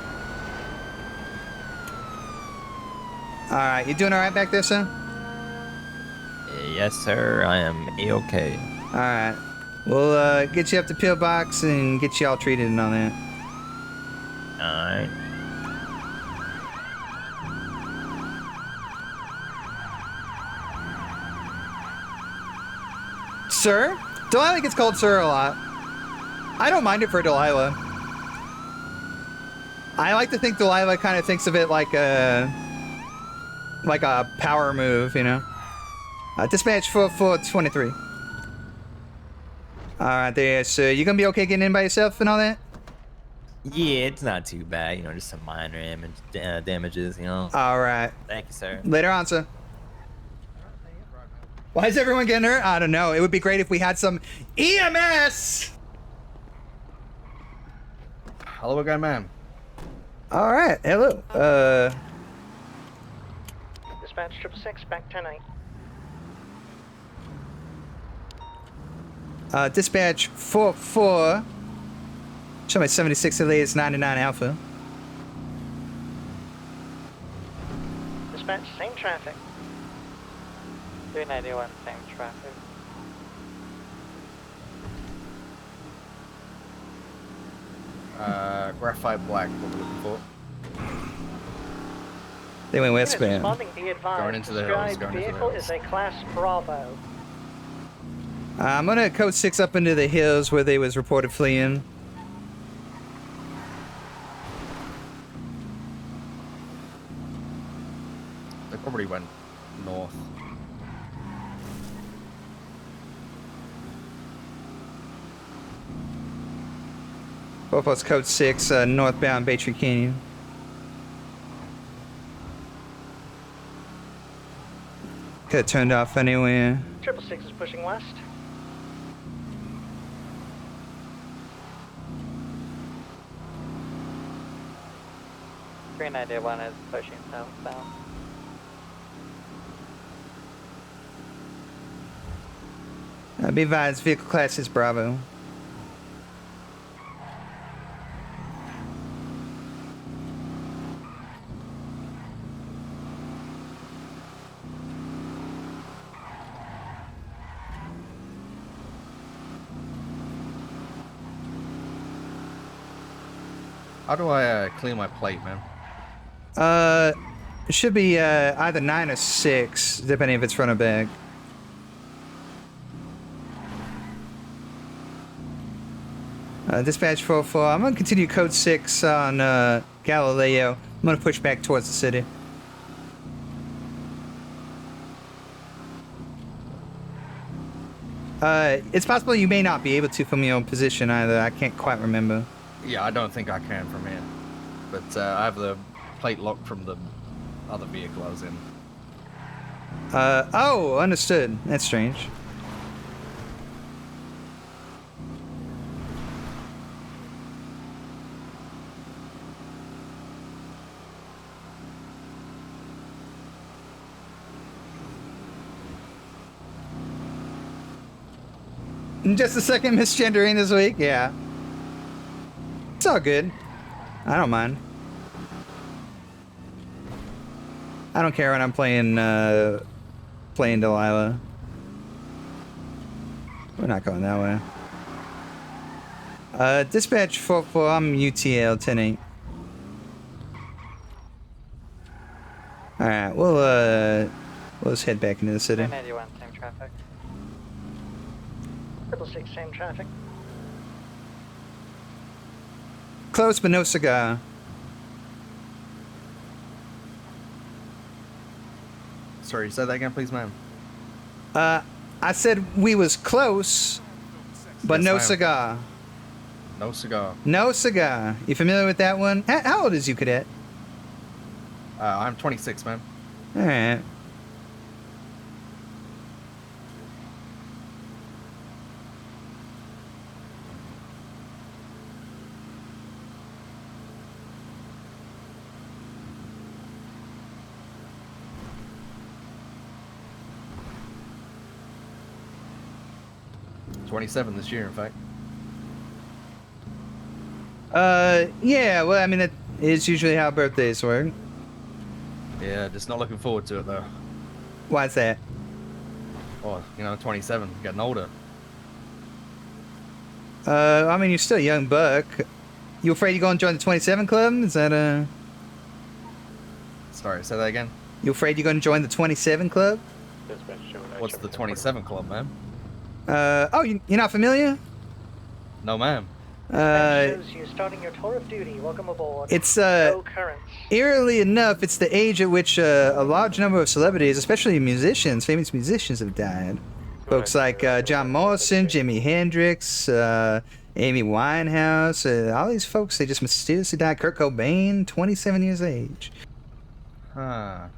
All right, you doing all right back there, sir? Yes, sir. I am A-okay. All right. We'll get you up to Pillbox and get you all treated and all that. All right. Sir? Delilah gets called sir a lot. I don't mind it for Delilah. I like to think Delilah kind of thinks of it like a power move, you know? Dispatch 4423. Alright there, so you gonna be okay getting in by yourself and all that? Yeah, it's not too bad. You know, just some minor damages, you know? Alright. Thank you, sir. Later on, sir. Why is everyone getting hurt? I don't know. It would be great if we had some EMS! Hello again, ma'am. Alright, hello. Dispatch 666, back 10-8. Dispatch 44. Show me 76 Elias 99 Alpha. Dispatch, same traffic. 391, same traffic. Graphite black, what we're looking for. They went westbound. Responding, be advised. Going into the hills, going into the vehicle hills. is a Class Bravo. I'm gonna code 6 up into the hills where they was reported fleeing. They probably went north. Both code 6, northbound Baytree Canyon. Could have turned off anywhere. 666 is pushing west. .391 is pushing southbound. Be advised, vehicle class is Bravo. How do I clear my plate, man? It should be either 9 or 6, depending if it's front or back. Dispatch 44, I'm gonna continue code 6 on Galileo. I'm gonna push back towards the city. It's possible you may not be able to from your own position either. I can't quite remember. Yeah, I don't think I can from here. But I have the plate locked from the other vehicle I was in. Oh, understood. That's strange. Just a second misgendering this week? Yeah. It's all good. I don't mind. I don't care when I'm playing Delilah. We're not going that way. Dispatch 44, I'm UTL 10-8. Alright, we'll just head back into the city. 991, same traffic. 666, same traffic. Close, but no cigar. Sorry, say that again, please, ma'am. I said we was close, but Yes, no ma'am. cigar. No cigar. No cigar. You familiar with that one? How old is you, cadet? I'm 26, ma'am. Alright. I'm 27 this year, in fact. Yeah, well, I mean, that is usually how birthdays work. Yeah, just not looking forward to it, though. Why's that? Oh, 27, getting older. I mean, you're still a young buck. You afraid you're going to join the 27 club? Is that, Sorry, say that again? You afraid you're going to join the 27 club? What's the 27 club, ma'am? Oh, you're not familiar? No, ma'am. That shows you starting your tour of duty. Welcome aboard. It's, No currents. eerily enough, it's the age at which a large number of celebrities, especially musicians, famous musicians, have died. Folks like John Morrison, Jimi Hendrix, Amy Winehouse, all these folks, they just mysteriously died. Kurt Cobain, 27 years of age. Huh.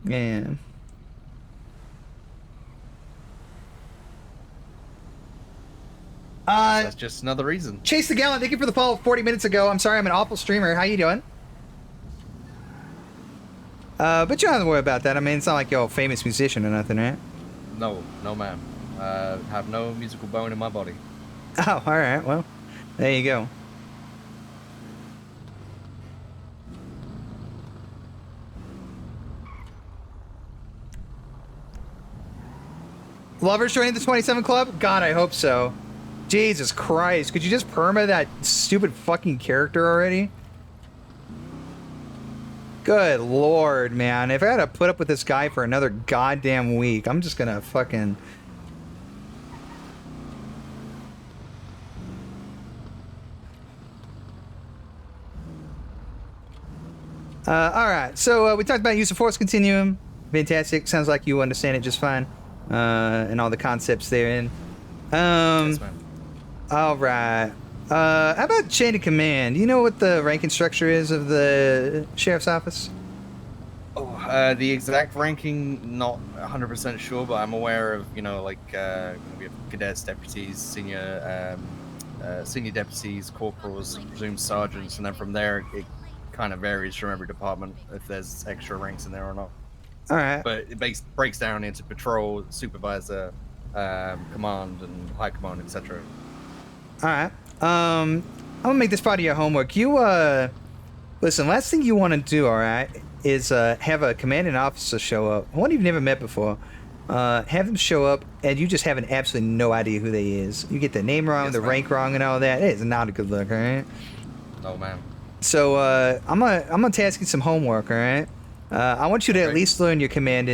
Yeah. That's just another reason. Chase the Gallant, thank you for the follow 40 minutes ago. I'm sorry I'm an awful streamer. How you doing? But you don't have to worry about that. I mean, it's not like you're a famous musician or nothing, right? No, ma'am. Have no musical bone in my body. Oh, alright, well, there you go. Lovers joining the 27 club? God, I hope so. Jesus Christ, could you just perma that stupid fucking character already? Good lord, man. If I had to put up with this guy for another goddamn week, I'm just gonna fucking... Alright, so we talked about use of force continuum. Fantastic. Sounds like you understand it just fine. And all the concepts therein. Yes, ma'am. Alright. How about chain of command? Do you know what the ranking structure is of the sheriff's office? Oh, the exact ranking, not 100% sure, but I'm aware of, we have cadets, deputies, senior deputies, corporals, presumed sergeants, and then from there, it kind of varies from every department if there's extra ranks in there or not. Alright. But it breaks down into patrol, supervisor, command, and high command, etc. Alright. I'm gonna make this part of your homework. You, listen, last thing you want to do, alright, is, have a commanding officer show up. One you've never met before. Have them show up, and you just have absolutely no idea who they is. You get the name wrong, the rank wrong, and all that. It is not a good look, alright? No, ma'am. So, I'm gonna task you some homework, alright? I want you to at least learn your command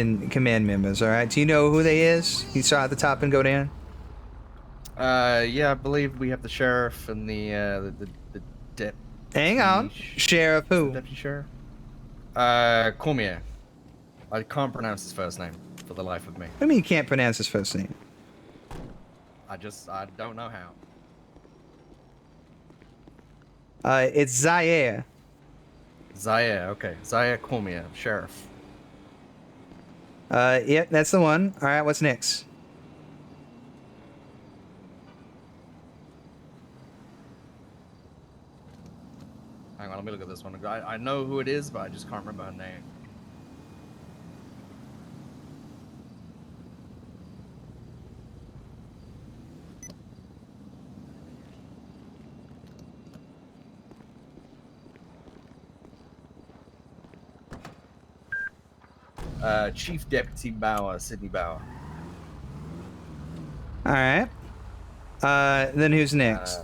members, alright? Do you know who they is? You start at the top and go down? Yeah, I believe we have the sheriff and the deputy. Hang on. Sheriff who? Deputy sheriff? Cormier. I can't pronounce his first name for the life of me. What do you mean you can't pronounce his first name? I don't know how. It's Zaire. Zaire, okay. Zaire Cormier, sheriff. Yep, that's the one. All right, what's next? Hang on, let me look at this one. I know who it is, but I just can't remember her name. Chief Deputy Bauer, Sydney Bauer. All right. Then who's next?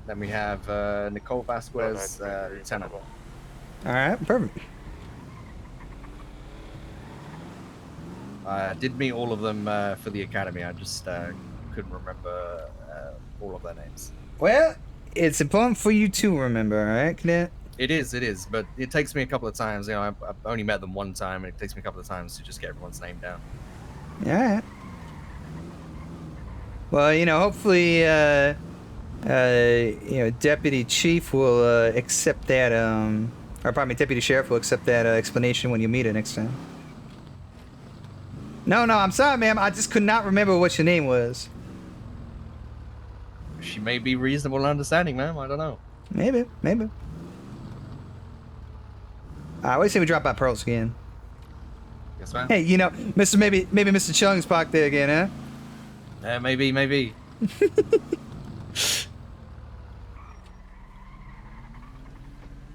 Then we have Nicole Vasquez, Lieutenant. All right, perfect. I did meet all of them for the academy. I just couldn't remember all of their names. Well, it's important for you to remember, all right, Cadet? It is, but it takes me a couple of times. You know, I've only met them one time, and it takes me a couple of times to just get everyone's name down. All right. Well, you know, hopefully, you know, Deputy Chief will accept that, or pardon me, Deputy Sheriff will accept that explanation when you meet her next time. No, I'm sorry, ma'am. I just could not remember what your name was. She may be reasonable and understanding, ma'am. I don't know. Maybe. I always say we drop by Pearls again. Yes, ma'am. Hey, you know, maybe Mr. Chung's parked there again, huh? Maybe.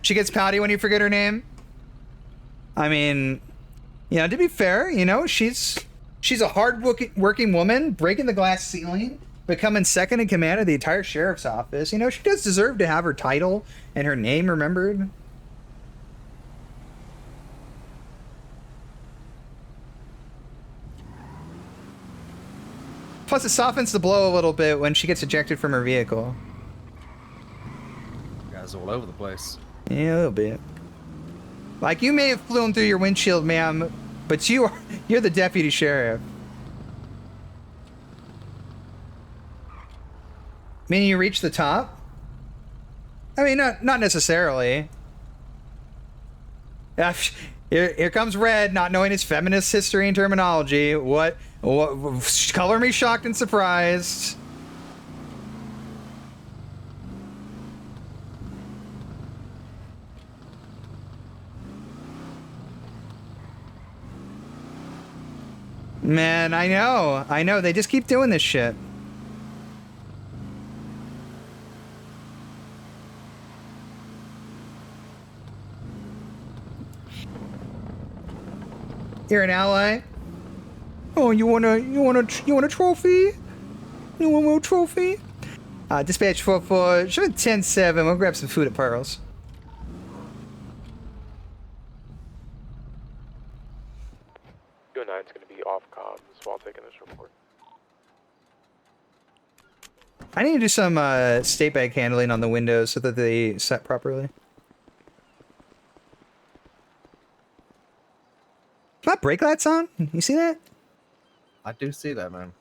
She gets pouty when you forget her name. I mean, you know, to be fair, you know, she's a hard-working woman, breaking the glass ceiling, becoming second in command of the entire sheriff's office. You know, she does deserve to have her title and her name remembered. Plus, it softens the blow a little bit when she gets ejected from her vehicle. You guys all over the place. Yeah, a little bit. Like, you may have flown through your windshield, ma'am, but you're the deputy sheriff. Meaning you reached the top? I mean, not necessarily. Here comes Red, not knowing his feminist history and terminology. What color me shocked and surprised. Man, I know. They just keep doing this shit. You're an ally. Oh, you want a trophy? You want a little trophy? Dispatch 44, show 10-7. We'll grab some food at Pearls. Go 9's going to be off comms while taking this report. I need to do some state bag handling on the windows so that they set properly. My brake lights on? You see that? I do see that, man.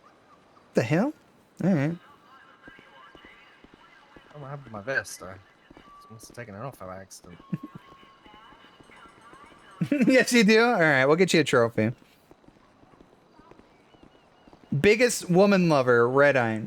What the hell? Alright. What happened to my vest? I must have taken it off by accident. Yes, you do? Alright, we'll get you a trophy. Biggest woman lover, Red Eye.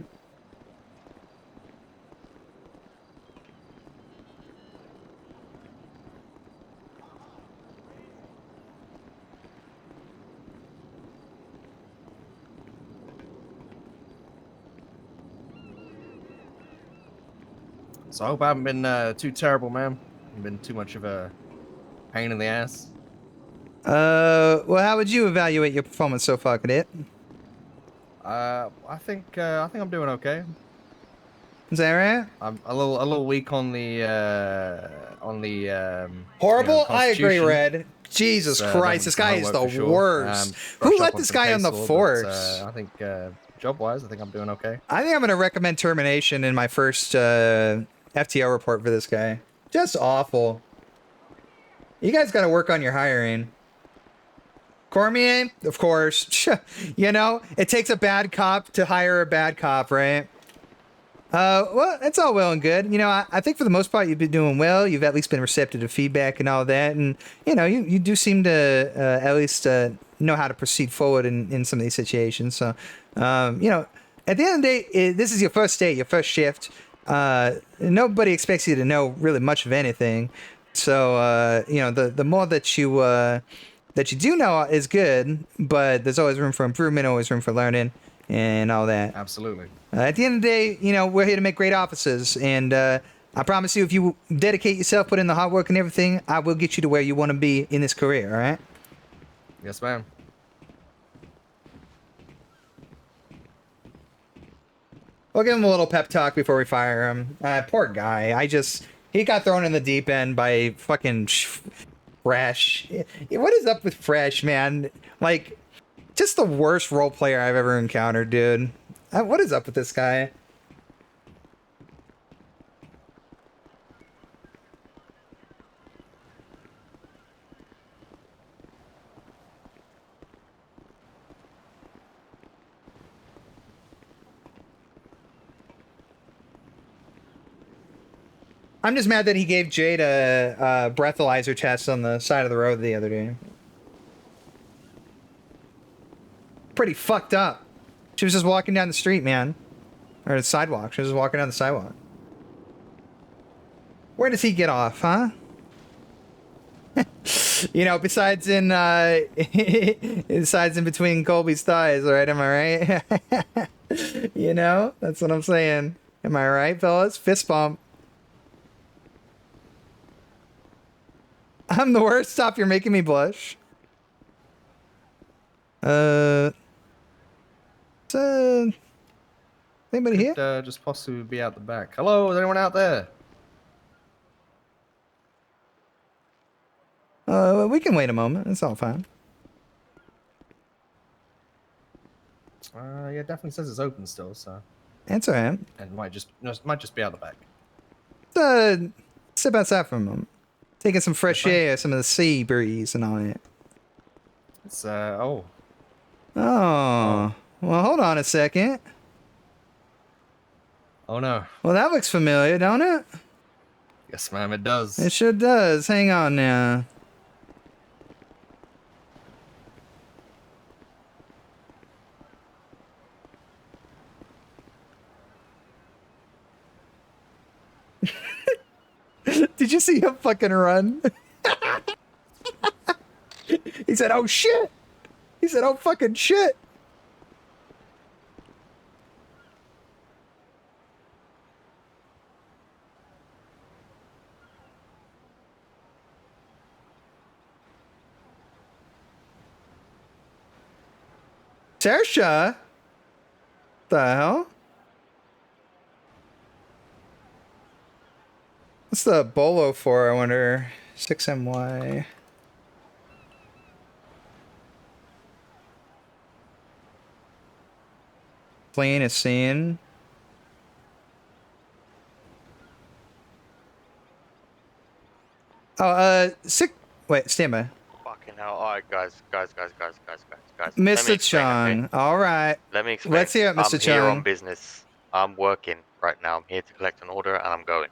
So I hope I haven't been too terrible, ma'am. I've been too much of a pain in the ass. Well, how would you evaluate your performance so far, Cadet? I think I'm doing okay. Is that right? I'm a little weak on the horrible. I agree, Constitution. Red. Jesus Christ, this guy is the worst. Who let this guy on the force? I think job-wise, I think I'm doing okay. I think I'm going to recommend termination in my first FTO report for this guy. Just awful. You guys got to work on your hiring. Cormier, of course. You know, it takes a bad cop to hire a bad cop, right? Well, that's all well and good. You know, I think for the most part you've been doing well. You've at least been receptive to feedback and all that. And, you know, you do seem to at least know how to proceed forward in some of these situations. So, you know, at the end of the day, this is your first day, your first shift. Nobody expects you to know really much of anything. So, you know, the more that you do know is good, but there's always room for improvement, always room for learning and all that. Absolutely. At the end of the day, you know, we're here to make great officers, and I promise you, if you dedicate yourself, put in the hard work and everything, I will get you to where you want to be in this career, all right? Yes, ma'am. We'll give him a little pep talk before we fire him. Poor guy. He got thrown in the deep end by fucking Fresh. What is up with Fresh, man? Like, just the worst role player I've ever encountered, dude. What is up with this guy? I'm just mad that he gave Jade a breathalyzer test on the side of the road the other day. Pretty fucked up. She was just walking down the street, man. Or the sidewalk. She was just walking down the sidewalk. Where does he get off, huh? You know, besides in between Colby's thighs, right? Am I right? You know, that's what I'm saying. Am I right, fellas? Fist bump. I'm the worst. Stop, you're making me blush. Anybody here? Just possibly be out the back. Hello, is anyone out there? We can wait a moment. It's all fine. Yeah, definitely says it's open still, so. It's alright. And might just be out the back. Step outside for a moment. Taking some fresh air, some of the sea breeze and all that. It's oh. Oh. Well, hold on a second. Oh no. Well, that looks familiar, don't it? Yes, ma'am, it does. It sure does. Hang on now. Did you see him fucking run? He said, "Oh shit." He said, "Oh fucking shit." Saoirse? The hell? What's the bolo for, I wonder? 6MY. Playing a scene. Oh, wait, stand by. Fucking hell. Alright, guys. Mr. Chung, alright. Let me explain. Let's hear it, Mr. I'm Chung. here on business. I'm working right now. I'm here to collect an order and I'm going.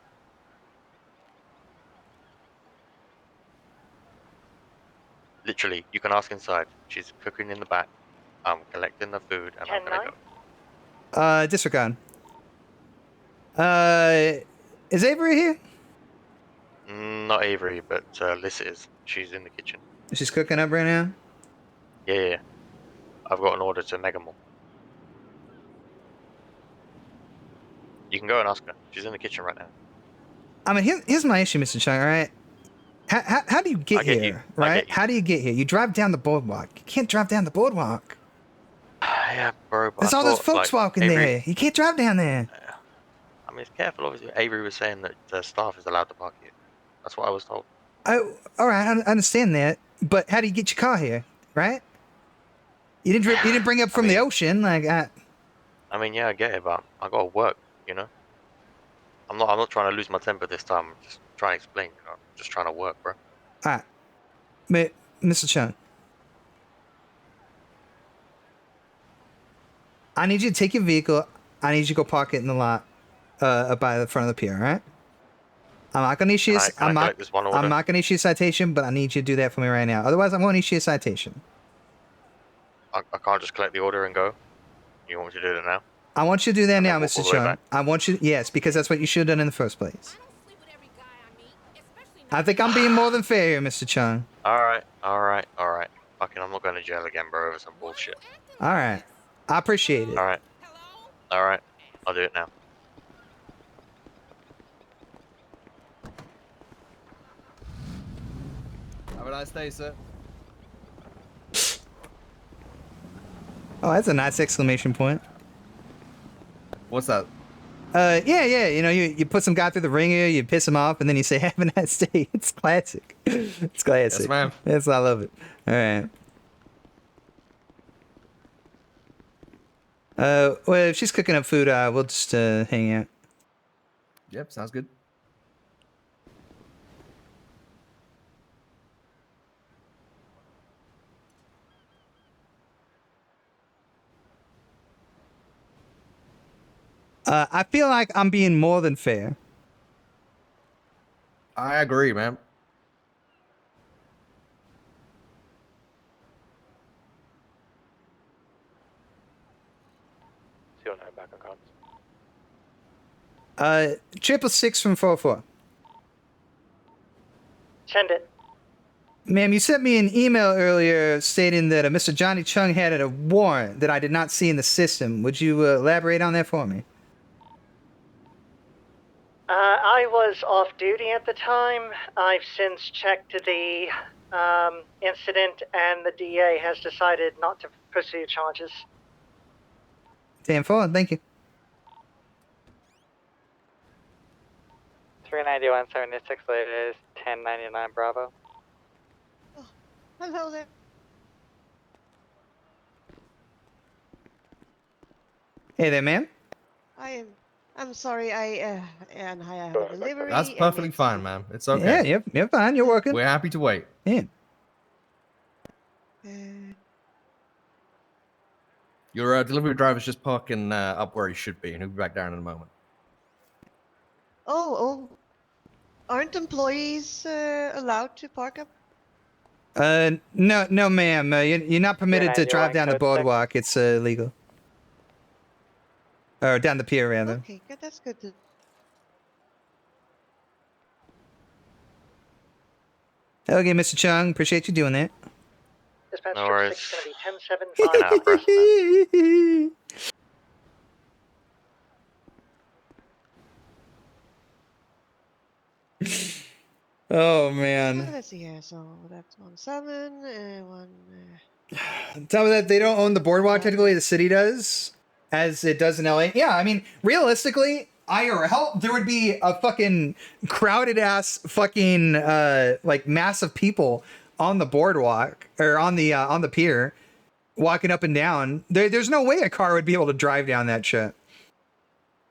Literally, you can ask inside. She's cooking in the back. I'm collecting the food and I'm gonna go. Disregard. Is Avery here? Not Avery, but Liz is. She's in the kitchen. She's cooking up right now? Yeah. I've got an order to Mega Mall. You can go and ask her. She's in the kitchen right now. I mean, here's my issue, Mr. Chung, alright? How do you get here, right? How do you get here? You drive down the boardwalk. You can't drive down the boardwalk. Yeah, bro. But There's all those folks walking there. You can't drive down there. I mean, it's careful, obviously. Avery was saying that the staff is allowed to park here. That's what I was told. Oh, all right, I understand that. But how do you get your car here, right? You didn't bring it up from the ocean, like. I mean, yeah, I get it, but I gotta work, you know. I'm not trying to lose my temper this time. I'm just trying to explain. You know? I'm just trying to work, bro. All right, Mr. Chung. I need you to take your vehicle. I need you to go park it in the lot up by the front of the pier, all right? I'm not gonna issue. Can I collect this one order? I'm not gonna issue a citation, but I need you to do that for me right now. Otherwise, I'm gonna issue a citation. I can't just collect the order and go. You want me to do it now? I want you to do that And then now, walk Mr. all the way Chung. back? I want you. Yes, because that's what you should have done in the first place. I think I'm being more than fair here, Mr. Chung. All right. Fucking, I'm not going to jail again, bro, over some bullshit. All right, I appreciate it. All right. I'll do it now. Have a nice day, sir. Oh, that's a nice exclamation point. What's that? Yeah. You know, you put some guy through the ringer, you piss him off, and then you say, "Have a nice day." It's classic. It's classic. Yes, ma'am. Yes, I love it. All right. Well, if she's cooking up food, we'll just hang out. Yep, sounds good. I feel like I'm being more than fair. I agree, man. Back on comms. 666 from 44. Send it. Ma'am, you sent me an email earlier stating that Mr. Johnny Chung had a warrant that I did not see in the system. Would you elaborate on that for me? I was off duty at the time. I've since checked the incident, and the DA has decided not to pursue charges. 10-4, thank you. 391.76 latest 1099 Bravo. Hello there. Hey there, ma'am. I'm sorry. I have a delivery. That's and perfectly it's- fine, ma'am. It's okay. Yeah, you're fine. You're working. We're happy to wait. Yeah. Your delivery driver's just parking up where he should be, and he'll be back down in a moment. Oh, aren't employees allowed to park up? No, ma'am. You're not permitted to drive down the code six. boardwalk. It's illegal. Or down the pier, rather. Okay, good. That's good. Okay, Mr. Chung. Appreciate you doing that. Dispatch No trip worries. 6 is going to be Fucking out of breath, man. Oh, man. Let's see here. So that's 17, one. On top of that, they don't own the boardwalk technically. The city does, as it does in LA. Yeah, I mean, realistically, IRL, there would be a fucking crowded ass fucking like mass of people on the boardwalk or on the pier, walking up and down. There's no way a car would be able to drive down that shit.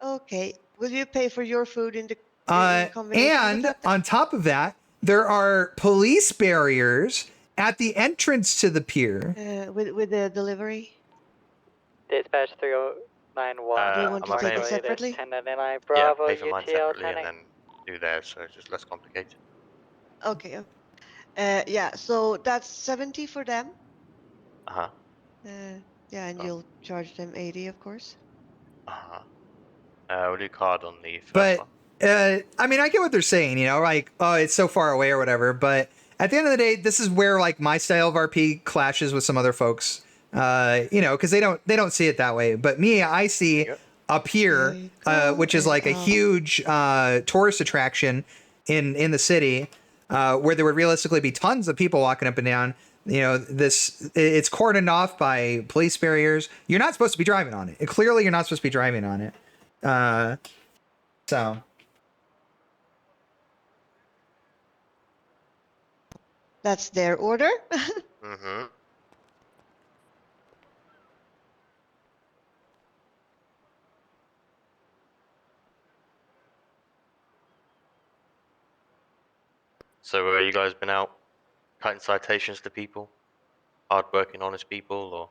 Okay. Will you pay for your food in the combination with And that? on top of that, there are police barriers at the entrance to the pier. With the delivery? Dispatch 3091. Do you want to I'm take it paying- separately? 1099 Bravo, yeah, pay for mine UTL separately 10. and then do theirs, so it's just less complicated. Okay. Yeah, so that's 70 for them. Uh-huh. Yeah, and you'll charge them 80, of course. Uh-huh. We'll do card on the first But one. I mean, I get what they're saying, you know, like, oh, it's so far away or whatever. But at the end of the day, this is where like my style of RP clashes with some other folks, you know, because they don't see it that way. But me, I see up here, which is like a huge tourist attraction in the city, where there would realistically be tons of people walking up and down. You know, it's cordoned off by police barriers. You're not supposed to be driving on it. Clearly, you're not supposed to be driving on it. So. That's their order. Mm-hmm. So, you guys been out cutting citations to people? Hard-working, honest people, or?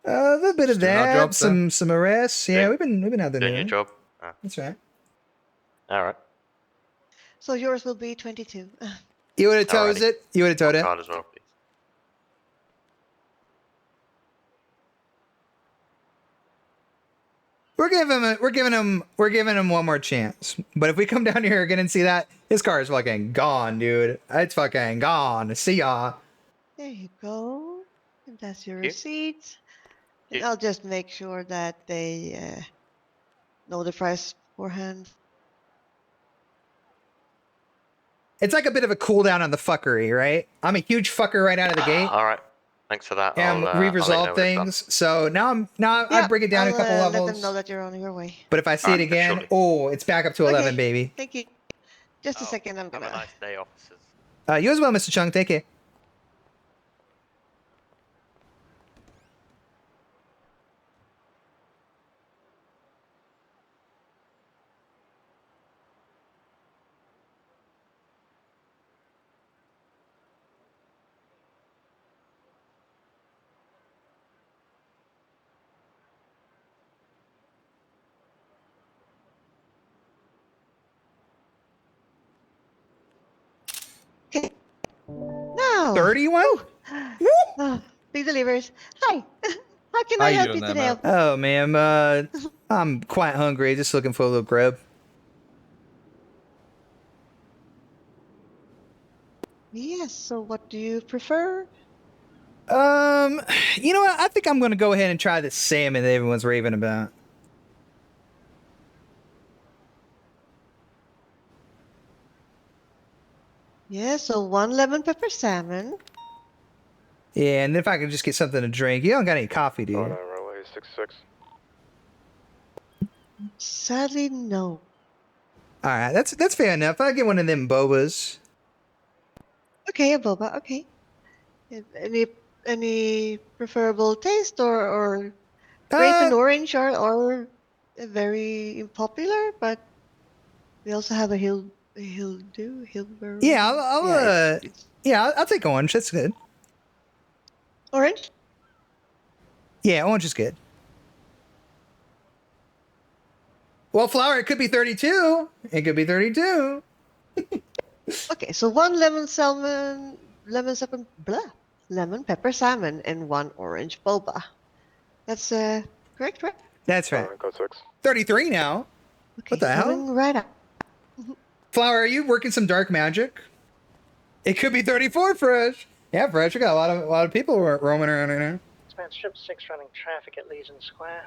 A little bit of Just doing our that. job, sir. Some arrests. Yeah, we've been out there Doing your doing. job. Ah, That's right. all right. So yours will be 22. You would have told Alrighty. it. You would have told it. Card as well, please. We're giving him one more chance. But if we come down here again and see that, his car is fucking gone, dude. It's fucking gone. See ya. There you go. And that's your Thank you. receipt. And Yeah. I'll just make sure that they know the price beforehand. It's like a bit of a cool down on the fuckery, right? I'm a huge fucker right out of the gate. All right. Thanks for that. And I'll let you know re-resolve when it's done. things. So now I bring it down I'll a couple let levels. them know that you're on your way. But if I see it Alright, again, surely. oh, it's back up to 11, baby. Thank you. Just a second, I'm Have gonna. a nice day, officers. You as well, Mr. Chung. Take care. No. 31? Oh, big delivers. Hi. How can How I you help doing you there, today? Matt? Oh, ma'am. I'm quite hungry. Just looking for a little grub. Yes. So, what do you prefer? You know what? I think I'm gonna go ahead and try the salmon that everyone's raving about. Yeah. So 1 lemon pepper salmon. Yeah, and if I could just get something to drink. You don't got any coffee, do you? Runway 66. Sadly, no. All right, that's fair enough. I'll get one of them bobas. Okay, a boba. Okay. Any preferable taste or grape and orange are very unpopular, but we also have a Hillberry. Yeah, I'll take orange. That's good. Orange? Yeah, orange is good. Well, flour, it could be 32. It could be 32. Okay, so 1 lemon pepper salmon, and 1 orange boba. That's correct, right? That's right. Code 6. 33 now. Okay, What the hell? coming right up. Flower, are you working some dark magic? It could be 34, Fresh. Yeah, Fresh. We got a lot of people roaming around right now. It's man strip 6 running traffic at Legion Square.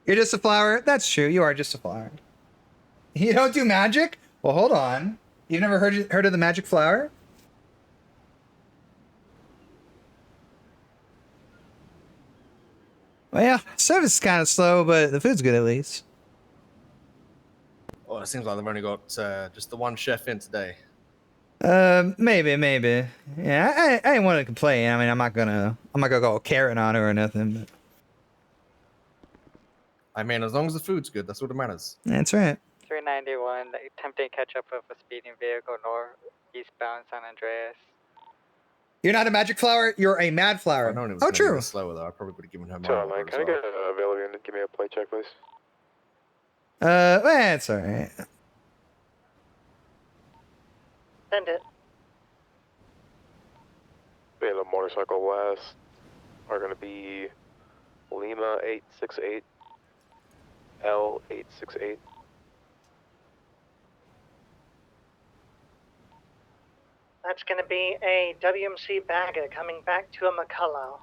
You're just a flower? That's true. You are just a flower. You don't do magic? Well, hold on. You've never heard of the magic flower? Well, yeah, service is kind of slow, but the food's good at least. Well, it seems like they've only got just the one chef in today. Maybe. Yeah, I ain't want to complain. I mean, I'm not gonna go Karen on her or nothing. But I mean, as long as the food's good, that's what it matters. that's right. 391, attempting catch up of a speeding vehicle eastbound San Andreas. You're not a magic flower. You're a mad flower. If I'd known it was Oh, gonna be true. this slower though, I probably would have given her my Sorry, order man. as Can I well. get availability and give me a play check, please? That's all right. Send it. Being the motorcycle west are going to be Lima 868, L 868. That's going to be a WMC bagger coming back to a McCullough.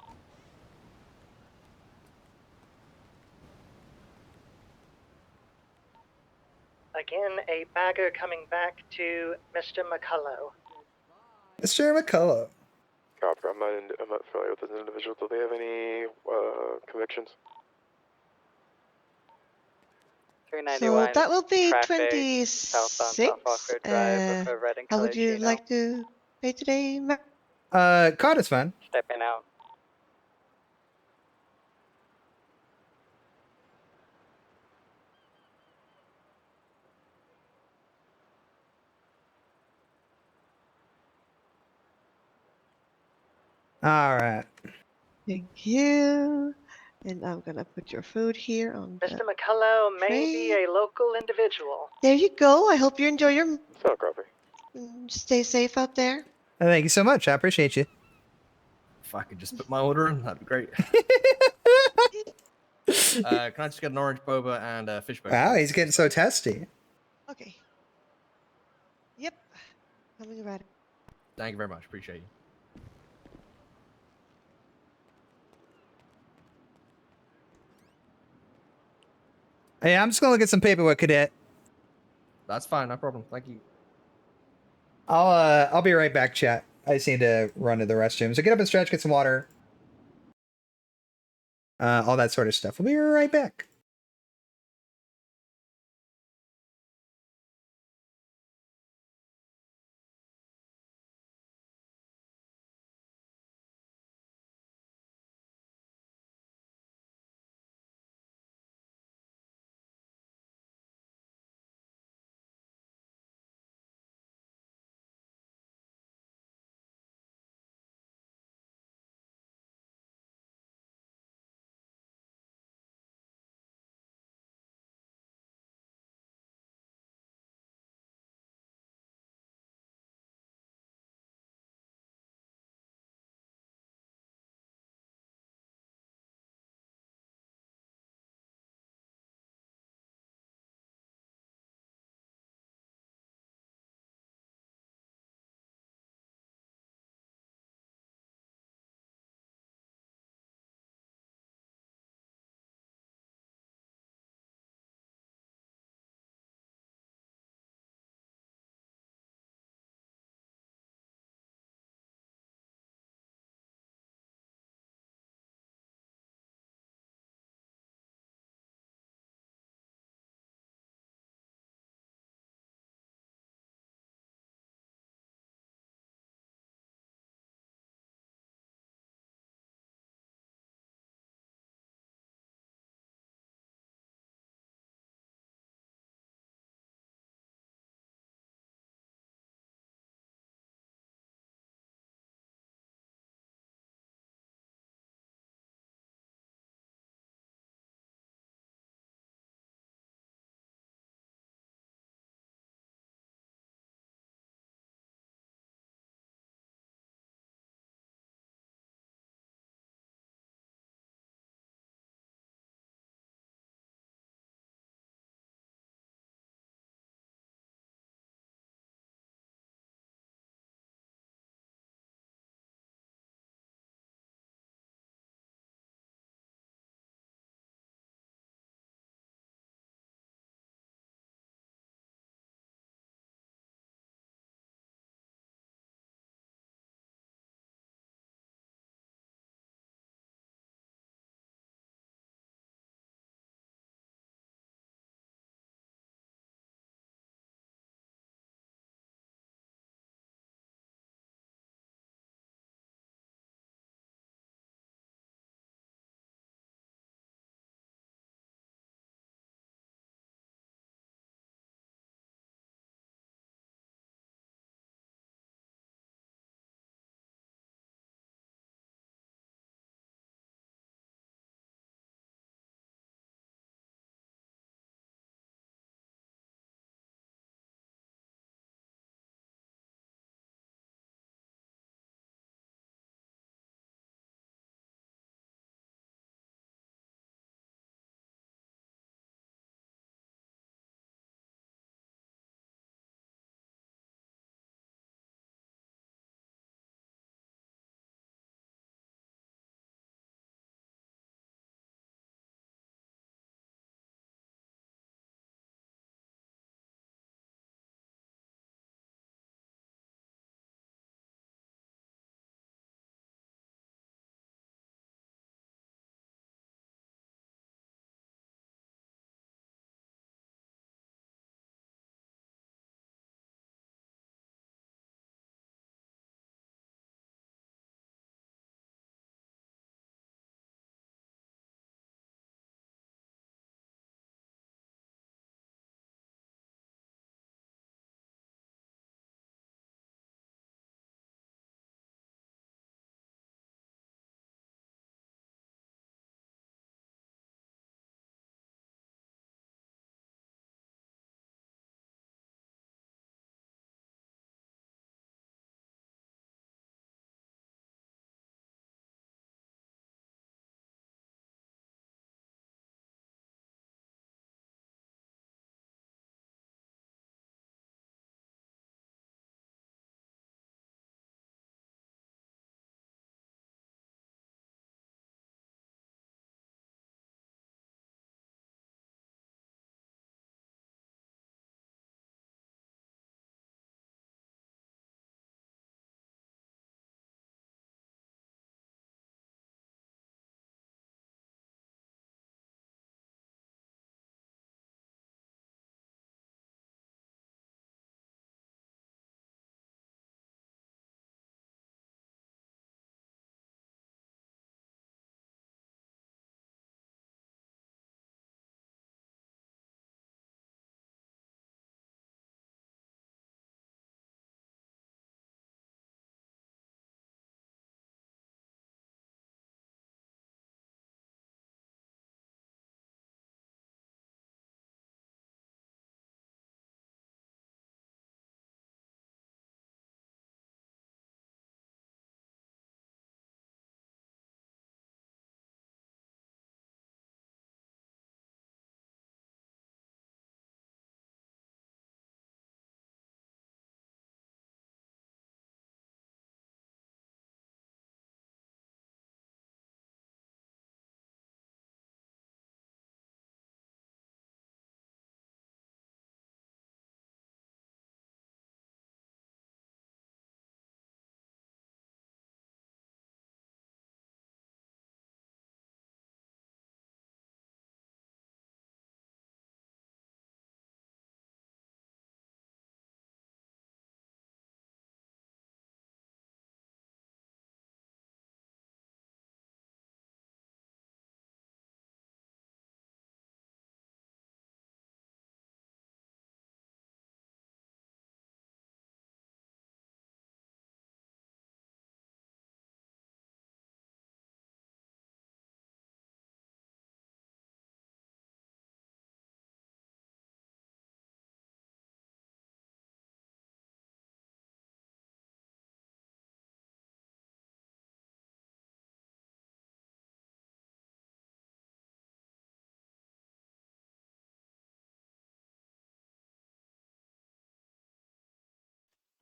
Again, a bagger coming back to Mr. McCullough. Mr. McCullough. Copy. I'm not familiar with this individual. Do they have any convictions? So that will be traffic, 26. southbound South Rockford Drive with a red and How would you Collegino. like to pay today, Matt? COD is fine. Stepping out. All right. Thank you. And I'm gonna put your food here on the Mr. McCullough may be tray. a local individual. There you go. I hope you enjoy your. What's up, Grumpy? Stay safe out there. Thank you so much. I appreciate you. If I could just put my order in, that'd be great. Can I just get an orange boba and a fish boba? Wow, he's getting so testy. Okay. Yep. Coming right. Thank you very much. Appreciate you. Hey, I'm just gonna look at some paperwork, cadet. That's fine. No problem. Thank you. I'll be right back, chat. I just need to run to the restroom. So get up and stretch, get some water. All that sort of stuff. We'll be right back.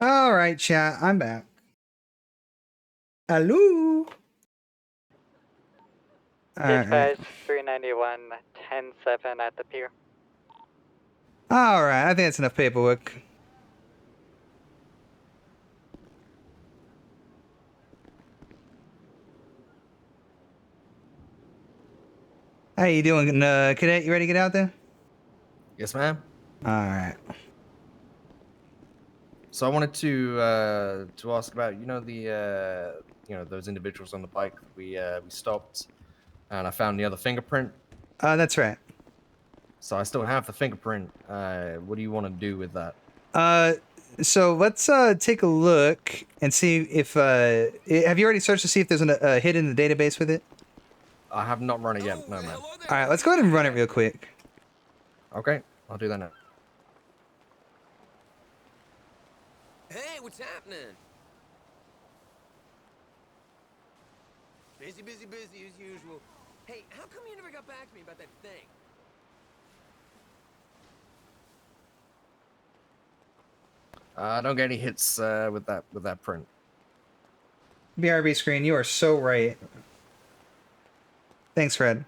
All right, chat. I'm back. Hello. Dispatch 391, 10-7 at the pier. All right. I think that's enough paperwork. How you doing, cadet? You ready to get out there? Yes, ma'am. All right. So I wanted to ask about those individuals on the bike that we stopped, and I found the other fingerprint. That's right. So I still have the fingerprint. What do you want to do with that? So let's take a look and see if have you already searched to see if there's a hit in the database with it? I have not run it yet. No, man. All right, let's go ahead and run it real quick. Okay, I'll do that now. Hey, what's happening? Busy as usual. Hey, how come you never got back to me about that thing? I don't get any hits with that print. BRB screen, you are so right. Thanks, Fred.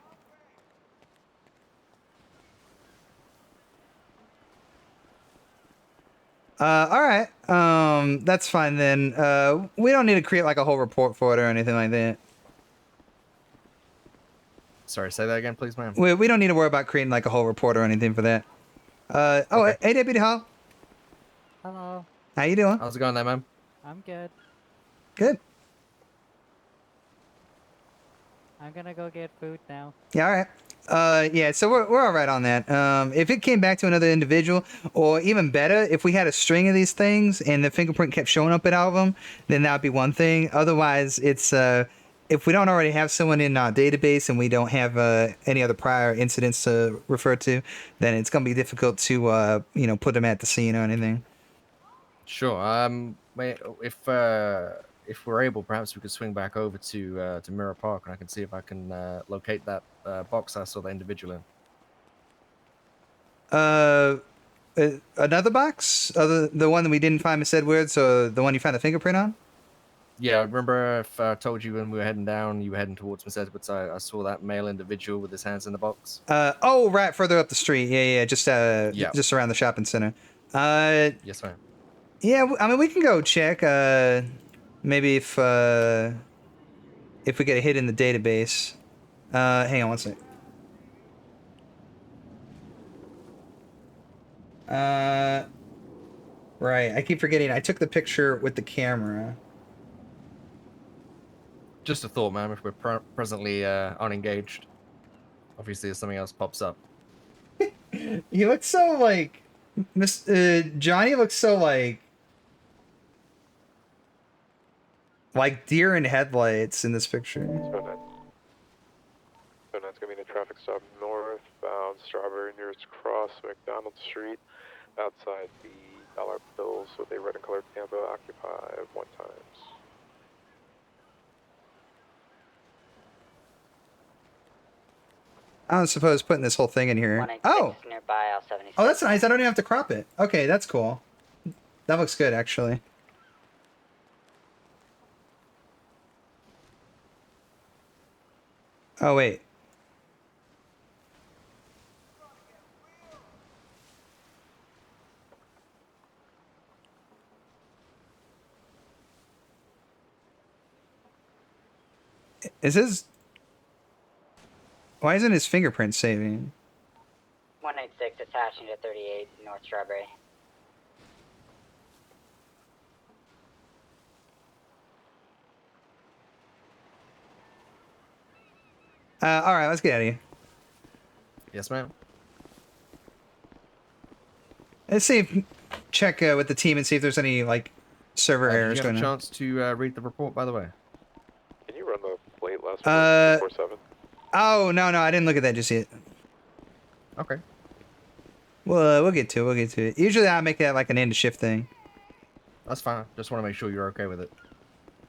All right. That's fine then. We don't need to create like a whole report for it or anything like that. Sorry, say that again, please, ma'am. We don't need to worry about creating like a whole report or anything for that. Hey, Deputy Hall. Hello. How you doing? How's it going there, ma'am? I'm good. Good. I'm gonna go get food now. Yeah, all right. Yeah, so we're all right on that. If it came back to another individual, or even better, if we had a string of these things and the fingerprint kept showing up at all of them, then that would be one thing. Otherwise, it's if we don't already have someone in our database and we don't have any other prior incidents to refer to, then it's gonna be difficult to put them at the scene or anything. Sure. If we're able, perhaps we could swing back over to Mirror Park, and I can see if I can locate that box I saw the individual in. Another box? The one that we didn't find Miss Edwards, or the one you found the fingerprint on? Yeah, remember if I told you when we were heading down, you were heading towards Miss Edwards, I saw that male individual with his hands in the box. Right, further up the street. Yeah, just just around the shopping center. Yes, ma'am. Yeah, I mean, we can go check. Maybe if we get a hit in the database. Hang on one sec. Right, I keep forgetting. I took the picture with the camera. Just a thought, ma'am. If we're presently unengaged, obviously if something else pops up. He looks so like Johnny looks so like deer in headlights in this picture. So that's gonna be in a traffic stop northbound Strawberry nearest cross McDonald Street, outside the dollar bills with a red and colored Tampa occupy 1 times. I don't suppose putting this whole thing in here. Oh, Nearby L76. oh, that's nice. I don't even have to crop it. Okay, that's cool. That looks good, actually. Oh, wait. Is his... Why isn't his fingerprint saving? 186 attaching to 38 North Strawberry. All right, let's get out of here. Yes, ma'am. Let's see if check with the team and see if there's any like server errors Did you going have a on. chance to read the report, by the way? Can you run the plate last 447? Oh no, I didn't look at that just yet. Okay. Well, we'll get to it. We'll get to it. Usually, I make that like an end of shift thing. That's fine. Just want to make sure you're okay with it.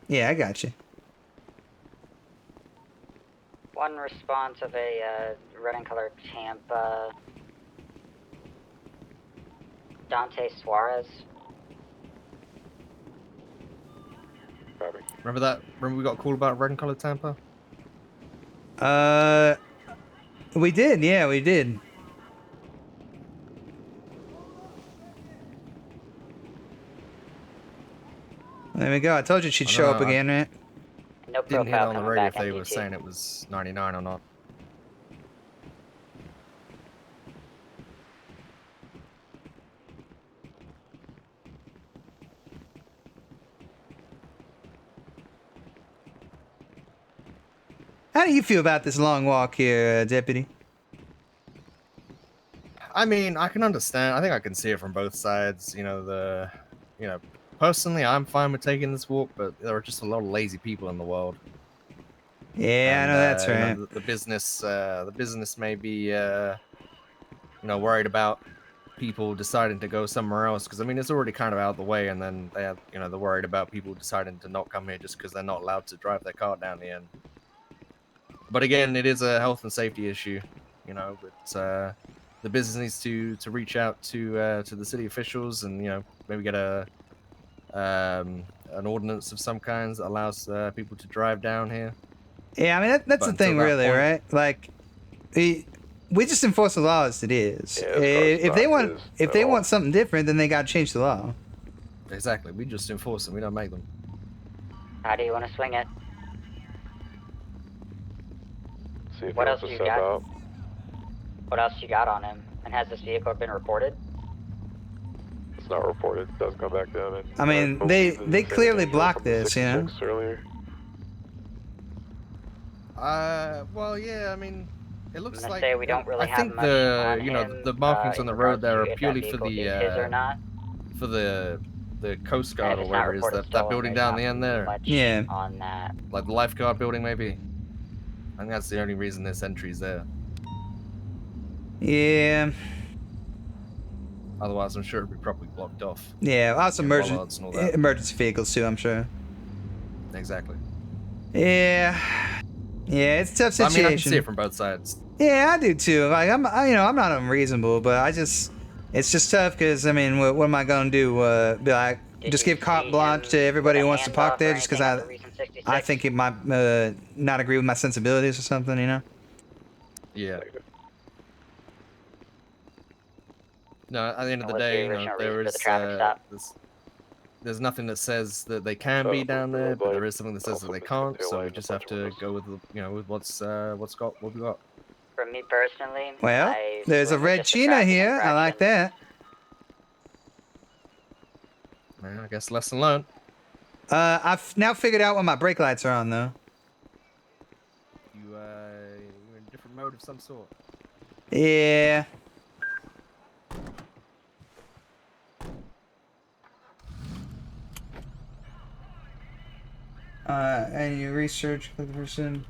Yeah, I got you. One response of a red and colored Tampa. Dante Suarez. Copy. Remember we got a call about red and colored Tampa? We did. Yeah, we did. There we go. I told you she'd show up again, right? No Didn't hear profile on the coming radio back if they on were DT. saying it was 99 or not. How do you feel about this long walk here, Deputy? I mean, I can understand. I think I can see it from both sides. Personally, I'm fine with taking this walk, but there are just a lot of lazy people in the world. Yeah, I know that's right. The business may be, worried about people deciding to go somewhere else because I mean it's already kind of out of the way, and then they have, they're worried about people deciding to not come here just because they're not allowed to drive their car down the end. But again, it is a health and safety issue, but the business needs to reach out to the city officials and maybe get an ordinance of some kinds that allows people to drive down here. Yeah, I mean that's the thing, really, right? Like, we just enforce the law as it is. If they want something different, then they got to change the law. Exactly. We just enforce them. We don't make them. How do you want to swing it? See if What he else wants you to step got? out. What else you got on him? And has this vehicle been reported? It's not reported. It does come back down. I mean, they clearly blocked this, you know. Earlier. Well, yeah. I mean, it looks like say we don't really I have think much on the markings him, on the in road there are regards to purely if for that the vehicle is his or not. for the Coast Guard or If it's whatever not it is, reported that stolen, building there's down not the end there. much Yeah. on that. Like the lifeguard building, maybe. I think that's the only reason this entry's there. Yeah. Otherwise, I'm sure it'd be properly blocked off. Yeah, also bollards and all that. emergency vehicles too, I'm sure. Exactly. Yeah. Yeah, it's a tough I situation. mean, I can see it from both sides. Yeah, I do too. Like I'm not unreasonable, but it's just tough because I mean, what am I gonna do? Be like, just give carte blanche to everybody who wants to park there just because I think it might not agree with my sensibilities or something, you know? Yeah. No, at the end of the day, there is there's nothing that says that they can be down there, but there is something that says that they can't. So we just have to go with with what we got. For me personally, Well, there's a red China here. I like that. Well, I guess lesson learned. I've now figured out when my brake lights are on, though. You're in a different mode of some sort. Yeah. And you research for the person.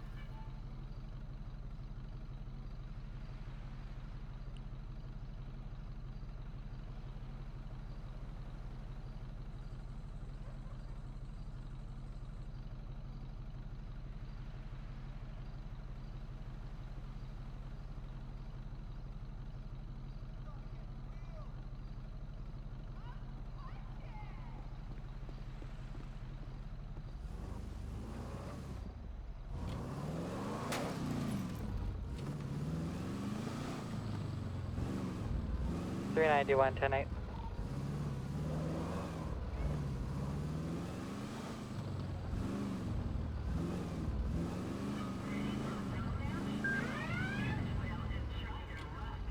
$391 10-8.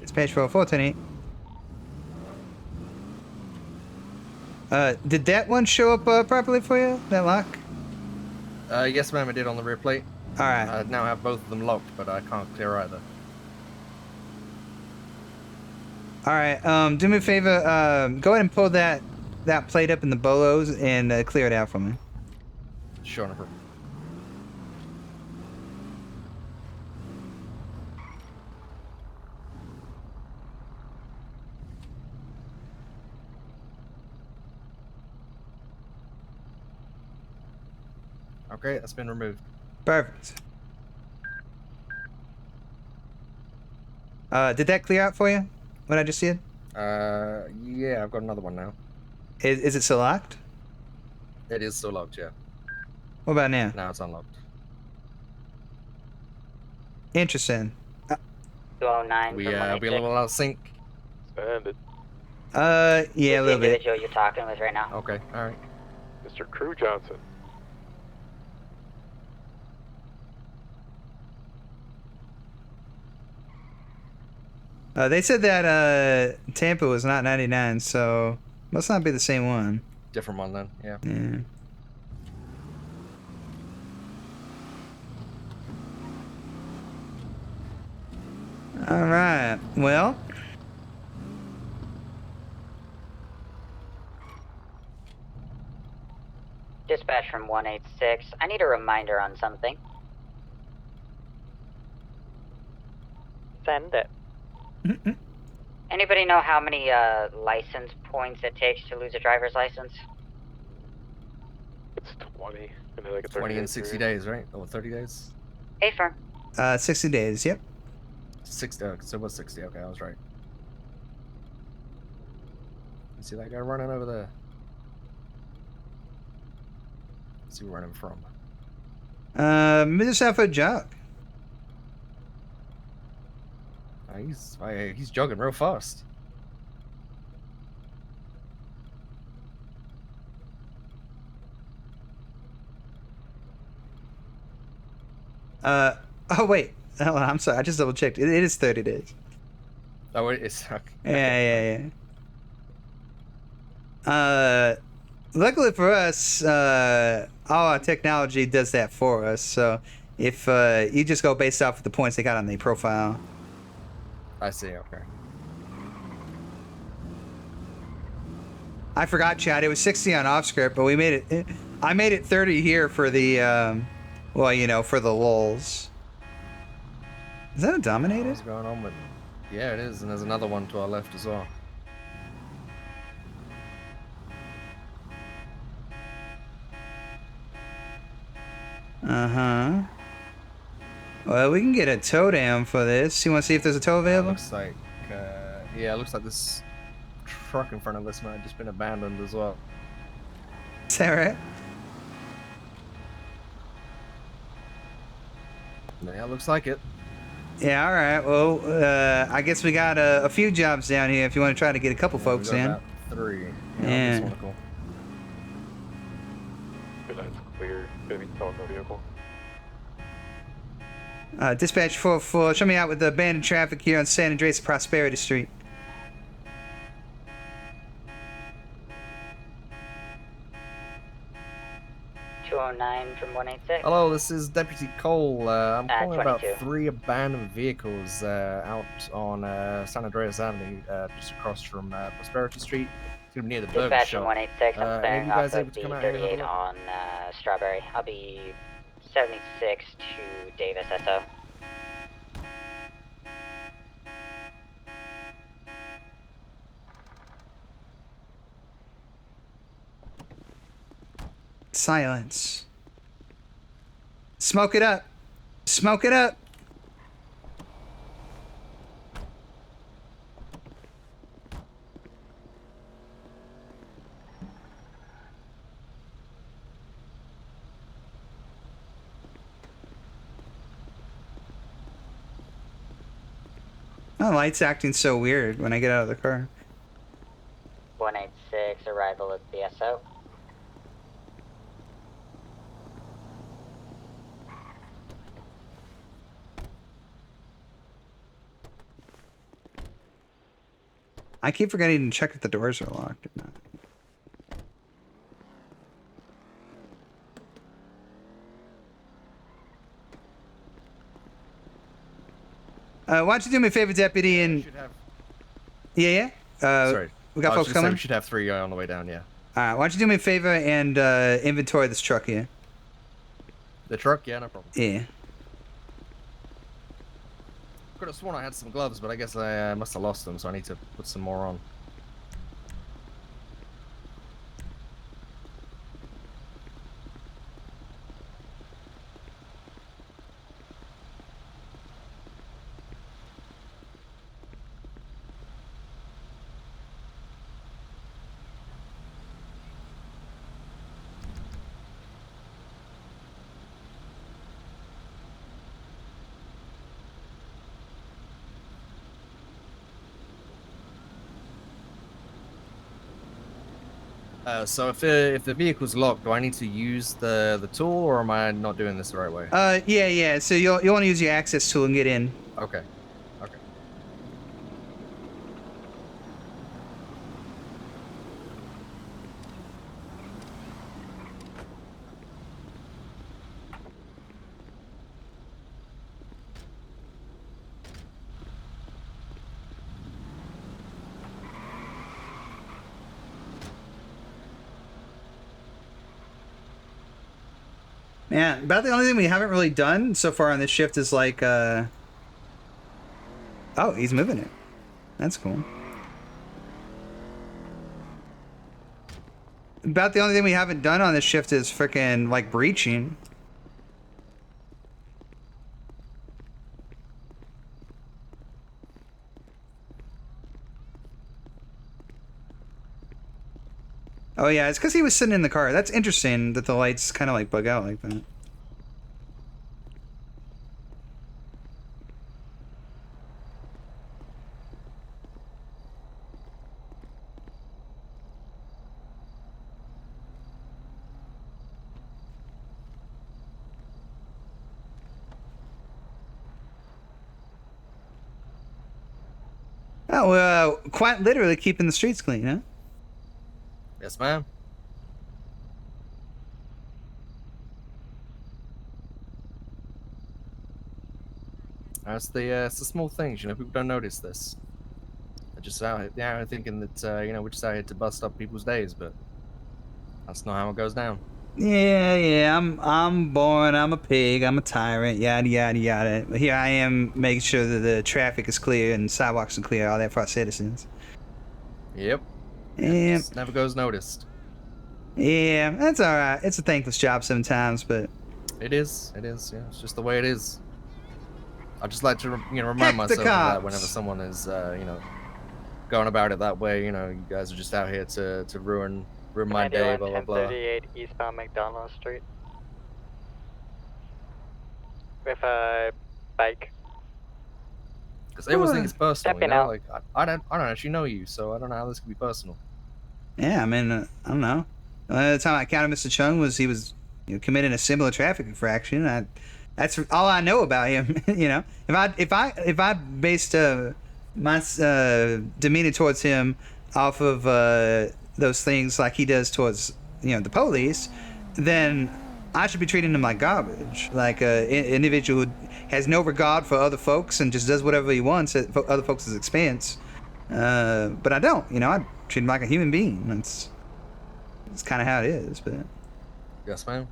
It's page 414. Did that one show up properly for you? That lock? Yes, ma'am, I did on the rear plate. All right. I now have both of them locked, but I can't clear either. All right. Do me a favor. Go ahead and pull that plate up in the bolos and clear it out for me. Sure, no problem. Okay, that's been removed. Perfect. Did that clear out for you? What I just said? Yeah, I've got another one now. Is it still locked? It is still locked, yeah. What about now? Now it's unlocked. Interesting. 209 We from be a little out of sync. Send it. Yeah, Who's a the little bit. individual you're talking with right now? Okay, all right. Mr. Crew Johnson. They said that Tampa was not 99, so must not be the same one. Different one then, yeah. Yeah. All right. Well, Dispatch from 186. I need a reminder on something. Send it. Anybody know how many license points it takes to lose a driver's license? It's 20. And then like a 20 in 30-day 60 period. days, right? Or 30 days? Hey, firm. 60 days. Yep. 60. So it was 60. Okay, I was right. You see that guy running over there? Where's he running from? Maybe just have a jog. He's jogging real fast. Oh wait. Hold on, I'm sorry. I just double checked. It is 30 days. Oh, it's okay. Yeah. Luckily for us, all our technology does that for us. So if you just go based off of the points they got on their profile. I see. Okay. I forgot, Chad. It was 60 on off script, but we made it. I made it 30 here for the, well, you know, for the lulls. Is that a Dominator? What's going on with? Yeah, it is, and there's another one to our left as well. Uh-huh. Well, we can get a tow down for this. You want to see if there's a tow available? Looks like, yeah, it looks like this truck in front of us might have just been abandoned as well. Is that right? Yeah, looks like it. Yeah, all right. Well, I guess we got a few jobs down here if you want to try to get a couple folks we got in. about 3. Yeah. This one cool. Good, that's clear. Gonna be towing the vehicle. Dispatch 4-4, show me out with the abandoned traffic here on San Andreas Prosperity Street. From 186. Hello, this is Deputy Cole. I'm calling about 22. 3 abandoned vehicles out on San Andreas Avenue, just across from Prosperity Street. It's gonna be near the burger Dispatch shop. from 186. I'm Any of staring you off guys able of to the come out here and have a 38 look? on Strawberry. I'll be 76 to Davis SO. Silence. Smoke it up. Smoke it up. My light's acting so weird when I get out of the car. 186, arrival at the SO. I keep forgetting to check if the doors are locked or not. Why don't you do me a favor, Deputy, and... Yeah? Sorry. We got I was folks just saying coming? We should have 3 on the way down, yeah. Alright, why don't you do me a favor and inventory this truck here? The truck? Yeah, no problem. Yeah. Could have sworn I had some gloves, but I guess I must have lost them, so I need to put some more on. So if the vehicle's locked, do I need to use the tool, or am I not doing this the right way? Yeah. So you'll want to use your access tool and get in. Okay. Okay. Yeah, about the only thing we haven't really done so far on this shift is like, oh, he's moving it. That's cool. About the only thing we haven't done on this shift is freaking like breaching. Oh yeah, it's because he was sitting in the car. That's interesting that the lights kind of like bug out like that. Oh, quite literally keeping the streets clean, huh? Yes, ma'am. It's the small things, you know. People don't notice this. They're just out here thinking that you know, we're just out here to bust up people's days, but that's not how it goes down. Yeah. I'm born. I'm a pig. I'm a tyrant. Yada yada yada. But here I am, making sure that the traffic is clear and sidewalks are clear. All that for our citizens. Yep. Yeah. Just never goes noticed. Yeah, that's all right. It's a thankless job sometimes, but It is. It is. Yeah. It's just the way it is. I just like to remind myself of that whenever someone is you know, going about it that way. You know, you guys are just out here to ruin my day. Blah blah blah. 1038 eastbound McDonald Street. With a bike. Because they always think it's personal. You Stepping know, out. like I don't actually know you, so I don't know how this could be personal. yeah, I mean, I don't know. The time I counted Mr. Chung was he was committing a similar traffic infraction. That's all I know about him. You know, if I based my demeanor towards him off of those things like he does towards the police, then I should be treating him like garbage, like an individual who has no regard for other folks and just does whatever he wants at other folks' expense. But I don't. I treat him like a human being. That's kind of how it is. But yes, ma'am.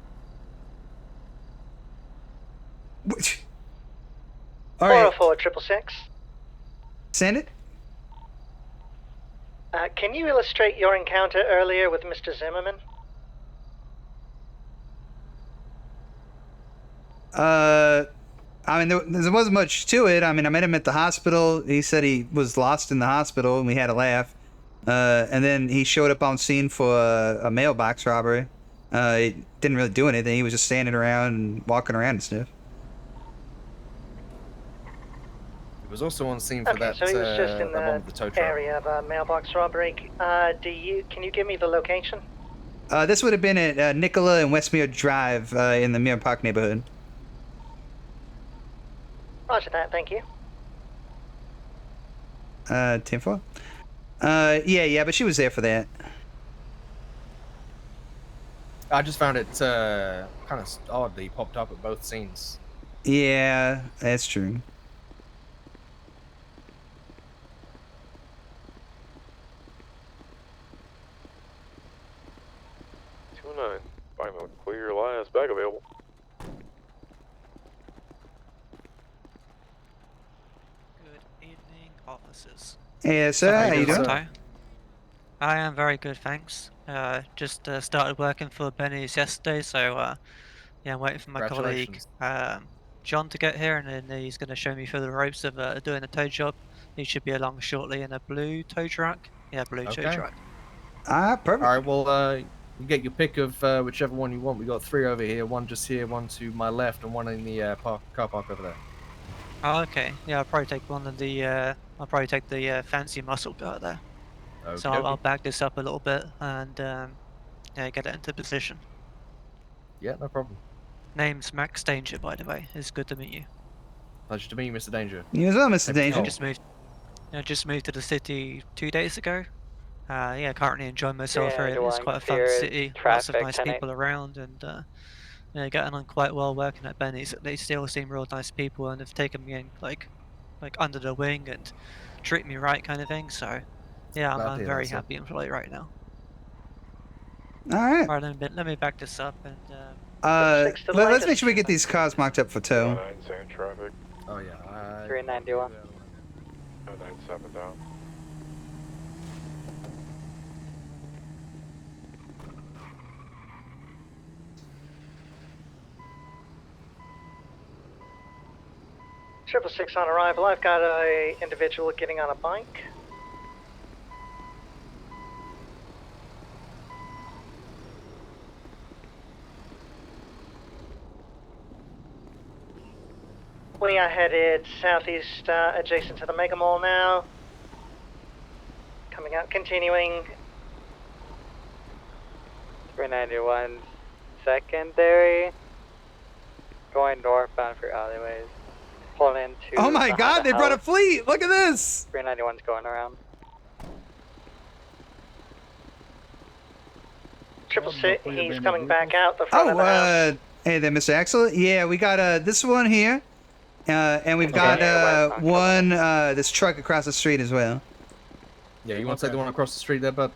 All right. 404-666. Send it. Can you illustrate your encounter earlier with Mr. Zimmerman? I mean, there wasn't much to it. I mean, I met him at the hospital. He said he was lost in the hospital, and we had a laugh. And then he showed up on scene for a mailbox robbery. He didn't really do anything. He was just standing around and walking around and stuff. It was also on scene for Okay, that, so he was just in that one with the tow truck. area of a mailbox robbery. Can you give me the location? This would have been at Nicola and Westmere Drive in the Mirror Park neighborhood. Roger that, thank you. 10-4. Yeah, but she was there for that. I just found it kind of odd that he popped up at both scenes. Yeah, that's true. Final clear last bag available. Good evening, officers. Yeah, sir, how you doing? I am very good, thanks. Just started working for Benny's yesterday, so yeah, I'm waiting for my colleague John to get here, and then he's going to show me through the ropes of doing the tow job. He should be along shortly in a blue tow truck. Yeah, blue tow truck. Perfect. All right, well, you get your pick of whichever one you want. We got 3 over here, one just here, one to my left, and one in the car park over there. Oh, okay. Yeah, I'll probably take one of the. I'll probably take the fancy muscle car there. Okay, So I'll back this up a little bit, and yeah, get it into position. Yeah, no problem. Name's Max Danger, by the way. It's good to meet you. Pleasure to meet you, Mr. Danger. You as well, Mr. Hope- Danger. Just moved to the city 2 days ago. Yeah, currently enjoying myself here. It's 391 quite a fun clear city. Lots of traffic, nice 10-8. people around, and yeah, getting on quite well working at Benny's. They still seem real nice people, and have taken me in like under the wing and treat me right, kind of thing. So, yeah, Glad to I'm hear very that, sir. happy employee right now. All right. All right, let me back this up and. Let's make sure we get these cars marked up for tow. 9 traffic. Oh yeah. 391. 97 down. Triple 6 on arrival. I've got a individual getting on a bike. We are headed southeast, adjacent to the Mega Mall now. Coming out, continuing. 391 secondary. Going northbound for alleyways. Pull into. Oh my God! They brought a fleet. Look at this. 391's going around. 666, he's coming back out the front of the house. Hey there, Mr. Axel. Yeah, we got this one here, and we've got one this truck across the street as well. Yeah, you want to take the one across the street there, bud?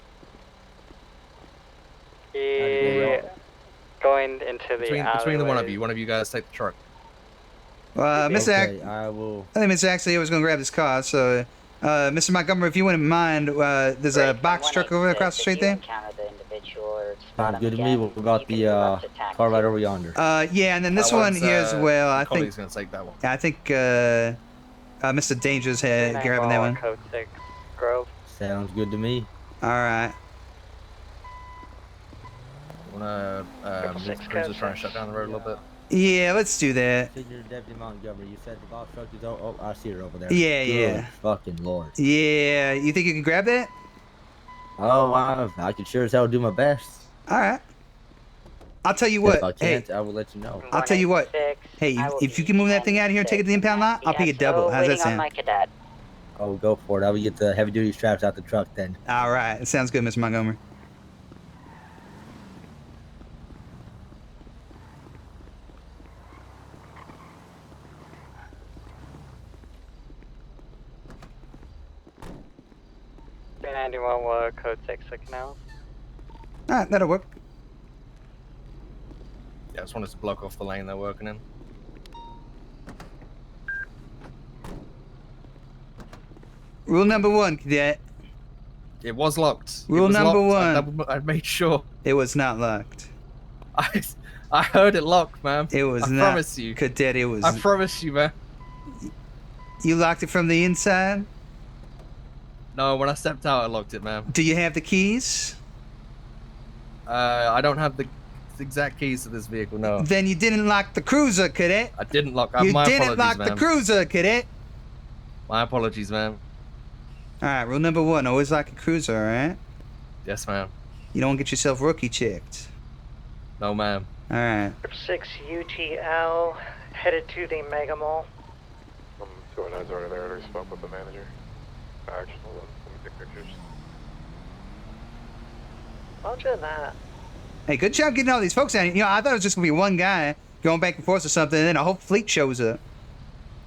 Going into the between the one of you guys take the truck. Mr. I will. I think Mr. Axel was going to grab this car, so Mr. Montgomery, if you wouldn't mind, there's a box truck over across the street there. Sounds good to me. What about the car right over yonder? Yeah, and then this one here as well. I think. Colleague's gonna take that one. I think Mr. Danger's head grabbing that one. Code 6 Grove. Sounds good to me. All right. Wanna move the cruiser, try and shut down the road a little bit? Yeah, let's do that. Senior Deputy Montgomery, you said the box truck is oh, I see her over there. Yeah, Good yeah. Fucking Lord. Yeah, you think you can grab that? Oh, I can sure as hell do my best. All right. I'll tell you what. If I can't, I will let you know. I'll tell you what. Hey, if you can move that thing out of here and take it to the impound lot, I'll pay you double. How's that sound? Oh, go for it. I will get the heavy duty straps out the truck then. All right. It sounds good, Mr. Montgomery. Code 6 now. Alright, that'll work. Yeah, I just wanted to block off the lane they're working in. Rule number 1, cadet. It was locked. Rule number 1. I made sure. It was not locked. I heard it locked, man. It was not. I promise you. Cadet, it was. I promise you, man. You locked it from the inside? No, when I stepped out, I locked it, man. Do you have the keys? I don't have the exact keys to this vehicle, no. Then you didn't lock the cruiser, cadet. I didn't lock. You my didn't apologies, lock man. the cruiser, cadet. My apologies, man. All right, rule number 1: always lock a cruiser. All right. Yes, ma'am. You don't get yourself rookie checked. No, ma'am. All right. 6 UTL headed to the Mega Mall. 209's already there. I already spoke with the manager. Action. Let me take pictures. Roger that. Hey, good job getting all these folks out. You know, I thought it was just gonna be one guy going back and forth or something, and then a whole fleet shows up.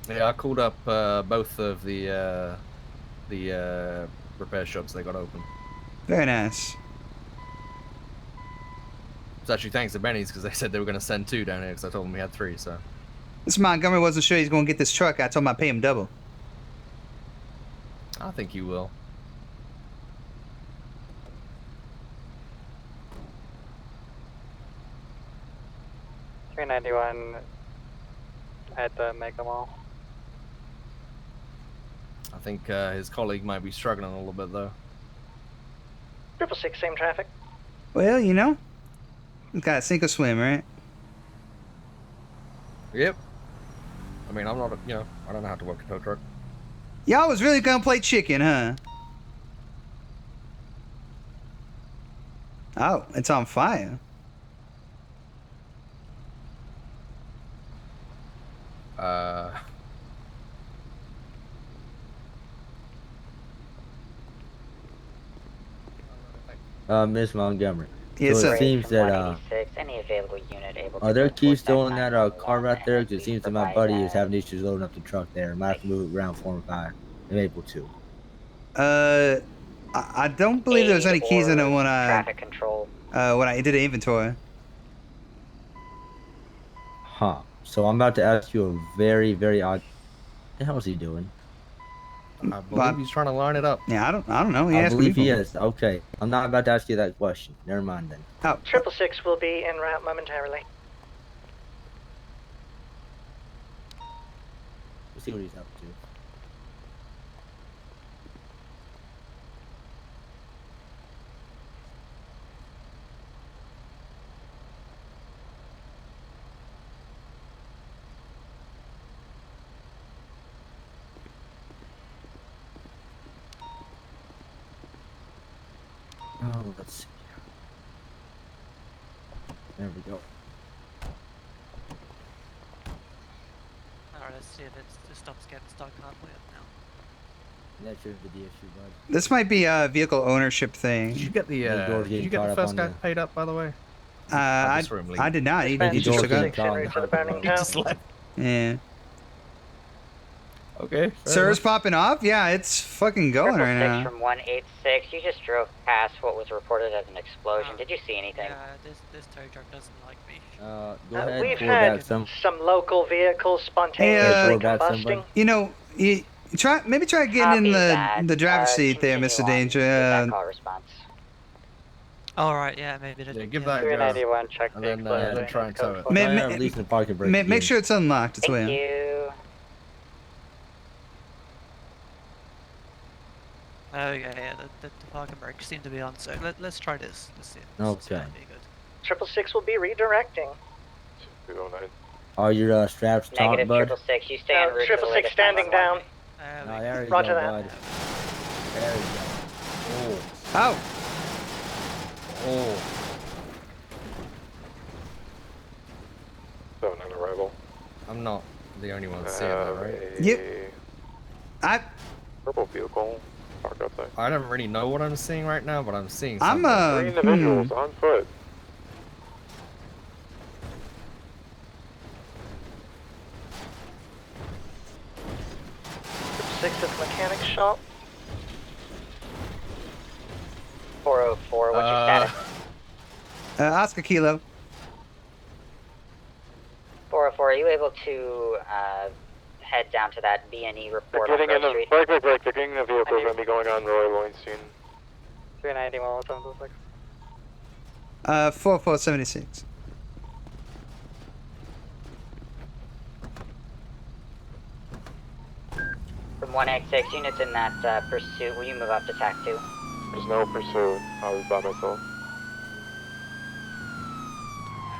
Yeah, I called up both of the repair shops they got open. Very nice. It's actually thanks to Benny's because they said they were going to send 2 down here because I told them we had 3. So. This Montgomery wasn't sure he's gonna get this truck. I told him I'd pay him double. I think you will. $391 at the Mega Mall. I think his colleague might be struggling a little bit though. 666, same traffic. Well, you know, you gotta sink or swim, right? Yep. I mean, I'm not, I don't know how to work a tow truck. Y'all was really gonna play chicken, huh? Oh, it's on fire. Miss Montgomery. Yes, so sir. it seems that Any available unit able to are there go keys towards still in that car 911 right there? and Because it please seems that my provide, buddy is having issues loading up the truck there. I might have to move it around for him if I am able to. I don't believe there was any keys in it when traffic control. when I did the inventory. Huh. So I'm about to ask you a very, very odd. What the hell is he doing? I believe he's trying to line it up. Yeah, I don't know. He I asked believe me he for it. is. Okay. I'm not about to ask you that question. Never mind then. Oh. 666 will be en route momentarily. We'll see what he's up to. Oh, let's see. There we go. Alright, let's see if it stops getting stuck halfway up now. That should be the issue, bud. This might be a vehicle ownership thing. Did you get the first guy paid up, by the way? I did not. He just took up. He just left. Yeah. Okay. Sir's popping off? Yeah, it's fucking going right 666 now. from 186. You just drove past what was reported as an explosion. Did you see anything? Yeah, this tow truck doesn't like me. Go ahead. We've pull back had some. some local vehicles Hey, spontaneously back combusting. somebody. You know, maybe try getting in the driver's seat there, Mr. Danger. Call response. Alright, yeah, maybe the Yeah, give that a go. 391, check And the then explosion. try and tow it. Releasing the parking brake. Make sure it's unlocked. It's Thank weird. you. Oh yeah, the parking brakes seem to be on, so let's try this. Let's see. Okay. 666 will be redirecting. 209. Are your straps taut, Negative bud? 666. You stay en route to the 666 latest standing down. No, there you Roger go, that. bud. There you go. Oh. Oh. 7 on arrival. I'm not the only one seeing that, right? Yep. Purple vehicle parked outside. I don't really know what I'm seeing right now, but I'm seeing I'm, something. 3 individuals on foot. Six at the mechanic shop. 404. What's your status? Oscar Kilo. 404. Are you able to head down to that B&E report They're on getting in Grove the Street? break. They're getting in the vehicle. Going to be going on Roy Lowenstein. 391, 726. 4476. From 186 units in that pursuit, will you move up to TAC 2? There's no pursuit. I was by myself.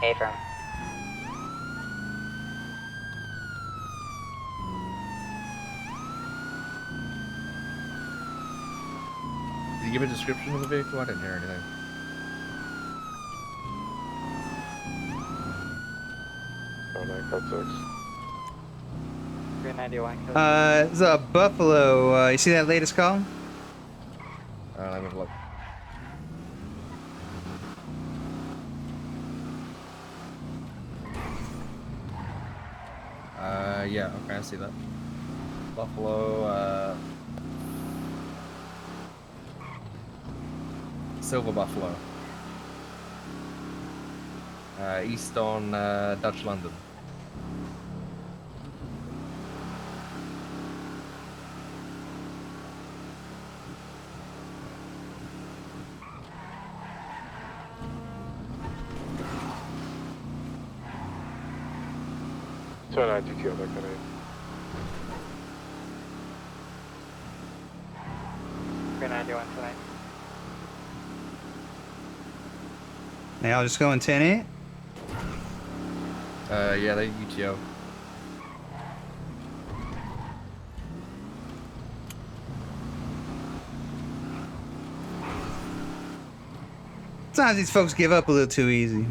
Affirm. Did you give a description of the vehicle? I didn't hear anything. Oh, 9 code 6. 391. It's a Buffalo. You see that latest call? Let me look. Yeah, okay, I see that. Buffalo, Silver Buffalo. East on Dutch London. So 9 DTO, that kind 391 tonight. Hey, I'll just go in 10-8. Yeah, they UTO. Sometimes these folks give up a little too easy.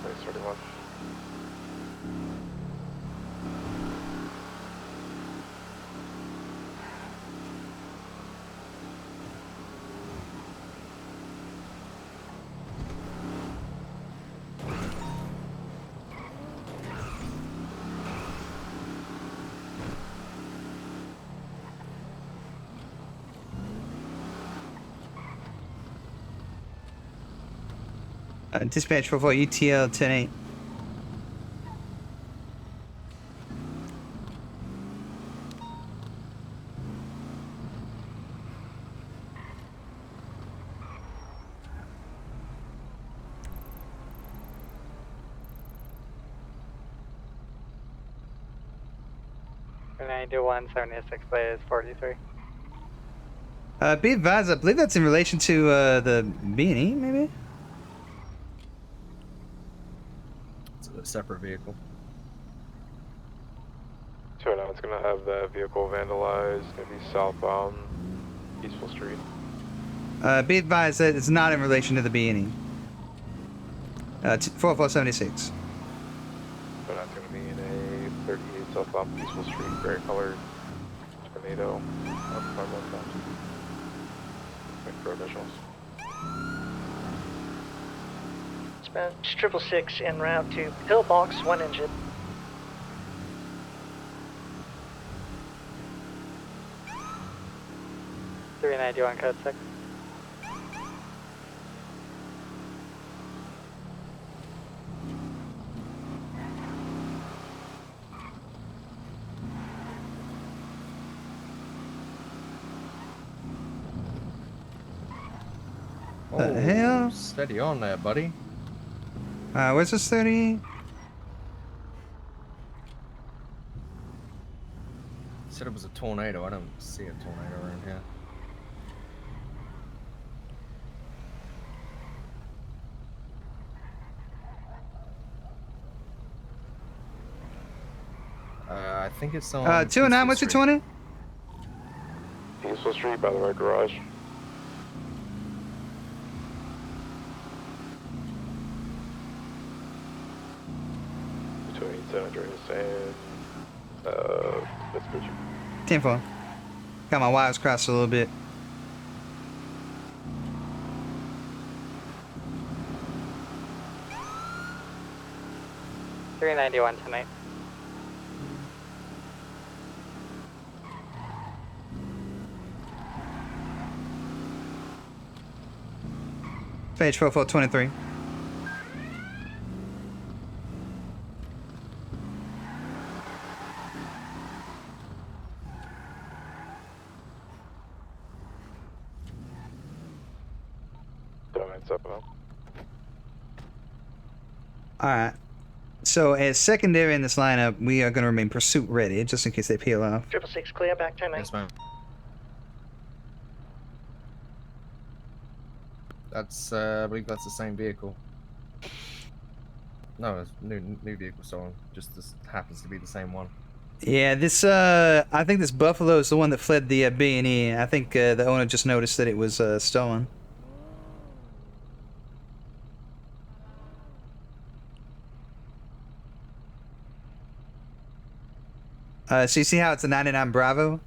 Place 31. Dispatch 44 UTL 10-8. And I do 176 plays 43. Be advised, I believe that's in relation to the B&E, maybe? It's a separate vehicle. 209 is going to have that vehicle vandalized, going to be southbound Peaceful Street. Be advised that it's not in relation to the B&E. 4476. So that's going to be in a 38 southbound Peaceful Street, gray colored tornado. Wait for officials. Dispatch 666 en route to Pillbox, 1 engine. $391 code 6. The hell? Steady on there, buddy. Where's this 30? Said it was a tornado. I don't see a tornado around here. I think it's on. 209, what's your 20? Peaceful Street by the right garage. Between San Andreas and Vespucci. 10-4. Got my wires crossed a little bit. $391 tonight. Page 4423. Alright. So as secondary in this lineup, we are going to remain pursuit ready, just in case they peel off. 666 clear, back 10 Yes, ma'am. That's, I believe that's the same vehicle. No, it's new vehicle stolen. Just this happens to be the same one. Yeah, this, I think this Buffalo is the one that fled the B&E. I think the owner just noticed that it was stolen. So you see how it's a 99 Bravo?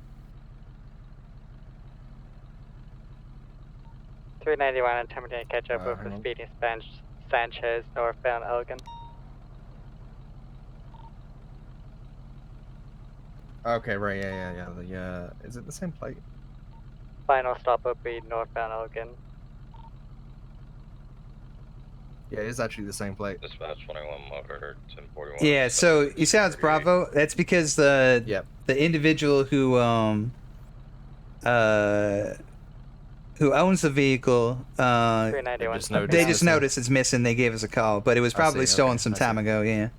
391 attempting to catch up with the speeding Sanchez northbound Elgin. Okay, right, yeah. Is it the same plate? Final stop will be northbound Elgin. Yeah, it is actually the same plate. Dispatch 21 Motor 1041. Yeah, so you see how it's Bravo? That's because the individual who owns the vehicle, they just noticed it's missing. They gave us a call, but it was probably stolen some time ago. Yeah.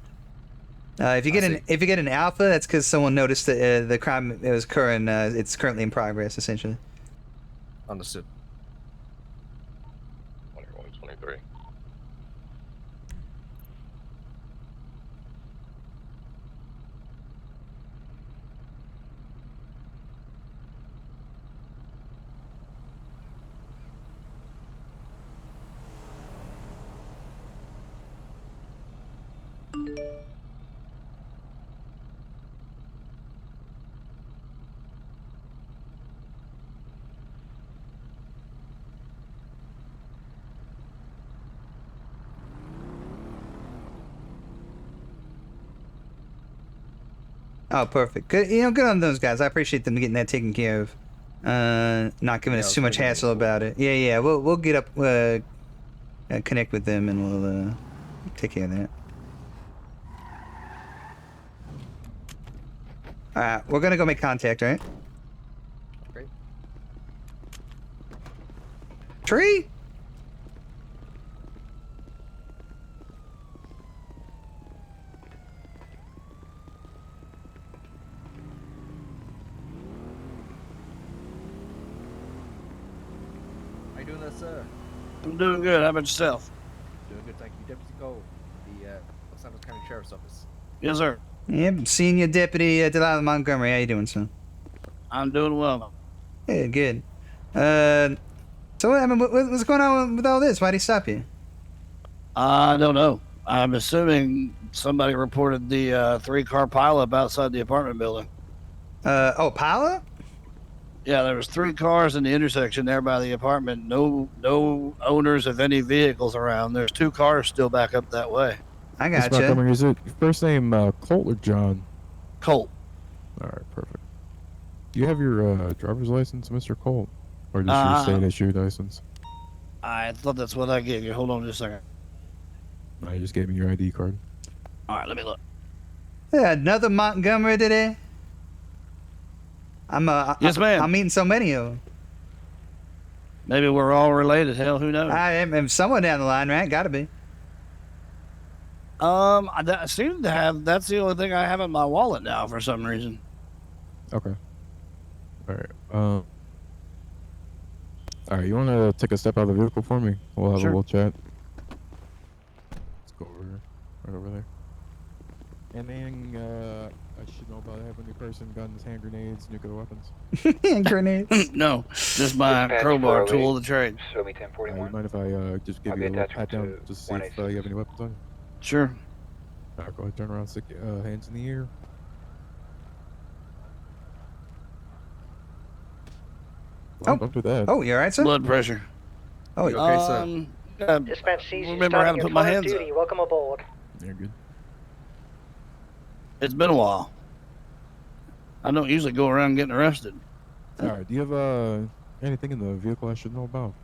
If you get an alpha, that's because someone noticed that the crime was occurring. It's currently in progress, essentially. Understood. 2123. Oh, perfect. Good. Good on those guys. I appreciate them getting that taken care of. Not giving us too much hassle about it. Yeah. We'll get up, connect with them, and we'll take care of that. All right, we're gonna go make contact, right? Great. Tree. How you doing there, sir? I'm doing good. How about yourself? Doing good, thank you. Deputy Cole, the Los Angeles County Sheriff's Office. Yes, sir. Yep, Senior Deputy Delilah Montgomery. How you doing, son? I'm doing well. Good. So I mean, what's going on with all this? Why'd he stop you? I don't know. I'm assuming somebody reported the 3-car pileup outside the apartment building. Pileup? Yeah, there was 3 cars in the intersection there by the apartment. No owners of any vehicles around. There's 2 cars still back up that way. I Miss gotcha. Montgomery, is it your first name Colt or John? Colt. All right, perfect. Do you have your driver's license, Mr. Colt, or just your state issued license? I thought that's what I gave you. Hold on just a second. No, you just gave me your ID card. All right, let me look. Yeah, another Montgomery today. Yes, ma'am. I'm meeting so many of them. Maybe we're all related. Hell, who knows? I am someone down the line, right? Gotta be. I seem to have. That's the only thing I have in my wallet now for some reason. Okay. All right. All right. You want to take a step out of the vehicle for me? We'll have a little chat. Let's go over here. Right over there. Anything I should know about having a person, guns, hand grenades, nuclear weapons? Hand grenades? No, just my crowbar tool of the trade. Show me 1041. You mind if I just give you a little pat down just to see if you have any weapons on you? Sure. All right, go ahead, turn around, stick hands in the air. Oh, don't do that. Oh, you all right, sir? Blood pressure. Oh, you okay, sir? Dispatch sees you remember how starting to your put my flight of hands up. duty. Welcome aboard. You're good. It's been a while. I don't usually go around getting arrested. All right, do you have anything in the vehicle I should know about?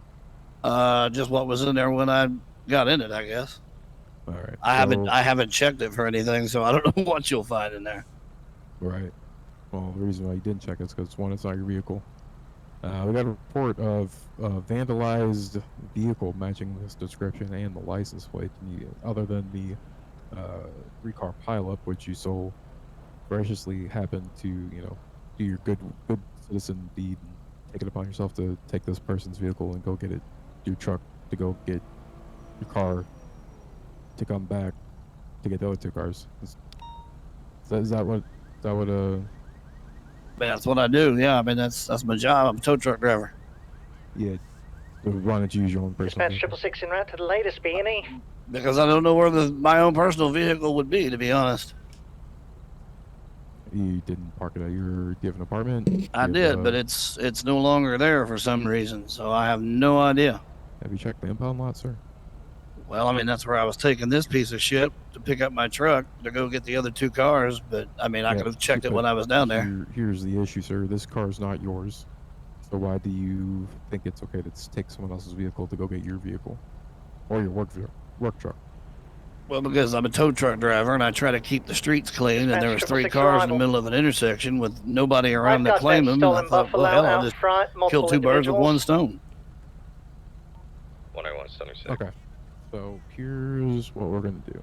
Just what was in there when I got in it, I guess. All right. I haven't checked it for anything, so I don't know what you'll find in there. Right. Well, the reason why you didn't check it is because one, it's not your vehicle. We got a report of a vandalized vehicle matching this description and the license plate. Other than the 3-car pileup, which you so graciously happened to, do your good citizen deed and take it upon yourself to take this person's vehicle and go get it, your truck to go get your car to come back to get the other 2 cars. Is that what That's what I do. Yeah, I mean that's my job. I'm a tow truck driver. Yeah. So why don't you use your own personal Dispatch vehicle? 666 en route to the latest B&E. Because I don't know where my own personal vehicle would be, to be honest. You didn't park it at your given apartment? I did, but it's no longer there for some reason, so I have no idea. Have you checked the impound lot, sir? Well, I mean, that's where I was taking this piece of shit to pick up my truck to go get the other 2 cars, but I mean, I could have checked it when I was down there. Here's the issue, sir. This car is not yours. So why do you think it's okay to take someone else's vehicle to go get your vehicle? Or your work truck? Well, because I'm a tow truck driver and I try to keep the streets clean, and there was 3 cars in the middle of an intersection with nobody around to claim them, and I thought, well, hell, I'll just kill 2 birds with 1 stone. 18176. Okay. So here's what we're gonna do.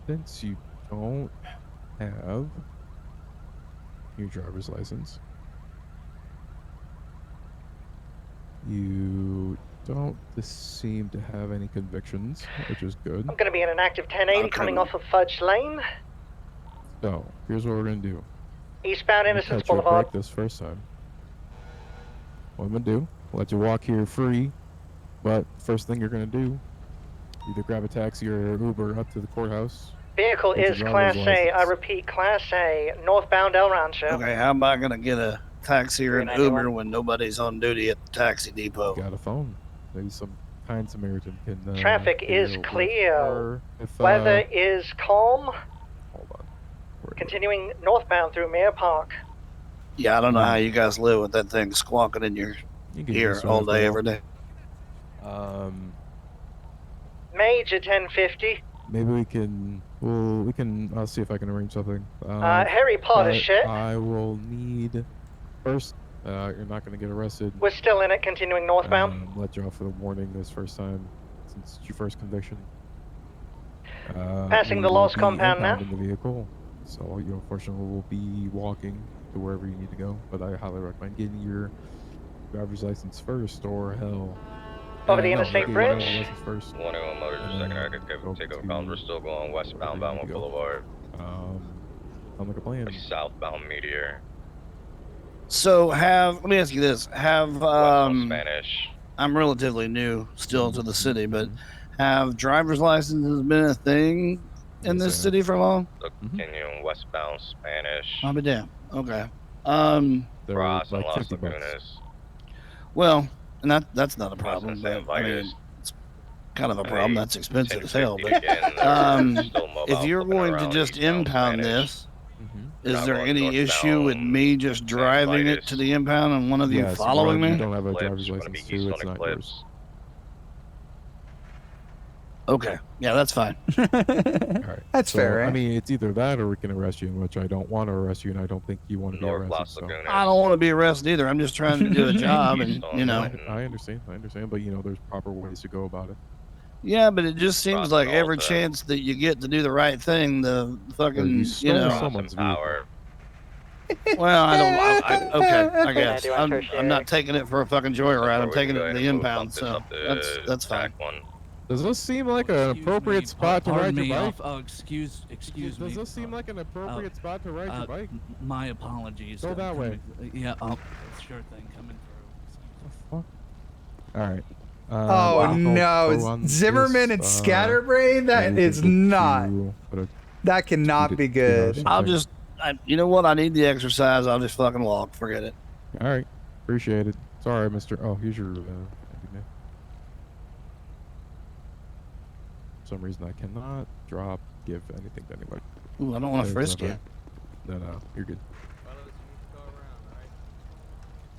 Since you don't have your driver's license, you don't seem to have any convictions, which is good. I'm going to be in an active 1080 coming off of Fudge Lane. So, here's what we're gonna do. Eastbound I'm gonna Innocence cut you a Boulevard. break this first time. What I'm gonna do, let you walk here free, but first thing you're gonna do, either grab a taxi or Uber up to the courthouse. Vehicle with your is driver's Class A. I license. repeat, Class A. Northbound El Rancho. Okay, how am I gonna get a taxi or an 391? Uber when nobody's on duty at the taxi depot? You got a phone. Maybe some kind Samaritan can. Traffic give you is a lift. clear. Or if, Weather is calm. Hold on. Continuing northbound through Mirror Park. Yeah, I don't know how you guys live with that thing squawking in your get ear used to it all after day, a every day. Major 1050. Maybe we can. Well, we can. I'll see if I can arrange something. Harry Potter but shit. I will need first. You're not gonna get arrested. We're still in it, continuing northbound. Let you off for the warning this first time, since it's your first conviction. Passing we the will Lost be compound now. impounding the vehicle, so you unfortunately will be walking to wherever you need to go. But I highly recommend getting your driver's license first, or hell. Over the no, interstate get your bridge. driver's license first. 101 Motors, and second then active take over comms. We're still going westbound, wherever you Boundwood need to go. Boulevard. Sound like a plan. Southbound Meteor. So let me ask you this: have Spanish. I'm relatively new still to the city, but have driver's licenses been a thing in this city for long? Continuing westbound Spanish. I'll be damned. Okay. They're Ross and like Las 50 bucks. Lagunas. Well, and that's not a problem. say But, I mean, inviters. it's kind of a problem. Hey, That's expensive as hell. 1050 But again, they're still mobile, if you're flipping going to around just eastbound impound Spanish. this, Mm-hmm. is Not there going any issue with northbound me just driving it to the impound and one of you Yes, following but me? you don't have a Eclipse, driver's we're gonna license be east too. on It's not Eclipse. yours. Okay. Yeah, that's fine. All right. That's So, fair, right? I mean, it's either that or we can arrest you, in which I don't want to arrest you, and I don't think you want to be North arrested. Las So. Lagunas. I don't want to be arrested either. I'm just trying to do a job, and you know. I understand, but you know, there's proper ways to go about it. Yeah, but it just seems Cross like and every Alta. chance that you get to do the right thing, the fucking, you stole know. someone's vehicle. Power. Well, I don't. Okay, I guess 91 I'm not taking it for a fucking joyride. I'm we can taking it go to ahead the and move impound. up this So up to that's fine. track one. Does this seem like an appropriate spot to Pardon ride me, your bike? excuse me. Does this seem like an appropriate spot to ride your bike? My apologies. Go that way. Yeah, sure thing. Coming through. All right. Oh no, Zimmerman and Scatterbrain. That is not. That cannot be good. I'll just, you know what? I need the exercise. I'll just fucking walk. Forget it. All right. Appreciate it. Sorry, Mr. Oh, here's your. For some reason, I cannot give anything to anybody. Ooh, I don't want to frisk you. No, you're good.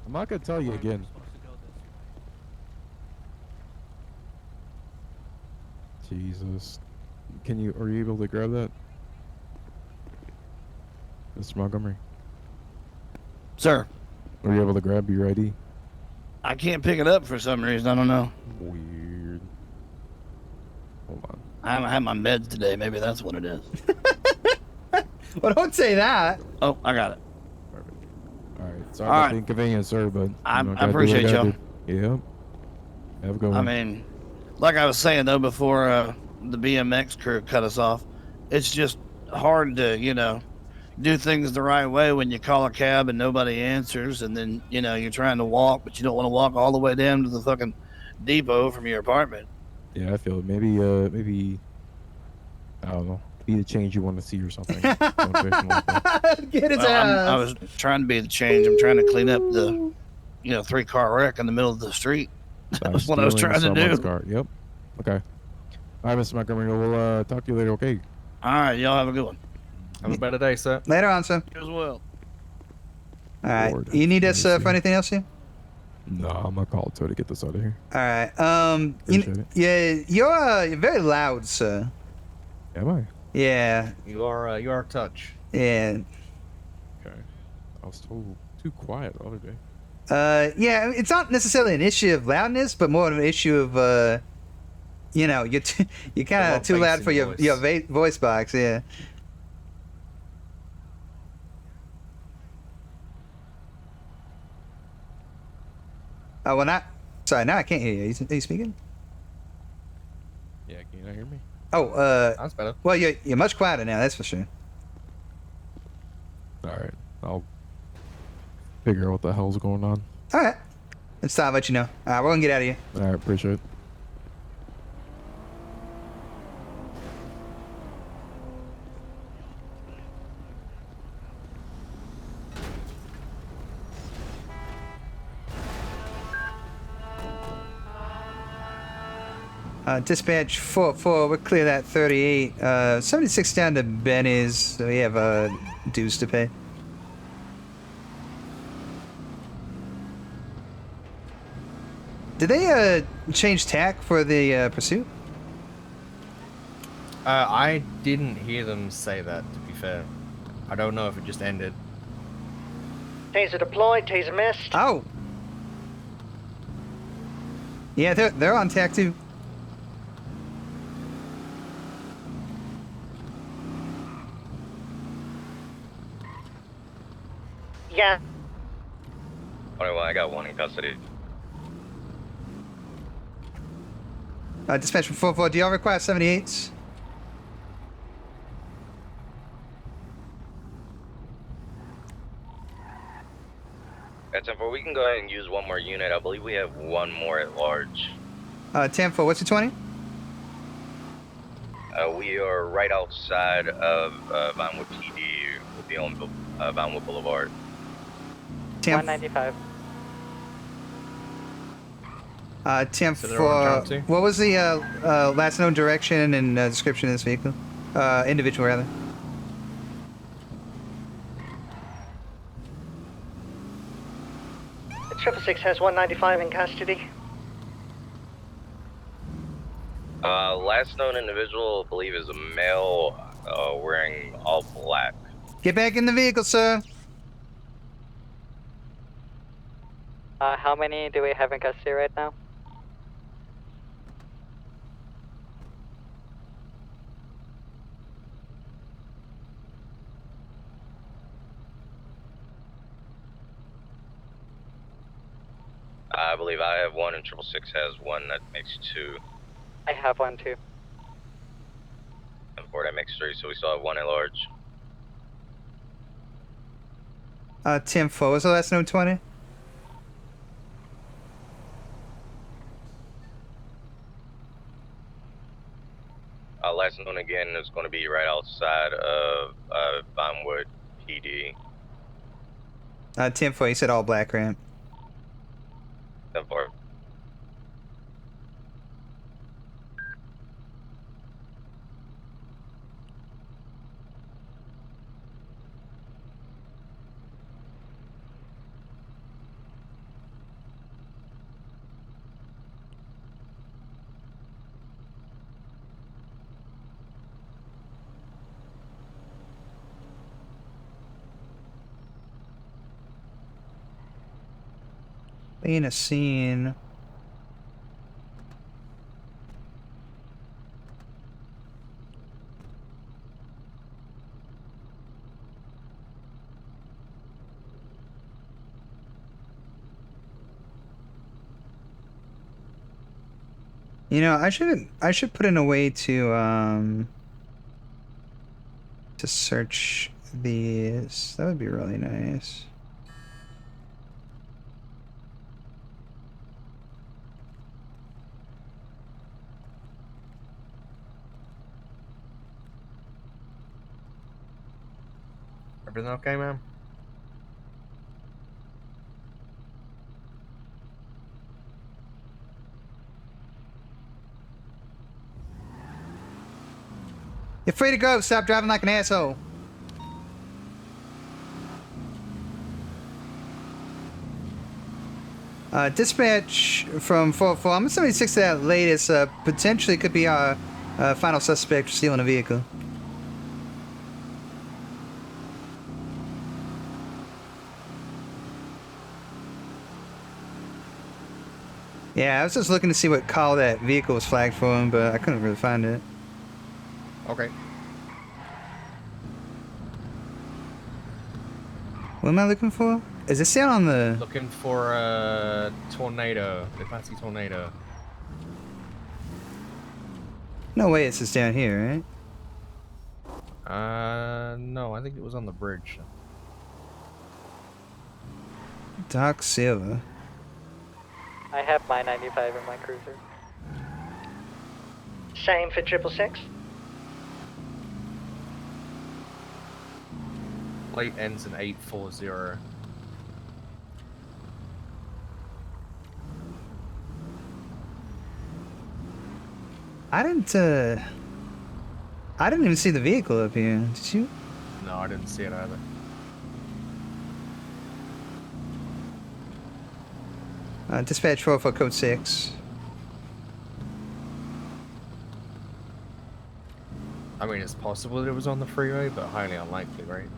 I'm not gonna tell you again. Jesus. Are you able to grab that? Mr. Montgomery? Sir. Are you able to grab your ID? I can't pick it up for some reason. I don't know. Weird. Hold on. I haven't had my meds today. Maybe that's what it is. Well, don't say that. Oh, I got it. All right. Sorry All about right. the inconvenience, sir, but I gotta do what I appreciate gotta y'all. do. Yep. Have a good one. I mean, like I was saying though before the BMX crew cut us off, it's just hard to, you know, do things the right way when you call a cab and nobody answers, and then, you know, you're trying to walk, but you don't want to walk all the way down to the fucking depot from your apartment. Yeah, I feel it. Maybe I don't know. Be the change you want to see or something. Motivational like that. Get his Well, ass. I was trying to be the change. I'm trying to clean up the, you know, 3-car wreck in the middle of the street. That was what I was Stealing trying to someone's do. Car. Yep. Okay. All right, Mr. Montgomery. We'll talk to you later. Okay. All right, y'all have a good one. Have a better day, sir. Later on, sir. You as well. All right. Lord, You need us mercy. for anything else here? No, I'm gonna call to get this out of here. All right. Appreciate it. Yeah, you're very loud, sir. Am I? Yeah. You are touch. Yeah. Okay. I was told too quiet the other day. Yeah, it's not necessarily an issue of loudness, but more of an issue of, you know, you're kind lot of too loud bass for in your voice. voice box. Yeah. Oh, well, not. Sorry, now I can't hear you. Are you speaking? Yeah, can you not hear me? Oh, That's better. well, you're much quieter now. That's for sure. All right, I'll figure out what the hell's going on. All right. It's time to let you know. All right, we're gonna get out of here. All right, appreciate it. Dispatch 4-4, we'll clear that 38. 76 down to Benny's, so we have dues to pay. Did they change tack for the pursuit? I didn't hear them say that, to be fair. I don't know if it just ended. Taser deployed, taser missed. Oh. Yeah, they're on tack too. Yeah. 21, I got one in custody. Dispatch from 4-4, do y'all require 78s? That's it. We can go ahead and use one more unit. I believe we have one more at large. 10-4, what's your 20? We are right outside of Vinewood PD. We'll be on Vinewood Boulevard. 195. 10-4, what was the last known direction and description of this vehicle? Individual, rather. The 666 has 195 in custody. Last known individual, I believe, is a male wearing all black. Get back in the vehicle, sir. How many do we have in custody right now? I believe I have one and 666 has one. That makes two. I have one too. And 4, that makes 3. So we still have one at large. 10-4, what's the last known 20? Last known again is going to be right outside of Vinewood PD. 10-4, you said all black, right? 10-4. In a scene. You know, I should put in a way to search these. That would be really nice. Everything okay, man? You're free to go. Stop driving like an asshole. Dispatch from 4-4. I'm 76 to that latest. Potentially could be our final suspect stealing a vehicle. Yeah, I was just looking to see what call that vehicle was flagged for him, but I couldn't really find it. Okay. What am I looking for? Is it still on the... Looking for a tornado. The fancy tornado. No way it's just down here, right? No, I think it was on the bridge. Dark Silver. I have my 95 in my cruiser. Same for 666. Plate ends in 840. I didn't even see the vehicle up here. Did you? No, I didn't see it either. Dispatch 4 for code 6. I mean, it's possible that it was on the freeway, but highly unlikely, right?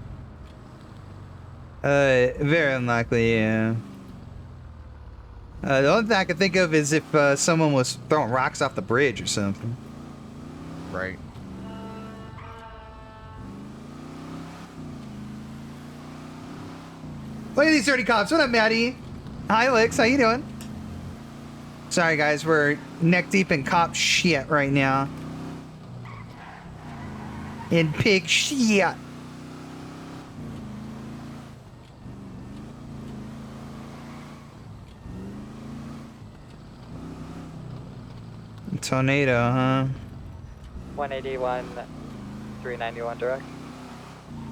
Very unlikely, yeah. The only thing I can think of is if someone was throwing rocks off the bridge or something. Right. Look at these dirty cops. What up, Maddie? Hi, Lex. How you doing? Sorry, guys. We're neck deep in cop shit right now. In pig shit. Tornado, huh? 181, 391 direct.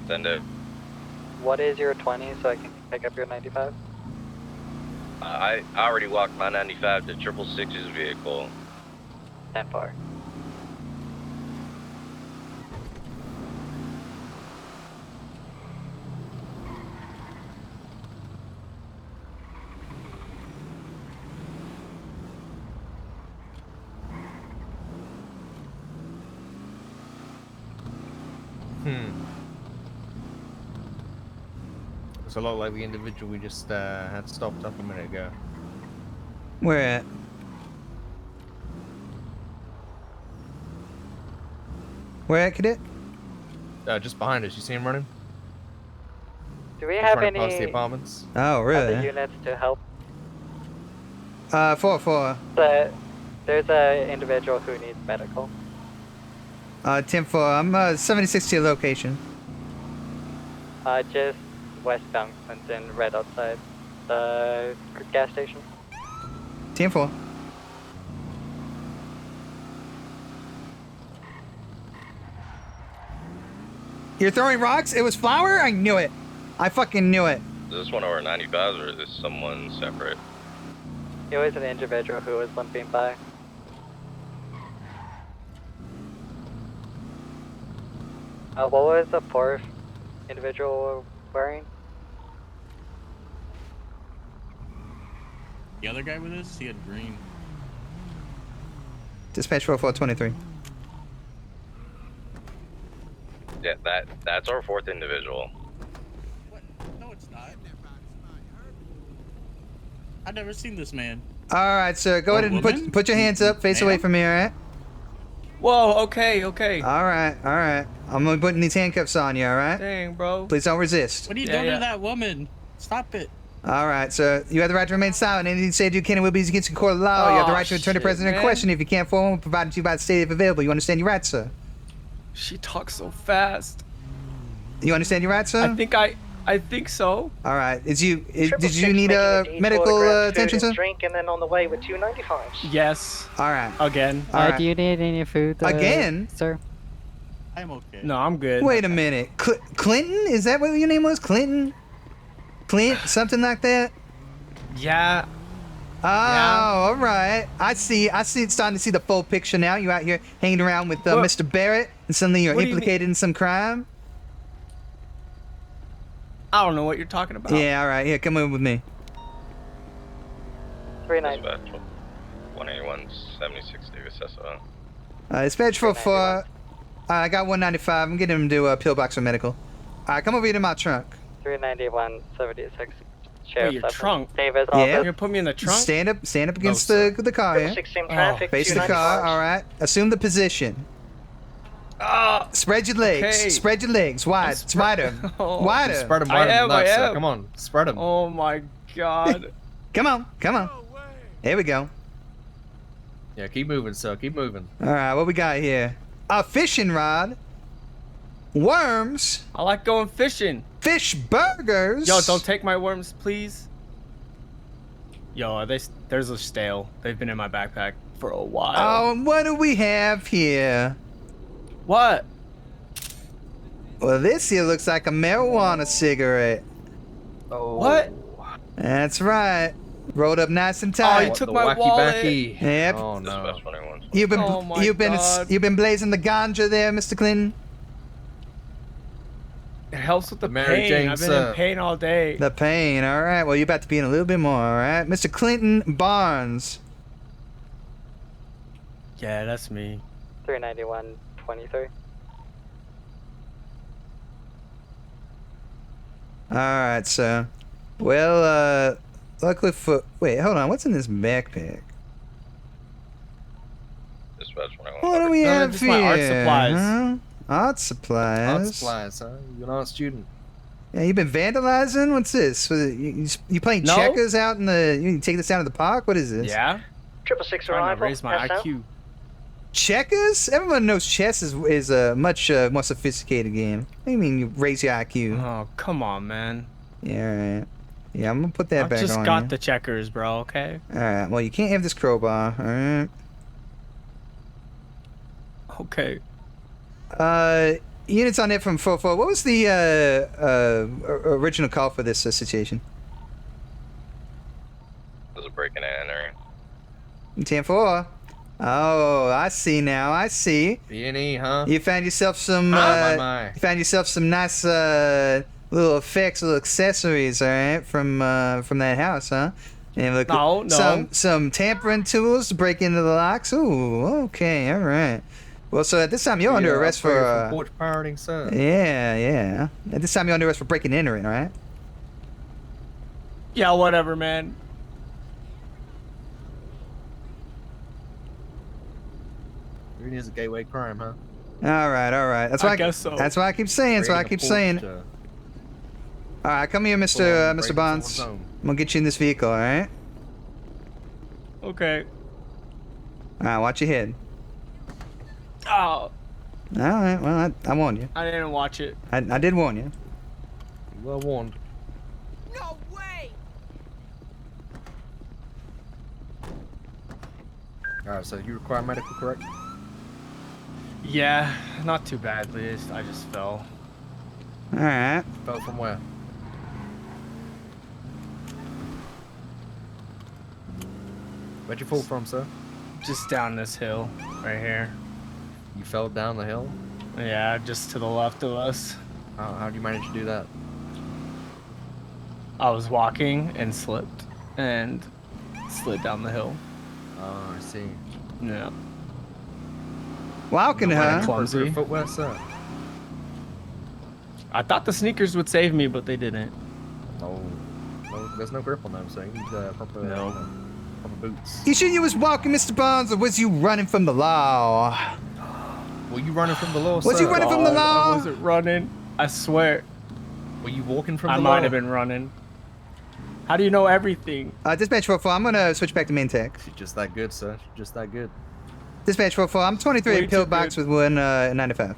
Send it. What is your 20 so I can pick up your 95? I already walked my 95 to 666's vehicle. 10-4. It's a lot like the individual we just had stopped up a minute ago. Where at? Where at, cadet? Just behind us. You see him running? Do we He's have running any past the apartments. Oh, really? other units to help? 4-4. But there's an individual who needs medical. 10-4. I'm 76 to your location. Just westbound Clinton, right outside the gas station. 10-4. You're throwing rocks? It was flour? I knew it. I fucking knew it. Is this one of our 95s or is this someone separate? It was an individual who was limping by. What was the fourth individual wearing? The other guy with us, he had green. Dispatch 4423. Yeah, that's our fourth individual. What? No, it's not. I've never seen this man. Alright, sir. Go ahead and put your hands up. Face away from me, alright? Whoa, okay. Alright. I'm gonna be putting these handcuffs on you, alright? Dang, bro. Please don't resist. What are you doing to that woman? Stop it. Alright, sir. You have the right to remain silent. Anything said you can and will be against the court of law. You have the right to return to present in question if you can't form one provided to you by the state if available. You understand your rights, sir? She talks so fast. You understand your rights, sir? I think so. Alright. Did you need medical attention, sir? Drink and then on the way with 295s. Yes. Alright. Again. Do you need any food? Again? Sir? I'm okay. No, I'm good. Wait a minute. Clinton? Is that what your name was? Clinton? Clint? Something like that? Yeah. Oh, alright. I see. It's starting to see the full picture now. You out here hanging around with Mr. Barrett and suddenly you're implicated in some crime? I don't know what you're talking about. Yeah, alright. Here, come in with me. 390. 181, 76 Davis SO. Dispatch 44. I got 195. I'm getting him to pillbox for medical. Alright, come over here to my trunk. 391, 76. Sheriff's your office. trunk? Davis Yeah. You're office. gonna put me in the trunk? Stand up against sir. the car. Yeah. 6 traffic, Face the 290 car. cars. All right. Assume the position. Ah, Spread your legs. okay. Spread your legs wide. Wider. Oh, Wider. Spread them I wider am, than that, I sir. am. Come on, spread them. Oh my god. Come on. Here we go. Yeah, keep moving, sir. Keep moving. All right, what we got here? A fishing rod, worms, I like going fishing. fish burgers. Yo, don't take my worms, please. Yo, there's a stale. They've been in my backpack for a while. Oh, and what do we have here? What? Well, this here looks like a marijuana cigarette. Oh. What? That's right. Rolled up nice and Oh, tight. you took the my wacky wallet. backy. Yep. Oh no. You've been Oh my you've been God. you've been blazing the ganja there, Mr. Clinton. It helps with the Mary pain. Jane, I've been sir. in pain all day. The pain. All right. Well, you're about to be in a little bit more. All right, Mr. Clinton Barnes. Yeah, that's me. 391-23. All right, sir. Well, luckily for wait, hold on. What's in this backpack? What do we have just here? my art supplies. Huh? Art supplies. Art supplies, huh? You're an art student. Yeah, you been vandalizing? What's this? You playing No. checkers out in the? You take this down to the park? What is this? Yeah? 666 Trying to arrival. raise my pass out. IQ. Checkers? Everyone knows chess is a much more sophisticated game. What do you mean you raise your IQ? Oh, come on, man. Yeah, all right. Yeah, I'm gonna put that I back just on got you. the checkers, bro, okay? All right. Well, you can't have this crowbar. All right. Okay. Units on it from 4-4. What was the original call for this situation? There's a break-in and entering. 10-4. Oh, I see now. I see. B&E, huh? You found yourself some. My. You found yourself some nice little effects, little accessories. All right, from that house, huh? And look, No. some tampering tools to break into the locks. Ooh, okay, all right. Well, so at this time you're under arrest for. porch pirating, sir. Yeah. At this time you're under arrest for breaking and entering, all right? Yeah, whatever, man. Really is a gateway crime, huh? All right. That's why I guess so. That's why I keep saying. That's why I keep saying. All right, come here, Mr. Bonds. I'm gonna get you in this vehicle, all right? Okay. All right, watch your head. Oh, All right. Well, I warned you. I didn't watch it. I did warn you. You were warned. No way! Alright, so you require medical, correct? Yeah, not too badly. I just fell. All right. Fell from where? Where'd you fall from, sir? Just down this hill, right here. You fell down the hill? Yeah, just to the left of us. How'd you manage to do that? I was walking and slipped and slid down the hill. Oh, I see. Yeah. Walking, huh? Clumsy. Footwear, sir. I thought the sneakers would save me, but they didn't. No, there's no grip on them, so you need proper, proper boots. You sure you was walking, Mr. Bonds, or was you running from the law? Were you running from the law, Was sir? you running from the law? I wasn't running. I swear. Were you walking from the I law? might have been running. How do you know everything? Dispatch 4-4, I'm gonna switch back to main tech. She's just that good, sir. She's just that good. Dispatch 4-4, I'm 23 Way pill too box good. with one 95.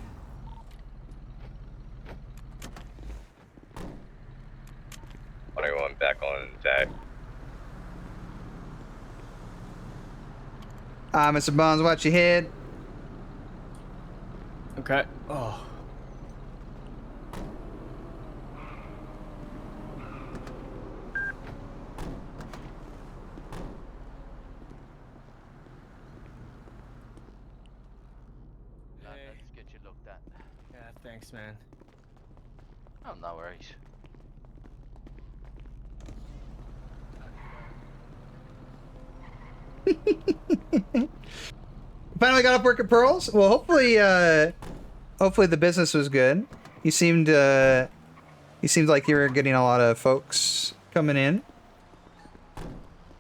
Anyone back on deck? Mr. Bonds, watch your head. Okay. Oh. Let's get you looked at. Yeah, thanks, man. Oh, no worries. Finally got off work at Pearls. Well, hopefully the business was good. You seemed like you were getting a lot of folks coming in.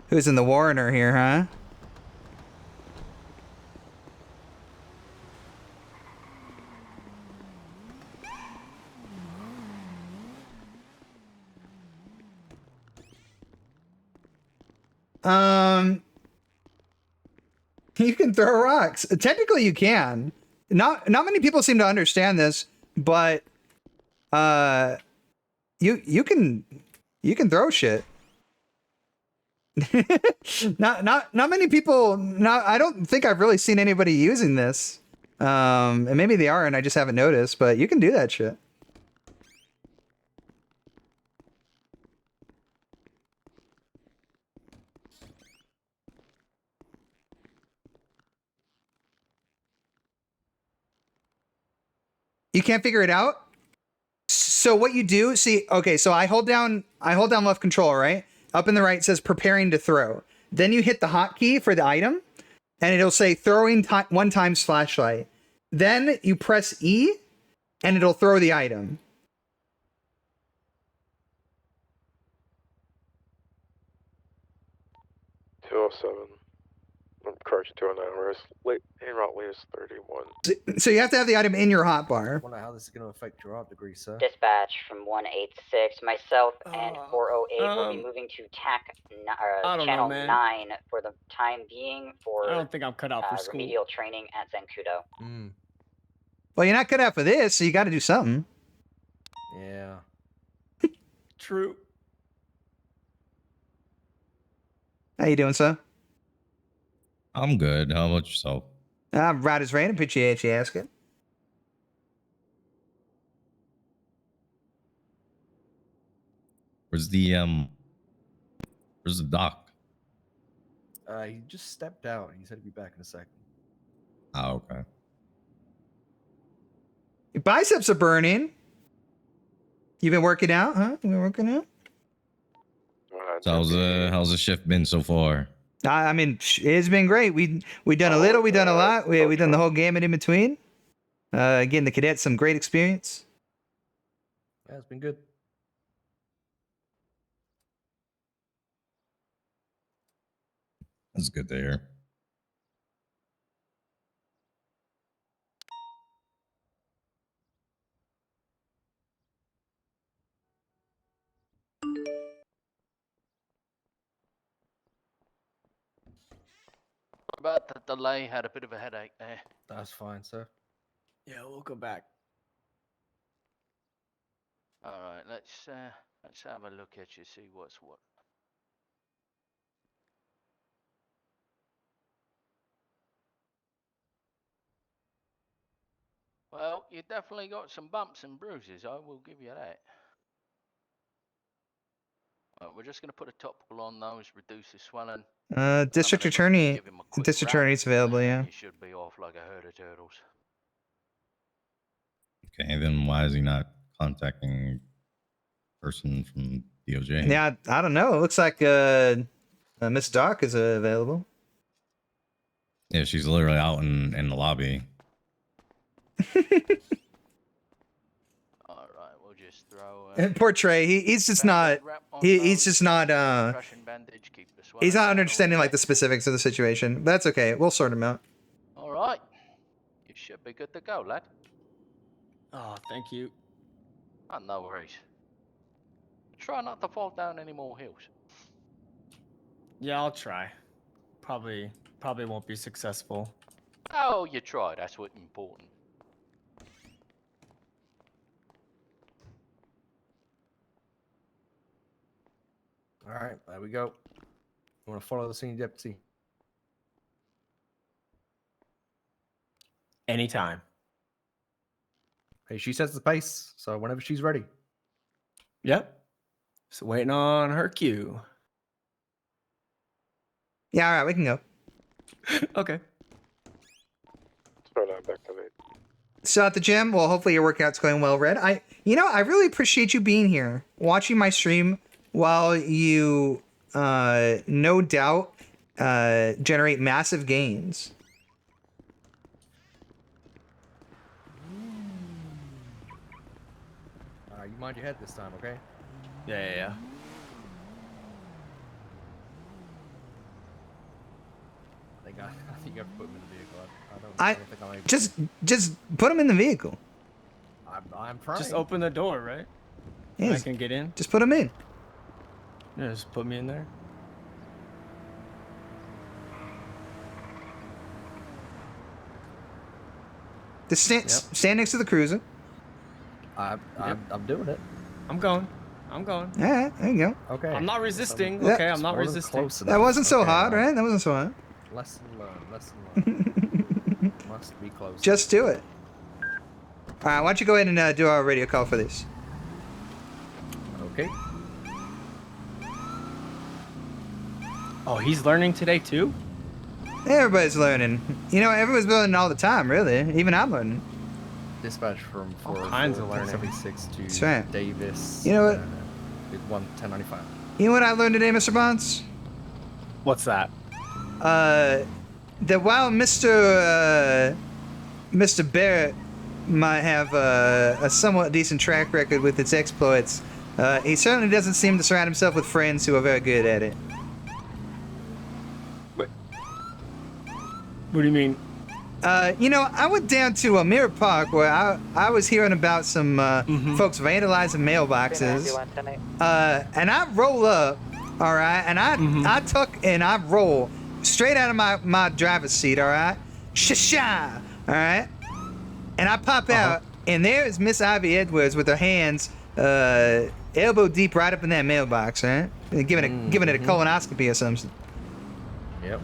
Who's in the Warrener here, huh? You can throw rocks. Technically, you can. Not many people seem to understand this, but you can throw shit. not many people. I don't think I've really seen anybody using this. And maybe they are, and I just haven't noticed. But you can do that shit. You can't figure it out? So what you do, see, okay, so I hold down left control, right? Up in the right, it says preparing to throw. Then you hit the hotkey for the item, and it'll say throwing 1 times flashlight. Then you press E, and it'll throw the item. 207. Correction, 209. Whereas en route latest 31. So you have to have the item in your hotbar. I wonder how this is going to affect your art degree, sir. Dispatch from 186. Myself and 408 will be moving to channel 9 for the time being for I don't think I'm cut out for school. remedial training at Zancudo. Well, you're not cut out for this, so you got to do something. Yeah. True. How you doing, sir? I'm good. How about yourself? I'm right as rain. Appreciate you asking. Where's the doc? He just stepped out. He said he'd be back in a second. Oh, okay. Your biceps are burning. You been working out, huh? You been working out? So how's the shift been so far? I mean, it's been great. We done a little, we done a lot. We done the whole gamut in between. Getting the cadets some great experience. Yeah, it's been good. That's good to hear. About the delay, had a bit of a headache there. That's fine, sir. Yeah, we'll go back. All right, let's have a look at you, see what's what. Well, you definitely got some bumps and bruises. I will give you that. We're just going to put a topical on those, reduce the swelling. District attorney. District attorney's available, yeah. You should be off like a herd of turtles. Okay, then why is he not contacting person from DOJ? Yeah, I don't know. It looks like Miss Doc is available. Yeah, she's literally out in the lobby. All right, we'll just throw. Poor Trey. He's just not. He's just not. He's not understanding like the specifics of the situation. But that's okay. We'll sort him out. All right, you should be good to go, lad. Oh, thank you. Oh, no worries. Try not to fall down any more hills. Yeah, I'll try. Probably won't be successful. Oh, you try. That's what's important. All right, there we go. You want to follow the senior deputy? Anytime. Hey, she sets the pace, so whenever she's ready. Yep. So waiting on her cue. Yeah, all right, we can go. Okay. Start out back to late. So at the gym, well, hopefully your workout's going well, Red. I really appreciate you being here, watching my stream while you, no doubt, generate massive gains. You mind your head this time, okay? Yeah. think you have to put him in the vehicle. I don't think I'm able just put him in the vehicle. I'm trying. Just open the door, right? Yeah, I can get in. Just put him in. Yeah, just put me in there. Just stand next to the cruiser. I'm doing it. I'm going. I'm going. All right, there you go. Okay. I'm not resisting. Yeah. Okay, I'm not Wasn't resisting. close That enough. wasn't so Okay, hard, all right? That wasn't so hard. Lesson learned. Lesson learned. Must be close. Just do it. All right, why don't you go ahead and do our radio call for this? Okay. Oh, he's learning today too? Everybody's learning. You know, everyone's learning all the time, really. Even I'm learning. Dispatch from All kinds of 1076 to That's right. Davis. You know what? 1095. You know what I learned today, Mr. Bonds? What's that? That while Mr. Barrett might have a somewhat decent track record with its exploits, he certainly doesn't seem to surround himself with friends who are very good at it. What do you mean? You know, I went down to Mirror Park where I was hearing about some folks vandalizing mailboxes. And I roll up, all right, and I tuck and I roll straight out of my driver's seat, all right, all right, and I pop out, and there is Miss Ivy Edwards with her hands elbow deep right up in that mailbox, right, and giving it a colonoscopy or something. Yep.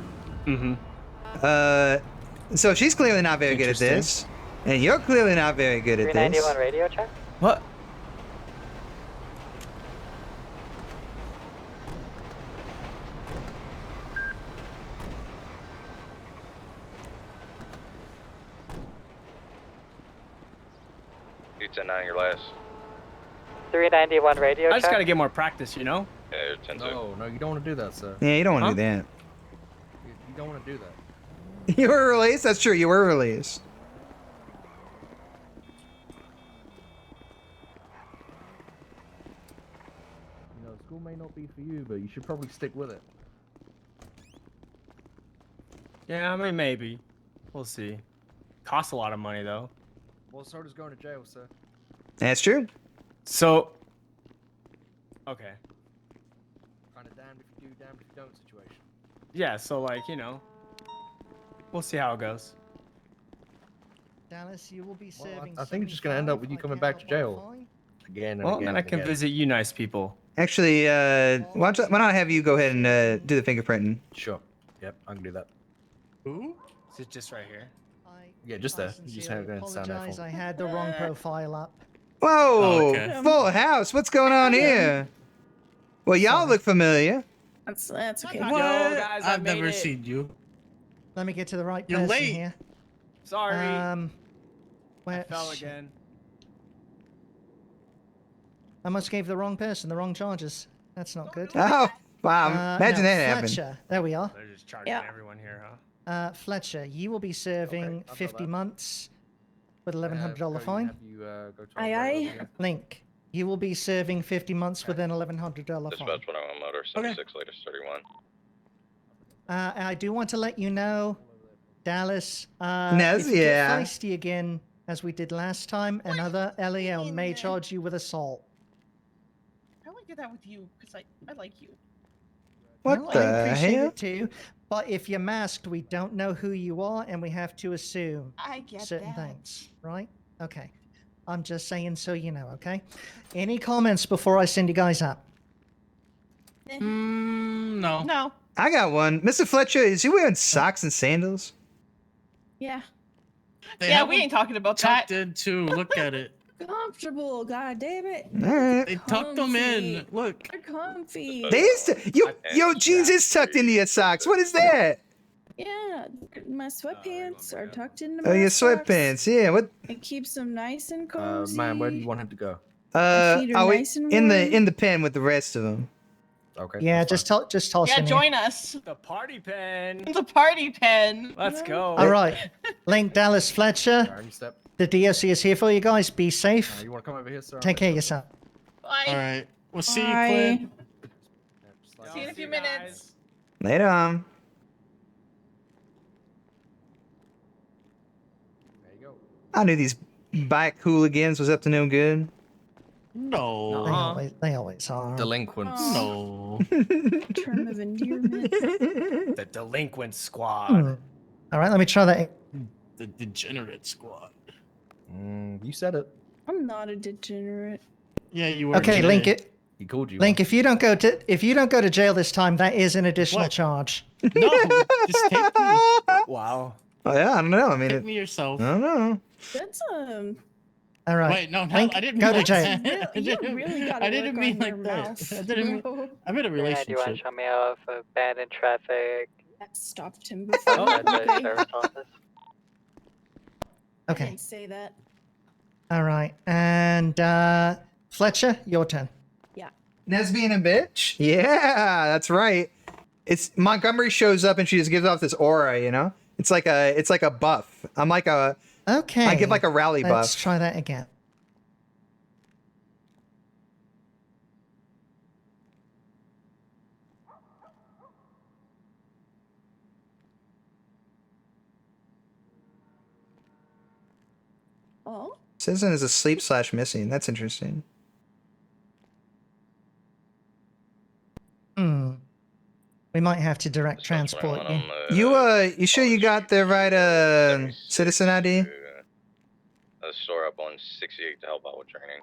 So she's clearly not very good at this, and you're clearly not very good at this. 391 radio check. What? You 10-9, your last. 391 radio check. I just gotta get more practice, you know? Yeah, you're 10-2. No, you don't want to do that, sir. Yeah, you don't want to do that. You don't want to do that. You were released? That's true, you were released. You know, school may not be for you, but you should probably stick with it. Yeah, I mean, maybe. We'll see. Costs a lot of money, though. Well, so does going to jail, sir. That's true. So. Okay. Kind of damned if you do, damned if you don't situation. Yeah, so, like, you know. We'll see how it goes. Dallas, you will be Well, serving. I think it's just going to end up with you coming back to jail. Again and Well, again then I and can again. visit you nice people. Actually, why don't I have you go ahead and do the fingerprinting? Sure. Yep, I can do that. Who? Is it just right here? Yeah, just there. You just have to stand there Apologize, for I had the wrong profile up. Whoa! Oh, okay. Full house. What's going on here? Well, y'all look familiar. That's okay. Yo, guys, I've never seen you. Let me get to the right You're person late. here. Sorry. I I fell again. must gave the wrong person the wrong charges. That's not good. Oh, wow. Imagine no, that happened. Fletcher. There we are. They're just charging everyone here, huh? Fletcher, you will be serving 50 months with $1,100 fine. Link, you will be serving 50 months with an $1,100 fine. Dispatch 101 motor 76, latest 31. I do want to let you know, Dallas, Nez, if you yeah. get feisty again, as we did last time, another LEL may charge you with assault. I only did that with you because I like you. What Well, the I appreciate hell? it too, but if you're masked, we don't know who you are, and we have to assume I get certain that. things, right? Okay. I'm just saying so you know, okay? Any comments before I send you guys up? No. No. I got one. Mr. Fletcher, is he wearing socks and sandals? Yeah. They Yeah, have we them ain't talking about that. tucked in too. Look at it. Comfortable, god damn it. Alright. They tucked them in. Look. They're comfy. They is yo, jeans is tucked into your socks. What is that? Yeah, my sweatpants are tucked into Oh, my your socks. sweatpants. Yeah, what? It keeps them nice and cozy. Man, where do you want him to go? feet are oh, nice and in warm. the pen with the rest of them. Okay. Yeah, just toss Yeah, in here. join us. The party pen. The party pen. Let's go. All right, Link, Dallas, Fletcher. Step. The DOC is here for you guys. Be safe. You want to come over here, sir? Take care of yourself. Bye. All right. We'll see you, Bye. Clint. See you in a few minutes. Later on. I knew these bike hooligans was up to no good. No. They always are. Delinquents. No. Term of endearment. The delinquent squad. All right, let me try that. The degenerate squad. You said it. I'm not a degenerate. Yeah, you were. Okay, today. Link. He called you. Link, if you don't go to jail this time, that is an additional charge. No, just take me. Wow. Oh yeah, I don't know. I mean, Take me yourself. I don't know. That's All right. Wait, no, Link, I didn't go mean to like jail. that. you really gotta I didn't work mean on like your that. mouth, I didn't mean. bro. I'm in a Do you want to relationship. show me off abandoned traffic? That stopped him before. Okay. Sheriff's office. I Okay. didn't say that. All right. And Fletcher, your turn. Yeah. Nesby and a bitch? Yeah, that's right. It's Montgomery shows up and she just gives off this aura, you know? It's like a buff. I'm like a Okay. I give like a rally buff. Let's try that again. Oh. Citizen is asleep / missing. That's interesting. We might have to direct transport you. You sure you got the right citizen ID? Store up on 68 to help out with training.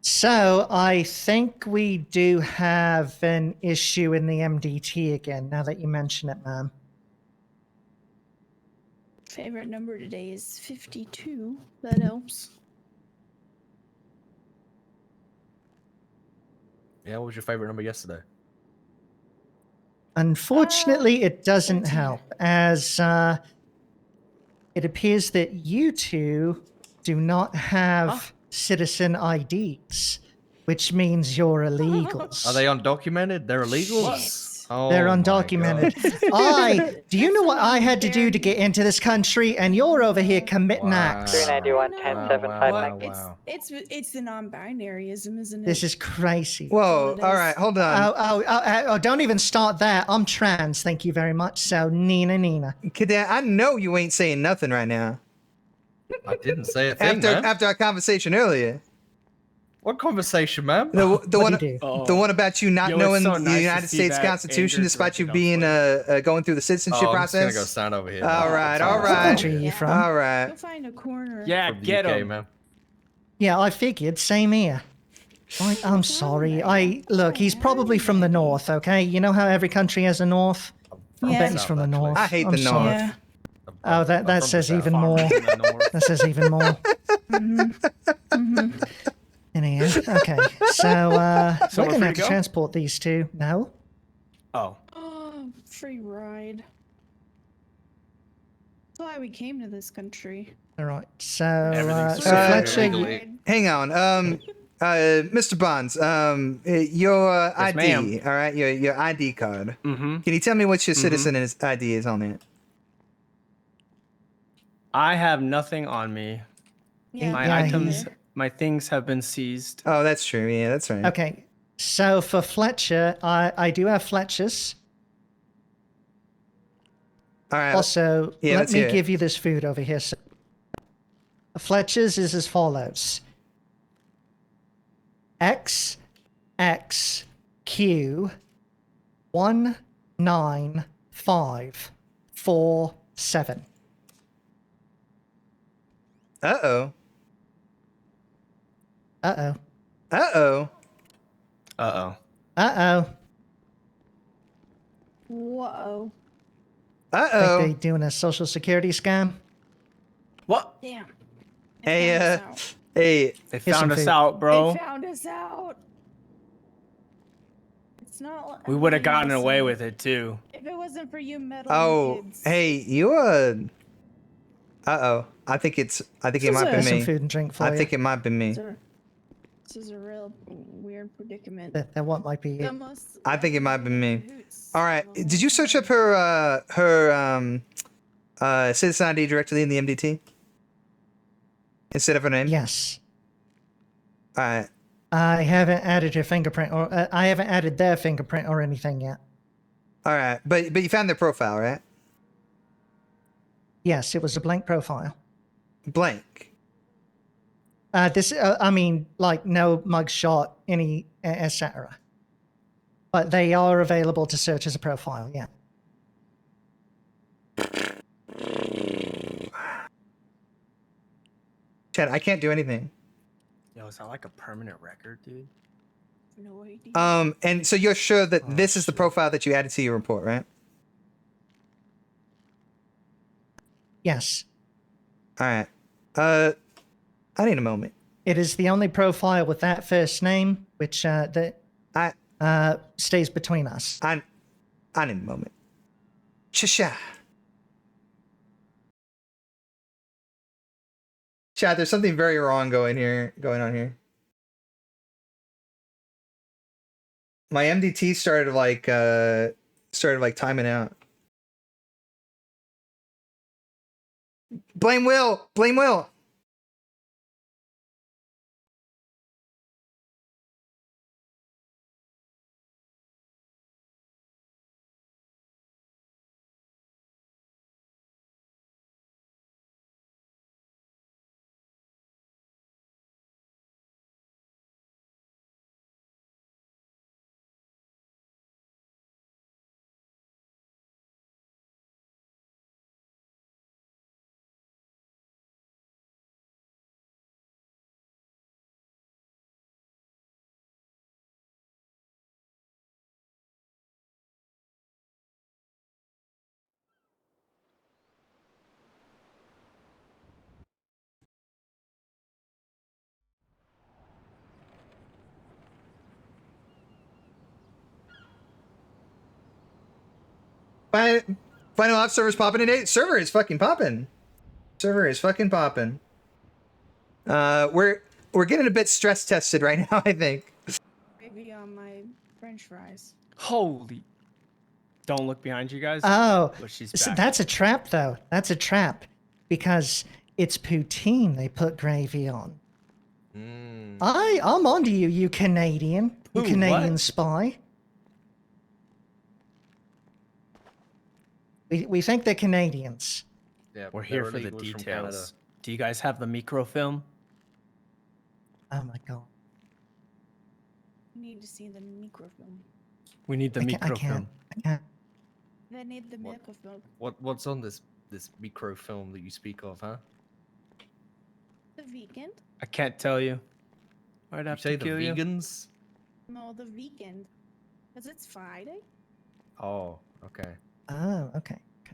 So I think we do have an issue in the MDT again, now that you mention it, man. Favorite number today is 52. That helps. Yeah, what was your favorite number yesterday? Unfortunately, it doesn't help, as it appears that you two do not have citizen IDs, which means you're illegals. Are they undocumented? They're illegals? Oh, They're my undocumented. God. Do you know what I had to do to get into this country? And you're over here committing acts. 391 1075. It's the non-binaryism, isn't it? This is crazy. Whoa, all right, hold on. Oh, don't even start that. I'm trans, thank you very much. So, Nina. Cadet, I know you ain't saying nothing right now. I didn't say a thing, man. After our conversation earlier. What conversation, man? The one about you not knowing the United States Constitution despite you being going through the citizenship process. I'm just gonna go stand over here. All right. What country are you from? All right. Go find a corner. Yeah, From the get UK, him. man. Yeah, I figured. Same here. I'm sorry. Look, he's probably from the north, okay? You know how every country has a north? I bet he's from the north. I hate I'm the sorry. north. Oh, that says even more. That says even more. Anyhow, okay. So, So we're we're going to free have to to go? transport these two. No? Oh. Oh, free ride. That's why we came to this country. All right. So, Everything's Fletcher, hang on. Mr. Bonds, your Yes, ID, ma'am. all right, your ID card. Mm-hmm. Can you tell me what your citizen ID is on it? I have nothing on me. Yeah, My items, my things have been seized. Oh, that's true. Yeah, that's right. Okay. So for Fletcher, I do have Fletcher's. All right. Also, Yeah, let let's me hear it. give you this food over here. So Fletcher's is as follows. XXQ 19547. Uh-oh. Uh-oh. Uh-oh. Uh-oh. Uh-oh. Whoa. Uh-oh. Think they doing a social security scam? What? Damn. Hey, hey. They Here's found some us food. out, bro. They found us out. It's not. We would have gotten away with it, too. If it wasn't for you meddling Oh, kids. hey, you Uh-oh. I think it might be There's me. some food and drink for I you. think it might be me. This is a real weird predicament. That what might be it. I think it might be me. All right. Did you search up her citizen ID directly in the MDT? Instead of her name? Yes. All right. I haven't added your fingerprint, or I haven't added their fingerprint or anything yet. All right, but you found their profile, right? Yes, it was a blank profile. Blank. I mean, like no mugshot, any etc. But they are available to search as a profile. Yeah. Chad, I can't do anything. Yo, is that like a permanent record, dude? No idea. And so you're sure that this is the profile that you added to your report, right? Yes. All right. I need a moment. It is the only profile with that first name, which stays between us. I need a moment. Chad, there's something very wrong going on here. My MDT started like timing out. Blame Will. Blame Will. Final off server's popping today. Server is fucking popping. Server is fucking popping. We're getting a bit stress tested right now, I think. Maybe on my French fries. Holy! Don't look behind you guys. Oh, but she's so back. that's a trap, though. That's a trap because it's poutine they put gravy on. I'm onto you, you Canadian. You Who, Canadian what? spy. We think they're Canadians. Yeah, We're here for the details. Do you guys have the microfilm? Oh my god. We need to see the microfilm. We need the microfilm. I can't. They need the microfilm. What's on this microfilm that you speak of, huh? The weekend? I can't tell you. I'd have You say to the kill you. vegans? No, the weekend. Because it's Friday. Oh, okay. Oh, okay. I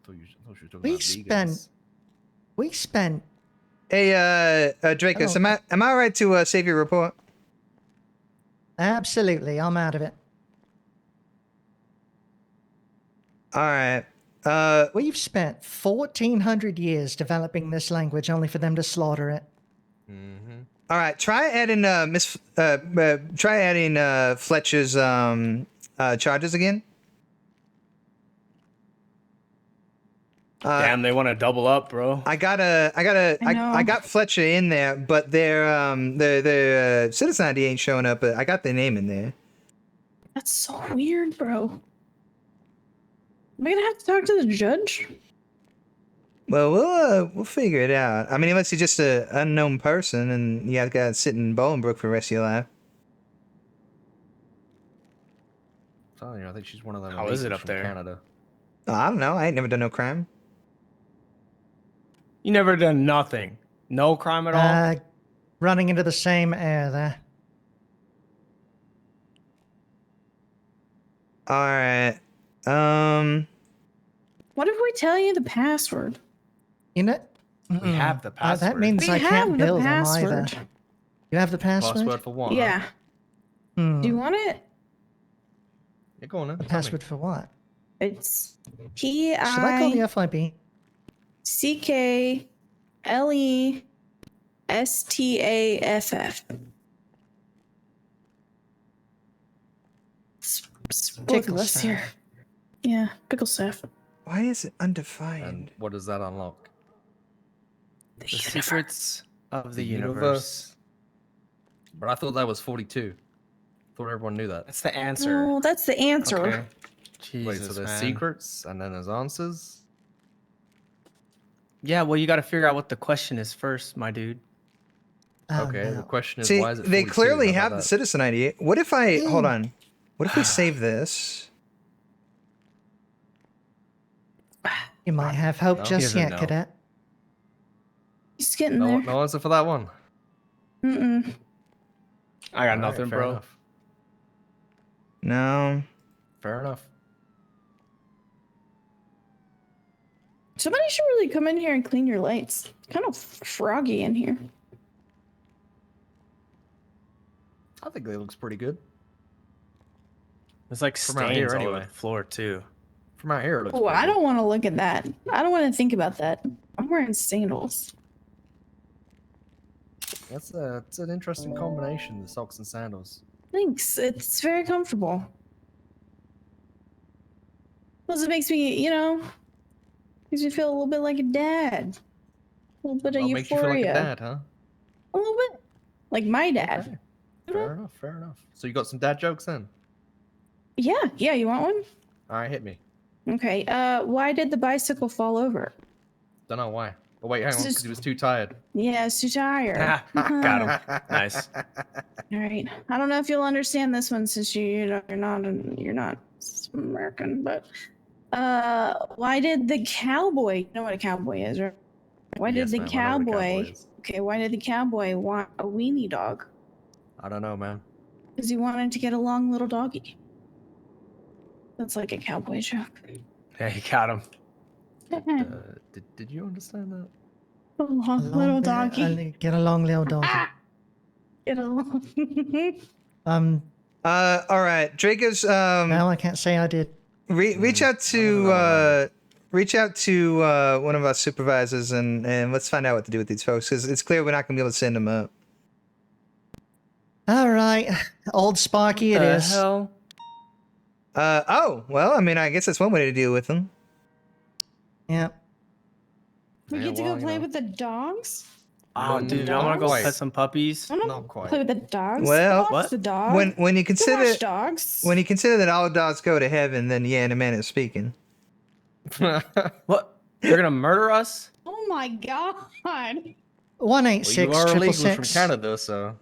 thought you were talking We about vegans. spent. Hey, Dracos, am I alright to save your report? Absolutely, I'm out of it. All right. We've spent 1,400 years developing this language only for them to slaughter it. Mm-hmm. All right. Try adding Fletcher's charges again. Damn, they want to double up, bro. I got Fletcher in there, but their citizen ID ain't showing up. But I got their name in there. That's so weird, bro. Am I gonna have to talk to the judge? Well, we'll figure it out. I mean, unless you're just an unknown person and you got to sit in Bolingbroke for the rest of your life. telling you, I think she's one of them. How is it up from there? Canada. Oh, I don't know. I ain't never done no crime. You never done nothing. No crime at all? Running into the same air there. All right. What if we tell you the password? You know, we have the password. That means We I have can't the build them either. password. You have the password? Password for what? Yeah. Hmm. Do you want it? Yeah, go on then. The password for what? It's Should I call the FIB? PICKLESTAFF. Both of us Pickle here. Yeah, pickle staff. Why is it undefined? And what does that unlock? The secrets of the universe. But I thought that was 42. Thought everyone knew that. That's the answer. No, that's the answer. Okay. Wait, so Jesus, there's man. secrets and then there's answers? Yeah, well, you got to figure out what the question is first, my dude. Okay, the question is See, why is it 42? they clearly How have about the that? citizen ID. What if I hold on? What if we save this? You might have hope No? just He doesn't yet, know. cadet. He's getting No, there. no answer for that one. Mm-mm. I got All right, nothing, fair bro. enough. No. Fair enough. Somebody should really come in here and clean your lights. It's kind of froggy in here. I think it looks pretty good. There's like From out stains here, all anyway. over the floor too. From out here, it looks Oh, pretty I don't want to look at that. I don't want to think about that. I'm wearing sandals. good. That's an interesting combination, the socks and sandals. Thanks. It's very comfortable. Plus, it makes me, makes me feel a little bit like a dad. A little bit of What euphoria. makes you feel like a dad, huh? A little bit. Like my dad. Okay. Fair enough, fair enough. So you got some dad jokes then? Yeah, you want one? All right, hit me. Okay, why did the bicycle fall over? Don't know why. Oh wait, hang on, because Just- he was too tired. Yeah, it's too tired. Got him. Nice. All right. I don't know if you'll understand this one since you're not American, but why did the cowboy? You know what a cowboy is, right? Why did Yes, the ma'am, I know what a cowboy? cowboy is. Okay, why did the cowboy want a weenie dog? I don't know, man. Because he wanted to get a long little doggy. That's like a cowboy joke. Yeah, you got him. Did you understand that? A long little doggy. Get along, little doggy. Get along. All right, Draco's. No, I can't say I did. Reach out to one of our supervisors and let's find out what to do with these folks, because it's clear we're not gonna be able to send them up. All right, old Sparky it is. Hell? Oh, well, I mean, I guess that's one way to deal with them. Yeah. We get to go play with the dogs? Oh, dude, I want to go pet some puppies. I don't play with the dogs. Well, Watch the dog. when you consider watch dogs. when you consider that all dogs go to heaven, then yeah, in a manner of speaking. What? You're gonna murder us? Oh my god. 186 Well, you are illegal from 666. Canada, so.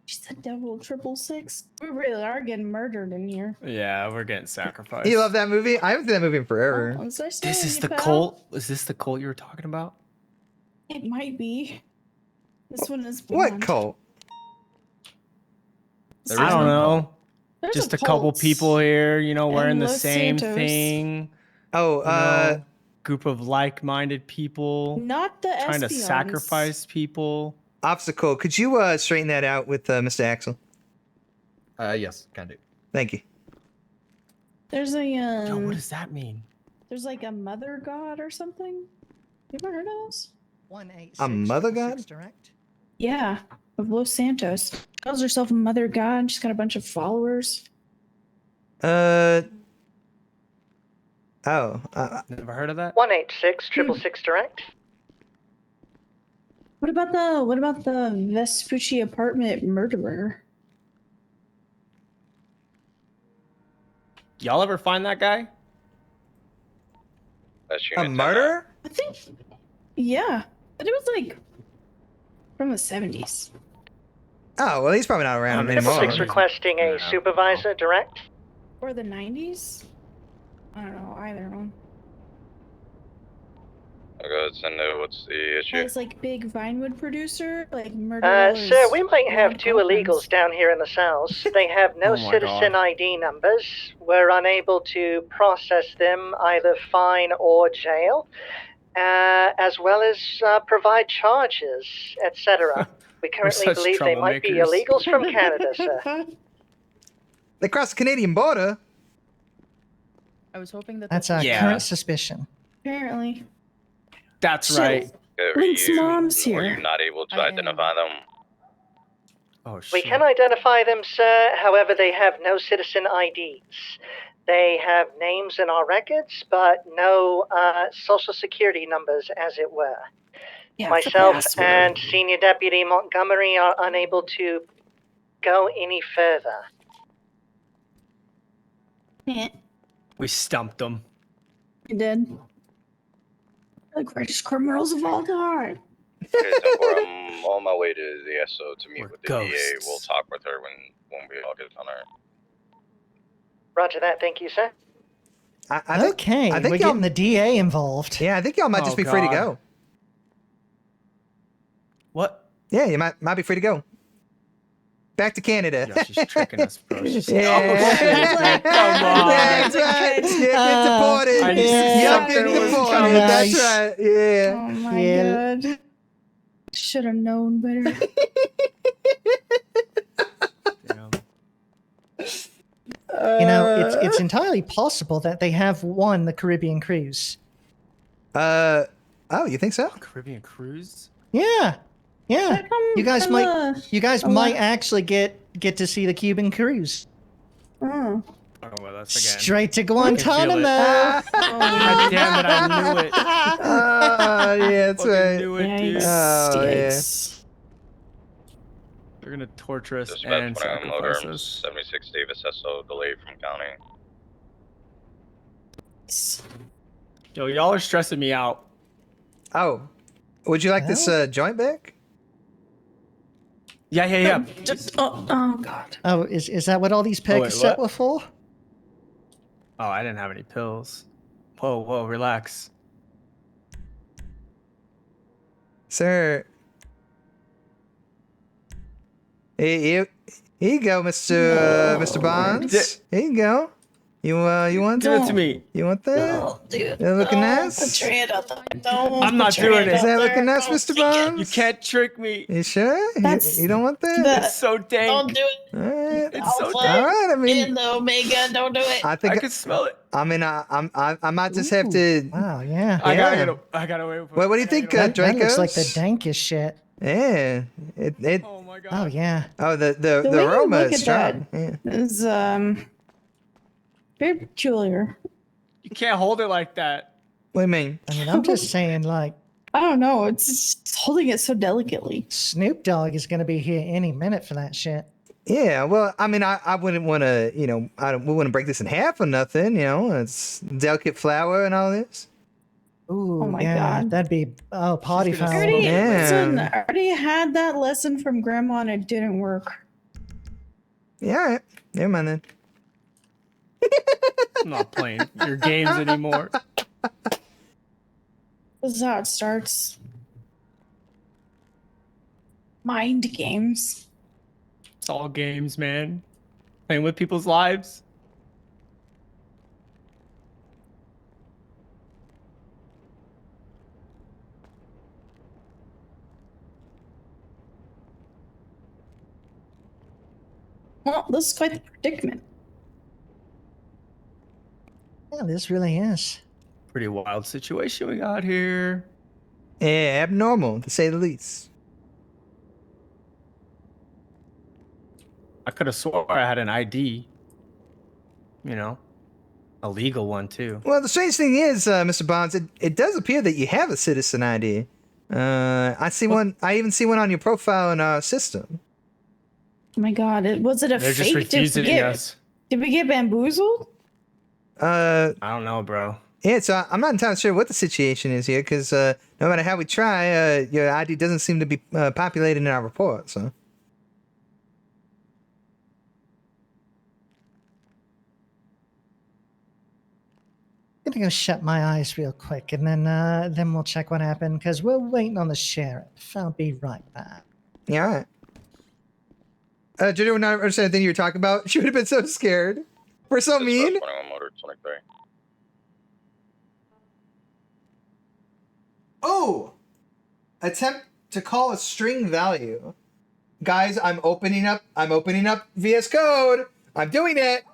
She said double 666. We really are getting murdered in here. Yeah, we're getting sacrificed. You love that movie? I haven't seen that movie in forever. I'm so sorry, This is the pal. cult? Is this the cult you were talking about? It might be. This one is What blonde. cult? I don't know. There's Just a a couple cult people here, wearing in the Los same Santos. thing. Oh, Group of like-minded people Not the trying to Espions. sacrifice people. Obstacle. Could you straighten that out with Mr. Axel? Yes, can do. Thank you. There's a Yo, what does that mean? There's like a mother god or something. You ever heard of those? 186 A mother god? direct. Yeah, of Los Santos. Calls herself a mother god. She's got a bunch of followers. Oh. Never heard of that? 186 666 direct. What about the Vespucci apartment murderer? Y'all ever find that guy? That's A murderer? I think. Yeah, but it was like from the 70s. Oh, well, he's probably not around anymore. 666 requesting a supervisor direct. Or the 90s? I don't know either one. I'll go ahead and send it. What's the issue? It's like big Vinewood producer, like murderers. Sir, we might have two illegals down here in the cells. They have no Oh my citizen God. ID numbers. We're unable to process them, either fine or jail, as well as provide charges, etc. We currently such believe they might be troublemakers. illegals from Canada, sir. They crossed the Canadian border. I was hoping that That's our Yeah. current suspicion. apparently. That's So- right. Were Link's mom's Were here. you not able to I am. identify them? Oh, We shit. can identify them, sir. However, they have no citizen IDs. They have names in our records, but no social security numbers, as it were. Yeah, Myself and Senior Deputy Montgomery are unable to go any further. Yeah, We stumped them. you did. The greatest criminals of all time. Okay, 10-4, I'm on my way to the SO to meet with the DA. ghosts. We'll talk with her when we all get on her. Roger that, thank you, sir. I think, Okay, I think we're y'all, getting the DA involved. yeah, I think y'all might just Oh, be free to God. go. What? Yeah, you might be free to go. Back to Canada. Yo, she's tricking us, bro. She's Yeah. Oh, shit, man. Come on. That's right. You're getting deported. I knew You're something getting was deported. coming. That's right. Yeah. Oh my Yeah. god. Should have known better. You know, it's entirely possible that they have won the Caribbean cruise. Oh, you think so? Caribbean cruise? Yeah, yeah. You guys might lot- actually get to see the Cuban cruise. Oh. Oh, well, that's again. Straight to I can feel Guantanamo. it. God damn it, I knew it. Oh, yeah, that's Fucking right. knew it, dude. Oh, yeah. They're gonna torture us Dispatch and 21 sacrifice motor, us. 76 Davis SO, delayed from county. Yo, y'all are stressing me out. Oh, would you like this joint back? Yeah. Oh god. Oh, is that what all these Oh, wait, Percocet what? were for? Oh, I didn't have any pills. Whoa, relax. Sir. Here you go, Mr. Bonds. Here you go. You want Give it to me. You want that? Oh, dude. That looking nice? Put your hand out there. Don't I'm not put your doing hand it. Is that out looking there. nice, Don't Mr. take it. Bonds? You can't trick me. You sure? That's You don't want that? It's so dank. Don't do it. All right. It's so Alpha All right. I mean, and the Omega, don't do it. I think I can smell it. I mean, I might just have to. Wow, yeah. I gotta wait for Well, what do you think, That Dracos? looks like the dankest shit. Yeah. It. Oh my god. Oh yeah. Oh, the The way you aroma look is at strong. that Yeah. is very peculiar. You can't hold it like that. What do you mean? I mean, I'm just saying, like, I don't know. It's just holding it so delicately. Snoop Dogg is gonna be here any minute for that shit. Yeah, well, I mean, I wouldn't want to, we wouldn't break this in half or nothing, It's delicate flour and all this. Ooh, Oh my yeah, god. that'd be party She's gonna foul. Listen, Yeah. I already had that lesson from Grandma and it didn't work. Yeah, all right. Never mind then. I'm not playing your games anymore. This is how it starts. Mind games. It's all games, man. Playing with people's lives. Well, this is quite the predicament. Yeah, this really is. Pretty wild situation we got here. Yeah, abnormal, to say the least. I could have swore I had an ID. A legal one too. Well, the strange thing is, Mr. Bonds, it does appear that you have a citizen ID. I see one. I even see one on your profile in our system. Oh my god, was it a They're fake? just refusing us. Did we get bamboozled? I don't know, bro. Yeah, so I'm not entirely sure what the situation is here, because no matter how we try, your ID doesn't seem to be populated in our report. So. I'm gonna go shut my eyes real quick, and then we'll check what happened, because we're waiting on the sheriff. I'll be right back. Yeah, all right. Judy would not understand the thing you were talking about. She would have been so scared. We're so mean. 21 motor, 23. Oh! Attempt to call a string value. Guys, I'm opening up VS Code. I'm doing it.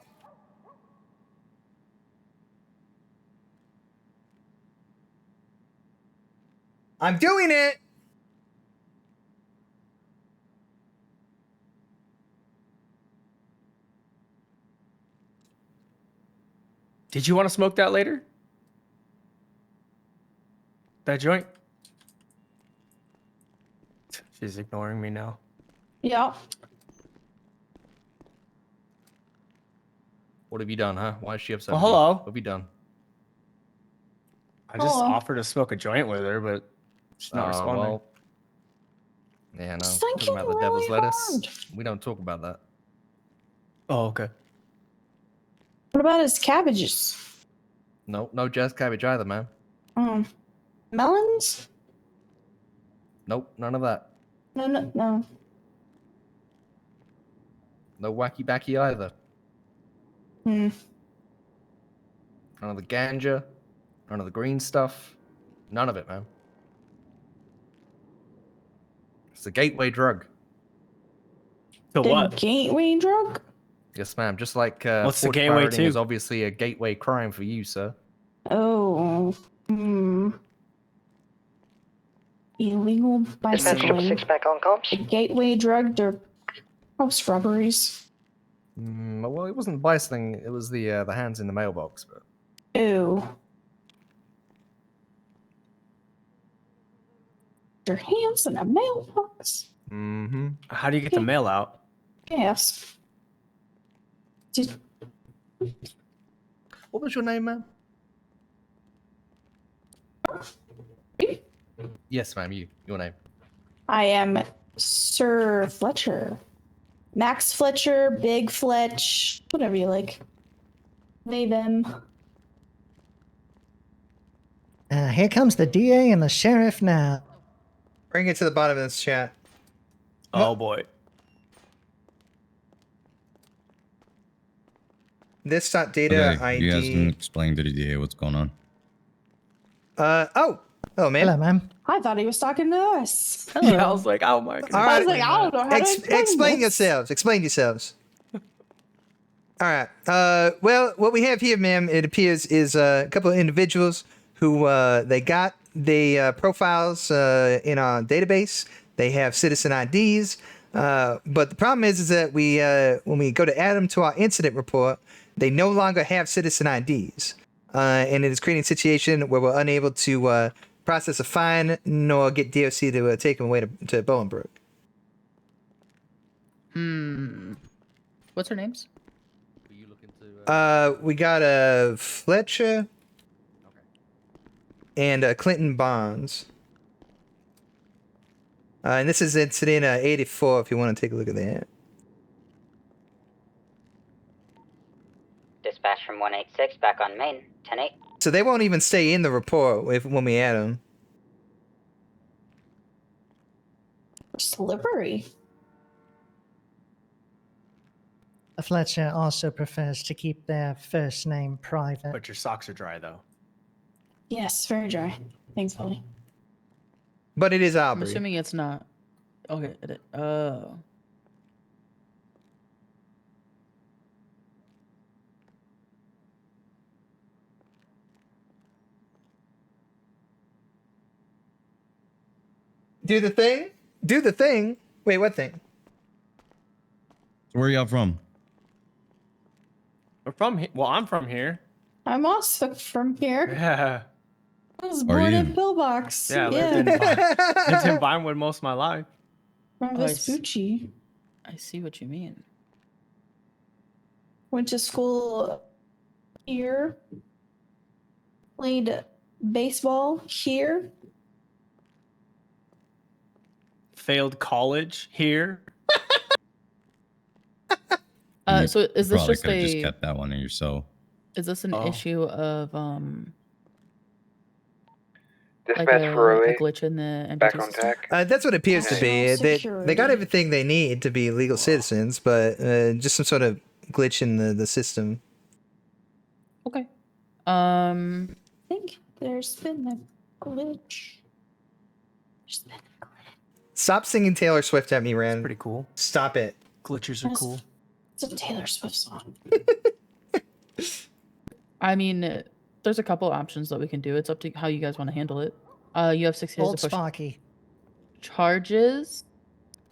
I'm doing it. Did you want to smoke that later? That joint? She's ignoring me now. Yeah. What have you done, huh? Why is she upset? Well, with you? hello. What have you done? I just Hello. offered to smoke a joint with her, but she's not responding. Well, yeah, no. Just Talking thinking about the really devil's lettuce. hard. We don't talk about that. Oh, okay. What about his cabbages? No, no jazz cabbage either, man. Melons? Nope, none of that. No. No wacky backy either. Hmm. None of the ganja. None of the green stuff. None of it, man. It's a gateway drug. To The what? gateway drug? Yes, ma'am. Just like What's the forged gateway pirating to? is obviously a gateway crime for you, sir. Oh. Illegal bicycling. Six-pack on comps. A gateway drug to house robberies. Well, it wasn't bicycling. It was the hands in the mailbox. But Ew. Your hands in a mailbox. How do you get the mail out? Yes. What was your name, ma'am? Yes, ma'am. Your name. I am Sir Fletcher. Max Fletcher, Big Fletch, whatever you like. They, them. Here comes the DA and the sheriff now. Bring it to the bottom of this chat. Oh boy. This data Okay, ID. you guys can explain to the DA what's going on. Oh, man. Hello, ma'am. I thought he was talking to us. Yeah, I was like, oh my god. I was like, I don't know how to explain this. yourselves. Explain yourselves. All right. Well, what we have here, ma'am, it appears is a couple of individuals who they got the profiles in our database. They have citizen IDs. But the problem is that we when we go to add them to our incident report, they no longer have citizen IDs. And it is creating a situation where we're unable to process a fine nor get DOC to take them away to Bolingbrook. What's her names? We got a Fletcher and a Clinton Bonds. And this is incident 84 if you want to take a look at that. Dispatch from 186 back on main, 10-8. So they won't even stay in the report when we add them. Slippery. Fletcher also prefers to keep their first name private. But your socks are dry though. Yes, very dry. Thankfully. But it is I'm Aubrey. assuming it's not. Okay. Oh. Do the thing? Do the thing? Wait, what thing? So where are y'all from? We're from here. Well, I'm from here. I'm also from here. Yeah. I was Are born you? in Pillbox. Yeah, Yeah. lived in Vinewood most of my life. From Vespucci. I see what you mean. Went to school here. Played baseball here. Failed college here. So is this Probably just could have a? just kept that one in yourself. Is this an issue of Dispatch like a 408. glitch in the Back MPT on system? deck. That's what it appears to be. They got everything they need to be legal citizens, but just some sort of glitch in the system. Okay. I think there's been a glitch. Stop singing Taylor Swift at me, Ren. Pretty cool. Stop it. Glitchers are cool. It's a Taylor Swift song. I mean, there's a couple options that we can do. It's up to how you guys want to handle it. You have 6 days Old to push Sparky. charges.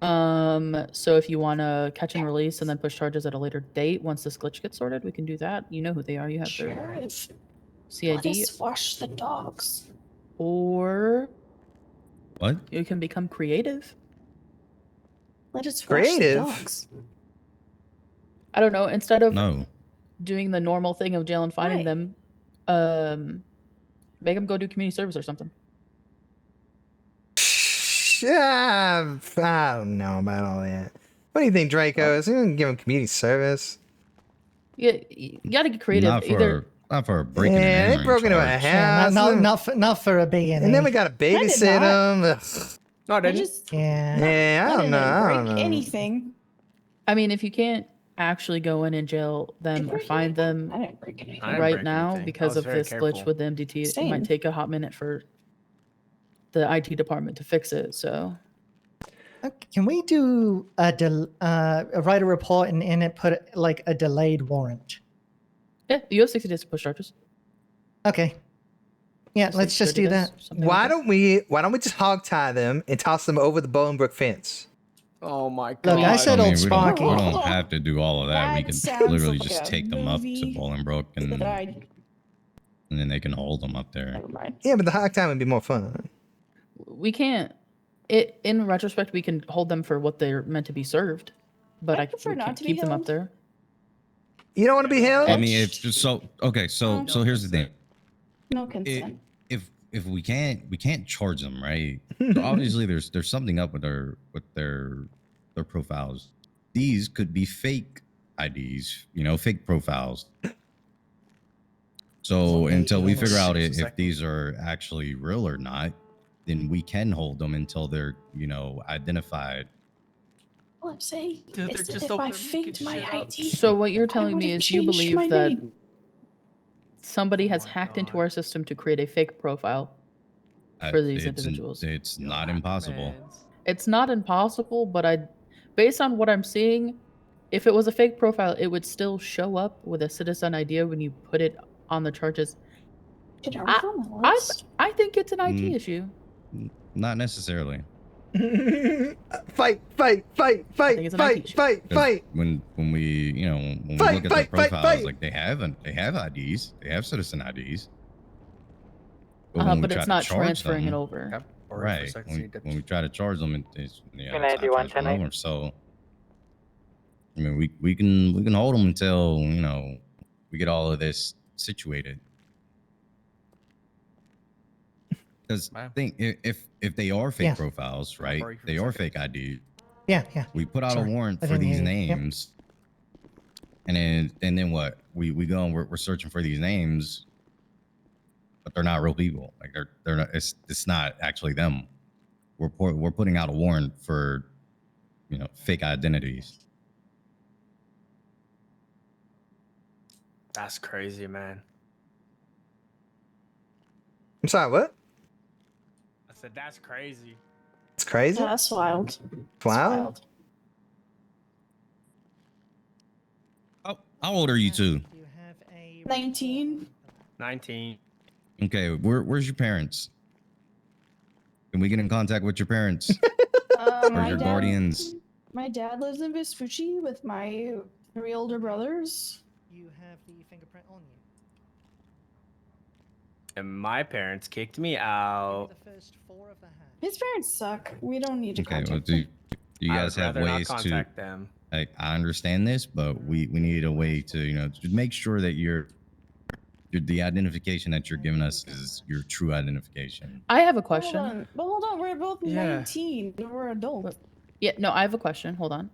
So if you want to catch and release and then push charges at a later date, once this glitch gets sorted, we can do that. You know who they are. You have their Sheriff, CID. let us wash the dogs. Or What? you can become creative. Let us wash Creative. the dogs. I don't know. Instead of No. doing the normal thing of jail and finding them, make them go do community service or something. Yeah, I don't know about all that. What do you think, Draco? Is he gonna give him community service? Yeah, you gotta get creative. Not for breaking and Yeah, they entering broke into a charge. house. Not for a B&E. And then we gotta babysit them. No, I just Yeah, I don't know. I don't know. anything. I mean, if you can't actually go in and jail them or find them I didn't break anything. right now because of this glitch careful. with the MDT, it Same. might take a hot minute for the IT department to fix it. So Can we do write a report and in it put like a delayed warrant? yeah, you have 60 days to push charges. Okay. Yeah, let's just do that. Why don't we just hog tie them and toss them over the Bolingbrook fence? Oh my god. Look, I said old we Sparky. don't have to do all of that. We That can sounds literally like just a take them up to movie Bolingbrook and then they can hold them up there. Yeah, but the hog tie would be more fun. We can't. In retrospect, we can hold them for what they're meant to be served, but we can't to be keep them up held. there. You don't want to be held? I mean, if so, okay, so here's the thing. No consent. If we can't charge them, right? So obviously, there's something up with their profiles. These could be fake IDs, fake profiles. So until we figure out if these are actually real or not, then we can hold them until they're identified. All I'm saying Dude, is they're that just if I opening faked my ID, So what you're telling me would've is you changed my believe that name. somebody has hacked into our system to create a fake profile for these It's individuals. It's not impossible. It's not impossible, but based on what I'm seeing, if it was a fake profile, it would still show up with a citizen ID when you put it on the charges. I think it's an IT issue. Not necessarily. Fight! When we when we Fight, look at fight, their fight, profiles, fight. like they have IDs, they have citizen IDs. when we But try it's to not charge transferring them- it over. Right. When we try to charge them, it's Can I do one transferring tonight? over. So I mean, we can hold them until we get all of this situated. Because I think if they are fake Yeah. profiles, right? They are fake IDs. Yeah. We put out Sorry, a warrant I for didn't these hear you. Yep. names, and then what? We go and we're searching for these names, but they're not real people. Like they're not. It's not actually them. We're putting out a warrant for fake identities. That's crazy, man. I'm sorry, what? I said that's crazy. It's crazy? Yeah, that's wild. Wow. How old are you two? 19. 19. Okay, where's your parents? Can we get in contact with your parents or My your dad- guardians? My dad lives in Vespucci with my 3 older brothers. You have the fingerprint on you. And my parents kicked me out. His parents suck. We don't need to Okay, well, contact do them. you I guys would have rather not ways to? contact them. Like, I understand this, but we need a way to to make sure that the identification that you're giving us is your true identification. I have a Hold question. on. But hold on, we're both Yeah. 19. We're adults. Yeah, no, I have a question. Hold on.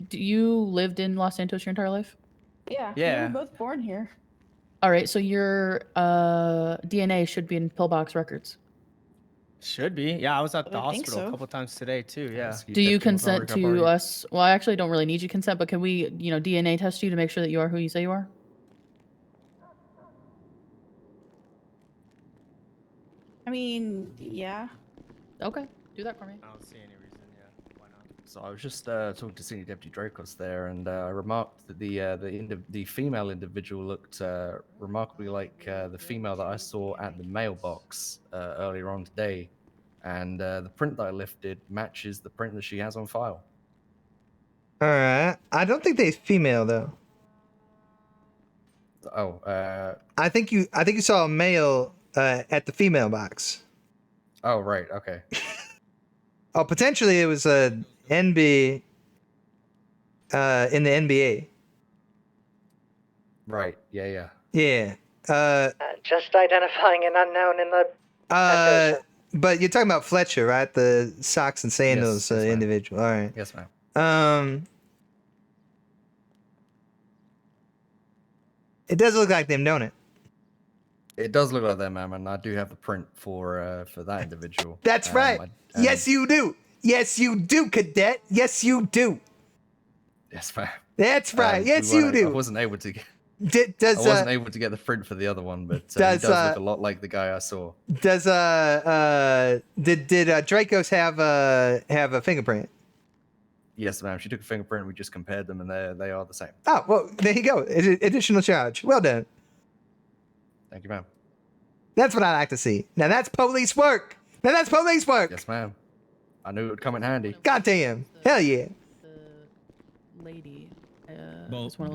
Do you lived in Los Santos your entire life? Yeah. Yeah. We were both born here. All right, so your DNA should be in pillbox records. Should be. Yeah, I was at the I think hospital so. a couple times today too. Yeah. Do you consent to us? Well, I actually don't really need you consent, but can we, DNA test you to make sure that you are who you say you are? I mean, yeah. Okay, do that for me. I don't see any reason. Yeah, why not? So I was just talking to Senior Deputy Dracos there, and I remarked that the female individual looked remarkably like the female that I saw at the mailbox earlier on today, and the print that I lifted matches the print that she has on file. All right. I don't think they're female though. Oh, I think you saw a male at the female box. oh, right, okay. Oh, potentially it was a NB in the NBA. Right. Yeah. Yeah. Just identifying an unknown in the But you're talking about Fletcher, right? The socks and sandals Yes, ma'am. individual. All right. Yes, ma'am. It does look like them, don't it? It does look like that, ma'am, and I do have the print for that individual. That's right. Yes, you do. Yes, you do, cadet. Yes, you do. Yes, ma'am. That's right. Yes, you do. I wasn't able to get. I wasn't able to get the print for the other one, but it does look a lot like the guy I saw. Does did Dracos have a fingerprint? Yes, ma'am. She took a fingerprint. We just compared them, and they are the same. Oh well, there you go. Additional charge. Well done. Thank you, ma'am. That's what I like to see. Now that's police work. Yes, ma'am. I knew it would come in handy. Goddamn. Hell yeah. The lady. Both of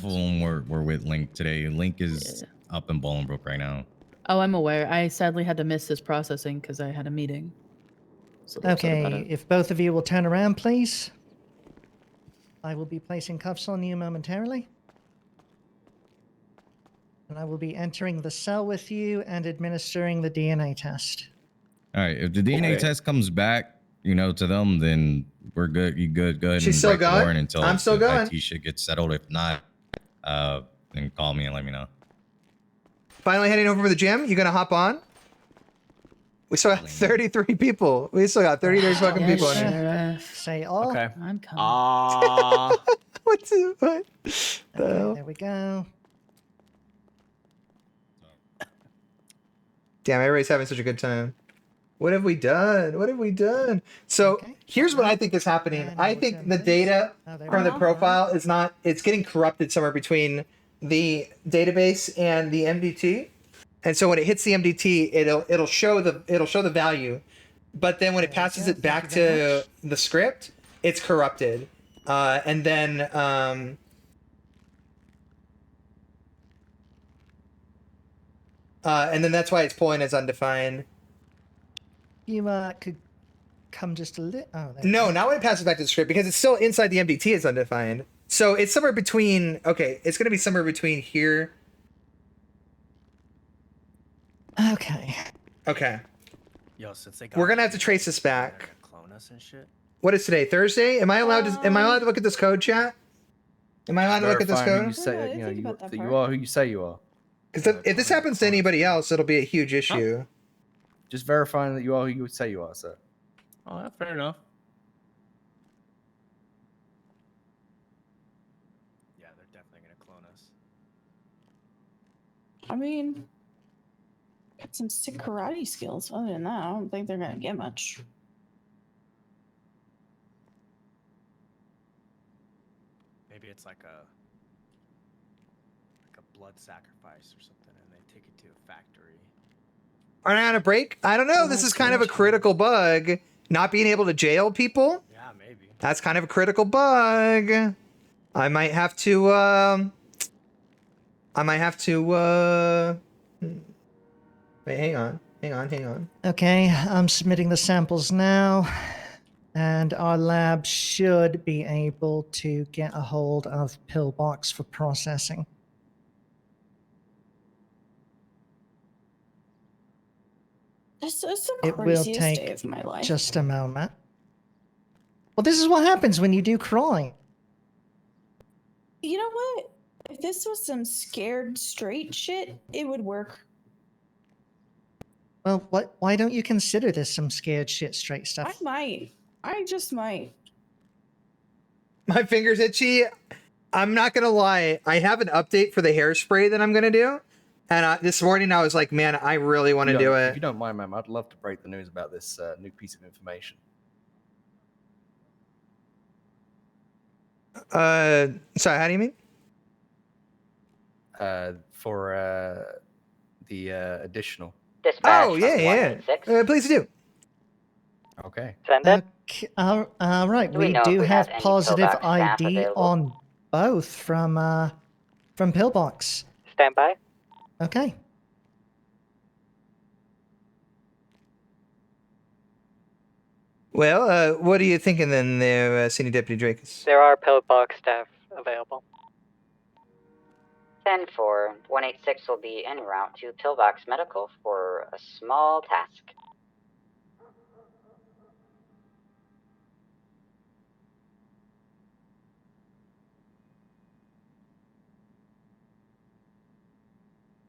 them were with Link today. Link is up in Bolingbroke right now. Oh, I'm aware. I sadly had to miss this processing because I had a meeting. So they're upset about Okay, it. if both of you will turn around, please. I will be placing cuffs on you momentarily. And I will be entering the cell with you and administering the DNA test. All right. If the DNA test comes back, to them, then we're good. You good? Go ahead. She's and still break the going? warrant until I'm still the going. IT shit gets settled. If not, then call me and let me know. Finally heading over to the gym. You gonna hop on? We still got 33 people. We still got 33 fucking people in here. Say all. Okay. I'm coming. What? The hell? There we go. Damn, everybody's having such a good time. What have we done? So here's what I think is happening. I think the data from the profile is not, it's getting corrupted somewhere between the database and the MDT. And so when it hits the MDT, it'll show the value. But then when it passes it back to the script, it's corrupted. And then that's why it's pulling as undefined. You could come just a little. Oh, No, not when it passes back to the script, because it's still inside the MDT as undefined. So it's somewhere between. Okay, it's gonna be somewhere between here. Okay. Okay. Yo, since they We're gonna have to trace this back. clone us and shit. What is today? Thursday? Am I allowed to look at this code, chat? Am I allowed to look at this Verifying who code? you say, that you are who you say you are. Because if this happens to anybody else, it'll be a huge issue. Just verifying that you are who you say you are, sir. Oh, that's fair enough. Yeah, they're definitely gonna clone us. I mean, got some sick karate skills. Other than that, I don't think they're gonna get much. Maybe it's like a blood sacrifice or something, and they take it to a factory. Are they on a break? I don't know. This is kind of a critical bug. Not being able to jail people. Yeah, maybe. That's kind of a critical bug. I might have to. Wait, hang on. Okay, I'm submitting the samples now, and our lab should be able to get a hold of Pillbox for processing. This is the It will craziest day take of my life. just a moment. Well, this is what happens when you do crime. You know what? If this was some scared straight shit, it would work. Well, why don't you consider this some scared shit straight I stuff? might. I just might. My finger's itchy. I'm not gonna lie. I have an update for the hairspray that I'm gonna do, and this morning I was like, man, I really want to do If it. you don't mind, ma'am, I'd love to break the news about this new piece of information. Sorry, how do you mean? For the additional. Oh yeah. Please do. Okay. Send it. All right, Do we we know if do we have have any positive Pillbox staff ID available? on both from Pillbox. Stand by. Okay. Well, what are you thinking then, there, Senior Deputy Dracus? There are pillbox staff available. 10-4, 186 will be en route to Pillbox Medical for a small task.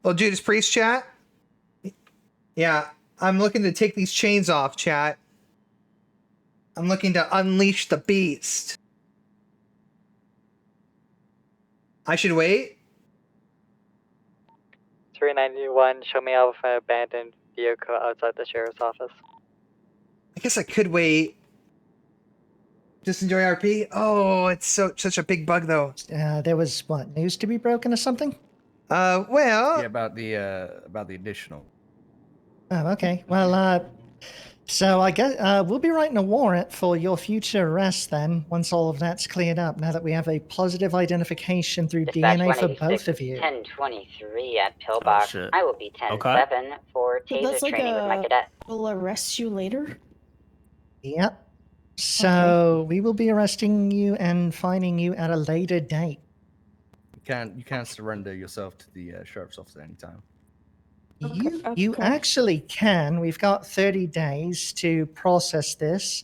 Well, Judas Priest, chat? Yeah, I'm looking to take these chains off, chat. I'm looking to unleash the beast. I should wait? 391, show me out of an abandoned vehicle outside the sheriff's office. I guess I could wait. Just enjoy RP? Oh, it's such a big bug, though. There was, what, news to be broken or something? Well... Yeah, about the additional. Oh, okay. Well, so I guess we'll be writing a warrant for your future arrest then, once all of that's cleared up, now that we have a positive identification through Dispatch DNA for 186 both of you. 1023 at Pillbox. I will be 10-7 for So taser that's like training with my cadet. We'll arrest you later? Yep. So we will be arresting you and fining you at a later date. You can surrender yourself to the sheriff's office at any time. You actually can. We've got 30 days to process this.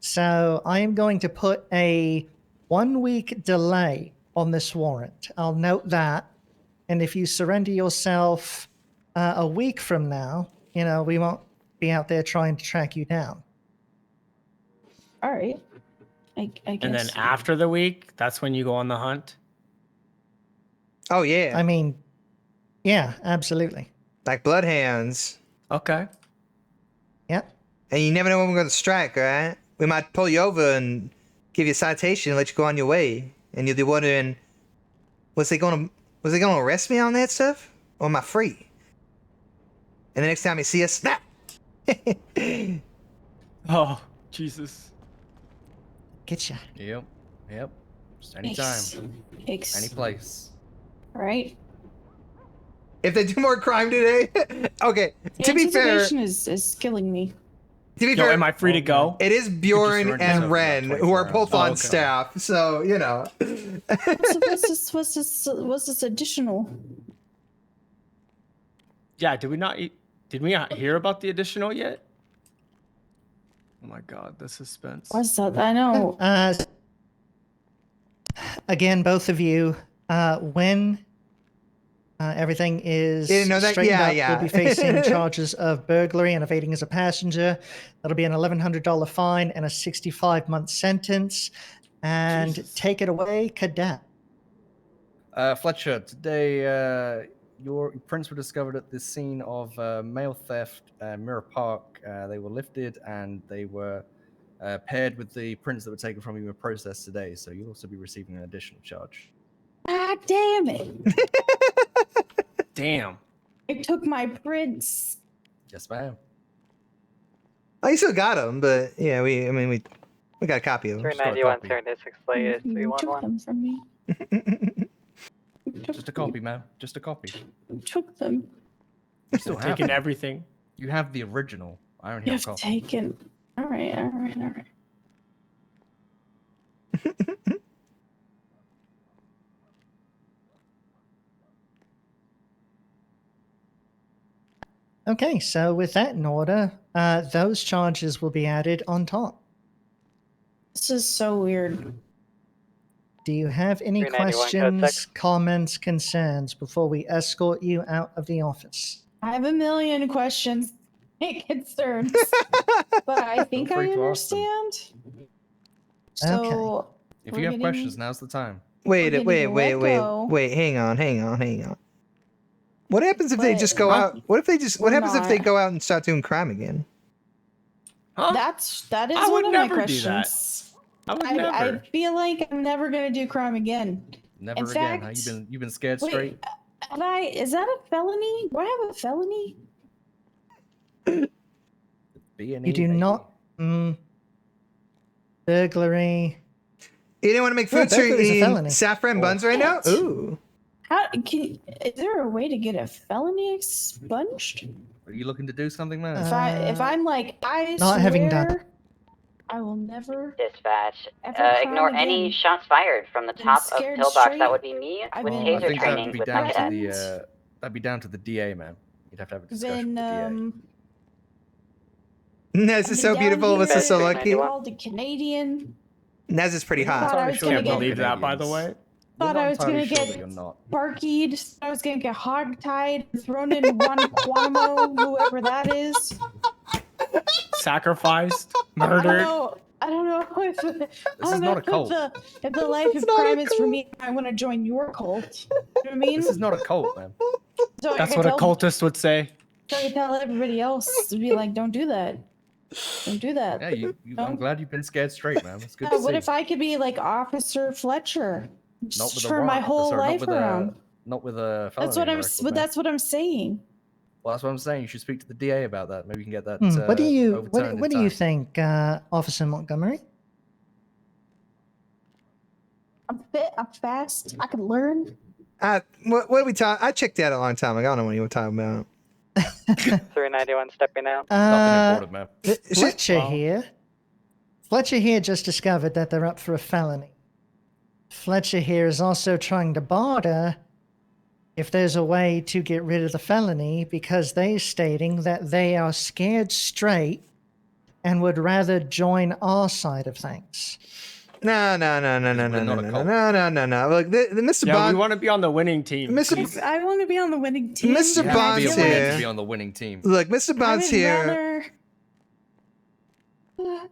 So I am going to put a 1-week delay on this warrant. I'll note that. And if you surrender yourself a week from now, we won't be out there trying to track you down. All right. I guess. And then after the week, that's when you go on the hunt? Oh, yeah. I mean, yeah, absolutely. Like bloodhounds. Okay. Yep. And you never know when we're going to strike, right? We might pull you over and give you a citation and let you go on your way. And you'll be wondering, was they going to arrest me on that stuff? Or am I free? And the next time you see us, snap! Oh, Jesus. Get ya. Yep. Just anytime. Yikes. Any place. All right. If they do more crime today, okay. To be fair, anticipation is killing me. To be fair, am I free to go? It is Bjorn and Ren who are both on okay. staff, so What's this additional? Yeah, did we not hear about the additional yet? Oh my god, the suspense. What's that? I know. Again, both of you, when everything is You didn't know that? straightened Yeah, up, yeah. you'll be facing charges of burglary and evading as a passenger. That'll be an $1,100 fine and a 65-month sentence. And take it away, Cadet. Fletcher, today your prints were discovered at the scene of mail theft, Mirror Park. They were lifted and they were paired with the prints that were taken from you and processed today. So you'll also be receiving an additional charge. Ah, damn it! Damn. It took my prints. Yes, ma'am. Oh, you still got them, but yeah, we got a copy of them. 391, 76 latest, You took 311. them from me. Just a copy, ma'am. Just a copy. You took them. You still have Taking them. everything. You have the original. I only You have a have copy. taken. All right. Okay, so with that in order, those charges will be added on top. This is so weird. Do you have any 391, code questions, comments, concerns before we escort you out of the office? I have a million questions and concerns, but I think I free to ask them. understand. So If we're you have getting- questions, now's the time. Wait, We're getting let go. hang on. What happens if they But- just go out? What happens if they not. go out and start doing crime again? Huh? That is I would one of my never do that. questions. I would I never. feel like I'm never gonna do crime again. Never In again. fact- Huh? You've been scared Wait, straight. is that a felony? Do I have a felony? You do not. Burglary. You didn't want to make Yeah, food, so you're burglary's a eating felony. saffron buns right now? Ooh. Is there a way to get a felony expunged? Are you looking to do something, man? If I'm like, I Not swear, having done- I will never. Dispatch. Ever cry Ignore any again. shots fired from the Been top of scared pillbox. straight. That would be me I've with been I taser think that training would be with my down to cadets. that'd be down to the DA, man. You'd have to have a discussion Been with the DA. Nez is so beautiful. This is so lucky. Called a Canadian. Nez is pretty hot. Thought I was gonna Can't get. believe that, by the way. Thought I was gonna sure get that you're not. barkied. I was gonna get hogtied, thrown in Guantanamo, whoever that is. Sacrificed, murdered. I don't know if This is not a cult. If the life of crime is for me, I want to join your cult. You know what I mean? This is not a cult, man. So That's what a cultist would say. So I can tell everybody else to be like, don't do that. Don't do that. Yeah, I'm glad you've been scared straight, man. It's good Yeah, to see. what if I could be like Officer Fletcher? Not Just with a turn my warrant whole officer, life not with around. not with a felony That's what I'm. record, But man. that's what I'm saying. Well, that's what I'm saying. You should speak to the DA about that. Maybe you can get that. What do you overturned what in do you time. think, Officer Montgomery? I'm fit. I'm fast. I can learn. What are we talking? I checked out a long time ago. I don't know what you were talking about. 391 stepping out. Fletcher here. Fletcher here just discovered that they're up for a felony. Fletcher here is also trying to barter if there's a way to get rid of the felony because they're stating that they are scared straight and would rather join our side of things. No. Look, Mr. Yeah, Bond. we want to be on the winning team. I want to be on the winning team. Mr. and I Bond's feel here. To be on the winning team. Look, Mr. Bond's I would here. rather-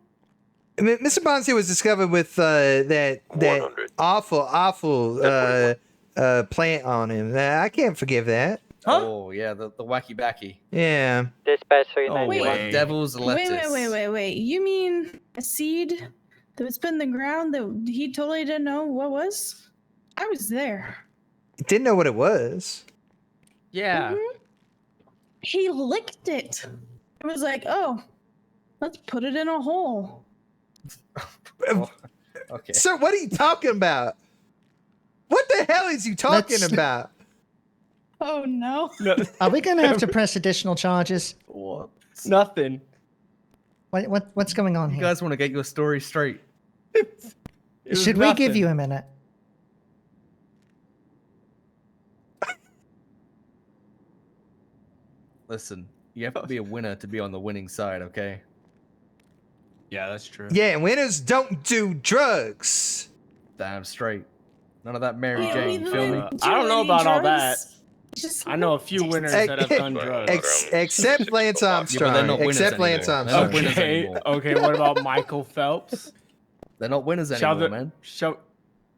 I mean, Mr. Bonds here was discovered with that awful plant on him. I can't forgive that. Oh yeah, the wacky backy. Yeah. Dispatch Oh, 391. devil's lettuce. Wait. You mean a seed that was put in the ground that he totally didn't know what was? I was there. Didn't know what it was. Yeah. He licked it. It was like, oh, let's put it in a hole. Okay. Sir, what are you talking about? What the hell is you talking about? Oh no. Are we going to have to press additional charges? What? Nothing. What's going on You here? guys want to get your story straight? Should we give you a minute? Listen, you have to be a winner to be on the winning side, okay? Yeah, that's true. Yeah, and winners don't do drugs. Damn straight. None of that Mary Yeah, Jane, we feel me? don't I don't know any about all that. drugs. Just I know a few winners that have done drugs. Except Lance Armstrong. they're not winners Except Lance anymore. They're not Armstrong. winners anymore. Okay, what about Michael Phelps? They're not winners anymore, man.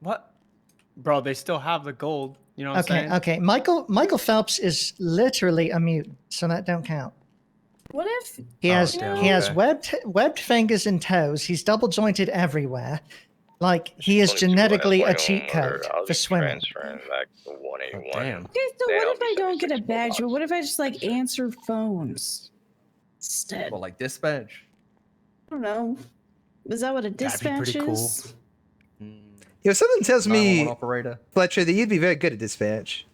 What? Bro, they still have the gold. You know what I'm saying? Okay. Michael Phelps is literally a mutant, so that don't count. What if He has damn, he has okay. webbed fingers and toes. He's double jointed everywhere. Like he is genetically a cheat code for swimming. Transferring back to 181. Damn. Okay, so Then what I'll if be I don't get a 76 badge, but blocks. what if I just like answer phones instead? Well, like dispatch. I don't know. Is that what a That'd be dispatch pretty cool. is? You know, something tells 911 me, operator. Fletcher, that you'd be very good at dispatch.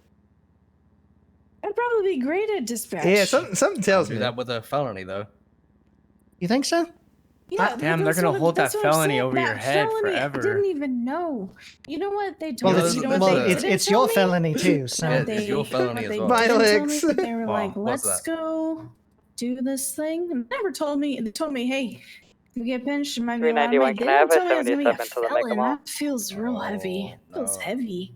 I'd probably be great at dispatch. Yeah, something tells Do me that with a felony, though. You think so? Yeah, Damn, they're that's gonna what- hold that that's what I'm felony saying. over your That head felony, forever. I didn't even know. You know what they told Well, me? it's, You know what well, they it's didn't it's tell your me? felony too. So Yeah, They- it's your felony what as they well. didn't tell Vilex. me, they were like, what's let's that? go do this thing. And they never told me. They told me, hey, if you get pinched, it might be a lot of 391, money. They can I have didn't a tell me I was gonna be a 77 to the Mega felon. Mall? That feels real heavy. Oh, Feels no. heavy.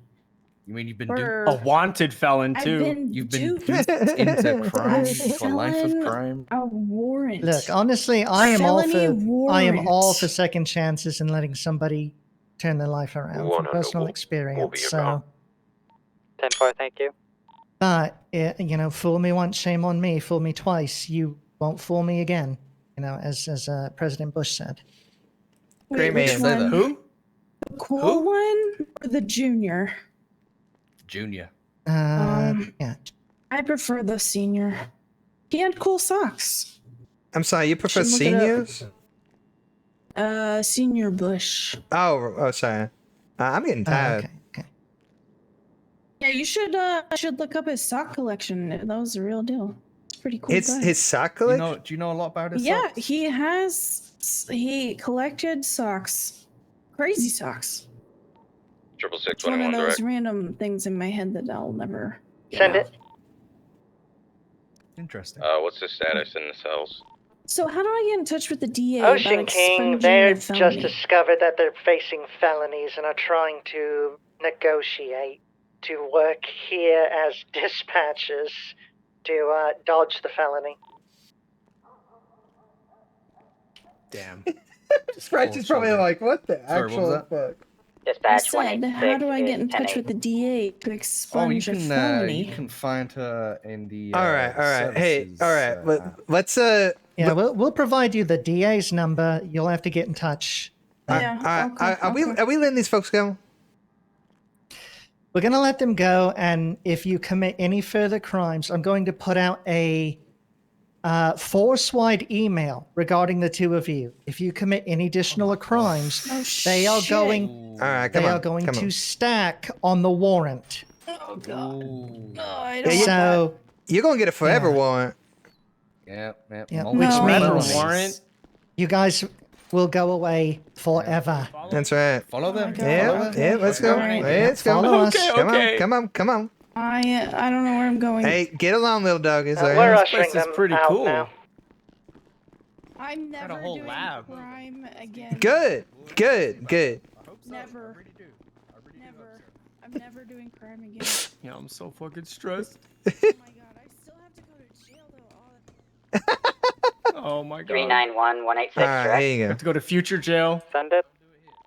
You mean you've been Or- A wanted felon I've too. been You've been duped. duped into crime, A to a life of felon, crime? A warrant. look, honestly, I am all Felony for warrant. second chances and letting somebody turn their life around from 100 personal will be experience. So, around. 10-4, thank you. but you know, fool me once, shame on me. Fool me twice, you won't fool me again. You know, as President Bush said. Great Wait, man. which Say that. one? Who? The cool one or the junior? Junior. Yeah. I prefer the senior. He had cool socks. I'm sorry, you prefer Should look it up. seniors? Senior Bush. Oh, sorry. I'm getting tired. Okay. Yeah, you should look up his sock collection. That was the real deal. It's pretty cool. It's guy. his sock Do you collection. know a lot about his Yeah, socks? he has He collected socks. Crazy socks. 666 It's one of 21 those direct. random things in my head that I'll never Send it. Interesting. What's the status in the cells? So how do I get in touch with the DA Ocean about King, expunging they're the felony? just discovered that they're facing felonies and are trying to negotiate to work here as dispatchers to dodge the felony. Damn. Sprite is probably like, what the Sorry, what was actual that? fuck? I Dispatch said, 186 how do I get is in touch 10-8. with the DA to Oh, expunge a felony? you can find her in the. All right. Hey, all right. Let's Yeah, we'll provide you the DA's number. You'll have to get in touch. Are we letting these folks go? We're going to let them go, and if you commit any further crimes, I'm going to put out a force-wide email regarding the two of you. If you commit any additional crimes, they are going. All right, They are going to stack on the warrant. Oh God! No, I Yeah, don't want So you're gonna get a forever warrant. yeah, multiple which felonies. means you guys will go away forever. That's right. Follow them. Yeah, let's go. Alright. Let's go. Follow us. Come on. I don't know where I'm going. Hey, get along, little doggies. all right? We're ushering them out now. I'm never whole doing lab. crime again. Good. Never. I'm never doing crime again. Yeah, I'm so fucking stressed. Oh my God! I still have to go to jail though. Oh my god. 391-186 All right, direct. there you go. Have to go to future jail. Send it.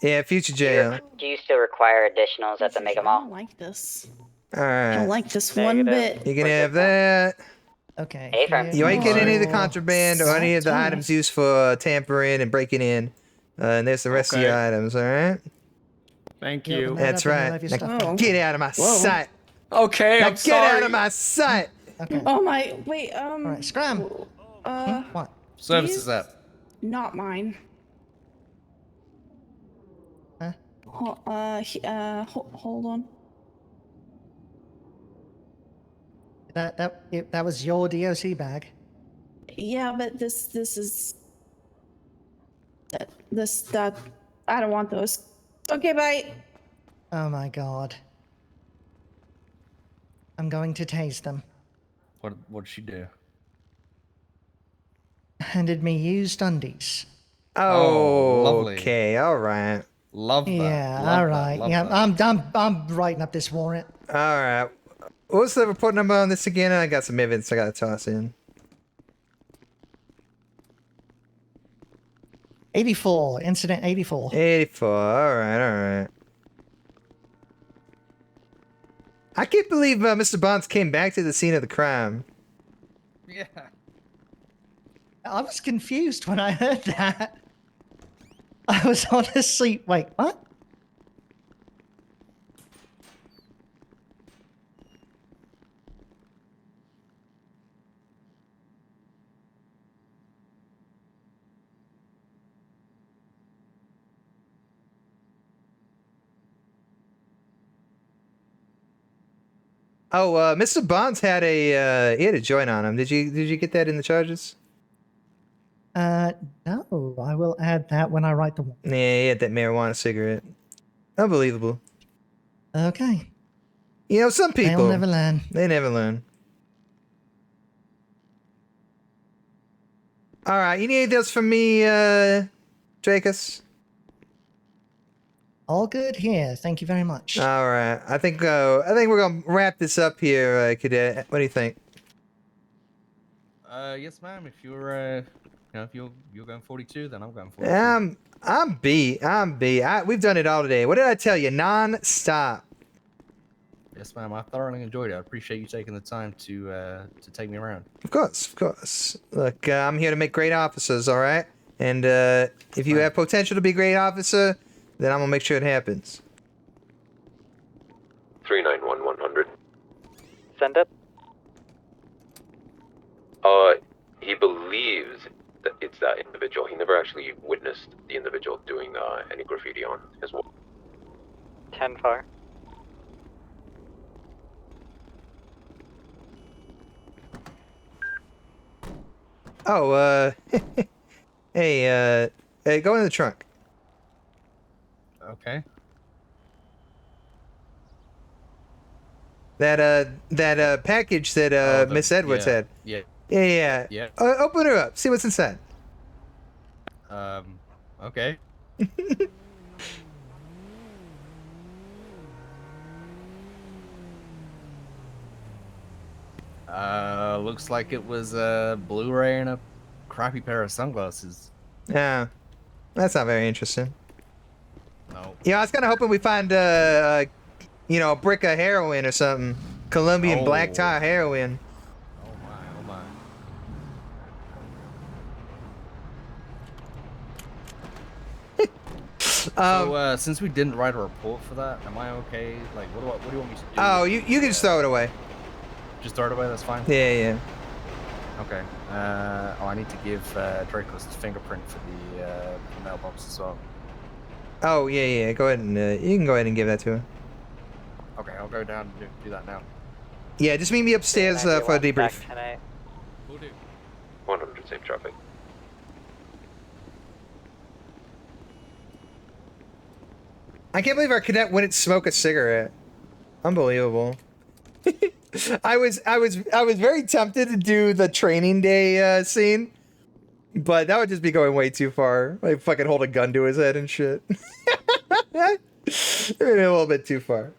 Yeah, future jail. Do you still require additionals at the Mega I Mall? don't like this. All I don't right. like this one bit. You can have that. Okay. Affirm. You ain't getting any of the More contraband or any of the salt. items used for tampering and breaking in. And there's the rest of your items, all right? Thank Yeah, you. open that That's up and you'll right. have your Now stuff back. get out of my sight. Okay, Now I'm get sorry. out of my sight. Okay. Oh my! Wait. All right, scram. What? Services Please? app. Not mine. Huh? Hold on. That was your DOC bag. Yeah, but this is that I don't want those. Okay, bye. Oh my god. I'm going to tase them. What did she do? Handed me used undies. Oh, lovely. okay, all right. Love that. Yeah, Love all that, right. love Yeah, that. I'm writing up this warrant. All right. What's the report number on this again? I got some evidence I got to toss in. 84, incident 84. 84, all right. I can't believe Mr. Bonds came back to the scene of the crime. Yeah. I was confused when I heard that. I was honestly, wait, what? Oh, Mr. Bonds had a joint on him. Did you get that in the charges? No, I will add that when I write the warrant. Yeah, he had that marijuana cigarette. Unbelievable. Okay. You know, some people They'll never learn. They never learn. All right, you need anything else from me, Dracus? All good here. Thank you very much. All right, I think we're gonna wrap this up here, Cadet. What do you think? Yes, ma'am. If you're, if you're going 42, then I'm going 42. I'm B. We've done it all today. What did I tell you? Non-stop. Yes, ma'am. I thoroughly enjoyed it. I appreciate you taking the time to take me around. Of course. Look, I'm here to make great officers, all right? And if you have potential to be a great officer, then I'm gonna make sure it happens. 391-100. Send it. He believes that it's that individual. He never actually witnessed the individual doing any graffiti on his wall. 10-4. Oh, hey, Hey, go in the trunk. Okay. That package that Miss Edwards had. Yeah. Yeah. Yeah. Open her up. See what's inside. Okay. Looks like it was a Blu-ray and a crappy pair of sunglasses. Yeah, that's not very interesting. No. Yeah, I was kind of hoping we find a brick of heroin or something. Colombian black tar heroin. Oh my. So since we didn't write a report for that, am I okay? Like, what do you want me to do? Oh, you can just throw it away. Just throw it away. That's fine. Yeah. Okay. I need to give Draco's fingerprint for the mailbox as well. Oh yeah. Go ahead and you can go ahead and give that to him. Okay, I'll go down and do that now. Yeah, just meet me upstairs for a debrief. 100 safe traffic. I can't believe our cadet wouldn't smoke a cigarette. Unbelievable. I was very tempted to do the training day scene, but that would just be going way too far. Like fucking hold a gun to his head and shit. A little bit too far.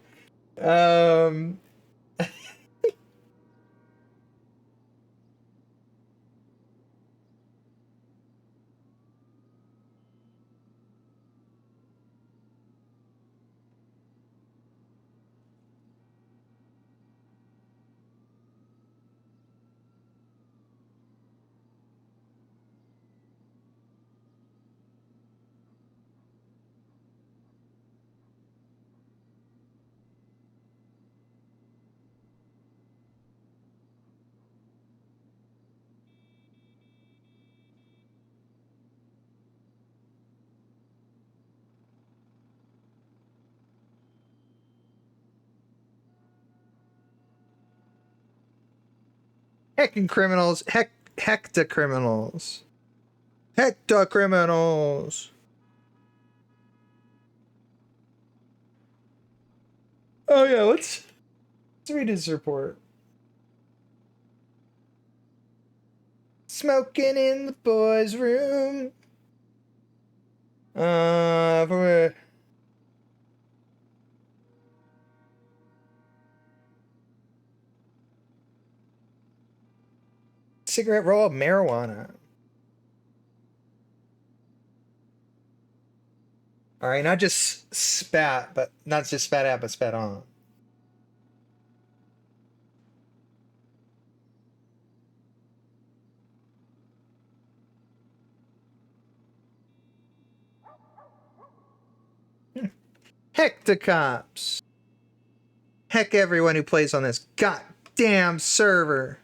Heckin' criminals. Hecta criminals. Hecta criminals. Oh yeah, let's read his report. Smoking in the boys' room. For cigarette roll of marijuana. All right, not just spat, but not just spat out, but spat on. Heck the cops. Heck everyone who plays on this goddamn server.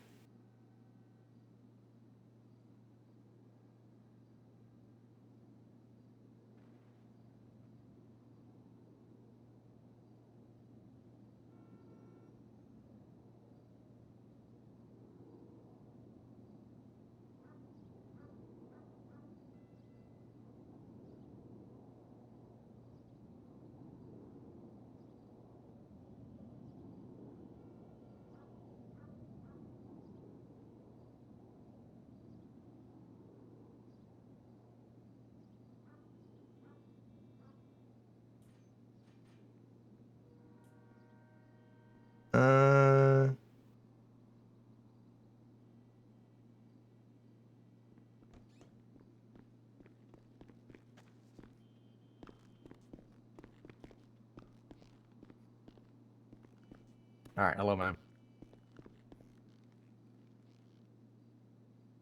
All right, hello, ma'am.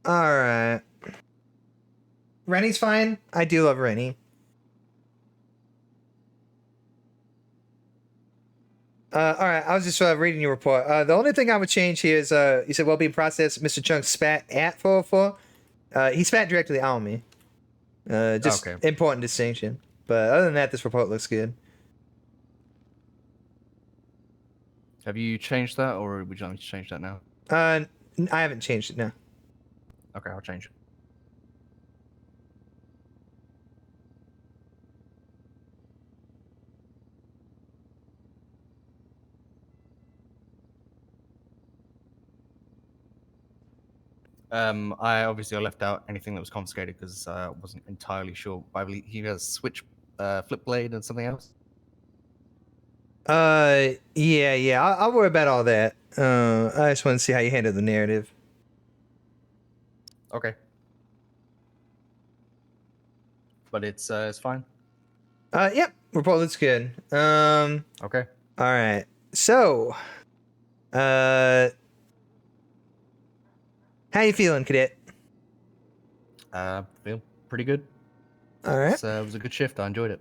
All right. Rennie's fine. I do love Rennie. All right, I was just reading your report. The only thing I would change here is you said well-being process. Mr. Chung spat at 404. He spat directly on me. Just Okay. important distinction. But other than that, this report looks good. Have you changed that, or would you like me to change that now? I haven't changed it now. Okay, I'll change it. I obviously left out anything that was confiscated because I wasn't entirely sure. I believe he has switch, flip blade, and something else. Yeah. I'll worry about all that. I just want to see how you handle the narrative. Okay. But it's fine. Yep. Report looks good. Okay. All right. So, how you feeling, cadet? Feel pretty good. All right. It was a good shift. I enjoyed it.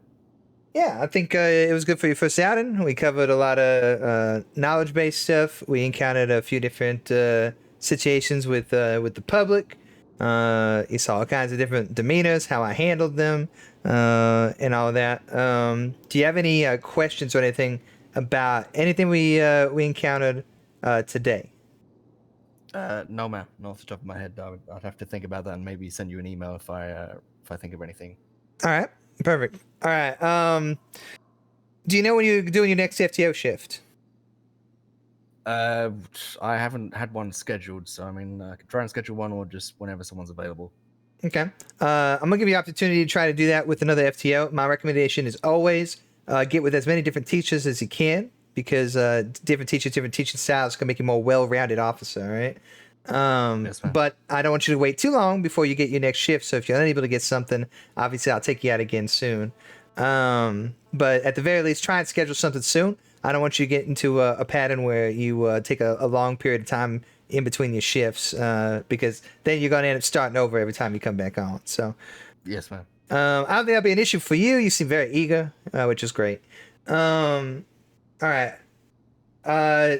Yeah, I think it was good for your first outing. We covered a lot of knowledge-based stuff. We encountered a few different situations with the public. You saw all kinds of different demeanors, how I handled them, and all of that. Do you have any questions or anything about anything we encountered today? No, man. Not off the top of my head. I'd have to think about that and maybe send you an email if I think of anything. All right, perfect. All right. Do you know when you're doing your next FTO shift? I haven't had one scheduled, so I mean, I could try and schedule one or just whenever someone's available. Okay. I'm gonna give you an opportunity to try to do that with another FTO. My recommendation is always get with as many different teachers as you can, because different teachers, different teaching styles can make you a more well-rounded officer. All right. But I don't want you to wait too long before you get your next shift. So if you're unable to get something, obviously I'll take you out again soon. But at the very least, try and schedule something soon. I don't want you to get into a pattern where you take a long period of time in between your shifts, because then you're going to end up starting over every time you come back on. So, yes, ma'am. I don't think that'll be an issue for you. You seem very eager, which is great. All right.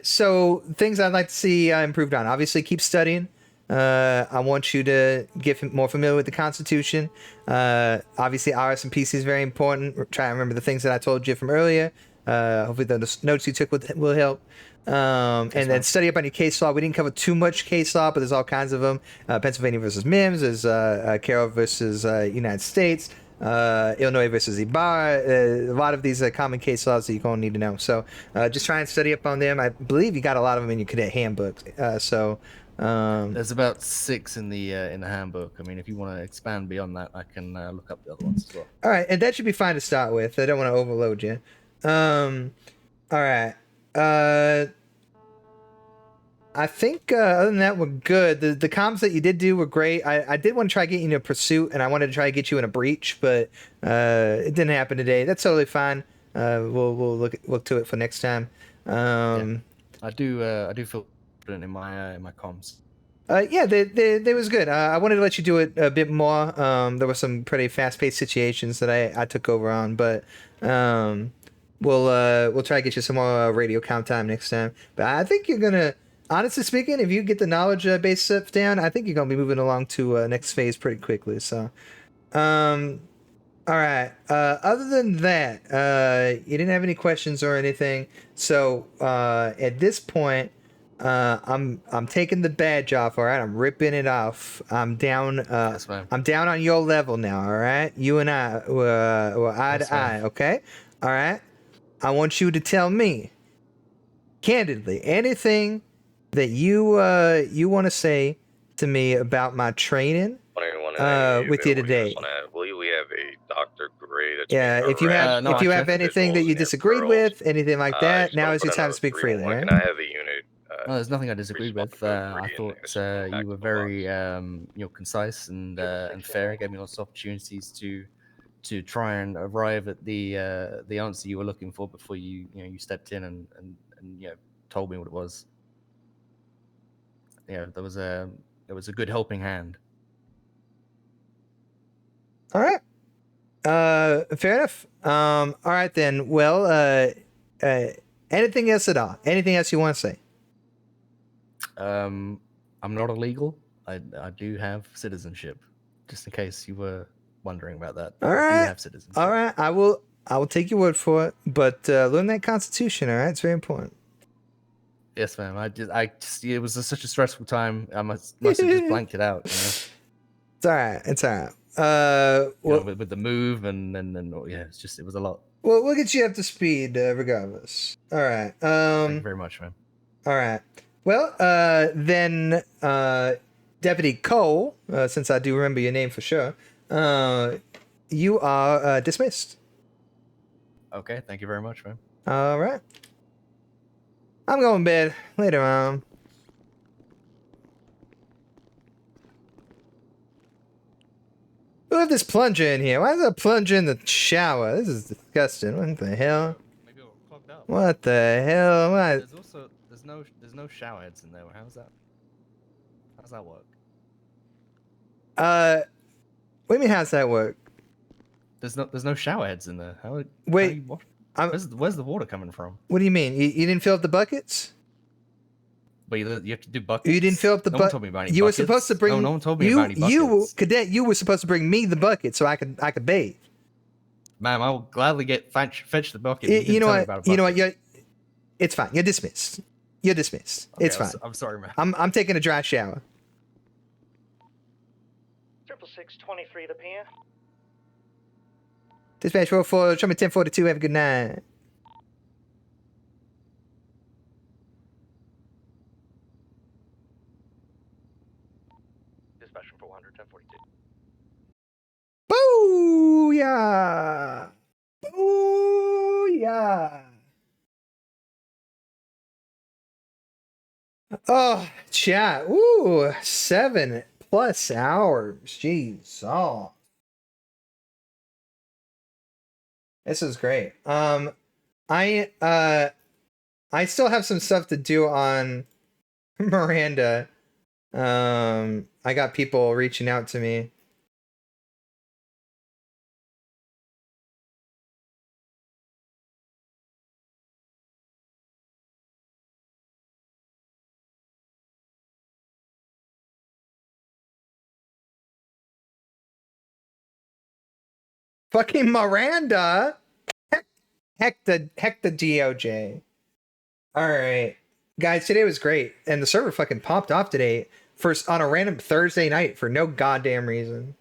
So things I'd like to see improved on. Obviously, keep studying. I want you to get more familiar with the Constitution. Obviously, RS and PC is very important. Try to remember the things that I told you from earlier. Hopefully, the notes you took will help. And then study up on your case law. We didn't cover too much case law, but there's all kinds of them. Pennsylvania versus Mims. There's Carroll versus United States. Illinois versus Ibarra. A lot of these common case laws that you're going to need to know. So just try and study up on them. I believe you got a lot of them in your cadet handbook. There's about 6 in the handbook. I mean, if you want to expand beyond that, I can look up the other ones as well. All right, and that should be fine to start with. I don't want to overload you. All right. I think other than that, we're good. The comms that you did do were great. I did want to try getting you in a pursuit, and I wanted to try to get you in a breach, but it didn't happen today. That's totally fine. We'll look to it for next time. I do feel confident in my comms. Yeah, they was good. I wanted to let you do it a bit more. There were some pretty fast-paced situations that I took over on, but we'll try to get you some more radio count time next time. But I think you're gonna, honestly speaking, if you get the knowledge base stuff down, I think you're gonna be moving along to next phase pretty quickly. So, all right. Other than that, you didn't have any questions or anything. So at this point, I'm taking the badge off. All right, I'm ripping it off. I'm down. I'm down on your level now. All right, you and I were eye to eye. Okay. All right. I want you to tell me candidly anything that you want to say to me about my training with you today. I believe we have a Dr. Gray that's Yeah, if you have anything that you disagreed with, anything like that, now is your time to speak freely. Right? Can I have a unit? No, there's nothing I disagreed with. I thought you were very concise and fair. It gave me lots of opportunities to try and arrive at the answer you were looking for before you stepped in and told me what it was. Yeah, there was a good helping hand. All right. Fair enough. All right then. Well, anything else at all? Anything else you want to say? I'm not illegal. I do have citizenship, just in case you were wondering about that. All I right. do have citizenship. All right. I will take your word for it. But learn that Constitution. All right. It's very important. Yes, ma'am. It was such a stressful time. I must have just blanked it out. It's all right. It's all right. With the move and yeah, it was a lot. Well, we'll get you up to speed regardless. All right. Thank you very much, man. All right. Well, then, Deputy Cole, since I do remember your name for sure, you are dismissed. Okay, thank you very much, man. All right. I'm going to bed. Later on. Who have this plunger in here? Why is there a plunger in the shower? This is disgusting. What the hell? Maybe it'll clogged up. What the hell? What? There's also there's no shower heads in there. How's that work? What do you mean? How's that work? There's no shower heads in there. Wait, where's the water coming from? What do you mean? You didn't fill up the buckets? But you have to do buckets. You didn't fill up the No one told me about any You were buckets. supposed to bring. No one told me about any buckets. You cadet. You were supposed to bring me the bucket so I could bathe. Ma'am, I will gladly fetch the bucket. You know tell me what? about a You know what? bucket. It's fine. You're dismissed. You're dismissed. Okay, It's fine. I'm sorry, man. I'm taking a dry shower. 666-23 the pier. Dispatch 44, show me 1042. Have a good night. Dispatch from 400, 1042. Booyah! Booyah! Oh, chat. Ooh, 7+ hours. Jeez. Oh. This is great. I still have some stuff to do on Miranda. I got people reaching out to me. Fucking Miranda. Heck the DOJ. All right, guys, today was great, and the server fucking popped off today on a random Thursday night for no goddamn reason.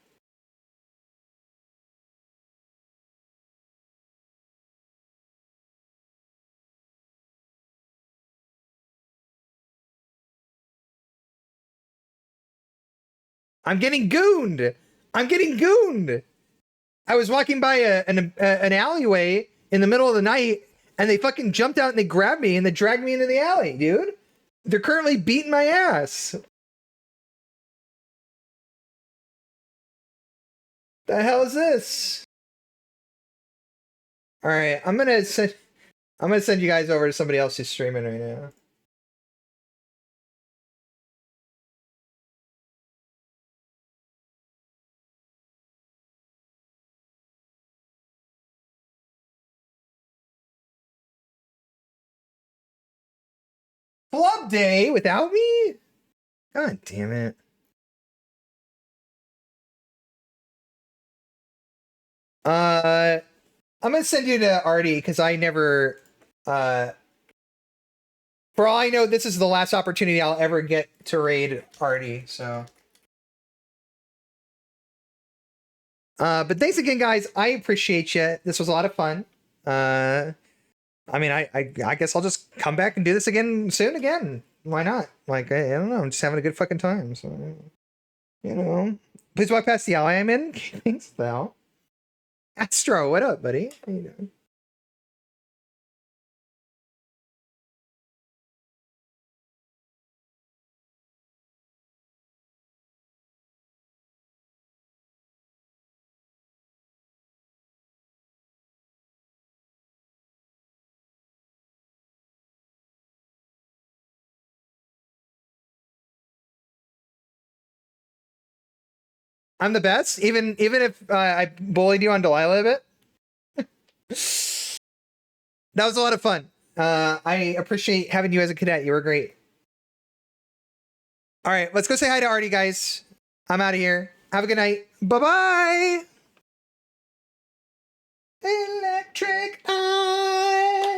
I'm getting gooned. I was walking by an alleyway in the middle of the night, and they fucking jumped out and they grabbed me and they dragged me into the alley, dude. They're currently beating my ass. The hell is this? All right, I'm gonna send you guys over to somebody else who's streaming right now. Flub day without me? God damn it. I'm gonna send you to Artie because I never for all I know, this is the last opportunity I'll ever get to raid Artie, so but thanks again, guys. I appreciate you. This was a lot of fun. I mean, I guess I'll just come back and do this again soon again. Why not? Like, I don't know. I'm just having a good fucking time. So, you know, please walk past the alley I'm in. Thanks, Val. Astro, what up, buddy? How you doing? I'm the best, even if I bullied you on Delilah a bit. That was a lot of fun. I appreciate having you as a cadet. You were great. All right, let's go say hi to Artie, guys. I'm out of here. Have a good night. Bye-bye. Electric Eye.